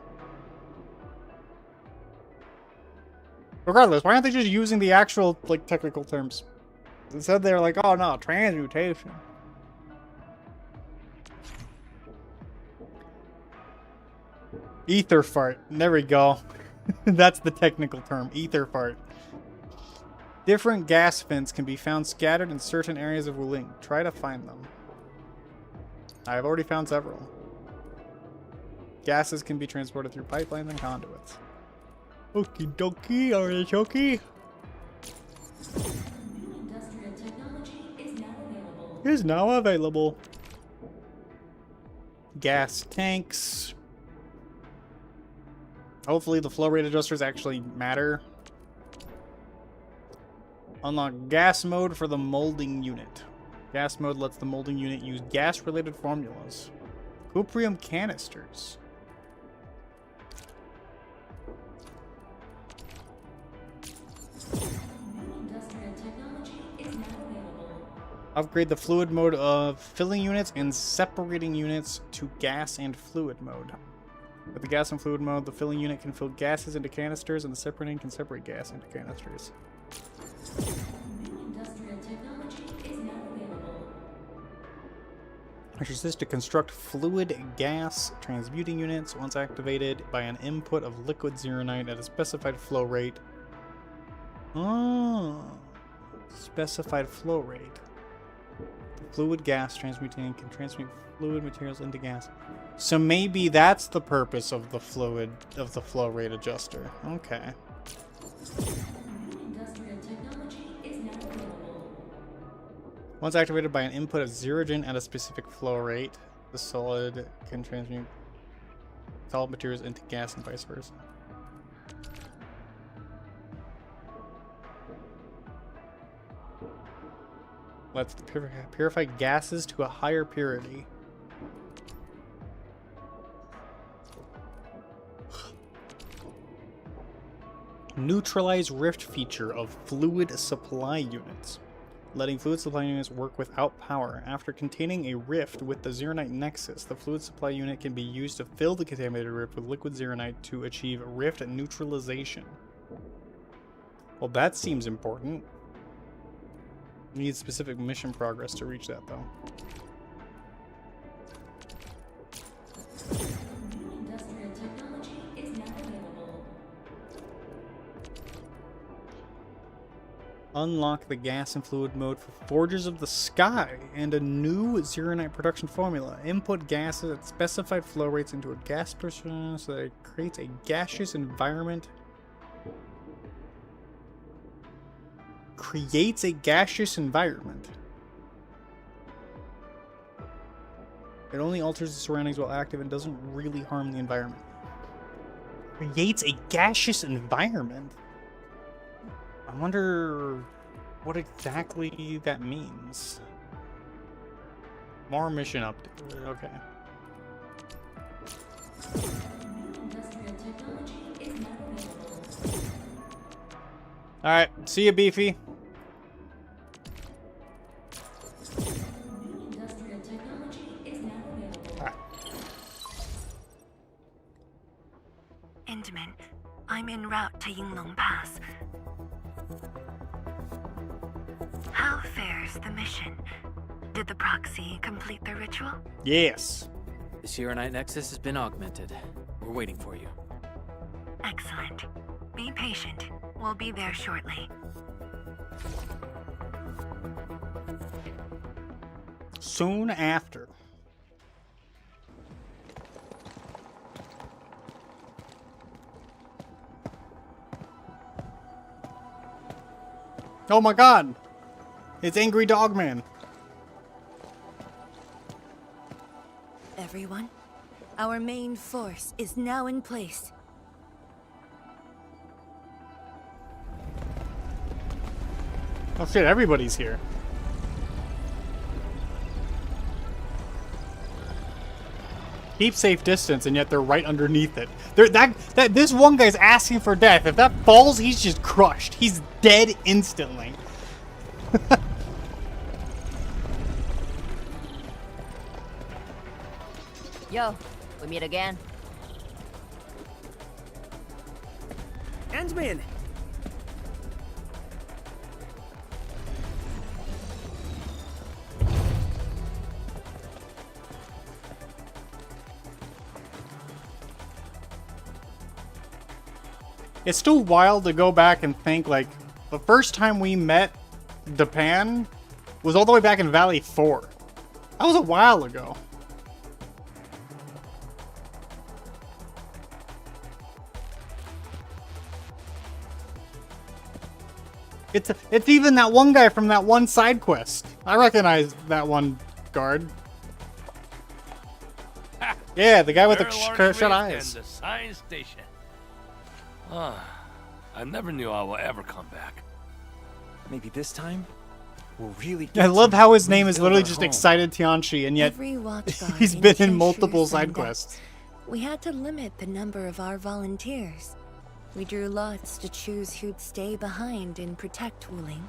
Regardless, why aren't they just using the actual, like, technical terms? Instead, they're like, oh no, transmutation. Ether fart. There we go. That's the technical term. Ether fart. Different gas vents can be found scattered in certain areas of Wuling. Try to find them. I've already found several. Gases can be transported through pipelines and conduits. Okie dokie, artichoke. Is now available. Gas tanks. Hopefully the flow rate adjusters actually matter. Unlock gas mode for the molding unit. Gas mode lets the molding unit use gas-related formulas. Cuprium canisters. Upgrade the fluid mode of filling units and separating units to gas and fluid mode. With the gas and fluid mode, the filling unit can fill gases into canisters and the separating can separate gas into canisters. Which is to construct fluid gas transmuting units once activated by an input of liquid zeronite at a specified flow rate. Oh, specified flow rate. The fluid gas transmuting can transmute fluid materials into gas. So maybe that's the purpose of the fluid of the flow rate adjuster. Okay. Once activated by an input of zerogen at a specific flow rate, the solid can transmute solid materials into gas and vice versa. Let's purify gases to a higher purity. Neutralize rift feature of fluid supply units. Letting fluid supply units work without power. After containing a rift with the zeronite nexus, the fluid supply unit can be used to fill the contaminated rift with liquid zeronite to achieve rift neutralization. Well, that seems important. We need specific mission progress to reach that, though. Unlock the gas and fluid mode for Forges of the Sky and a new zeronite production formula. Input gases at specified flow rates into a gas person so that it creates a gaseous environment. Creates a gaseous environment. It only alters the surroundings while active and doesn't really harm the environment. Creates a gaseous environment? I wonder what exactly that means. More mission update. Okay. Alright, see ya, Beefy. Alright. Intamin, I'm en route to Yinglong Pass. How fares the mission? Did the proxy complete the ritual? Yes. The Zeronite Nexus has been augmented. We're waiting for you. Excellent. Be patient. We'll be there shortly. Soon after. Oh my god! It's Angry Dogman. Everyone, our main force is now in place. Oh shit, everybody's here. Keep safe distance, and yet they're right underneath it. This one guy's asking for death. If that falls, he's just crushed. He's dead instantly. Yo, we meet again. Endman! It's still wild to go back and think, like, the first time we met Japan was all the way back in Valley 4. That was a while ago. It's even that one guy from that one side quest. I recognize that one guard. Yeah, the guy with the shut eyes. And the science station. I never knew I will ever come back. Maybe this time we'll really get I love how his name is rebuild literally our just home. Excited Tianchi, and yet Every watchguard he's been in Kenshu multiple side signed up. quests. We had to limit the number of our volunteers. We drew lots to choose who'd stay behind and protect Wuling.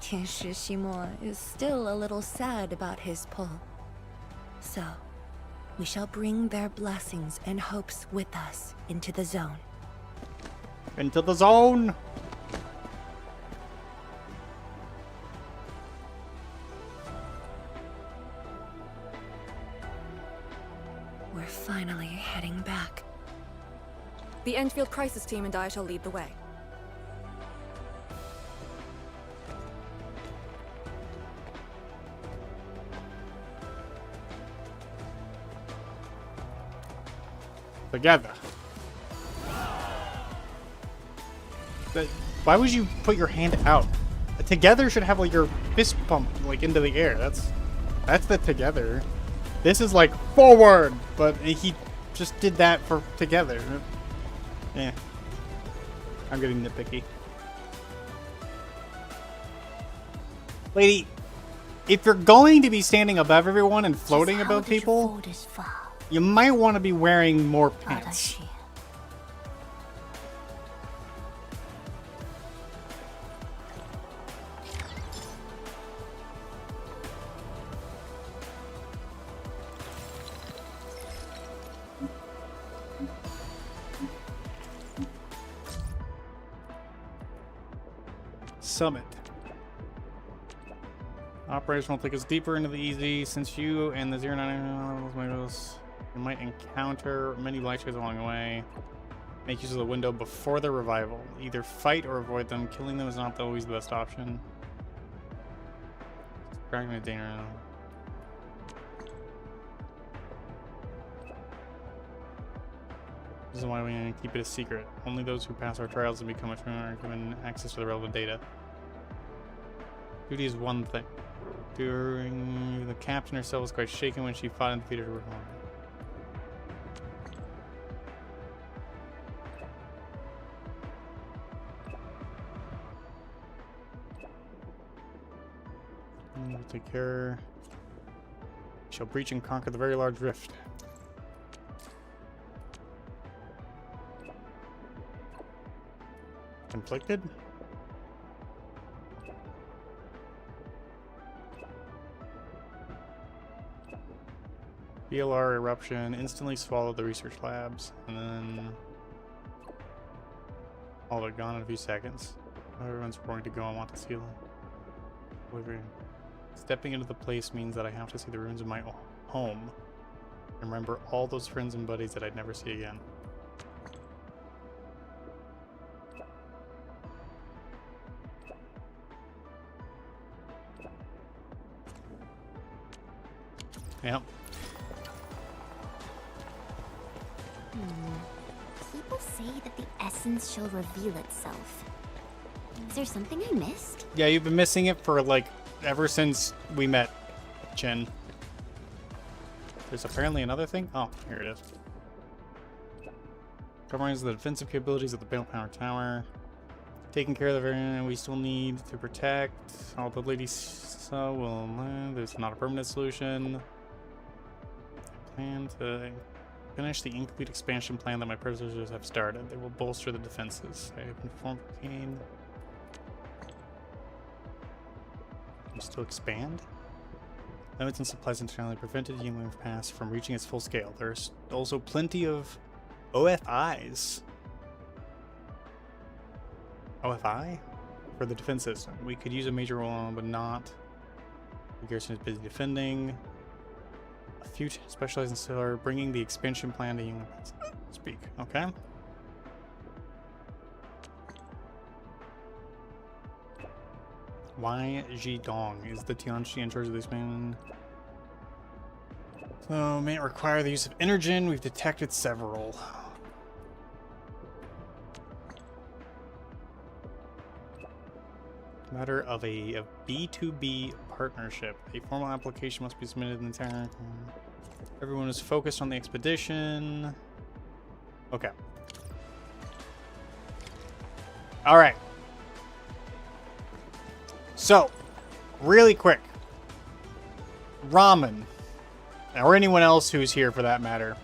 Tianshi Shimo is still a little sad about his pull. So, we shall bring their blessings and hopes with us into the zone. Into the zone! We're finally heading back. The Endfield Crisis Team and I shall lead the way. Together. Why would you put your hand out? Together should have like your fist pump like into the air. That's the together. This is like forward, but he just did that for together. Yeah. I'm getting nitpicky. Lady, if you're going to be standing above everyone and floating above people, you might want to be wearing more pants. Summit. Operation will take us deeper into the EZ since you and the 099 you might encounter many black shades along the way. Make use of the window before their revival. Either fight or avoid them. Killing them is not always the best option. Practically dangerous. This is why we need to keep it a secret. Only those who pass our trials and become a trainer are given access to the relevant data. Duty is one thing. During the captain herself was quite shaken when she fought and defeated her opponent. We'll take care. Shall breach and conquer the very large rift. Conflicted? BLR eruption, instantly swallow the research labs, and then all they're gone in a few seconds. Everyone's going to go. I want to seal it. Stepping into the place means that I have to see the ruins of my home. And remember all those friends and buddies that I'd never see again. Yep. People say that the essence shall reveal itself. Is there something I missed? Yeah, you've been missing it for, like, ever since we met, Chin. There's apparently another thing? Oh, here it is. Covering the defensive capabilities of the Bale Power Tower. Taking care of the variant we still need to protect. All the ladies so will there's not a permanent solution. Plan to finish the incomplete expansion plan that my predecessors have started. They will bolster the defenses. I have informed Kane. Still expand? Limits and supplies entirely prevented Yingling Pass from reaching its full scale. There's also plenty of OFIs. OFI? For the defense system. We could use a major role on, but not. The garrison is busy defending. A few specialized in Sailor, bringing the expansion plan to Yingling Pass. Speak. Okay. Why Jidong is the Tianchi in charge of this man? So, may it require the use of Energen. We've detected several. Matter of a B2B partnership. A formal application must be submitted in the town. Everyone is focused on the expedition. Okay. All right. So, really quick. Ramen. Or anyone else who's here for that matter.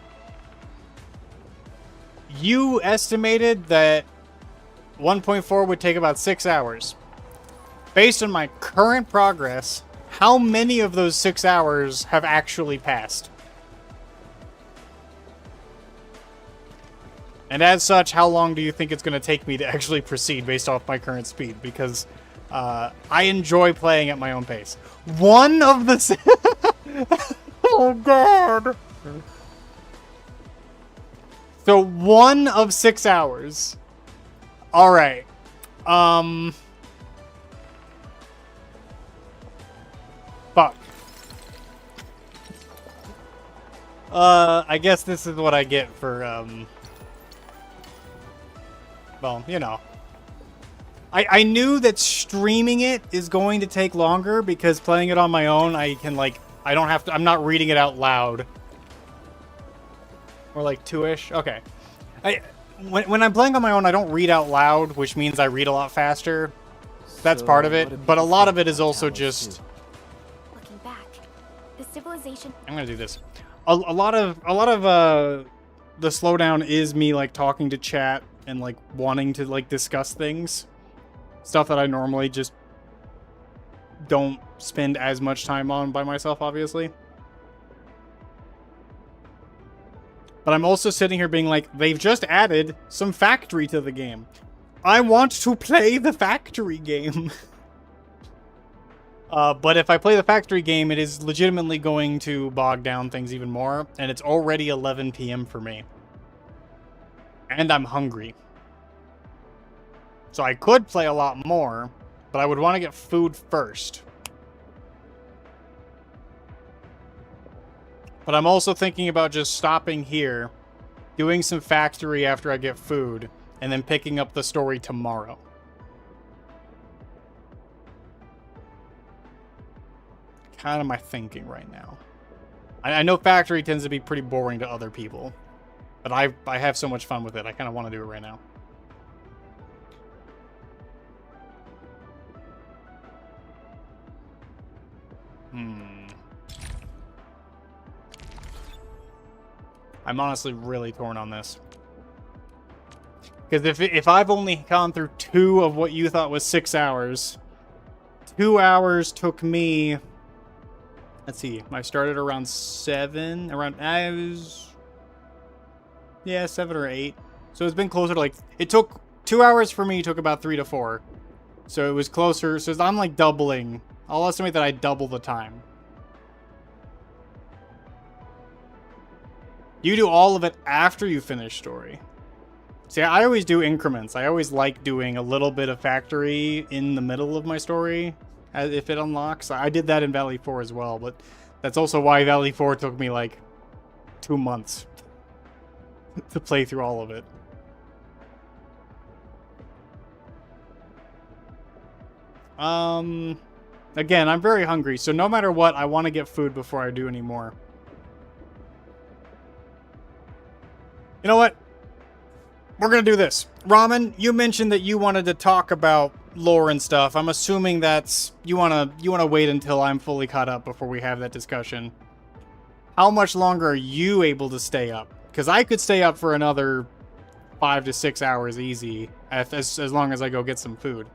You estimated that 1.4 would take about 6 hours. Based on my current progress, how many of those 6 hours have actually passed? And as such, how long do you think it's going to take me to actually proceed based off my current speed? Because I enjoy playing at my own pace. One of the... Oh, God. So, 1 of 6 hours. All right. Fuck. I guess this is what I get for, well, you know. I knew that streaming it is going to take longer because playing it on my own, I can, like, I don't have to, I'm not reading it out loud. Or like 2-ish. Okay. When I'm playing on my own, I don't read out loud, which means I read a lot faster. That's part of it. But a lot of it is also just... Looking back, the civilization... I'm gonna do this. A lot of the slowdown is me like talking to chat and like wanting to like discuss things. Stuff that I normally just don't spend as much time on by myself, obviously. But I'm also sitting here being like, they've just added some factory to the game. I want to play the factory game. But if I play the factory game, it is legitimately going to bog down things even more. And it's already 11 p.m. for me. And I'm hungry. So I could play a lot more, but I would want to get food first. But I'm also thinking about just stopping here, doing some factory after I get food, and then picking up the story tomorrow. Kind of my thinking right now. I know factory tends to be pretty boring to other people, but I have so much fun with it. I kind of want to do it right now. I'm honestly really torn on this. Because if I've only gone through 2 of what you thought was 6 hours, 2 hours took me... Let's see. I started around 7. I was... Yeah, 7 or 8. So it's been closer to like... It took 2 hours for me, took about 3 to 4. So it was closer. So I'm like doubling. I'll estimate that I double the time. You do all of it after you finish story. See, I always do increments. I always like doing a little bit of factory in the middle of my story, if it unlocks. I did that in Valley 4 as well, but that's also why Valley 4 took me like 2 months to play through all of it. Again, I'm very hungry, so no matter what, I want to get food before I do any more. You know what? We're gonna do this. Ramen, you mentioned that you wanted to talk about lore and stuff. I'm assuming that's you wanna wait until I'm fully caught up before we have that discussion. How much longer are you able to stay up? Because I could stay up for another 5 to 6 hours easy, as long as I go get some food.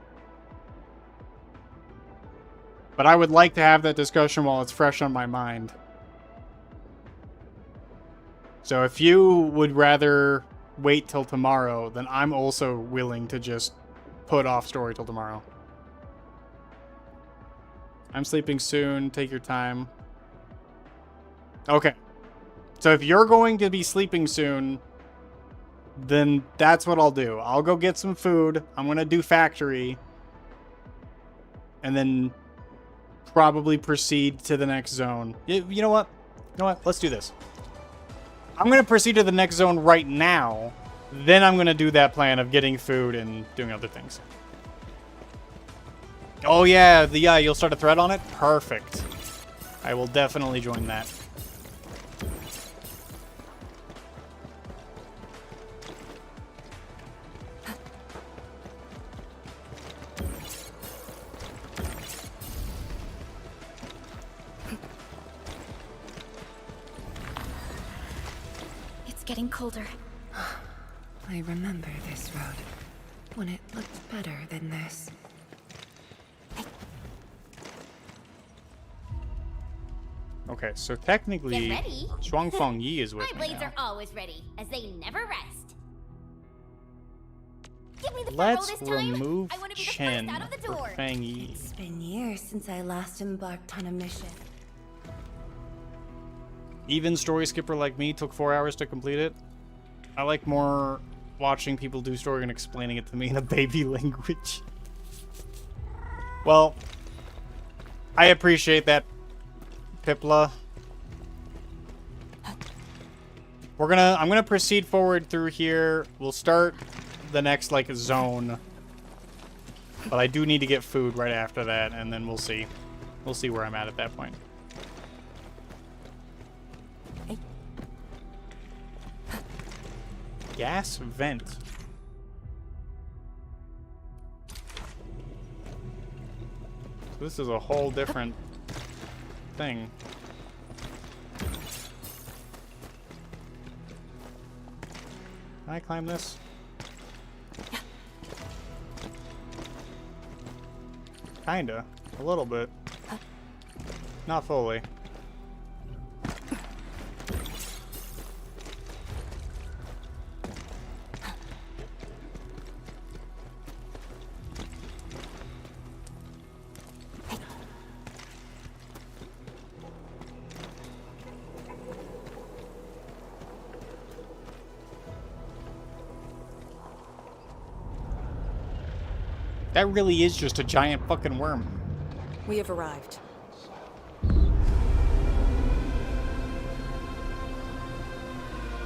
But I would like to have that discussion while it's fresh on my mind. So if you would rather wait till tomorrow, then I'm also willing to just put off story till tomorrow. I'm sleeping soon. Take your time. Okay. So if you're going to be sleeping soon, then that's what I'll do. I'll go get some food. I'm going to do factory. And then probably proceed to the next zone. You know what? You know what? Let's do this. I'm going to proceed to the next zone right now. Then I'm going to do that plan of getting food and doing other things. Oh yeah, you'll start a thread on it? Perfect. I will definitely join that. Getting colder. I remember this road, when it looked better than this. Okay, so technically, Get ready. Shuangfeng Yi is with My me blades now. are always ready, as they never rest. Give me the Let's front row this time. remove I want to be the Chen first out of the for door. Fang Yi. It's been years since I last embarked on a mission. Even story skipper like me took 4 hours to complete it. I like more watching people do story and explaining it to me in a baby language. Well, I appreciate that, Pipla. I'm gonna proceed forward through here. We'll start the next zone. But I do need to get food right after that, and then we'll see. We'll see where I'm at that point. Gas vent. So this is a whole different thing. Can I climb this? Kinda. A little bit. Not fully. That really is just a giant fucking worm. We have arrived.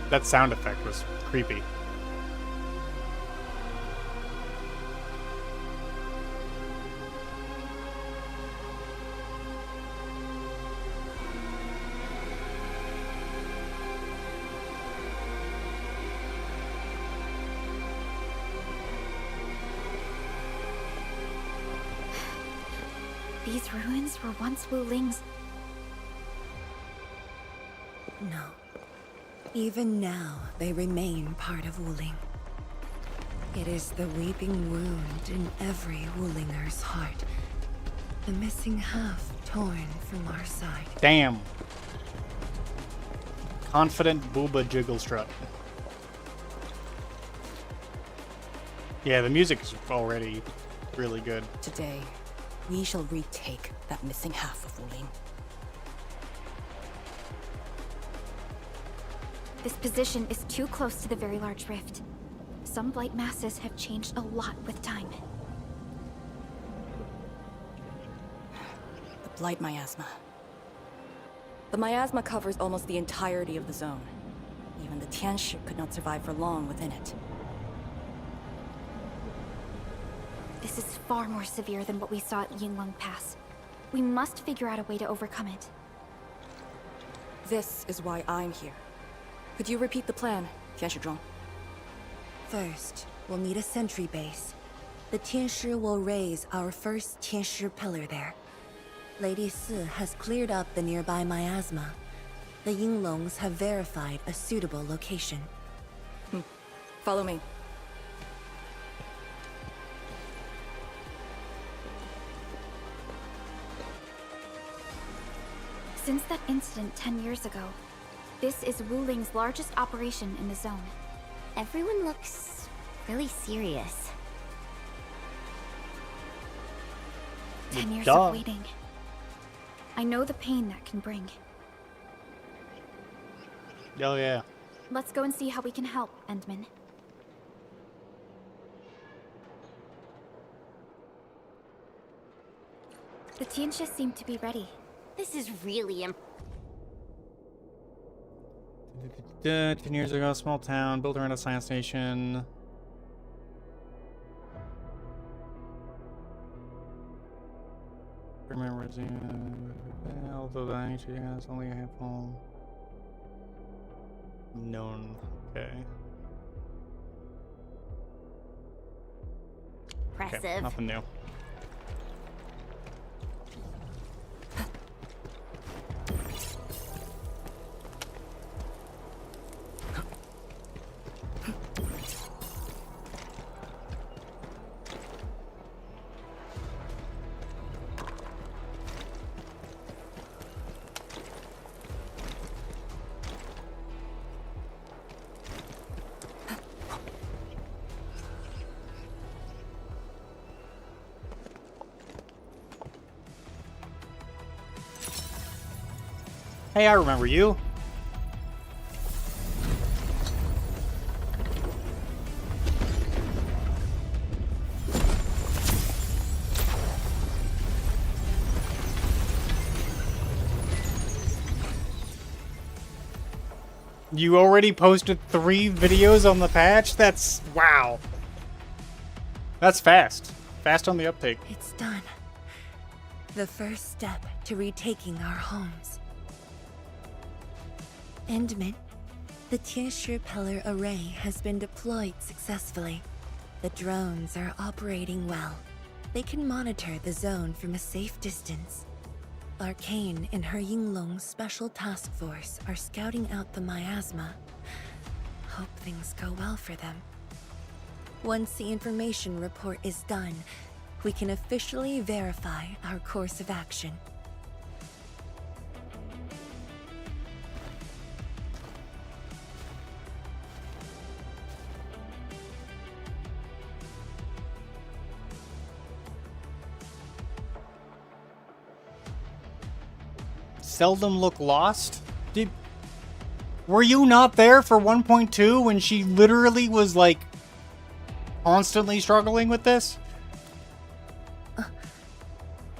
That sound effect was creepy. These ruins were once Wuling's. No. Even now, they remain part of Wuling. It is the weeping wound in every Wulinger's heart. The missing half torn from our side. Damn. Confident Booba Jigglestrut. Yeah, the music is already really good. Today, we shall retake that missing half of Wuling. This position is too close to the very large rift. Some blight masses have changed a lot with time. The Blight Miasma. The miasma covers almost the entirety of the zone. Even the Tianshi could not survive for long within it. This is far more severe than what we saw at Yinglong Pass. We must figure out a way to overcome it. This is why I'm here. Could you repeat the plan, Tianshizhuang? First, we'll need a sentry base. The Tianshi will raise our first Tianshi pillar there. Lady Si has cleared up the nearby miasma. The Yinglongs have verified a suitable location. Follow me. Since that incident 10 years ago, this is Wuling's largest operation in the zone. Everyone looks really serious. 10 years of waiting. I know the pain that can bring. Oh yeah. Let's go and see how we can help, Endman. The Tianxia seem to be ready. This is really 10 years ago, small town, built around a science station. Remember, although the actually has only a handful known. Okay. impressive. Okay, nothing new. Hey, I remember you. You already posted 3 videos on the patch? That's... wow. That's fast. Fast on the uptake. It's done. The first step to retaking our homes. Endman, the Tianshi Pillar Array has been deployed successfully. The drones are operating well. They can monitor the zone from a safe distance. Arcane and her Yinglong Special Task Force are scouting out the miasma. Hope things go well for them. Once the information report is done, we can officially verify our course of action. Seldom look lost? Were you not there for 1.2 when she literally was like constantly struggling with this?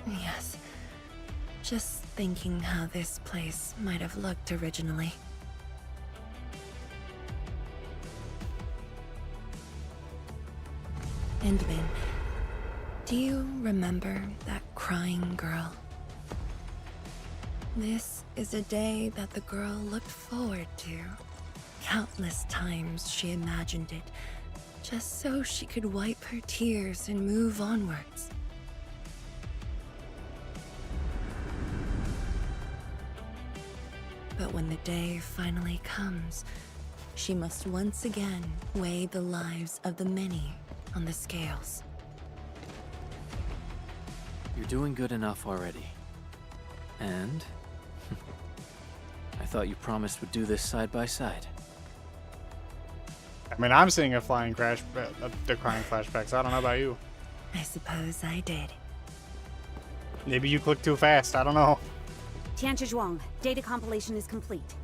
Yes. Just thinking how this place might have looked originally. Endman, do you remember that crying girl? This is a day that the girl looked forward to. Countless times she imagined it, just so she could wipe her tears and move onwards. But when the day finally comes, she must once again weigh the lives of the many on the scales. You're doing good enough already. And I thought you promised we'd do this side by side. I mean, I'm seeing a flying crash, the crying flashbacks. I don't know about you. I suppose I did. Maybe you clicked too fast. I don't know. Tianshi, data compilation is complete.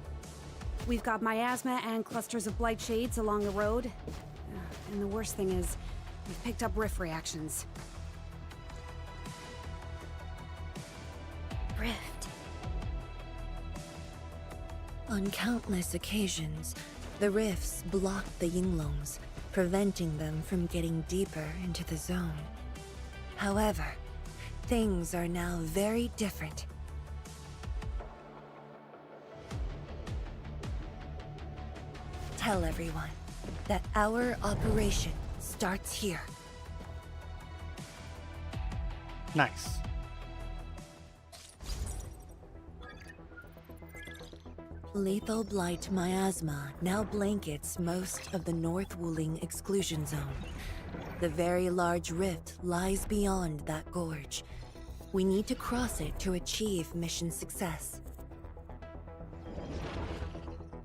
We've got miasma and clusters of blight shades along the road. And the worst thing is, we've picked up rift reactions. Rift. On countless occasions, the rifts blocked the Yinglongs, preventing them from getting deeper into the zone. However, things are now very different. Tell everyone that our operation starts here. Nice. Lethal Blight miasma now blankets most of the North Wuling exclusion zone. The very large rift lies beyond that gorge. We need to cross it to achieve mission success.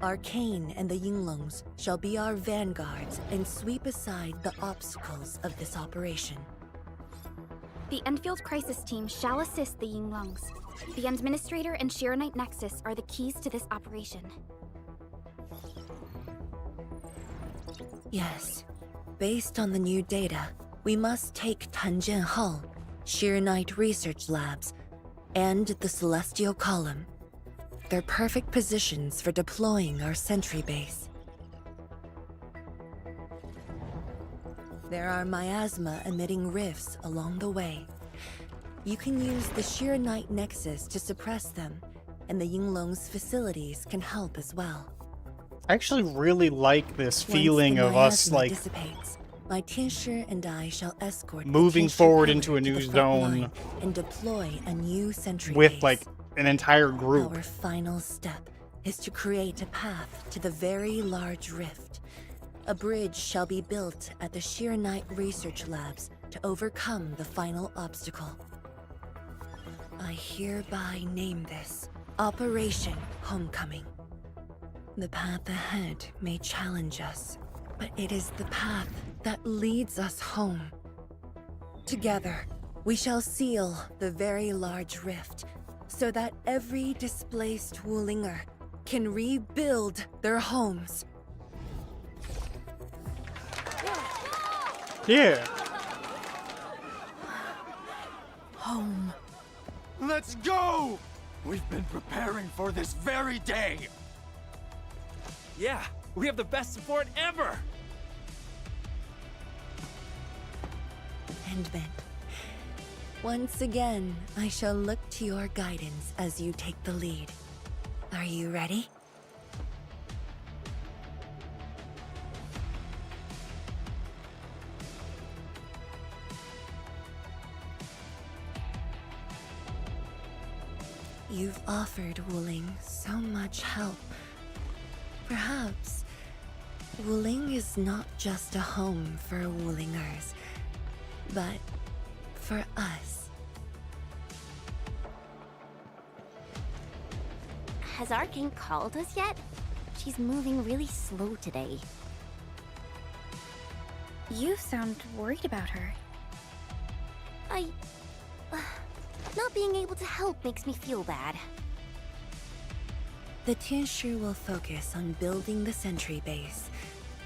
Arcane and the Yinglongs shall be our vanguards and sweep aside the obstacles of this operation. The Endfield Crisis Team shall assist the Yinglongs. The Administrator and Shironite Nexus are the keys to this operation. Yes. Based on the new data, we must take Tanjian Hall, Shironite Research Labs, and the Celestial Column. They're perfect positions for deploying our sentry base. There are miasma-emitting rifts along the way. You can use the Shironite Nexus to suppress them, and the Yinglong's facilities can help as well. I actually really like this feeling of us, like, dissipates, my Tianshi and I shall escort moving forward into a new zone and deploy a new sentry with, base. like, an entire group. Our final step is to create a path to the very large rift. A bridge shall be built at the Shironite Research Labs to overcome the final obstacle. I hereby name this Operation Homecoming. The path ahead may challenge us, but it is the path that leads us home. Together, we shall seal the very large rift so that every displaced Wulinger can rebuild their homes. Yeah. Home. Let's go! We've been preparing for this very day! Yeah, we have the best support ever! Endman, once again, I shall look to your guidance as you take the lead. Are you ready? You've offered Wuling so much help. Perhaps Wuling is not just a home for Wulingers, but for us. Has Arcane called us yet? She's moving really slow today. You sound worried about her. Not being able to help makes me feel bad. The Tianshi will focus on building the sentry base.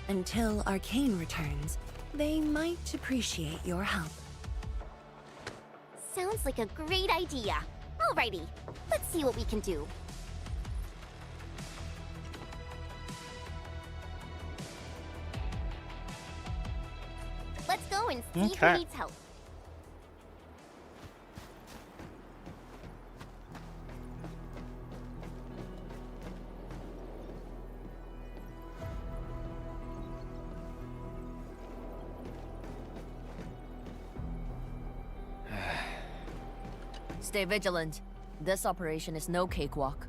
Until Arcane returns, they might appreciate your help. Sounds like a great idea. Alrighty, let's see what we can do. Let's go and see who needs help. Stay vigilant. This operation is no cakewalk.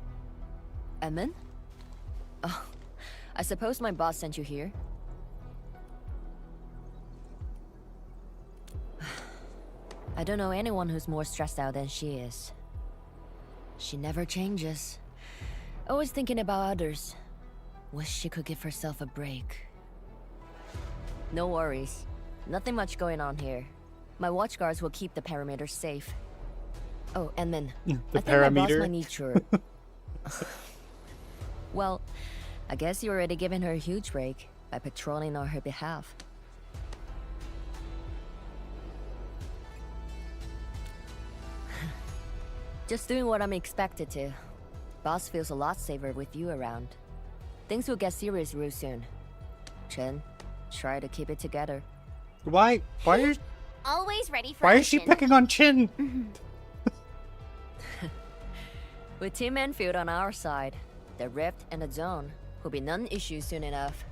Edmund? Oh, I suppose my boss sent you here? I don't know anyone who's more stressed out than she is. She never changes. Always thinking about others. Wish she could give herself a break. No worries. Nothing much going on here. My watchguards will keep the perimeter safe. Oh, and then The I think my boss parameter. might need your... Well, I guess you're already giving her a huge break by patrolling on her behalf. Just doing what I'm expected to. Boss feels a lot safer with you around. Things will get serious real soon. Chen, try to keep it together. Why are Always ready for Why is she action. picking on Chin? With Team Enfield on our side, the rift and the zone will be non-issue soon enough.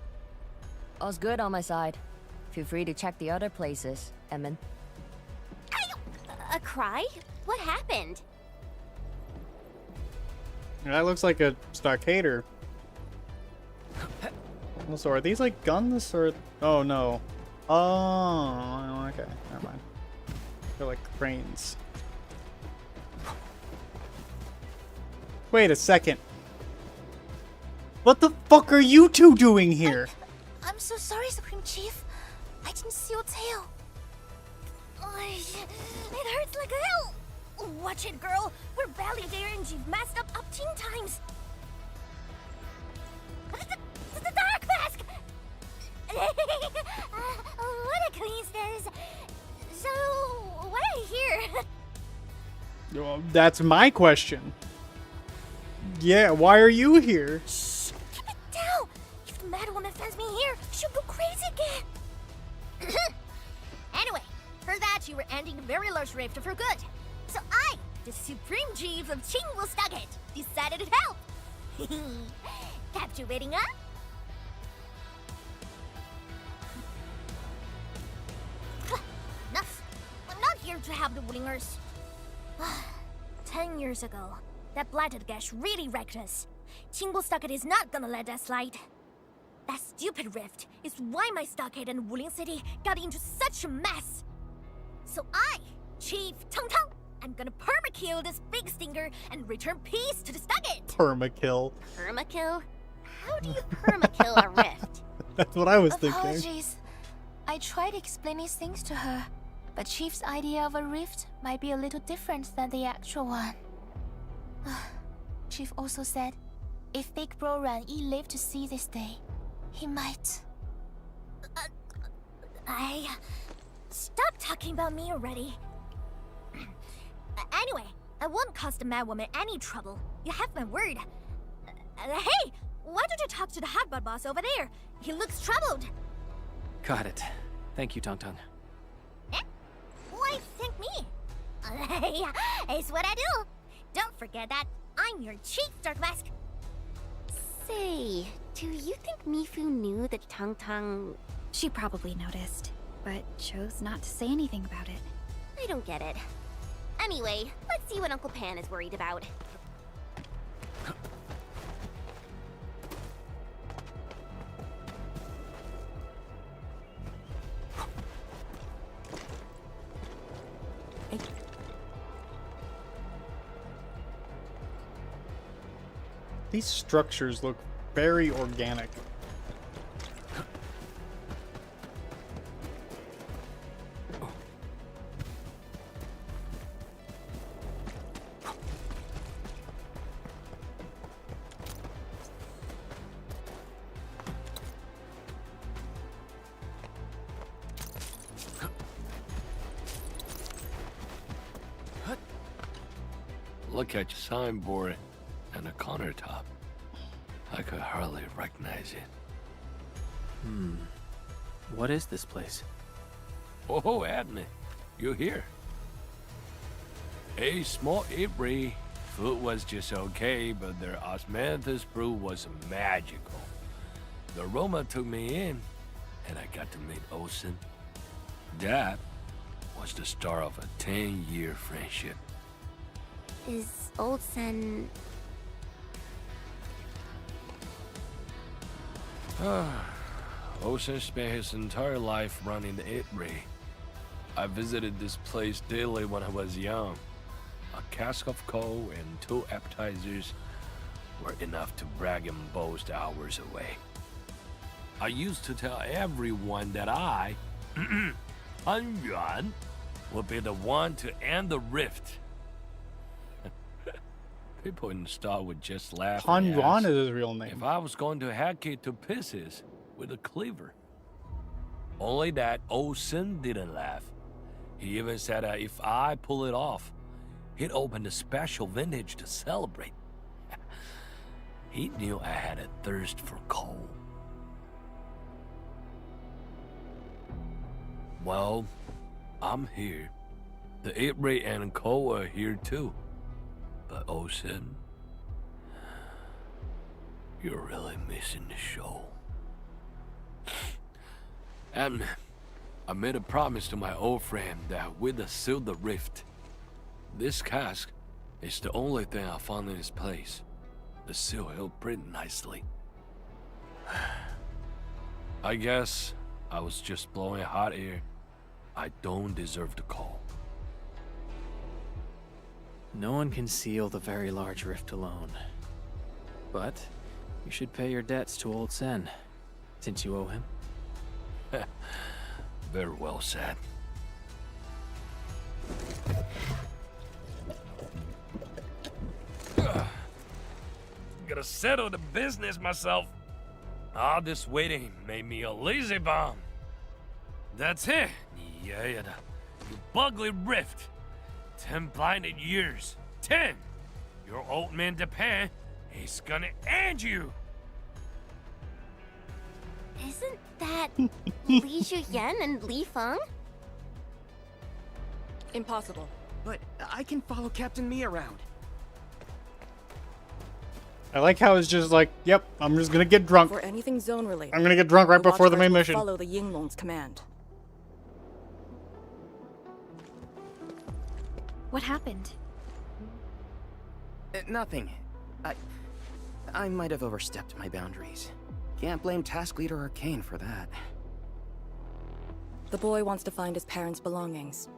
All's good on my side. Feel free to check the other places, Edmund. A cry? What happened? That looks like a stockader. Also, are these like guns or? Oh no. Oh, okay. Never mind. They're like cranes. Wait a second. What the fuck are you two doing here? I'm so sorry, Supreme Chief. I didn't see your tail. It hurts like hell. Watch it, girl. We're barely there and you've messed up 10 times. The dark mask! What a coincidence. So, why are you here? Well, that's my question. Yeah, why are you here? Shh! Keep it down! If the mad woman finds me here, she'll go crazy again. Anyway, heard that you were ending a very large rift for good. So I, the Supreme Chief of Chingwell Stugget, decided to help. Captivating, huh? Enough. I'm not here to help the Wulingers. 10 years ago, that blighted gash really wrecked us. Chingwell Stugget is not gonna let that slide. That stupid rift is why my stockade and Wuling City got into such a mess. So I, Chief Tong Tong, I'm gonna permakill this big stinker and return peace to the Stugget. Permakill. Permakill? How do you permakill a rift? That's what I was thinking. Apologies. I tried explaining things to her, but Chief's idea of a rift might be a little different than the actual one. Chief also said, if Big Bro Ran-Yi lived to see this day, he might... Stop talking about me already. Anyway, I won't cause the mad woman any trouble. You have my word. Hey, why don't you talk to the hotbot boss over there? He looks troubled. Got it. Thank you, Tong Tong. Eh? Why thank me? It's what I do. Don't forget that I'm your chief, Dark Mask. Say, do you think Mifu knew that Tang Tang... She probably noticed, but chose not to say anything about it. I don't get it. Anyway, let's see what Uncle Pan is worried about. These structures look very organic. Look at your signboard and the countertop. I could hardly recognize it. What is this place? Oh, Adney, you here? A small Ibri. Food was just okay, but their osmanthus brew was magical. The aroma took me in, and I got to meet Olsen. That was the start of a 10-year friendship. Is Olsen... Olsen spent his entire life running the Ibri. I visited this place daily when I was young. A cask of coal and 2 appetizers were enough to brag and boast hours away. I used to tell everyone that I, Han Yuan, would be the one to end the rift. People in the star would just laugh. Han and Yuan ask is his real name. if I was going to hack it to pieces with a cleaver. Only that Olsen didn't laugh. He even said that if I pull it off, he'd open a special vintage to celebrate. He knew I had a thirst for coal. Well, I'm here. The 8-Ray and Co are here too. But Ocean, you're really missing the show. And I made a promise to my old friend that we'd seal the rift. This cask is the only thing I found in this place. The seal held pretty nicely. I guess I was just blowing hot air. I don't deserve the call. No one can seal the very large rift alone. But you should pay your debts to old Sen, since you owe him. Very well said. Gotta settle the business myself. All this waiting made me a lazy bum. That's it. Yeah, you bugly rift. 10 blinded years. 10! Your old man Japan is gonna end you. Isn't that Li Shuyan and Li Feng? Impossible. But I can follow Captain Mi around. I like how it's just like, yep, I'm just gonna get drunk. For anything zone related, I'm gonna get drunk right before the main mission. Follow the Yinglong's command. What happened? Nothing. I might have overstepped my boundaries. Can't blame Task Leader Arcane for that. The boy wants to find his parents' belongings.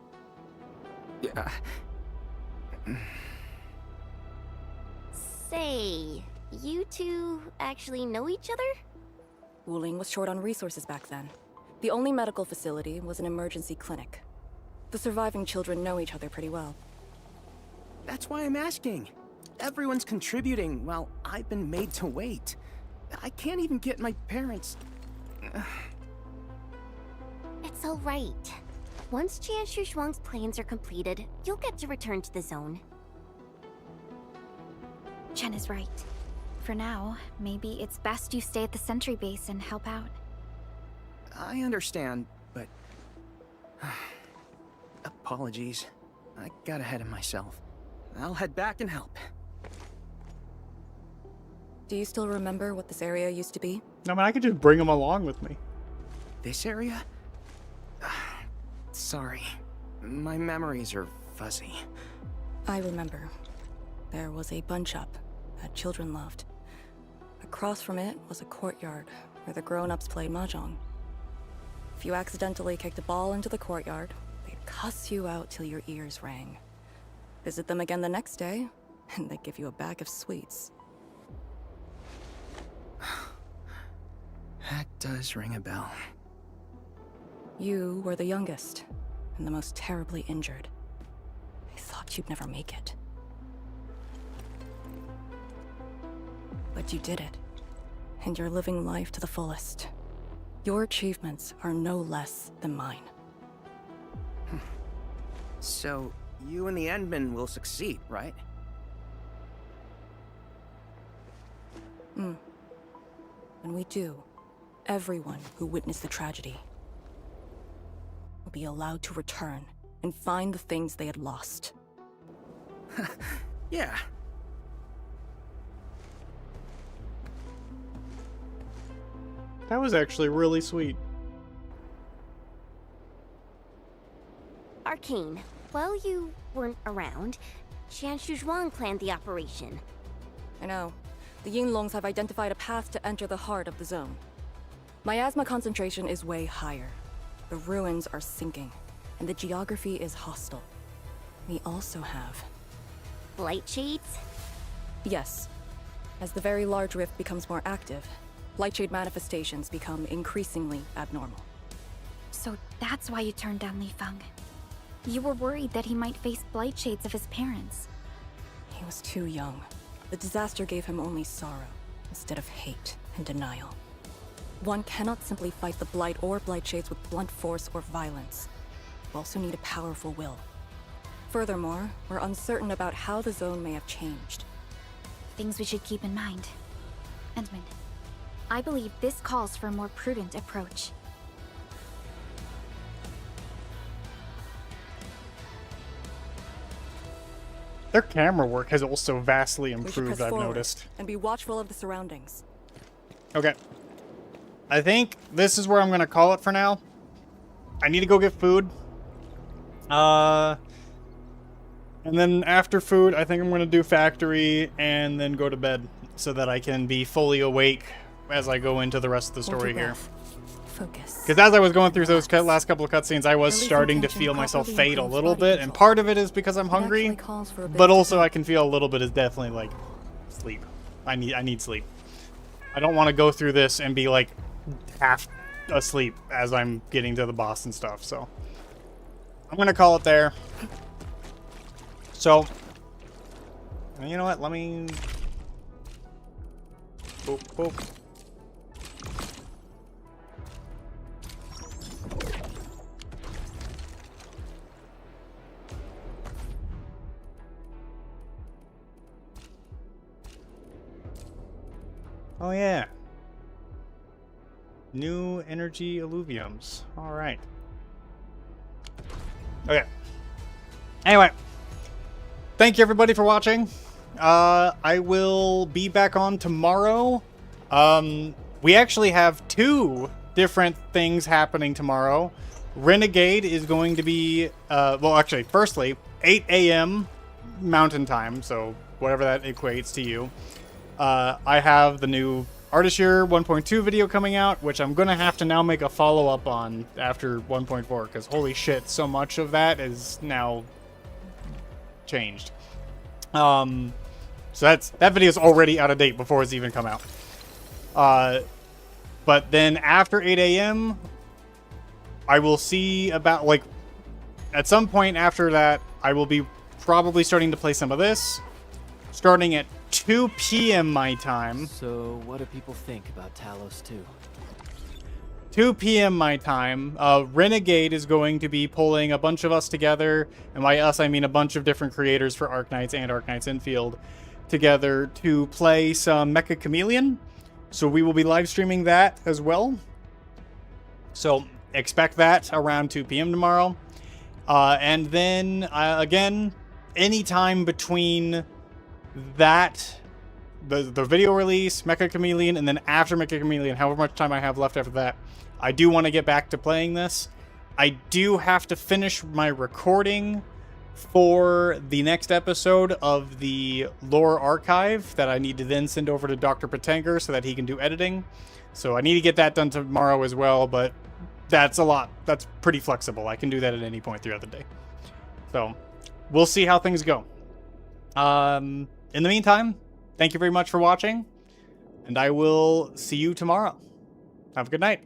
Yeah. Say, you two actually know each other? Wuling was short on resources back then. The only medical facility was an emergency clinic. The surviving children know each other pretty well. That's why I'm asking. Everyone's contributing while I've been made to wait. I can't even get my parents... It's all right. Once Jian Shuang's plans are completed, you'll get to return to the zone. Chen is right. For now, maybe it's best you stay at the sentry base and help out. I understand, but... Apologies. I got ahead of myself. I'll head back and help. Do you still remember what this area used to be? No, man, I could just bring him along with me. This area? Sorry. My memories are fuzzy. I remember. There was a bun shop that children loved. Across from it was a courtyard where the grown-ups played mahjong. If you accidentally kicked a ball into the courtyard, they'd cuss you out till your ears rang. Visit them again the next day, and they'd give you a bag of sweets. That does ring a bell. You were the youngest, and the most terribly injured. I thought you'd never make it. But you did it, and you're living life to the fullest. Your achievements are no less than mine. So, you and the Endmen will succeed, right? When we do, everyone who witnessed the tragedy will be allowed to return and find the things they had lost. Yeah. That was actually really sweet. Arcane, while you weren't around, Jian Shuang planned the operation. I know. The Yinglongs have identified a path to enter the heart of the zone. Miasma concentration is way higher. The ruins are sinking, and the geography is hostile. We also have... Light shades? Yes. As the very large rift becomes more active, Lightshade manifestations become increasingly abnormal. So that's why you turned down Li Feng. You were worried that he might face blight shades of his parents. He was too young. The disaster gave him only sorrow, instead of hate and denial. One cannot simply fight the blight or blight shades with blunt force or violence. You also need a powerful will. Furthermore, we're uncertain about how the zone may have changed. Things we should keep in mind. Endman, I believe this calls for a more prudent approach. Their camera work has also vastly We should improved, press I've forward noticed. and be watchful of the surroundings. Okay. I think this is where I'm going to call it for now. I need to go get food. And then after food, I think I'm going to do factory and then go to bed so that I can be fully awake as I go into the rest of the story here. Focus. Because as I was going through those last couple of cutscenes, I was starting to feel myself fade a little bit, and part of it is because I'm hungry, but also I can feel a little bit is definitely like sleep. I need sleep. I don't want to go through this and be like half asleep as I'm getting to the boss and stuff, so I'm gonna call it there. So, you know what? Let me. Boop, boop. Oh yeah. New energy alluviums. Alright. Okay. Anyway. Thank you everybody for watching. I will be back on tomorrow. We actually have 2 different things happening tomorrow. Renegade is going to be, well actually, firstly, 8 a.m. Mountain Time, so whatever that equates to you. I have the new Artist Year 1.2 video coming out, which I'm going to have to now make a follow-up on after 1.4, because holy shit, so much of that is now changed. So that video is already out of date before it's even come out. But then after 8 a.m., I will see about, like, at some point after that, I will be probably starting to play some of this, starting at 2 p.m. my time. So, what do people think about Talos 2? 2 p.m. my time. Renegade is going to be pulling a bunch of us together, and by us I mean a bunch of different creators for Arknights and Arknights Endfield together to play some Mecha Chameleon. So we will be live streaming that as well. So expect that around 2 p.m. tomorrow. And then, again, anytime between that, the video release, Mecha Chameleon, and then after Mecha Chameleon, however much time I have left after that, I do want to get back to playing this. I do have to finish my recording for the next episode of the lore archive that I need to then send over to Dr. Patenger so that he can do editing. So I need to get that done tomorrow as well, but that's a lot. That's pretty flexible. I can do that at any point throughout the day. So we'll see how things go. In the meantime, thank you very much for watching, and I will see you tomorrow. Have a good night.